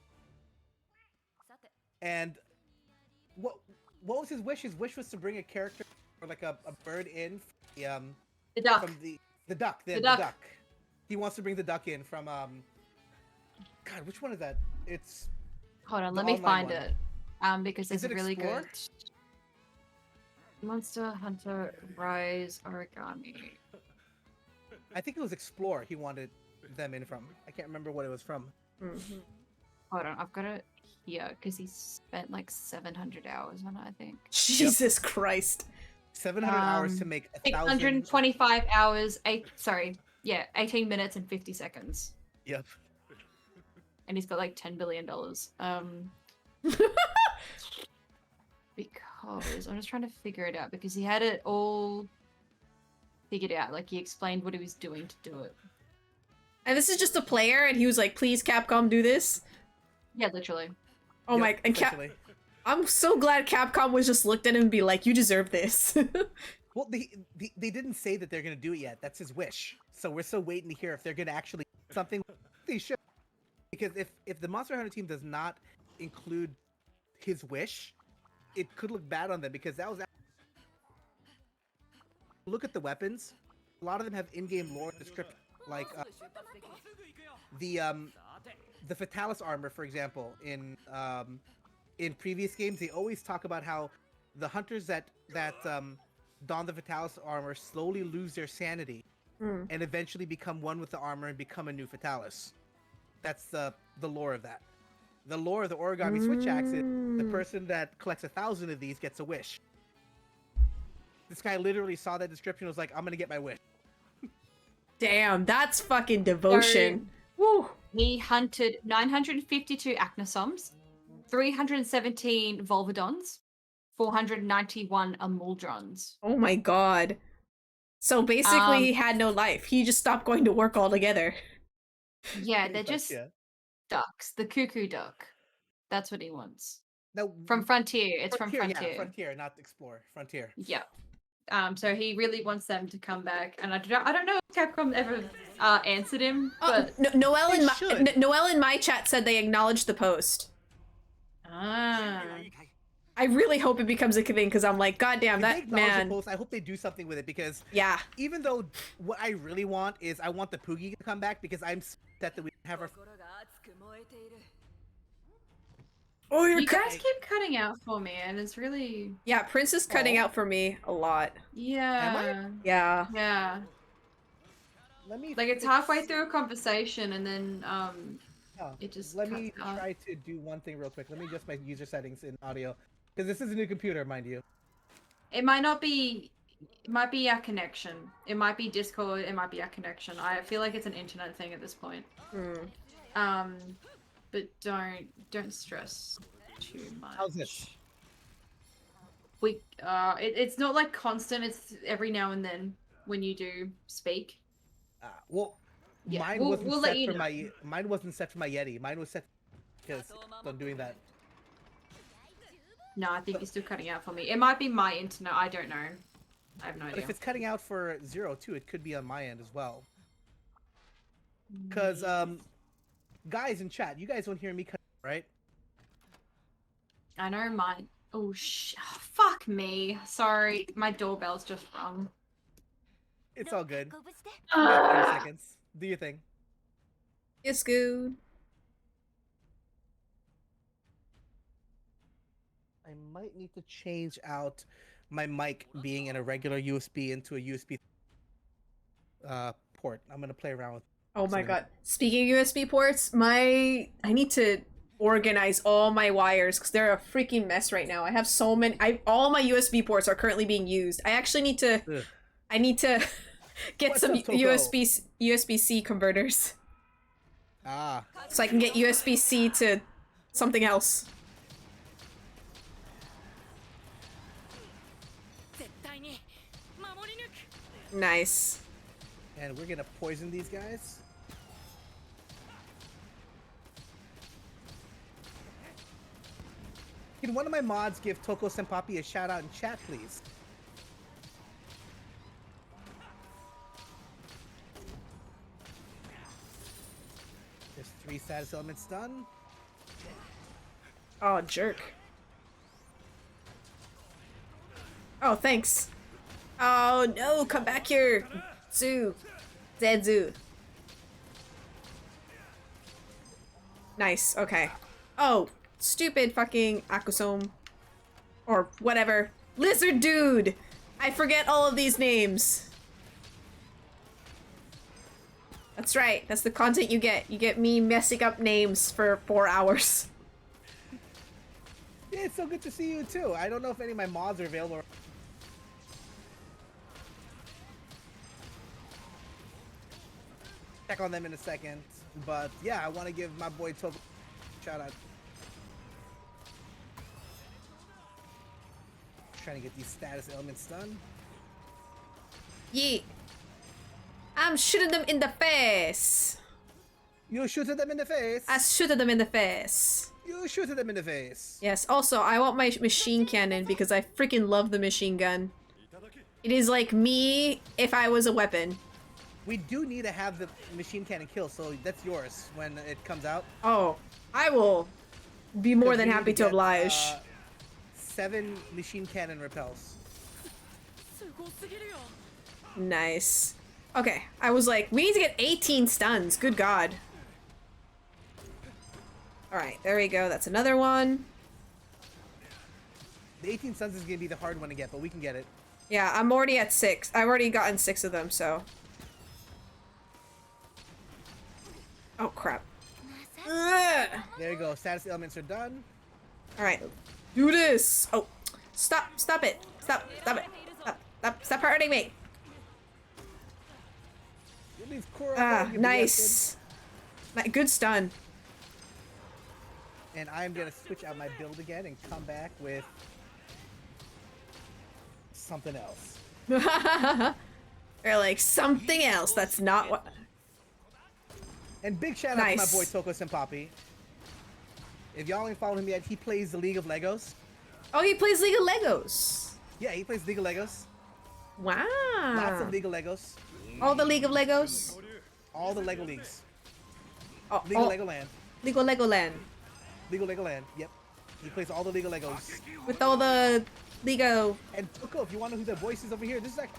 And what was his wish? His wish was to bring a character or like a bird in from
The duck.
from the duck. The
duck.
duck. He wants to bring the duck in from God, which one is that? It's
Hold on,
the
let me
online
find
one.
it. Because there's
Is
a
it
really
Explore?
good Monster Hunter Rise Origami.
I think it was Explore he wanted them in from. I can't remember what it was from.
Mm-hmm.
Hold on, I've got it here because he spent like 700 hours on it, I think.
Jesus Christ.
700 hours to make 1,000.
625 hours, 18 minutes and 50 seconds.
Yep.
And he's got like $10 billion. Because I'm just trying to figure it out because he had it all figured out. Like he explained what he was doing to do it.
And this is just a player, and he was like, "Please, Capcom, do this."
Yeah, literally.
Oh
Yep,
my! And
essentially.
I'm so glad Capcom was just looked at him and be like, "You deserve this."
Well, they didn't say that they're gonna do it yet. That's his wish. So we're still waiting to hear if they're gonna actually do something. They should, because if the Monster Hunter team does not include his wish, it could look bad on them because that was. Look at the weapons. A lot of them have in-game lore description, like the Fatalis armor, for example. In previous games, they always talk about how the hunters that don the Fatalis armor slowly lose their sanity and eventually become one with the armor and become a new Fatalis. That's the lore of that. The lore of the origami switch axe is the person that collects 1,000 of these gets a wish. This guy literally saw that description and was like, I'm gonna get my wish.
Damn, that's fucking devotion. Woo.
He hunted 952 Acnosoms, 317 Volvidons, 491 Amuldrons.
Oh my god. So basically, he had no life. He just stopped going to work altogether.
Yeah,
Pretty
they're
much,
just
yeah.
ducks. The cuckoo duck. That's what he wants.
No,
From Frontier. It's from Frontier.
Yeah, Frontier, not Explorer. Frontier.
Yeah. So he really wants them to come back, and I don't know if Capcom ever answered him, but
Noelle in
They
my
should.
Noelle in my chat said they acknowledged the post. I really hope it becomes a thing because I'm like, goddamn,
If they
that
acknowledge the
man.
post, I hope they do something with it because
Yeah.
even though what I really want is I want the Poogie to come back because I'm upset that we have our.
Oh,
you guys keep cutting out for me, and it's really
Yeah, Prince is cutting out for me a lot.
yeah.
Yeah.
Yeah.
Let me
Like it's halfway through a conversation, and then it just
let me
cuts out.
try to do one thing real quick. Let me adjust my user settings in audio because this is a new computer, mind you.
It might not be. It might be our connection. It might be Discord. It might be our connection. I feel like it's an internet thing at this point. But don't stress too much.
How's this?
It's not like constant. It's every now and then when you do speak.
Well,
Yeah,
mine
we'll
wasn't
let
set
you
for
know.
mine wasn't set for my Yeti. Mine was set because I'm doing that.
No, I think you're still cutting out for me. It might be my internet. I don't know. I have no
But
idea.
if it's cutting out for Zero too, it could be on my end as well. Because guys in chat, you guys don't hear me cut, right?
I know mine. Oh fuck me. Sorry, my doorbell's just rung.
It's all good. You got 30 seconds. Do your thing.
It's good.
I might need to change out my mic being in a regular USB into a USB port. I'm gonna play around with.
Oh my god. Speaking of USB ports, I need to organize all my wires because they're a freaking mess right now. I have so many. all my USB ports are currently being used. I actually need to.
Ugh.
I need to get
What's
some
up, Toko?
USB-C converters
Ah,
so I can get USB-C to something else. Nice.
And we're gonna poison these guys. Can one of my mods give Toko Senpapi a shout out in chat, please? There's 3 status elements done.
Oh, jerk. Oh, thanks. Oh, no, come back here. Zoo. Zetsu. Nice, okay. Oh, stupid fucking Akusome. Or whatever. Lizard dude! I forget all of these names. That's right, that's the content you get. You get me messing up names for 4 hours.
Yeah, it's so good to see you too. I don't know if any of my mods are available. Check on them in a second. But yeah, I want to give my boy Toko a shout out. Trying to get these status elements done.
Yeah. I'm shooting them in the face.
You shooted them in the face.
I shooted them in the face.
You shooted them in the face.
Yes, also, I want my machine cannon because I freaking love the machine gun. It is like me if I was a weapon.
We do need to have the machine cannon kill, so that's yours when it comes out.
Oh, I will be more than
We need
happy to
get,
oblige.
7 machine cannon repels.
Nice. Okay, I was like, we need to get 18 stuns. Good God. Alright, there we go. That's another one.
The 18 stuns is gonna be the hard one to get, but we can get it.
Yeah, I'm already at 6. I've already gotten 6 of them, so. Oh, crap. Ugh.
There you go. Status elements are done.
Alright, do this! Oh, stop it! Stop it! Stop hurting me!
Leave Kuro
Ah,
alone, you
nice! Good stun.
bastard. And I'm gonna switch out my build again and come back with something else.
Or like something else that's not what.
And big shout out
Nice.
to my boy Toko Senpapi. If y'all ain't followed him yet, he plays the League of Legos.
Oh, he plays League of Legos.
Yeah, he plays League of Legos.
Wow.
Lots of League of Legos.
All the League of Legos.
All the Lego leagues.
Oh,
League of Legoland.
League of Legoland.
League of Legoland. Yep. He plays all the League of Legos.
With all the Lego.
And Toko, if you want to know who the voice is over here, this is like.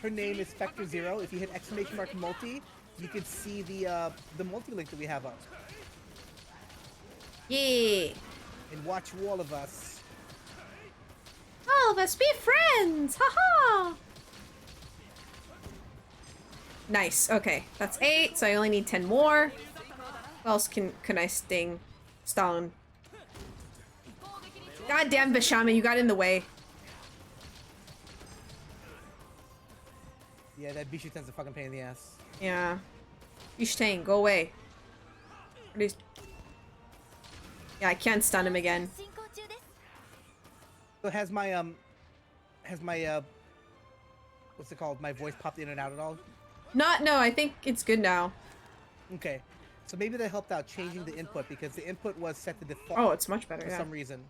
Her name is Spectre Zero. If you hit exclamation mark multi, you can see the multi-link that we have up.
Yeah.
And watch all of us.
All of us be friends. Haha. Nice. Okay, that's 8. So I only need 10 more. What else can I stun? Goddamn Vishama, you got in the way.
Yeah, that Bishuten's a fucking pain in the ass.
Yeah. Bishtain, go away. Yeah, I can't stun him again.
So has my what's it called? My voice popped in and out at all?
No, I think it's good now.
Okay. So maybe that helped out changing the input because the input was set to default
Oh, it's much better,
for
yeah.
some reason.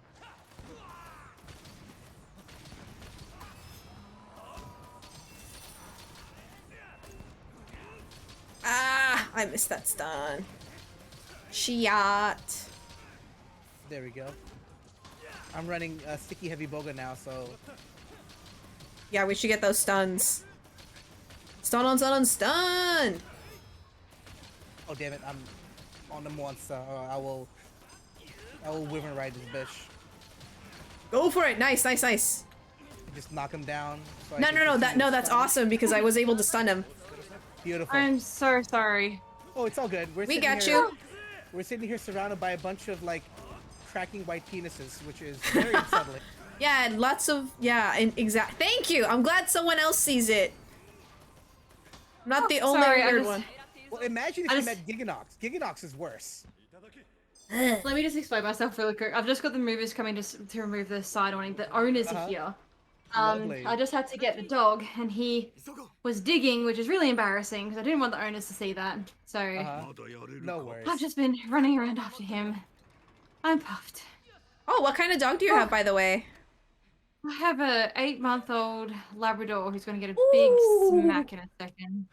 Ah, I missed that stun. Shiat.
There we go. I'm running Sticky Heavy Boga now, so
Yeah, we should get those stuns. Stun on stun on stun!
oh damn it, I'm on them once. I will wyvern ride this bitch.
Go for it! Nice.
Just knock him down. So I
No,
can
no,
continue
that's
stun.
awesome because I was able to stun him.
Beautiful.
I'm so sorry.
Oh, it's all good.
We
sitting
got
here-
you.
We're sitting here surrounded by a bunch of like cracking white penises, which is very unsettling.
Yeah, and lots of Thank you. I'm glad someone else sees it. I'm not the only
sorry,
weird one.
Well, imagine if you met Giganox. Giganox is worse.
Let me just explain myself really quick. I've just got the movers coming to remove the side awning. The owners are here.
Lovely.
I just had to get the dog, and he was digging, which is really embarrassing because I didn't want the owners to see that. So
No worries.
I've just been running around after him. I'm puffed.
Oh, what kind of dog do you have, by the way?
I have a 8-month-old Labrador who's going to get a big smack in a second.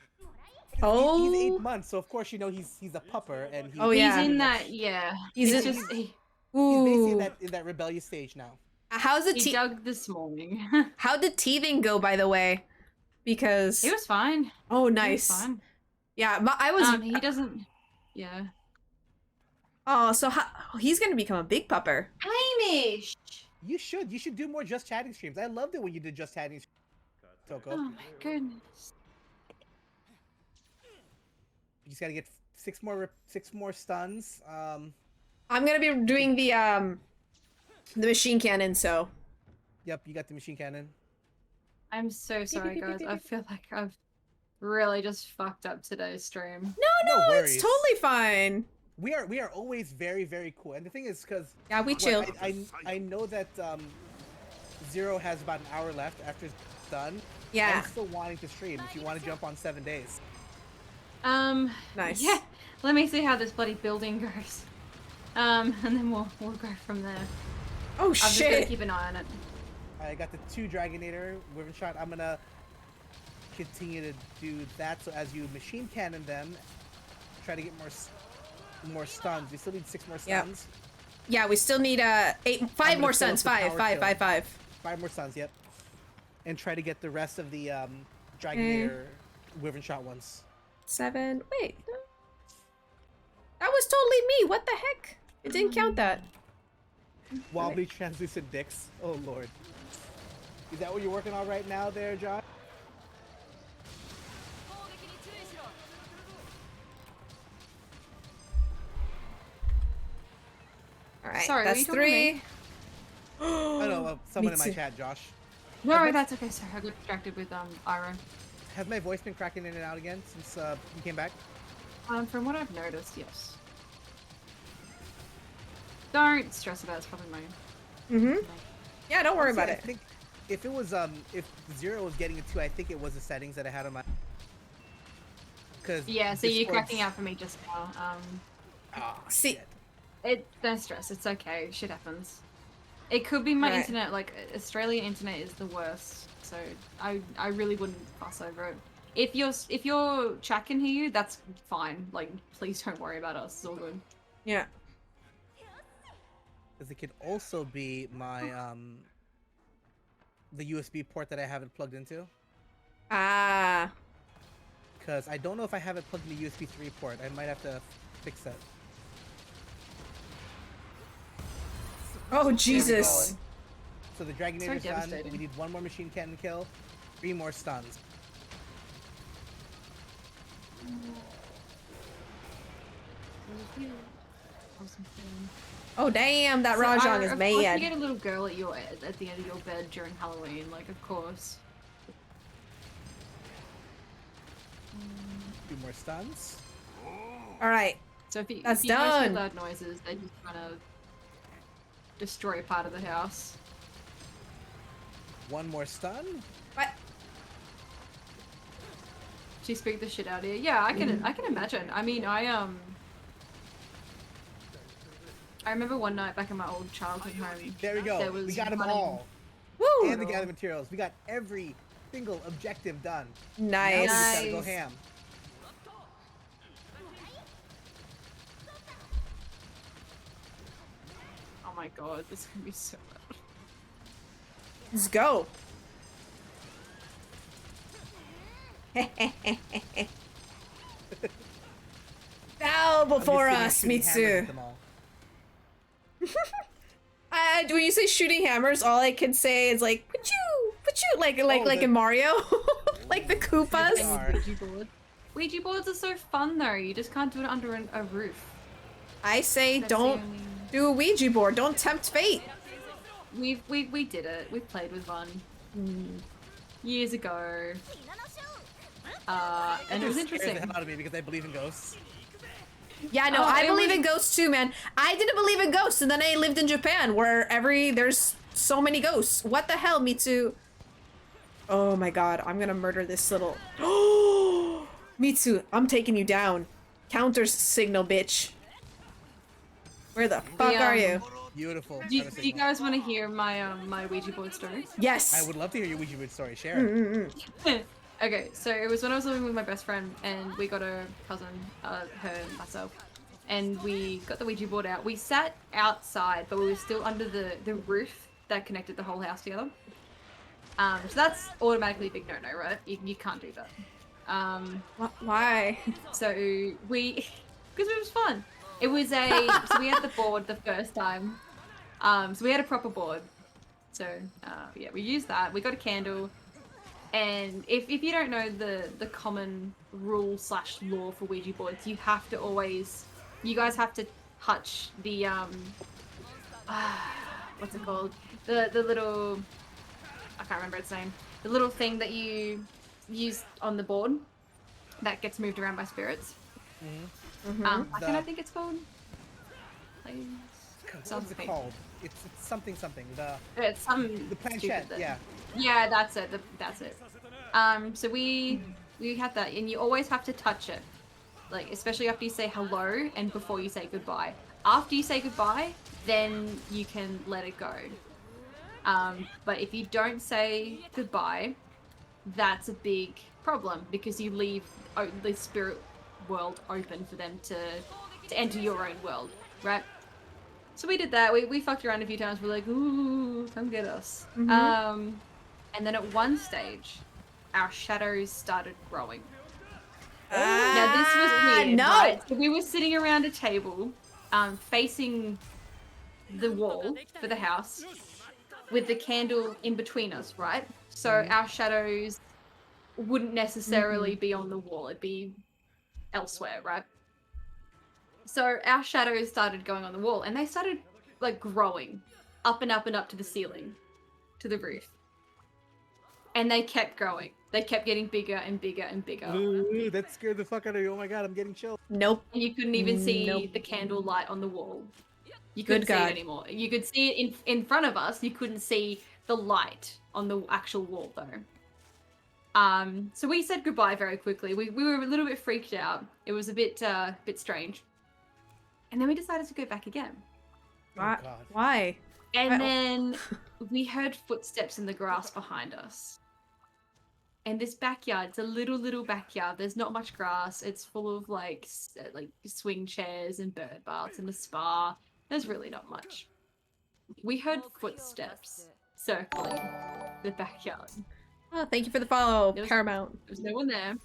He's 8 months, so of course you know he's a pupper, and he's,
Oh, yeah.
He's in that, yeah.
He's
It's
in-
just
he's basically in that rebellious stage now.
How's the
he dug this morning.
How did teething go, by the way? Because
He was fine.
oh,
He was
nice.
fine.
Yeah, I was.
He doesn't. Yeah.
Oh, so he's gonna become a big pupper.
Hamish.
You should do more just chatting streams. I loved it when you did just chatting streams, Toko.
Oh my goodness.
You just gotta get six more stuns.
I'm gonna be doing the machine cannon. So
Yep, you got the machine cannon.
I'm so sorry, guys. I feel like I've really just fucked up today's stream.
no,
No worries.
it's totally fine.
We are always very, very cool. And the thing is, because
Yeah, we chill.
I know that Zero has about an hour left after it's done.
Yeah.
I'm still wanting to stream if you want to jump on 7 days.
Nice.
Yeah. Let me see how this bloody building goes. And then we'll go from there.
Oh
I'm just gonna
shit.
keep an eye on it.
I got the 2 Dragonator Wyvern Shot. I'm gonna continue to do that. So as you machine cannon them, try to get more stuns. We still need 6 more
Yep.
stuns.
Yeah, we still need
I'm
five
gonna
more
fill up
stuns.
the power kill.
5.
5 more stuns. Yep. And try to get the rest of the Dragonator Wyvern Shot ones.
7. Wait. No. That was totally me. What the heck? It didn't count that.
Wobbly translucent dicks. Oh lord. Is that what you're working on right now there, John?
All right.
Sorry, were
that's
you talking to
3.
me?
Oh no, someone in my
too.
chat, Josh.
No, that's okay. Sorry, I got distracted with Ira.
Has my voice been cracking in and out again since you came back?
From what I've noticed, yes. Don't stress about it. It's probably mine.
Mm-hmm. Yeah, don't worry
Honestly,
about
I
it.
think if it was if Zero was getting a 2, I think it was the settings that I had on my. Cause
Yeah, so you're
Discord's-
cracking out for me just now.
Ah,
See,
shit.
Don't stress. It's okay. Shit happens. It could be my
Right.
internet. Like Australian internet is the worst. So I really wouldn't fuss over it. If your chat can hear you, that's fine. Like please don't worry about us. It's all good.
yeah.
Because it could also be my the USB port that I haven't plugged into.
Ah.
Because I don't know if I have it plugged in the USB 3 port. I might have to fix that.
Oh Jesus.
So the Dragonator's done.
devastating.
We need 1 more machine cannon kill, 3 more stuns.
Oh damn, that
So,
Rajang
Ira,
is
of course you
mad.
get a little girl at the end of your bed during Halloween. Like of course.
2 more stuns.
All right.
So if you
That's
guys hear
done.
loud noises, they just kind of destroy part of the house.
1 more stun.
What?
She spooked the shit out of you. Yeah, I can imagine. I mean, I remember one night back in my old childhood home.
There we go.
There was
We got them
running-
all.
Woo!
And the gather materials. We got every single objective done.
Nice.
Now we just gotta go
Nice.
ham.
Oh my god, this is gonna be so bad.
Let's go. Bow
I'm just
before
sitting
us,
shooting hammers
Mitsu.
at them all.
When you say shooting hammers, all I can say is like, pachoo, like in Mario, like the Koopas.
Are.
Ouija board. Ouija boards are so fun though. You just can't do it under a roof.
I say
That's the
don't
only-
do a Ouija board. Don't tempt fate.
We did it. We played with one years ago. And it was
Scares the
interesting.
hell out of me because I believe in ghosts.
Yeah, no,
Oh,
I
it
believe
was-
in ghosts too, man. I didn't believe in ghosts, and then I lived in Japan, where there's so many ghosts. What the hell, Mitsu? Oh my god, I'm gonna murder this little... Oh! Mitsu, I'm taking you down. Counter signal, bitch. Where the fuck are you?
Beautiful.
Do
Have a
you
signal.
guys want to hear my my Ouija board story?
Yes!
I would love to hear your Ouija board story. Share it.
Okay, so it was when I was living with my best friend, and we got a cousin, her, myself, and we got the Ouija board out. We sat outside, but we were still under the roof that connected the whole house together. So that's automatically a big no-no, right? You can't do that.
Why?
So we, because it was fun. It was so we had the board the first time. So we had a proper board. So yeah, we used that. We got a candle. And if you don't know the common rule / law for Ouija boards, you have to always, you guys have to touch the what's it called? The little, I can't remember its name. The little thing that you use on the board that gets moved around by spirits. What can I think it's called?
What's it called? It's something.
It's some
The planchette. Yeah.
Yeah, that's it. That's it. So we had that, and you always have to touch it, like especially after you say hello and before you say goodbye. After you say goodbye, then you can let it go. But if you don't say goodbye, that's a big problem because you leave the spirit world open for them to enter your own world, right? So we did that. We fucked around a few times. We're like, ooh, come get us. And then at one stage, our shadows started growing. Now this was weird, right? So we were sitting around a table, facing the wall for the house, with the candle in between us, right? So our shadows wouldn't necessarily be on the wall; it'd be elsewhere, right? So our shadows started going on the wall, and they started like growing up and up and up to the ceiling, to the roof. And they kept growing. They kept getting bigger and bigger and bigger.
Ooh, that scared the fuck out of you. Oh my god, I'm getting chills.
Nope.
And you couldn't even see the candle light on the wall. You couldn't see it anymore. You could see it in front of us. You couldn't see the light on the actual wall though. So we said goodbye very quickly. We were a little bit freaked out. It was a bit strange. And then we decided to go back again.
Oh god.
Why?
And then we heard footsteps in the grass behind us. And this backyard, it's a little backyard. There's not much grass. It's full of like swing chairs and bird baths and a spa. There's really not much. We heard footsteps circling the backyard.
Oh, thank you for the follow,
There was-
Paramount.
There was no one there.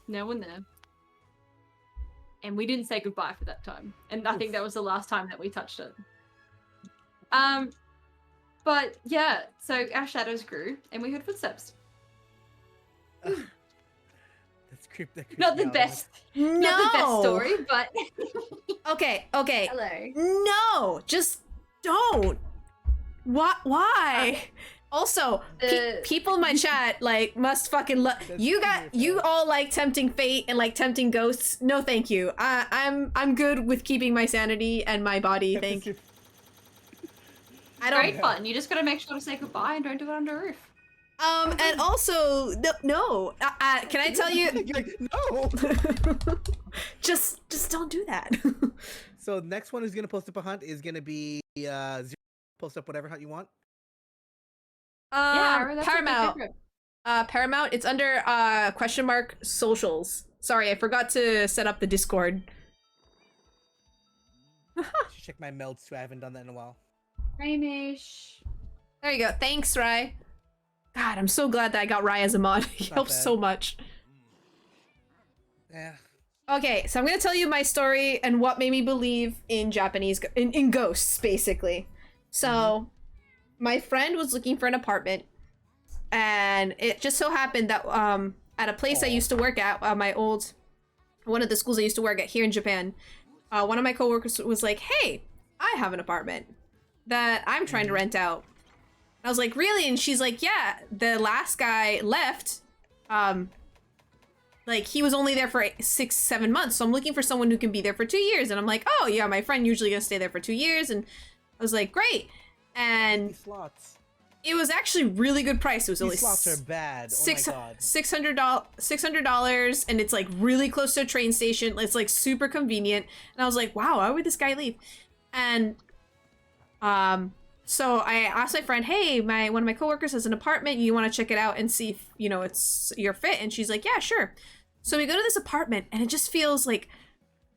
No one there. And we didn't say goodbye for that time. And I think that was the last time that we touched it. But yeah, so our shadows grew and we heard footsteps.
That's creepy. That creeped
Not
me
the
out.
best.
No.
Not the best story, but
Okay.
hello.
No, just don't. Why? Also, people in my chat like must fucking love you. You all like tempting fate and like tempting ghosts. No, thank you. I'm good with keeping my sanity and my body. Thank you. I don't.
Very fun. You just gotta make sure to say goodbye and don't do it under a roof.
And also no. Can I tell you?
You're like, no.
just don't do that.
So next one who's gonna post up a hunt is gonna be Zero. Post up whatever hunt you want.
Yeah, that's
Paramount.
okay.
Paramount. It's under !! socials. Sorry, I forgot to set up the Discord.
Should check my melds too. I haven't done that in a while.
Raimish.
There you go. Thanks, Rai. God, I'm so glad that I got Rai as a mod. He
Not
helps
bad.
so much.
Yeah.
Okay, so I'm gonna tell you my story and what made me believe in Japanese in ghosts, basically. So, my friend was looking for an apartment, and it just so happened that at a place I used to work at, one of the schools I used to work at here in Japan, one of my coworkers was like, "Hey, I have an apartment that I'm trying to rent out." I was like, "Really?" And she's like, "Yeah, the last guy left. Like, he was only there for 6-7 months, so I'm looking for someone who can be there for 2 years." And I'm like, "Oh, yeah, my friend usually gonna stay there for 2 years." And I was like, "Great." And
Slots.
It was actually really good price. It was only
These slots are bad. Oh my god.
$600, and it's like really close to a train station. It's like super convenient. And I was like, wow, why would this guy leave? And so I asked my friend, hey, one of my coworkers has an apartment. You want to check it out and see if it's your fit? And she's like, yeah, sure. So we go to this apartment, and it just feels like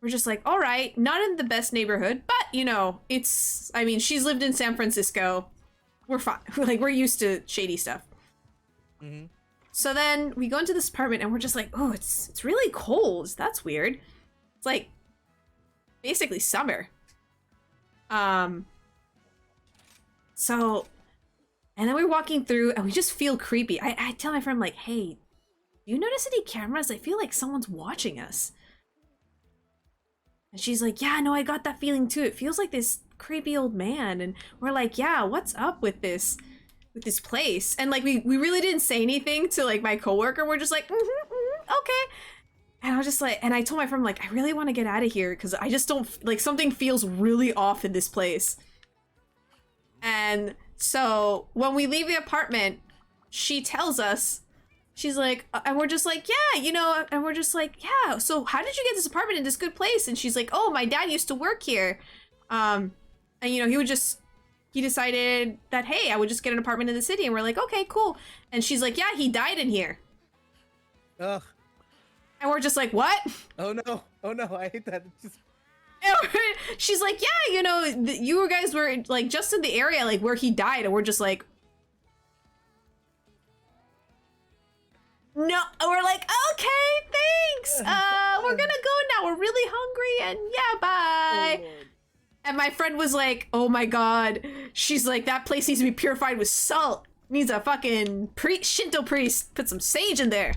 we're just like, all right, not in the best neighborhood, but it's. I mean, she's lived in San Francisco. We're fine. Like, we're used to shady stuff.
Mm-hmm.
So then we go into this apartment and we're just like, oh, it's really cold. That's weird. It's like basically summer. So, and then we're walking through and we just feel creepy. I tell my friend, like, hey, do you notice any cameras? I feel like someone's watching us. And she's like, yeah, no, I got that feeling too. It feels like this creepy old man. And we're like, yeah, what's up with this place? And like we really didn't say anything to like my coworker. We're just like, okay. And I was just like, and I told my friend, like, I really want to get out of here because I just don't, like, something feels really off in this place. And so when we leave the apartment, she tells us, she's like, and we're just like, yeah, and we're just like, yeah, so how did you get this apartment in this good place? And she's like, oh, my dad used to work here. And he decided that, hey, I would just get an apartment in the city. And we're like, okay, cool. And she's like, yeah, he died in here.
Ugh.
And we're just like, what?
Oh no, I hate that. It's just...
She's like, yeah, you guys were like just in the area like where he died. And we're just like, no. We're like, okay, thanks. We're gonna go now. We're really hungry, and yeah, bye.
Oh, Lord.
And my friend was like, oh my god. She's like, that place needs to be purified with salt. Needs a fucking Shinto priest. Put some sage in there.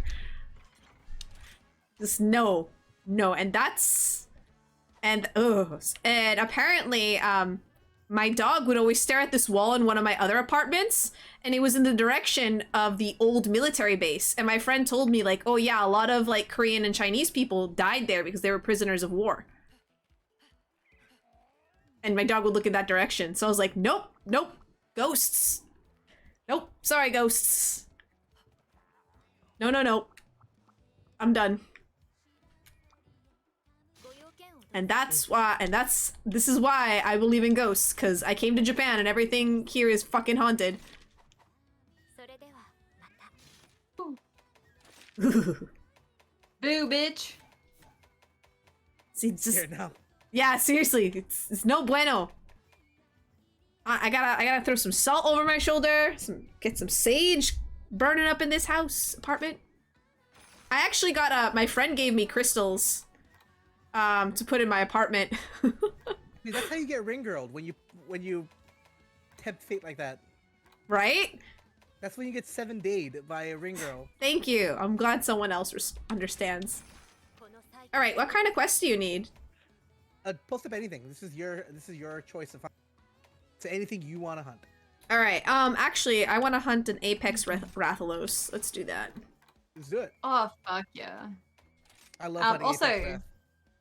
Just no. And apparently, my dog would always stare at this wall in one of my other apartments, and it was in the direction of the old military base. And my friend told me, like, oh yeah, a lot of like Korean and Chinese people died there because they were prisoners of war. And my dog would look in that direction. So I was like, nope, ghosts. Nope, sorry, ghosts. No. I'm done. And this is why I believe in ghosts, because I came to Japan and everything here is fucking haunted.
Boo, bitch.
See, just,
Here now.
yeah, seriously, it's no bueno. I gotta throw some salt over my shoulder, get some sage burning up in this apartment. I actually got my friend gave me crystals to put in my apartment.
See, that's how you get ring girled, when you tempt fate like that.
Right?
That's when you get 7 dayed by a ring girl.
Thank you. I'm glad someone else understands. All right, what kind of quest do you need?
Post up anything. This is your choice of hunt. So anything you want to hunt.
All right. Actually, I want to hunt an Apex Rathalos. Let's do that.
Let's do it.
Oh, fuck yeah.
I love hunting
also,
Apex Wrath.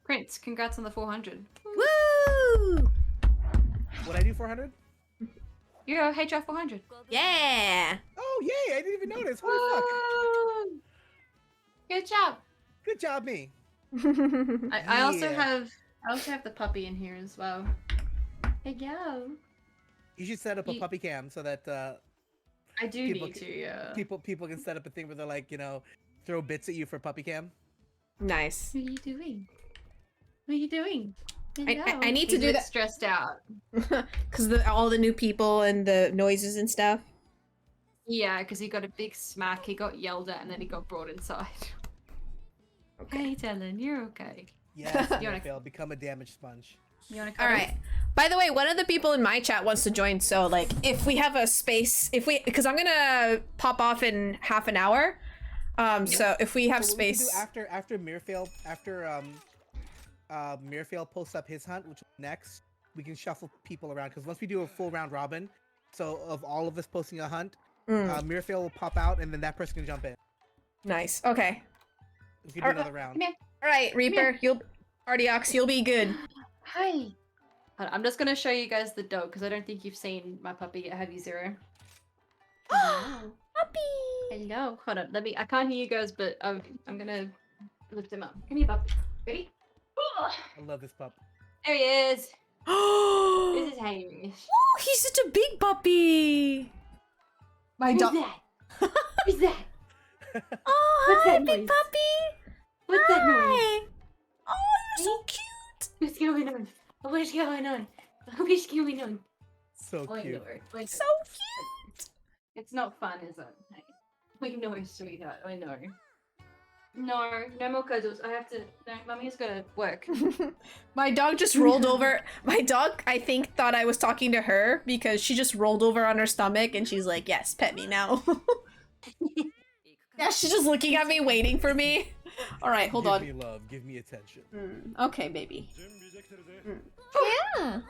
Prince, congrats on the 400.
Woo!
Would I do 400?
You're HR 400.
Yeah.
Oh yay! I didn't even notice. Holy fuck!
Woo! Good job.
Good job, me.
I also
Yeah.
have the puppy in here as well. Hey yo.
You should set up a
You-
puppy cam so that
I do
People
need to, yeah.
people can set up a thing where they're like, throw bits at you for puppy cam.
Nice.
What are you doing? What are you doing?
I need to
He's
do
a bit
that.
stressed out.
Because all the new people and the noises and stuff.
Yeah, because he got a big smack, he got yelled at, and then he got brought inside. Hey, Talon, you're okay.
Yes,
You wanna-
fail. Become a damage sponge.
You wanna
All right. By the way, one of the people in my chat wants to join. So, like, if we have a space, because I'm gonna pop off in half an hour. So if we have
So what we can
space,
do after Mirfail posts up his hunt, which is next, we can shuffle people around, because once we do a full round robin, so of all of us posting a hunt, Mirfail will pop out, and then that person can jump in.
nice. Okay.
We can do another round.
Come here.
All right, Reaper, you'll be good.
Hi. Hold on, I'm just gonna show you guys the dog, because I don't think you've seen my puppy yet, have you, Zero?
Puppy!
Hello. Hold on. I can't hear you guys, but I'm gonna lift him up. Come here, puppy. Ready?
I love this pup.
There he is. This
Oh,
is Hamish.
he's such a big puppy. My
Who's
dog.
that? Who's that?
Oh,
What's
hi,
that
big
noise?
puppy.
What's that noise?
Hi. Oh, you're so
Hey.
cute.
What's going on? What's going on? What's going on?
So
I
cute.
know. I know.
So cute.
It's not fun, is it? I know, sweetheart. I know. No more cuddles. I have to. No, Mummy's gotta work.
My dog just rolled over. My dog, I think, thought I was talking to her because she just rolled over on her stomach and she's like, yes, pet me now. Yeah, she's just looking at me, waiting for me. All right, hold
give
on.
me love. Give me attention.
Okay, baby. Yeah.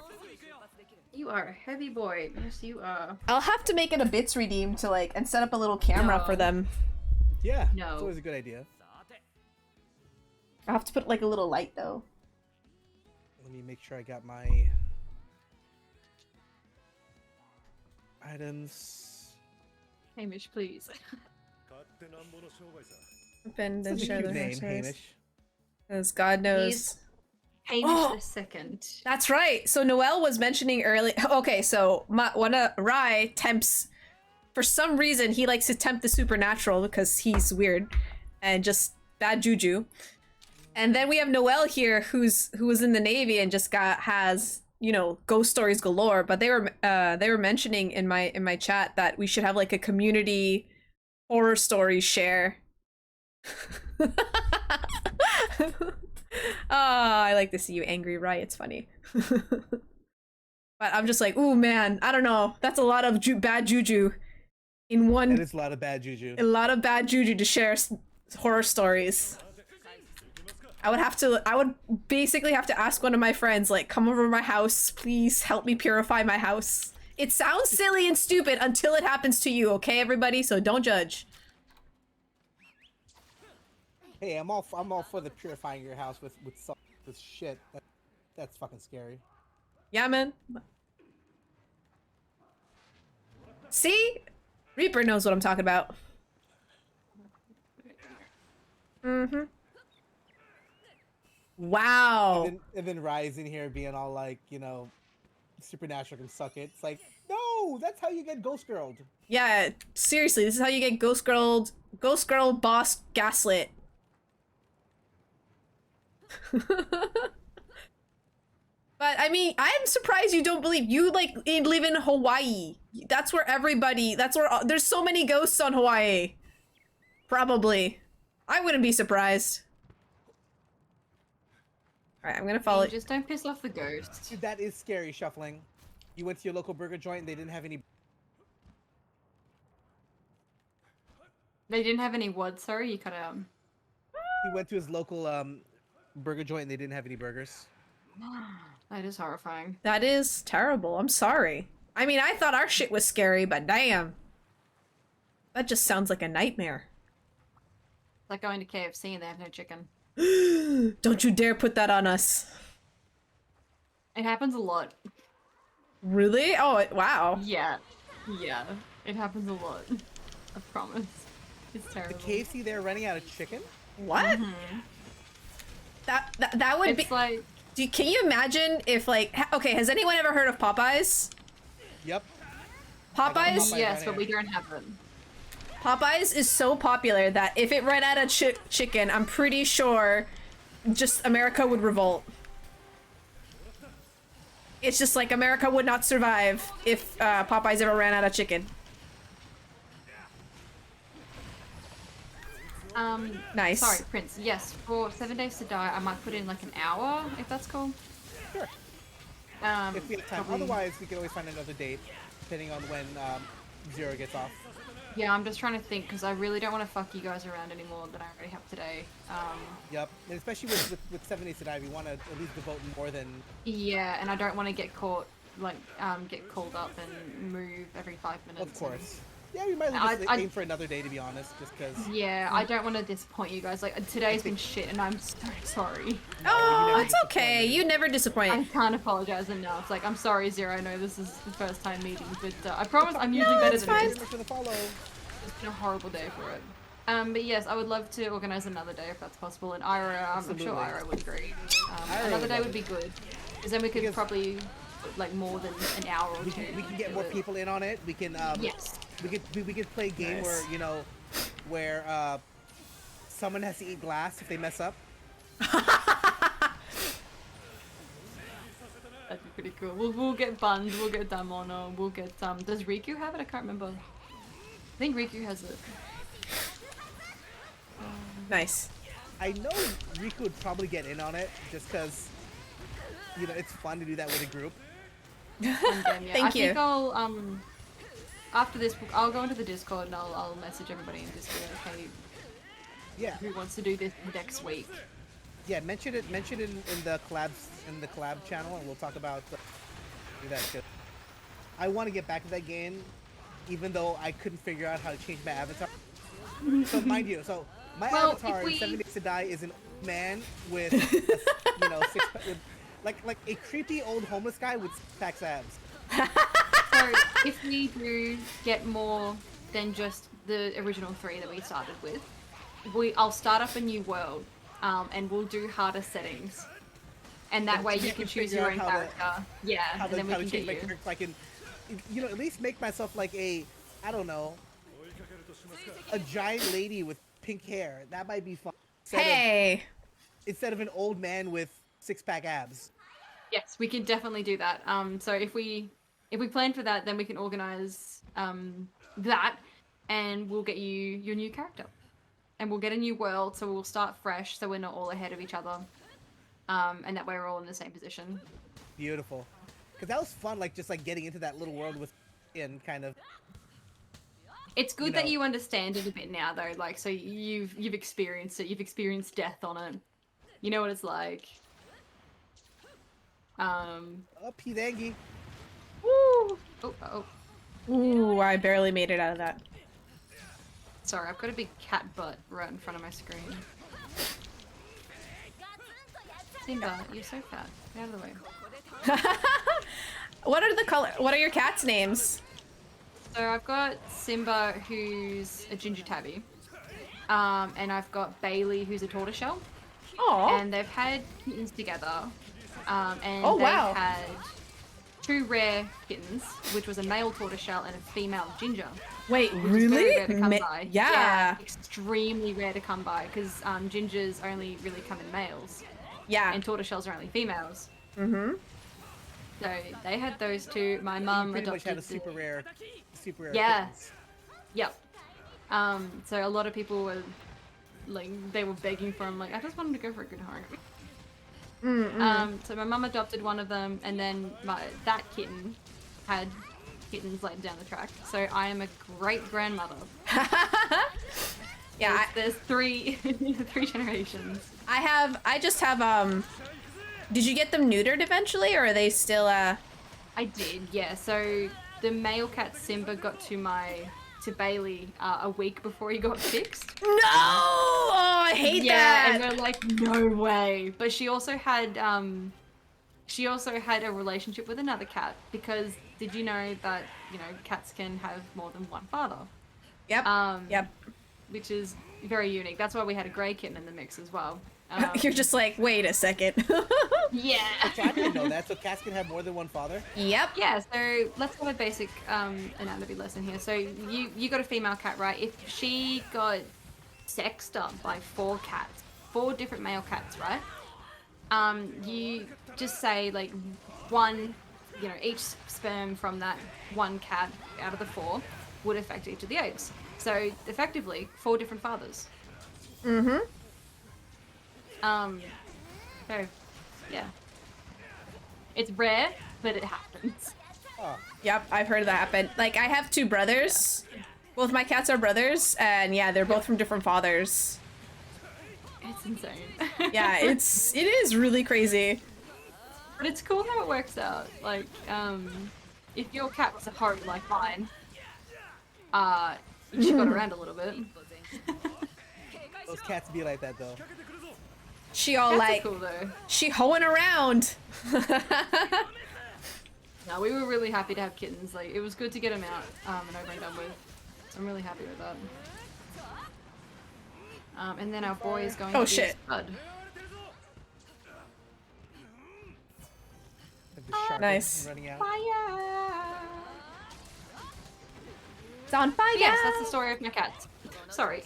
You are a heavy boy. Yes, you are.
I'll have to make it a bits redeem to like and set up a little camera
No.
for them.
Yeah.
No.
It's always a good idea.
I'll have to put like a little light though.
Let me make sure I got my items.
Hamish, please.
Open
Such
and
a
share
cute
the
name, Hamish.
because God knows.
He's Hamish
Oh!
the second.
That's right. So Noelle was mentioning earlier. Okay, so one of Rai tempts. For some reason, he likes to tempt the supernatural because he's weird and just bad juju. And then we have Noelle here, who was in the Navy and just has ghost stories galore. But they were mentioning in my chat that we should have like a community horror story share. Oh, I like to see you angry, right? It's funny. But I'm just like, ooh, man, I don't know. That's a lot of bad juju in one.
It is a lot of bad juju.
A lot of bad juju to share horror stories. I would basically have to ask one of my friends, like, come over to my house, please help me purify my house. It sounds silly and stupid until it happens to you, okay, everybody? So don't judge.
Hey, I'm all for the purifying your house with shit. That's fucking scary.
Yeah, man. See? Reaper knows what I'm talking about. Mm-hmm. Wow.
And then Rise in here being all like, supernatural can suck it. It's like, no, that's how you get ghost girled.
Yeah, seriously, this is how you get ghost girl boss gaslit. But I mean, I'm surprised you don't believe you live in Hawaii. That's where there's so many ghosts on Hawaii. Probably. I wouldn't be surprised. Alright, I'm gonna follow.
Just don't piss off the ghosts.
Dude, that is scary, Shuffling. You went to your local burger joint and they didn't have any.
They didn't have any what? Sorry, you cut out.
He went to his local burger joint and they didn't have any burgers.
That is horrifying.
That is terrible. I'm sorry. I mean, I thought our shit was scary, but damn. That just sounds like a nightmare.
It's like going to KFC and they have no chicken.
Don't you dare put that on us.
It happens a lot.
Really? Oh, wow.
Yeah. Yeah. It happens a lot. I promise. It's
The
terrible.
KFC there running out of chicken?
What? That would
It's
be.
like
Can you imagine if okay, has anyone ever heard of Popeyes?
Yep.
Popeyes?
Popeyes.
yes, but we don't have them.
Popeyes is so popular that if it ran out of chicken, I'm pretty sure just America would revolt. It's just like America would not survive if Popeyes ever ran out of chicken. Nice.
Sorry, Prince. Yes, for 7 Days to Die, I might put in like an hour, if that's cool.
Sure. If we have time.
Probably-
Otherwise, we can always find another date, depending on when Zero gets off.
Yeah, I'm just trying to think, because I really don't want to fuck you guys around any more than I already have today.
Yep. And especially with 7 Days to Die, we want to at least devote more than.
Yeah, and I don't want to get caught, like, get called up and move every 5 minutes.
Of course. Yeah, we might as well just
I-
aim for another day, to be honest, just because.
Yeah, I don't want to disappoint you guys. Like today's been shit, and I'm so sorry.
Oh, it's okay. You never disappoint.
I can't apologize enough. Like I'm sorry, Zero. I know this is the first time meeting, but I promise I'm usually better
it's
than
fine.
this.
For the follow.
It's been a horrible day for it. But yes, I would love to organize another day if that's possible. And Ira, I'm sure
Absolutely.
Ira would agree.
Ira
Another
would
day
love
would be
it.
good, because then we could
Because-
probably put, like more than an hour or
We
two.
can get
into
more
it.
people in on it. We can
Yes.
we could play a game
Nice.
where where someone has to eat glass if they mess up.
That'd be pretty cool. We'll get Buns, we'll get Damono, we'll get does Riku have it? I can't remember. I think Riku has it.
Nice.
I know Riku would probably get in on it just because it's fun to do that with a group.
And then, yeah,
Thank
I think
you.
I'll after this I'll go into the Discord and I'll message everybody and just be like, hey,
Yeah,
who wants to do this next week?
yeah. Mention it in the collab channel, and we'll talk about do that. 'Cause I want to get back to that game, even though I couldn't figure out how to change my avatar. So mind you, my
Well,
avatar
if
in
we-
7 Days to Die is an old man with with like a creepy old homeless guy with six-pack abs.
So if we do get more than just the original 3 that we started with, I'll start up a new world, and we'll do harder settings, and that
And
way
so
you
you
can
can
choose
figure
your
out
own
how to-
character. Yeah,
How
and
to,
then we
how to
can
change
get
my
you.
character so I can, at least make myself like a giant lady with pink hair. That might be fun.
Hey.
Instead of an old man with six-pack abs.
Yes, we can definitely do that. So if we plan for that, then we can organize that, and we'll get you your new character, and we'll get a new world. So we'll start fresh, so we're not all ahead of each other, and that way we're all in the same position.
Beautiful. Because that was fun, just getting into that little world with and kind of.
It's good
You
that
know.
you understand it a bit now, though. Like, so you've experienced it. You've experienced death on it. You know what it's like.
Oh, Pidangi.
Woo! Oh.
Ooh, I barely made it out of that.
Sorry, I've got a big cat butt right in front of my screen. Simba, you're so fat. Get out of the way.
What are your cats' names?
So I've got Simba, who's a ginger tabby, and I've got Bailey, who's a tortoiseshell,
Oh.
and they've had kittens together, and
Oh,
they've
wow.
had 2 rare kittens, which was a male tortoiseshell and a female ginger.
Wait,
Which is very
really?
rare to come by.
Yeah.
Extremely rare to come by because gingers only really come in males,
Yeah.
and tortoiseshells are only females.
Mm-hmm.
So they had those 2. My
You
mum
pretty much
adopted
had a
the-
super rare.
Yeah.
kittens.
Yep. So a lot of people were like, they were begging for him, like, I just want him to go for a good home. So my mum adopted one of them, and then that kitten had kittens like down the track. So I am a great grandmother.
Yeah.
There's 3 3 generations.
I just have did you get them neutered eventually, or are they still
I did, yeah. So the male cat Simba got to Bailey a week before he got fixed.
No! Oh, I hate
Yeah, and
that.
we're like, no way. But she also had a relationship with another cat, because did you know that cats can have more than one father?
Yep. Yep.
Which is very unique. That's why we had a grey kitten in the mix as well.
You're just like, wait a second.
Yeah.
So I didn't know that. So cats can have more than one father.
Yep.
Yeah, so let's have a basic anatomy lesson here. So you got a female cat, right? If she got sexed up by 4 cats, 4 different male cats, right? You just say like one, each sperm from that one cat out of the 4 would affect each of the eggs. So effectively, 4 different fathers.
Mm-hmm.
So yeah, it's rare, but it happens.
Oh,
Yep, I've heard that happen. Like, I have 2 brothers. Both my cats are brothers, and yeah, they're both from different fathers.
It's insane.
Yeah, it is really crazy.
But it's cool how it works out. Like, if your cat was a horror like mine, she got around a little bit.
Those cats be like that though.
She all
Cats are
like,
cool though.
she hoeing around.
No, we were really happy to have kittens. Like, it was good to get them out and over and done with. So I'm really happy with that. And then our boy is going
Oh,
to be
shit.
Spud.
Like the shark
Nice.
running out.
Fire!
It's on fire.
Yes, that's the story of my cats. Sorry.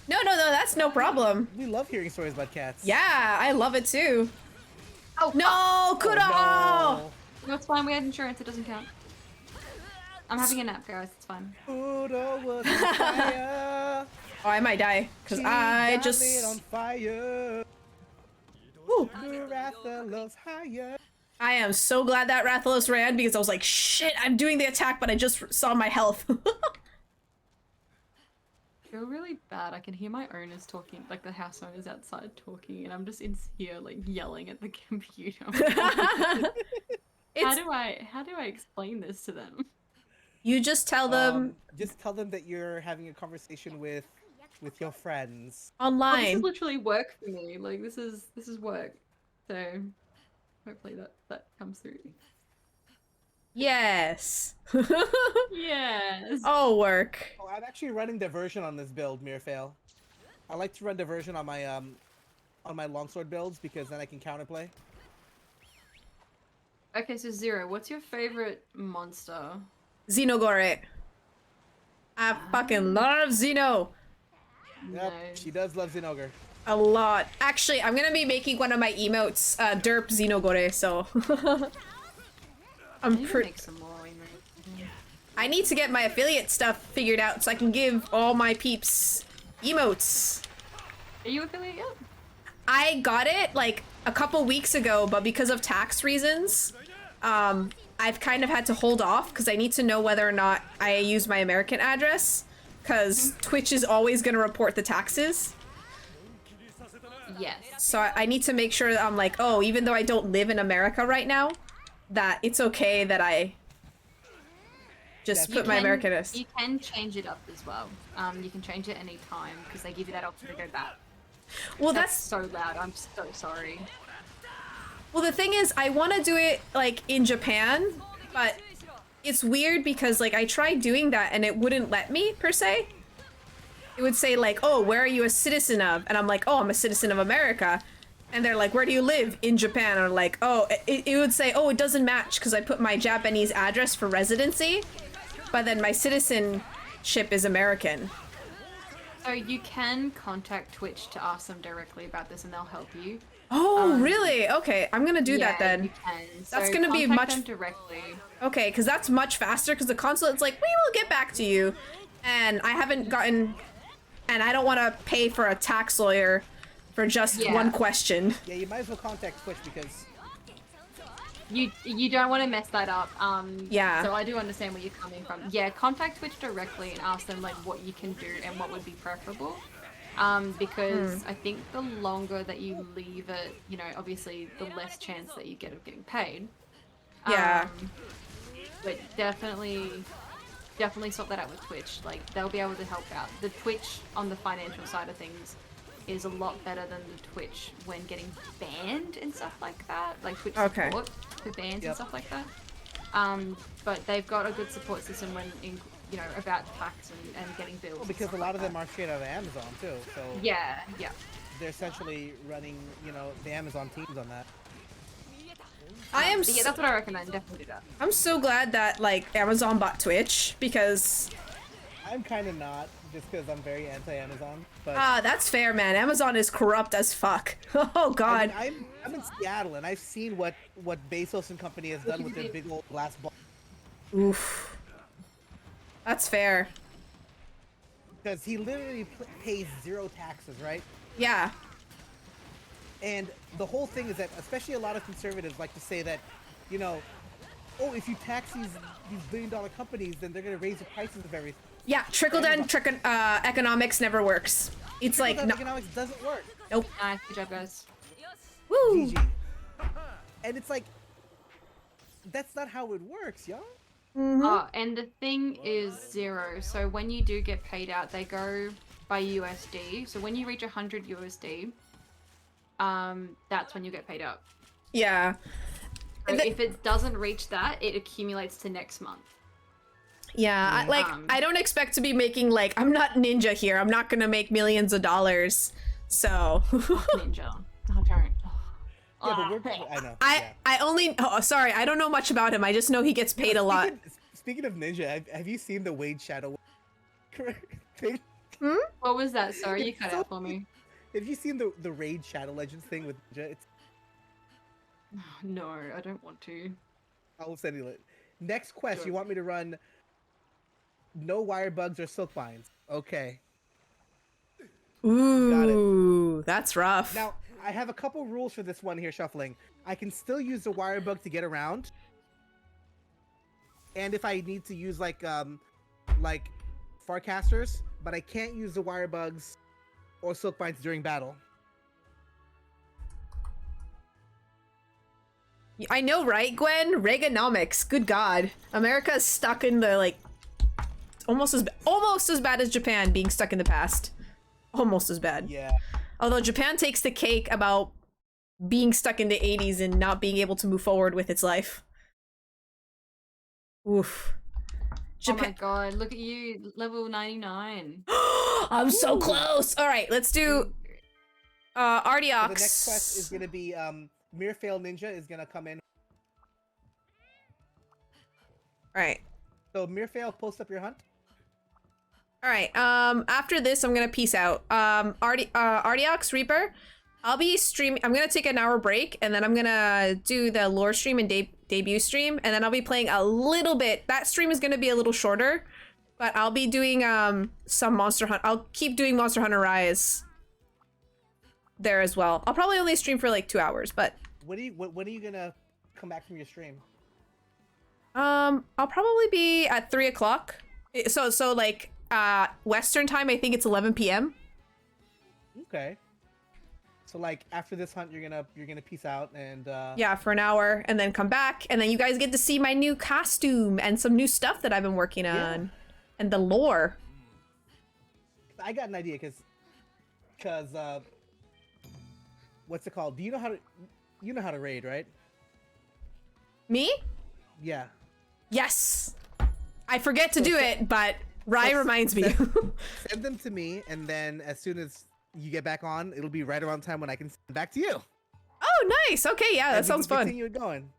No, that's no problem.
We love hearing stories about cats.
Yeah, I love it too.
Oh,
No, Kuro!
Oh,
no, it's fine. We had insurance. It doesn't count. I'm having a nap, guys. It's fine.
no. Udo was on fire.
Oh, I might die because
She
I
got
just.
lit on fire.
Ooh.
The Rathalos higher.
I am so glad that Rathalos ran because I was like, shit, I'm doing the attack, but I just saw my health.
I feel really bad. I can hear my owners talking, like the house owners outside talking, and I'm just in here like yelling at the computer. How
It's,
do I explain this to them?
you just tell them
Just tell them that you're having a conversation with your friends.
Oh, this
online.
is literally work for me. Like this is work. So hopefully that comes through.
Yes.
Yes.
Oh, work.
Oh, I'm actually running diversion on this build, Mirfail. I like to run diversion on my longsword builds because then I can counterplay.
Okay, so Zero, what's your favorite monster?
Xenogore. I fucking love Xeno.
Yep,
No.
she does love Zinogre.
A lot. Actually, I'm gonna be making one of my emotes, derp Xenogore, so.
I
I'm
need to
pretty.
make some more emotes.
I need to get my affiliate stuff figured out so I can give all my peeps emotes.
Are you affiliate yet?
I got it like a couple weeks ago, but because of tax reasons, I've kind of had to hold off because I need to know whether or not I use my American address because Twitch is always going to report the taxes.
Yes.
So I need to make sure that I'm like, oh, even though I don't live in America right now, that it's okay that I just put my American address.
You can change it up as well. You can change it any time because they give you that option to go back.
Well,
That's
that's
so loud. I'm so sorry.
well, the thing is, I want to do it like in Japan, but it's weird because like I tried doing that and it wouldn't let me per se. It would say like, oh, where are you a citizen of? And I'm like, oh, I'm a citizen of America. And they're like, where do you live? In Japan. And I'm like, oh, it would say, oh, it doesn't match because I put my Japanese address for residency, but then my citizenship is American.
So you can contact Twitch to ask them directly about this and they'll help you.
Oh, really? Okay, I'm gonna do that
Yeah,
then.
you can.
That's
So
gonna be
contact
much-
them directly.
Okay, because that's much faster because the consulate's like, we will get back to you. And I haven't gotten, and I don't want to pay for a tax lawyer for just
Yeah.
one question.
Yeah, you might as well contact Twitch because
You don't want to mess that up.
Yeah.
So I do understand where you're coming from. Yeah, contact Twitch directly and ask them like what you can do and what would be preferable. Because I think the longer that you leave it, you know, obviously the less chance that you get of getting paid.
Yeah.
But definitely sort that out with Twitch. Like they'll be able to help out. The Twitch on the financial side of things is a lot better than the Twitch when getting banned and stuff like that. Like Twitch
Okay.
support for bans and
Yep.
stuff like that. But they've got a good support system when, you know, about tax and getting bills.
well,
and
because a
stuff
lot
like
of them
that.
are straight out of Amazon too. So
Yeah.
they're essentially running, you know, the Amazon teams on that.
I am.
But yeah, that's what I recommend. Definitely do that.
I'm so glad that like Amazon bought Twitch because
I'm kind of not, just because I'm very anti-Amazon. But
that's fair, man. Amazon is corrupt as fuck. Oh
I
God.
mean, I'm in Seattle and I've seen what Bezos and company has done with their big old glass ball.
Oof. That's fair.
Because he literally pays zero taxes, right?
Yeah.
And the whole thing is that, especially a lot of conservatives like to say that, you know, oh, if you tax these billion-dollar companies, then they're gonna raise the prices of everything.
Yeah. Trickle down economics never works. It's like
Trickle-down
no.
economics doesn't work.
Nope.
Nice, good job, guys.
Woo.
GG. And it's like, that's not how it works, y'all.
And the thing is 0. So when you do get paid out, they go by USD. So when you reach 100 USD, that's when you get paid out.
Yeah.
So if it doesn't reach that, it accumulates to next month.
Yeah, I don't expect to be making like, I'm not Ninja here. I'm not gonna make millions of dollars. So
Ninja. Oh, don't.
Yeah, but we're probably, I know.
I only sorry, I don't know much about him. I just know he gets paid a lot.
Speaking of Ninja, have you seen the Wade Shadow thing?
What was that? Sorry, you cut out for me.
Have you seen the Raid Shadow Legends thing with Ninja? It's
No, I don't want to.
I'll send you it. Next quest,
Sure.
you want me to run no wire bugs or silk binds. Okay.
Ooh, that's rough.
Now, I have a couple rules for this one here, Shuffling. I can still use the wire bug to get around. And if I need to use like Farcasters, but I can't use the wire bugs or silk binds during battle.
I know, right, Gwen? Reaganomics. Good God, America's stuck in the like almost as bad as Japan being stuck in the past. Almost as bad.
Yeah.
Although Japan takes the cake about being stuck in the 80s and not being able to move forward with its life. Oof.
Oh my god, look at you, level 99.
I'm so close. All right, let's do Ardiox.
So the next quest is gonna be Mirfail Ninja is gonna come in.
All right.
So Mirfail, post up your hunt.
All right. After this, I'm gonna peace out. Ardiox Reaper. I'll be streaming. I'm gonna take an hour break, and then I'm gonna do the lore stream and debut stream, and then I'll be playing a little bit. That stream is gonna be a little shorter, but I'll be doing some Monster Hunt. I'll keep doing Monster Hunter Rise there as well. I'll probably only stream for like 2 hours, but
When are you gonna come back from your stream?
I'll probably be at 3 o'clock. So like Western time. I think it's 11 p.m.
Okay. So like after this hunt, you're gonna peace out and
yeah, for an hour, and then come back, and then you guys get to see my new costume and some new stuff that I've been working on, and the lore.
I got an idea because what's it called? Do you know how to raid, right?
Me?
Yeah.
Yes. I forget to do it, but Rai reminds me.
Send them to me, and then as soon as you get back on, it'll be right around time when I can send back to you.
Oh, nice. Okay, yeah, that
And we
sounds
can
fun.
Continue it going.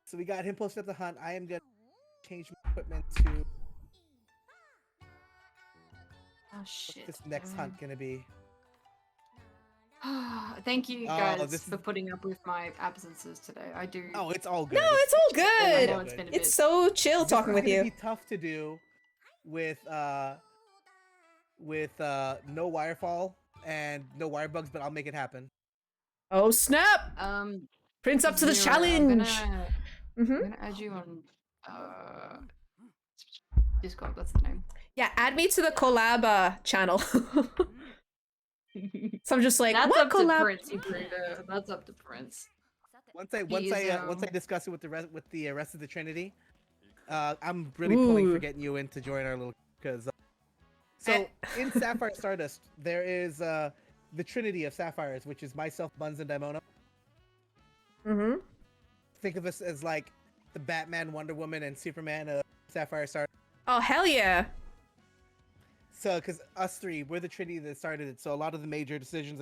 So we got him posted up the hunt. I am gonna change my equipment to
Oh shit.
this next hunt gonna be.
Thank you
Oh,
guys
this
for putting up with my absences today. I do.
Oh, it's all good.
No, it's all
I
good.
know it's been a bit.
It's so chill talking with
It's gonna
you.
be tough to do with no wirefall and no wire bugs, but I'll make it happen.
Oh snap! Prince up to the
Zero,
challenge.
I'm gonna add you on Discord. What's the name?
Yeah, add me to the collab channel. So I'm just like,
That's
what
up
collab?
to Prince, you breeder. That's up to Prince.
Once I
is,
discuss it with the rest of the Trinity, I'm really pulling
Ooh.
for getting you in to join our little because. So in Sapphire Stardust, there is the Trinity of Sapphires, which is myself, Buns, and Daimono.
Mm-hmm.
Think of us as like the Batman, Wonder Woman, and Superman of Sapphire Stardust.
Oh hell yeah!
So, because us three, we're the Trinity that started it. So a lot of the major decisions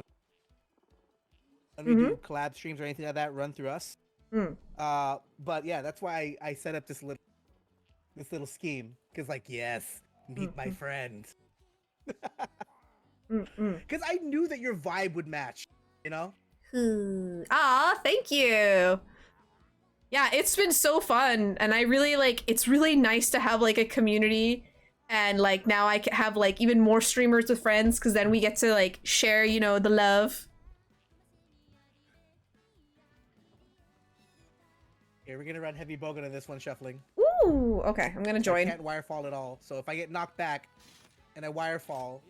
when we do collab streams or anything like that run through us.
Mm.
But yeah, that's why I set up this little scheme. Because like, yes, meet my friend. Because I knew that your vibe would match, you know?
Ah, thank you. Yeah, it's been so fun, and I really like. It's really nice to have like a community, and like now I can have like even more streamers with friends, because then we get to like share, you know, the love.
Here, we're gonna run heavy bogan on this one, shuffling.
Ooh, okay, I'm gonna
I
join.
can't wirefall at all. So if I get knocked back and I wirefall,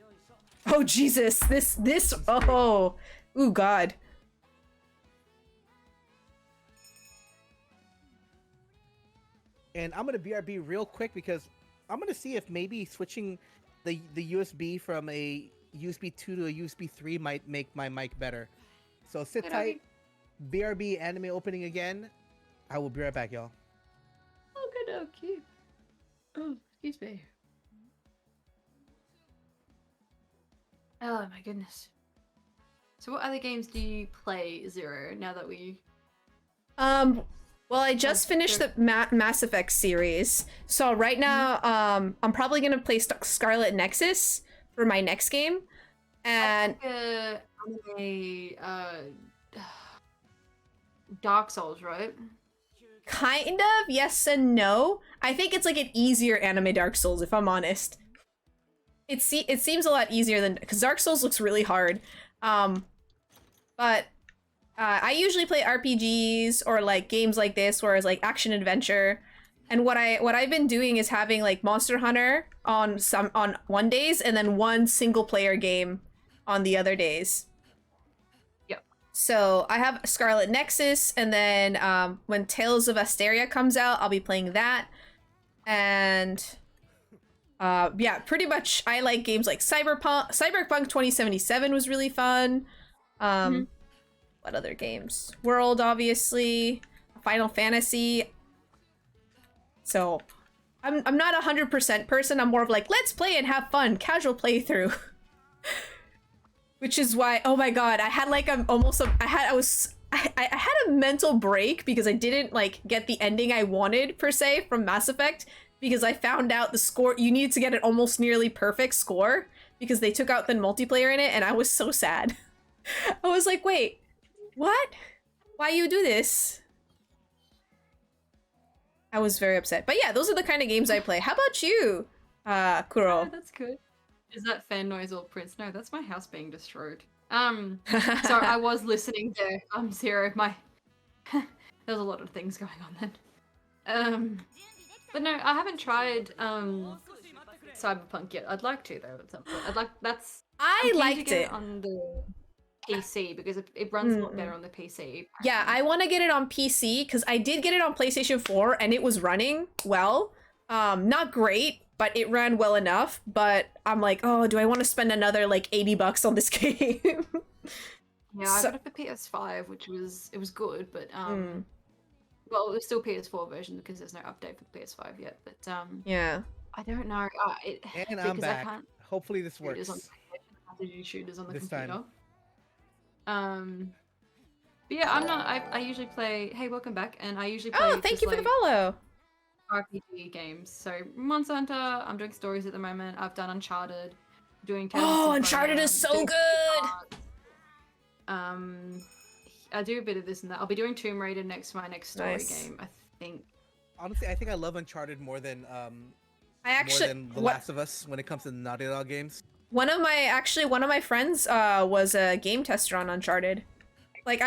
Oh Jesus, this. Oh, ooh God.
And I'm gonna BRB real quick because I'm gonna see if maybe switching the USB from a USB 2 to a USB 3 might make my mic better. So sit
Good,
tight. BRB anime opening again. I will be right back, y'all.
Okay. Oh, excuse me. Oh my goodness. So what other games do you play, Zero, now that we...
Well, I just finished the Mass Effect series. So right now, I'm probably gonna play Scarlet Nexus for my next game. And
Dark Souls, right?
kind of, yes and no. I think it's like an easier anime Dark Souls, if I'm honest. It seems a lot easier than, because Dark Souls looks really hard. But I usually play RPGs or like games like this, where it's like action adventure. And what I've been doing is having like Monster Hunter on one days and then one single player game on the other days.
Yep.
So I have Scarlet Nexus, and then when Tales of Asteria comes out, I'll be playing that. And yeah, pretty much I like games like Cyberpunk 2077 was really fun. What other games? World, obviously. Final Fantasy. So I'm not 100% person. I'm more of like, let's play and have fun, casual playthrough. Which is why, oh my god, I had like I had a mental break because I didn't like get the ending I wanted per se from Mass Effect, because I found out the score, you needed to get an almost nearly perfect score because they took out the multiplayer in it, and I was so sad. I was like, wait, what? Why you do this? I was very upset. But yeah, those are the kind of games I play. How about you, Kuro?
Oh, that's good. Is that fan noise or Prince? No, that's my house being destroyed. So I was listening to Zero. There's a lot of things going on then. But no, I haven't tried Cyberpunk yet. I'd like to though at some point.
I
I'm keen to
liked
get
it
on the PC because it runs a lot better on the PC.
Yeah, I want to get it on PC because I did get it on PlayStation 4 and it was running well. Not great, but it ran well enough. But I'm like, oh, do I want to spend another like $80 on this game?
Yeah, I got it for PS5, which was good, but well, it was still PS4 version because there's no update for PS5 yet. But
yeah,
I don't know.
And I'm back. Hopefully this works.
I have to do shooters on the
This
computer.
time.
But yeah, I'm not. I usually play. Hey, welcome back. And I usually play.
oh, thank you for the follow.
RPG games. So Monster Hunter. I'm doing stories at the moment. I've done Uncharted. Doing.
Oh, Uncharted is so good.
I do a bit of this and that. I'll be doing Tomb Raider next. My next story game, I think.
Honestly, I think I love Uncharted more than
more
than The Last of Us when it comes to Naughty Dog games.
One of my friends was a game tester on Uncharted. Like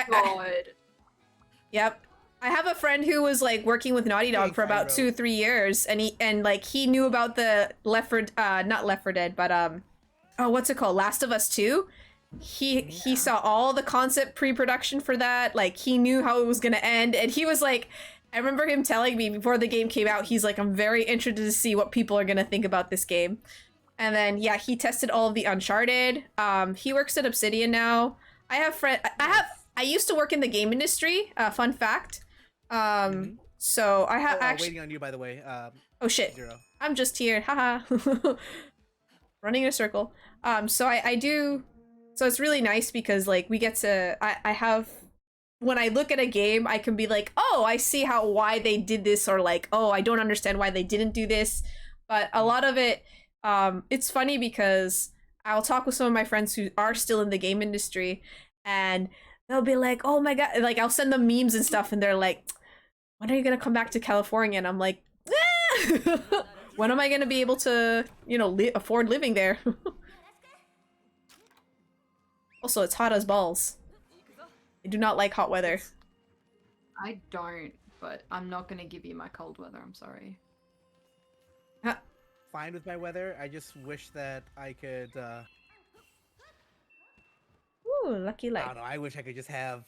yep. I have a friend who was like working with Naughty Dog for about 2-3 years, and he knew about the not Left 4 Dead, but oh, what's it called? Last of Us 2. He saw all the concept pre-production for that. Like he knew how it was gonna end, and he was like, I remember him telling me before the game came out, he's like, I'm very interested to see what people are gonna think about this game. And then yeah, he tested all of the Uncharted. He works at Obsidian now. I used to work in the game industry. Fun fact. So I have actually
waiting on you, by the way.
Oh shit.
Zero.
I'm just here. Haha. Running in a circle. So I do. So it's really nice because like we get to. I have. When I look at a game, I can be like, oh, I see why they did this, or like, oh, I don't understand why they didn't do this. But a lot of it, it's funny because I'll talk with some of my friends who are still in the game industry, and they'll be like, oh my god, like I'll send them memes and stuff, and they're like, when are you gonna come back to California? And I'm like, when am I gonna be able to, afford living there? Also, it's hot as balls. I do not like hot weather.
I don't, but I'm not gonna give you my cold weather. I'm sorry.
Fine with my weather. I just wish that I could.
Ooh, lucky light.
I don't know. I wish I could just have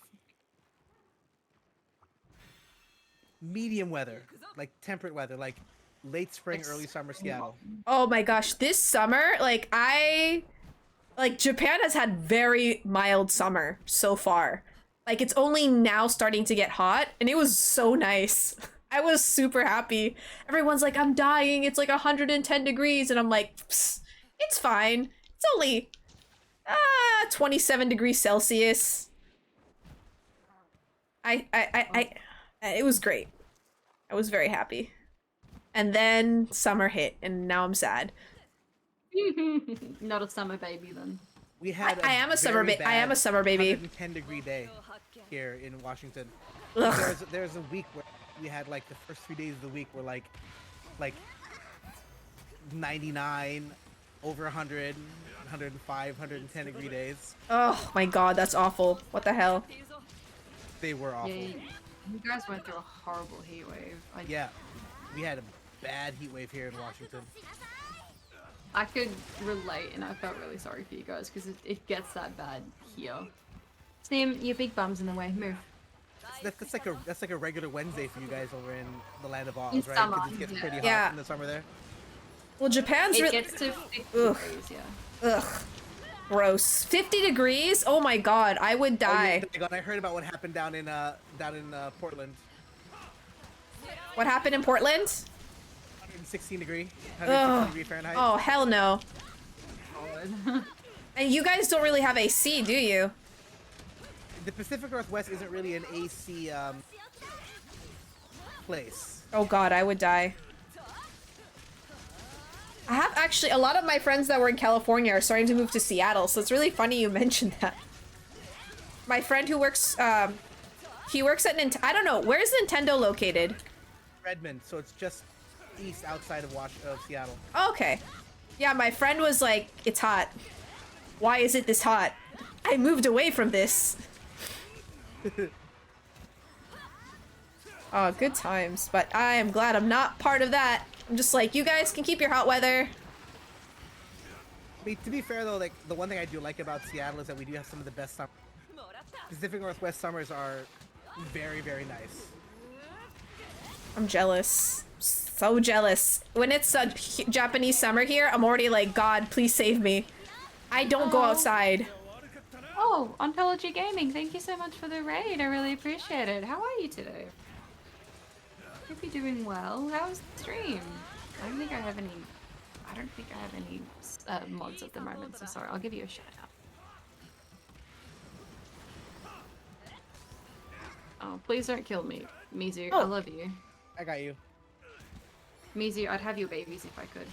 medium weather, like temperate weather, like late spring, early summer Seattle.
Oh my gosh, this summer, like Japan has had very mild summer so far. Like it's only now starting to get hot, and it was so nice. I was super happy. Everyone's like, I'm dying. It's like 110 degrees, and I'm like, it's fine. It's only 27 degrees Celsius. It was great. I was very happy. And then summer hit, and now I'm sad.
Not a summer baby then.
We had.
I am a summer baby. I am a summer baby.
110-degree day here in Washington.
Ugh.
There's a week where we had like the first 3 days of the week were like 99, over 100, 105, 110-degree days.
Oh my god, that's awful. What the hell?
They were awful.
Yeah, you guys went through a horrible heat wave.
Yeah, we had a bad heat wave here in Washington.
I could relate, and I felt really sorry for you guys because it gets that bad here. Sam, your big bum's in the way. Move.
That's like a regular Wednesday for you guys over in the land of Oz,
In
right?
summer,
Because it gets pretty hot
yeah.
in the summer there.
Well, Japan's
It
really.
gets to 50
Ugh.
degrees, yeah.
Ugh. Gross. 50 degrees? Oh my god, I would die.
Oh, yeah, I heard about what happened down in Portland.
What happened in Portland?
116 degree,
Ugh.
116 degree Fahrenheit.
Oh, hell no. And you guys don't really have AC, do you?
The Pacific Northwest isn't really an AC place.
Oh god, I would die. I have actually, a lot of my friends that were in California are starting to move to Seattle, so it's really funny you mentioned that. My friend who works, he works at I don't know, where's Nintendo located?
Redmond, so it's just east outside of Seattle.
Oh, okay. Yeah, my friend was like, it's hot. Why is it this hot? I moved away from this. Oh, good times. But I am glad I'm not part of that. I'm just like, you guys can keep your hot weather.
I mean, to be fair though, like the one thing I do like about Seattle is that we do have some of the best summer. Pacific Northwest summers are very, very nice.
I'm jealous. So jealous. When it's a Japanese summer here, I'm already like, God, please save me. I don't go outside.
Oh, Ontology Gaming, thank you so much for the raid. I really appreciate it. How are you today? Hope you're doing well. How's the stream? I don't think I have any mods at the moment, so sorry. I'll give you a shout out. Oh, please don't kill me, Mizu. I love you.
I got you.
Mizu, I'd have your babies if I could.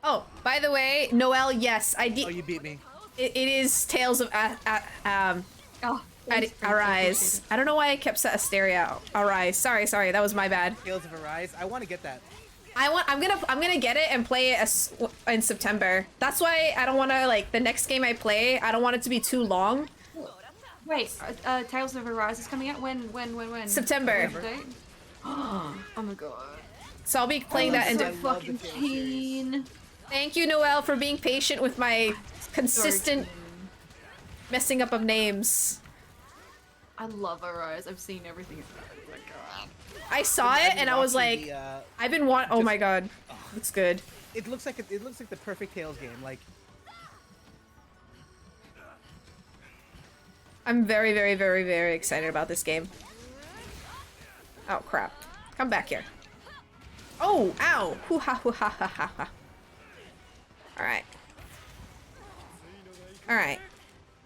Oh, by the way, Noelle, yes, I did.
Oh, you beat me.
It is Tales of Arise. I don't know why I kept Asteria. Arise. Sorry, that was my bad.
Tales of Arise. I want to get that.
I'm gonna get it and play it in September. That's why I don't want to, like, the next game I play, I don't want it to be too long.
Wait, Tales of Arise is coming out when?
September.
Date? Oh my god.
So I'll be playing that
so
into.
fucking keen.
Thank you, Noelle, for being patient with my consistent messing up of names.
I love Arise. I've seen everything about it. Oh my god.
I saw it and I was like, I've been oh my god, it's good.
It looks like the perfect Tales game. Like,
I'm very, very, very, very excited about this game. Oh crap! Come back here. Oh, ow! Hoo ha hoo ha ha ha ha. All right. All right.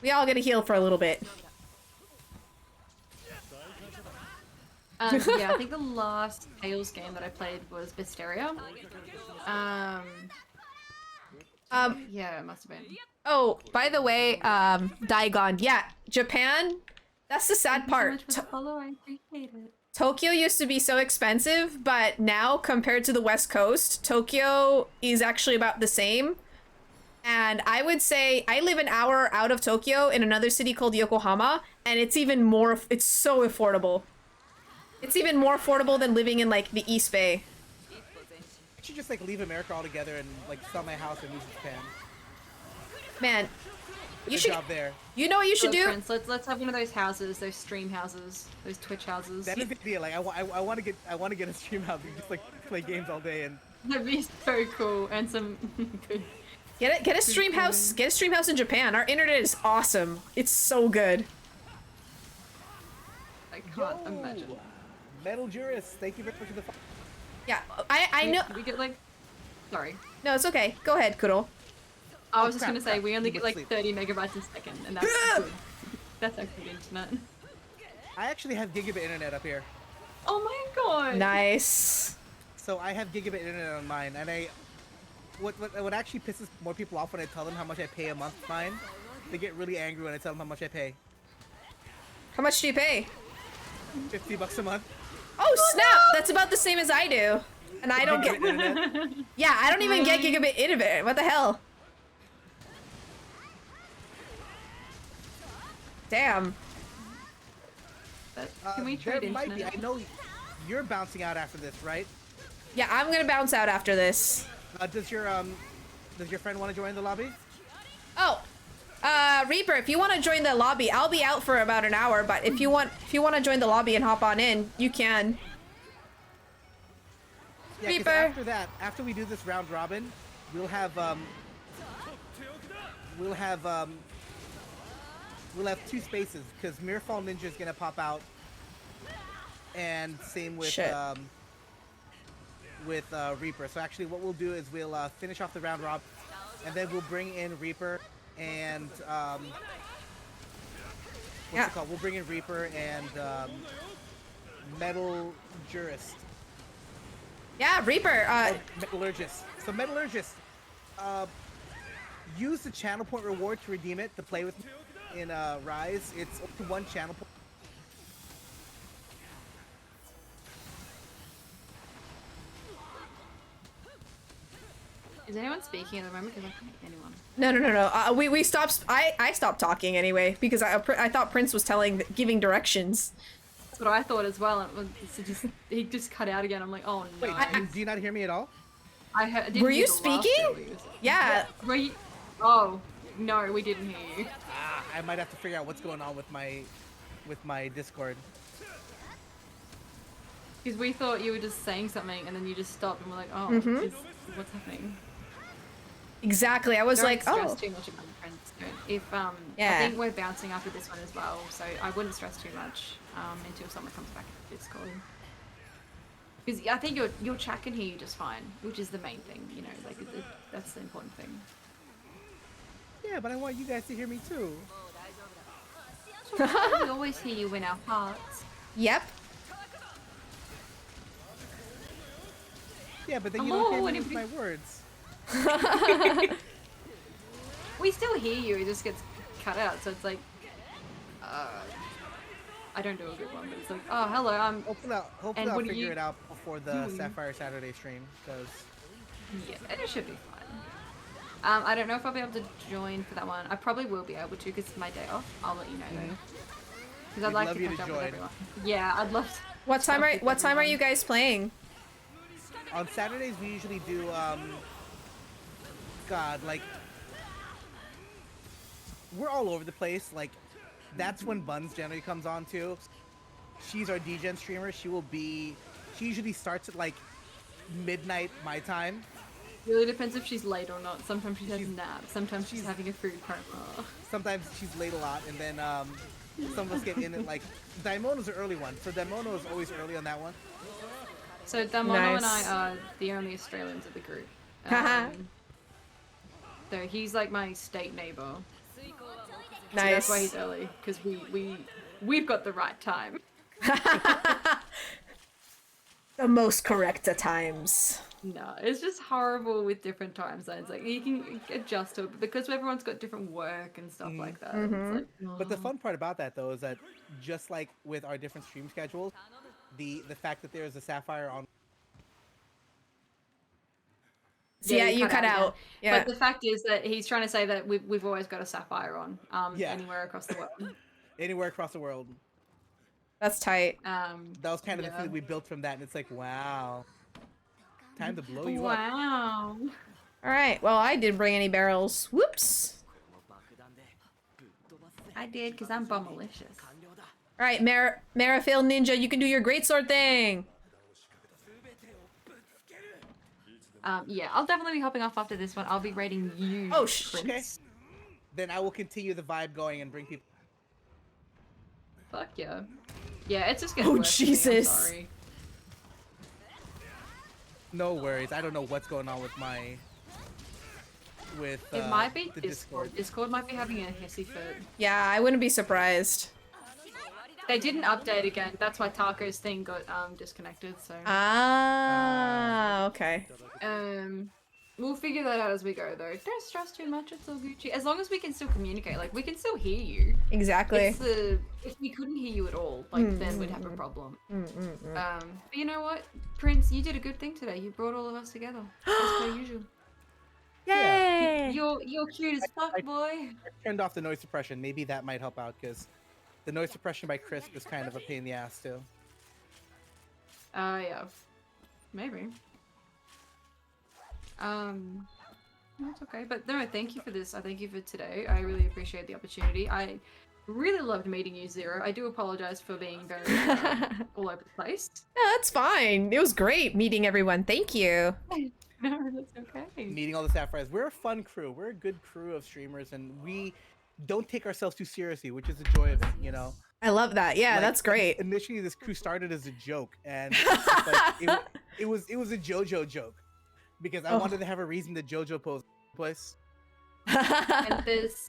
We all get a heal for a little bit.
Yeah, I think the last Tales game that I played was Bisteria. Yeah, it must have been.
Oh, by the way, Daigon. Yeah, Japan. That's the sad part.
Thank you so much for the follow. I appreciate it.
Tokyo used to be so expensive, but now compared to the West Coast, Tokyo is actually about the same. And I would say I live an hour out of Tokyo in another city called Yokohama, and it's even more, it's so affordable. It's even more affordable than living in, like, the East Bay.
I should just like leave America altogether and like sell my house and move to Japan.
Man, you
Good
should.
job there.
You know what you should do?
Prince, let's have one of those houses, those stream houses, those Twitch houses.
That is the idea. Like I want to get a stream house and just like play games all day and.
That'd be so cool, and some good.
Get a stream house. Get a stream house in Japan. Our internet is awesome. It's so good.
I can't imagine.
Metal Jurist, thank you very much for the.
Yeah, I know.
We get like. Sorry.
No, it's okay. Go ahead, Kuddle.
I was just
crap,
gonna say
crap.
we only
You
get
must
like
sleep.
30 megabytes a second, and that's good. That's actually internet.
I actually have gigabit internet up here,
Oh my god.
Nice.
so I have gigabit internet on mine, and what actually pisses more people off when I tell them how much I pay a month for mine, they get really angry when I tell them how much I pay.
How much do you pay?
$50 a month.
Oh snap! That's about the same as I do, and I don't get.
Gigabit internet.
Yeah, I don't even get gigabit internet. What the hell? Damn.
But can we trade
There might be.
internet?
I know you're bouncing out after this, right?
Yeah, I'm gonna bounce out after this.
Does your friend want to join the lobby?
Oh, Reaper, if you want to join the lobby, I'll be out for about an hour. But if you want to join the lobby and hop on in, you can.
Yeah, 'cause
Reaper.
after that, after we do this round robin, we'll have two spaces because Mirrorfall Ninja is gonna pop out, and same with
Shit.
Reaper. So actually, what we'll do is we'll finish off the round robin, and then we'll bring in Reaper and what's it called? We'll bring in Reaper and Metal Jurist.
Yeah, Reaper.
Metallurgist. So Metallurgist, use the channel point reward to redeem it to play with in Rise. It's up to 1 channel point.
Is anyone speaking at the moment? Because I can't hear anyone.
No. We stopped. I stopped talking anyway because I thought Prince was giving directions.
That's what I thought as well. And he just cut out again. I'm like, oh no.
Wait, do you not hear me at all?
Didn't
Were
hear
you
the last
speaking?
bit where you said-
Yeah.
Were you? Oh no, we didn't hear you.
I might have to figure out what's going on with my Discord.
Because we thought you were just saying something and then you just stopped and we're like, oh, what's happening?
Exactly. I was
Don't
like,
stress
oh.
too much about your friends. If
Yeah.
I think we're bouncing after this one as well, so I wouldn't stress too much until someone comes back to Discord. Because I think your chat can hear you just fine, which is the main thing, you know, like that's the important thing.
Yeah, but I want you guys to hear me too.
We always hear you in our hearts.
Yep.
Yeah, but then you
Hello,
don't hear me with
anybody-
my words.
We still hear you, it just gets cut out, so it's like I don't do a good one, but it's like, oh hello, I'm
Hopefully
And
I'll
what do
figure
you
it out before the
do?
Sapphire Saturday stream, because
yeah, and it should be fine. I don't know if I'll be able to join for that one. I probably will be able to because it's my day off. I'll let you know though. Because I'd
We'd
like
love
to
you
catch
to
up with
join.
everyone. Yeah, I'd love to.
What time
catch up with
are you
everyone.
guys playing?
on Saturdays we usually do like we're all over the place. Like that's when Buns generally comes on too. She's our DGen streamer. She usually starts at like midnight my time.
Really depends if she's late or not. Sometimes she has a nap. Sometimes she's having a food coma.
Sometimes she's late a lot, and then some of us get in at like Daimono's an early one, so Daimono is always early on that one.
So Damono and
Nice.
I are the only Australians of the group.
Haha.
So he's like my state neighbor. So
Nice.
that's why he's early, because we've got the right time.
The most correct at times.
No, it's just horrible with different time zones. Like you can adjust to it, but because everyone's got different work and stuff like that. It's like,
But the fun part about that though is that just like with our different stream schedules, the fact that there's a Sapphire on.
So yeah, you cut out.
again.
Yeah.
But the fact is that he's trying to say that we've always got a Sapphire on
Yeah.
anywhere across the world.
Anywhere across the world.
That's tight.
That was kind of the
Yeah.
thing that we built from that, and it's like, wow. Time to blow you up.
Wow.
All right. Well, I didn't bring any barrels. Whoops.
I did, because I'm bummalicious.
Alright, Marifil Ninja, you can do your greatsword thing!
Yeah, I'll definitely be hopping off after this one. I'll be rating you,
Oh,
Prince.
Okay. Then I will continue the vibe going and bring people.
Fuck yeah. Yeah, it's just getting
Oh,
worse for me, I'm
Jesus.
sorry.
No worries. I don't know what's going on with my.
It might be
the
Discord. Discord might be having a hissy fit.
Yeah, I wouldn't be surprised.
They didn't update again. That's why Taco's thing got disconnected. So
Okay.
we'll figure that out as we go though. Don't stress too much. It's all Gucci. As long as we can still communicate, like we can still hear you.
Exactly.
It's if we couldn't hear you at all, like then we'd have a problem. But you know what, Prince, you did a good thing today. You brought all of us together as per usual.
Yay!
You're cute as fuck, boy.
I turned off the noise suppression. Maybe that might help out because the noise suppression by Crisp is kind of a pain in the ass too.
Yeah. Maybe. That's okay. But no, thank you for this. I thank you for today. I really appreciate the opportunity. I really loved meeting you, Zero. I do apologize for being very all over the place.
Yeah, that's fine. It was great meeting everyone. Thank you.
No, that's okay.
Meeting all the Sapphires. We're a fun crew. We're a good crew of streamers, and we don't take ourselves too seriously, which is the joy of it, you know?
I love that. Yeah,
Like,
that's great.
Initially, this crew started as a joke, and it's like, it was a JoJo joke because I wanted to have a reason to JoJo pose place.
And there's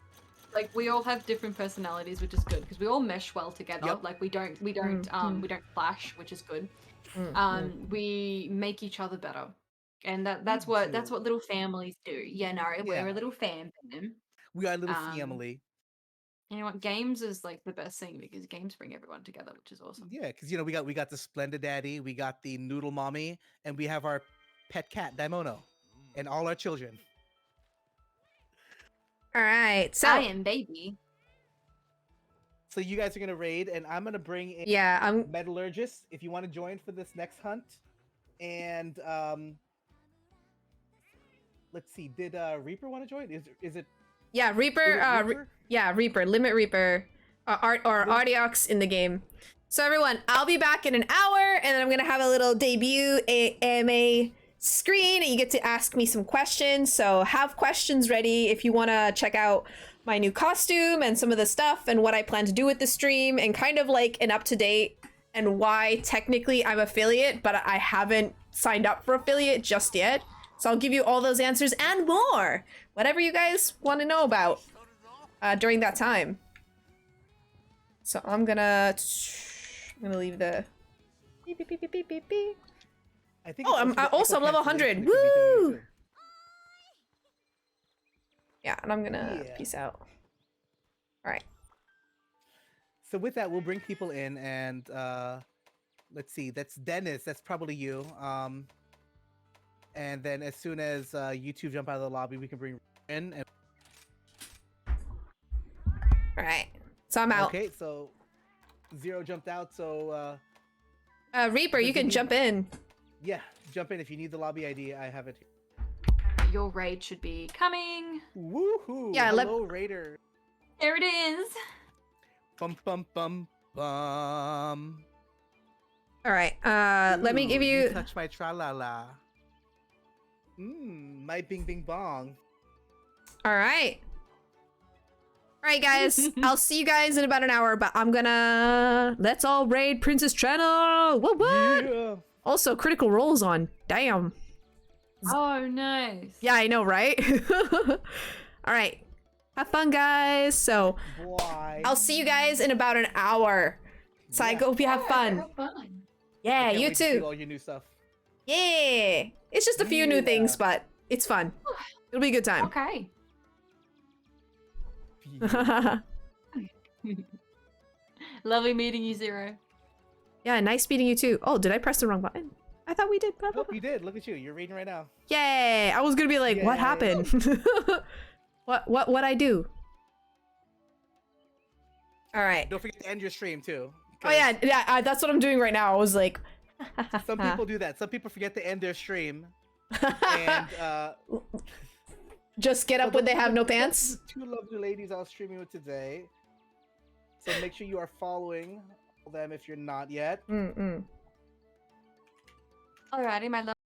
like we all have different personalities, which is good because we all mesh well together.
Yep.
Like we don't clash, which is good. We make each other better, and that's what little families do. Yeah, no, we're a little fam.
We are a little family.
You know what? Games is like the best thing because games bring everyone together, which is awesome.
Yeah, because you know we got the Splendid Daddy, we got the Noodle Mommy, and we have our pet cat Daimono, and all our children.
All right. So
I am baby.
So you guys are gonna raid, and I'm gonna bring in
I'm
Metallurgist if you want to join for this next hunt. And let's see, did Reaper want to join? Is it?
Reaper.
Reaper?
Reaper. Limit Reaper. Ardiox in the game. So everyone, I'll be back in an hour, and then I'm gonna have a little debut AMA screen, and you get to ask me some questions. So have questions ready if you want to check out my new costume and some of the stuff and what I plan to do with the stream and kind of like an up-to-date and why technically I'm affiliate, but I haven't signed up for affiliate just yet. So I'll give you all those answers and more, whatever you guys want to know about during that time. So I'm gonna leave the beep, beep, beep, beep, beep, beep, beep.
I think.
Oh, I'm level 100. Woo! Yeah, and I'm gonna peace out. All right.
So with that, we'll bring people in, and let's see. That's Dennis. That's probably you. And then as soon as you two jump out of the lobby, we can bring in. And...
All right. So I'm out.
Okay. So Zero jumped out. So
Reaper, you can jump in.
yeah, jump in if you need the lobby ID. I have it.
Your raid should be coming.
Woohoo!
Yeah,
hello, Raider.
There it is.
Bum bum bum bum.
All right. Let me give you.
Touch my tra la la. My bing bing bong.
All right. All right, guys. I'll see you guys in about an hour. But I'm gonna let's all raid Princess Channel. What?
Yeah.
Also, Critical Role's on. Damn.
Oh, nice.
Yeah, I know, right? All right. Have fun, guys. So
Why?
I'll see you guys in about an hour. So I hope you have fun.
Have fun.
Yeah,
Can't
you
wait to see
too.
all your new stuff.
Yeah. It's just a few new things, but it's fun. It'll be a good time.
Okay. Lovely meeting you, Zero.
Yeah, nice meeting you too. Oh, did I press the wrong button? I thought we did. Blah, blah,
Nope,
blah.
you did. Look at you. You're reading right now.
Yay! I was gonna be like, what
Yay.
happened? what I do? All right.
Don't forget to end your stream too.
Oh yeah. That's what I'm doing right now. I was like,
Some people do that. Some people forget to end their stream. And
just get up when they have no pants.
Two lovely ladies I was streaming with today. So make sure you are following them if you're not yet.
Mm-mm.
Alrighty, my love.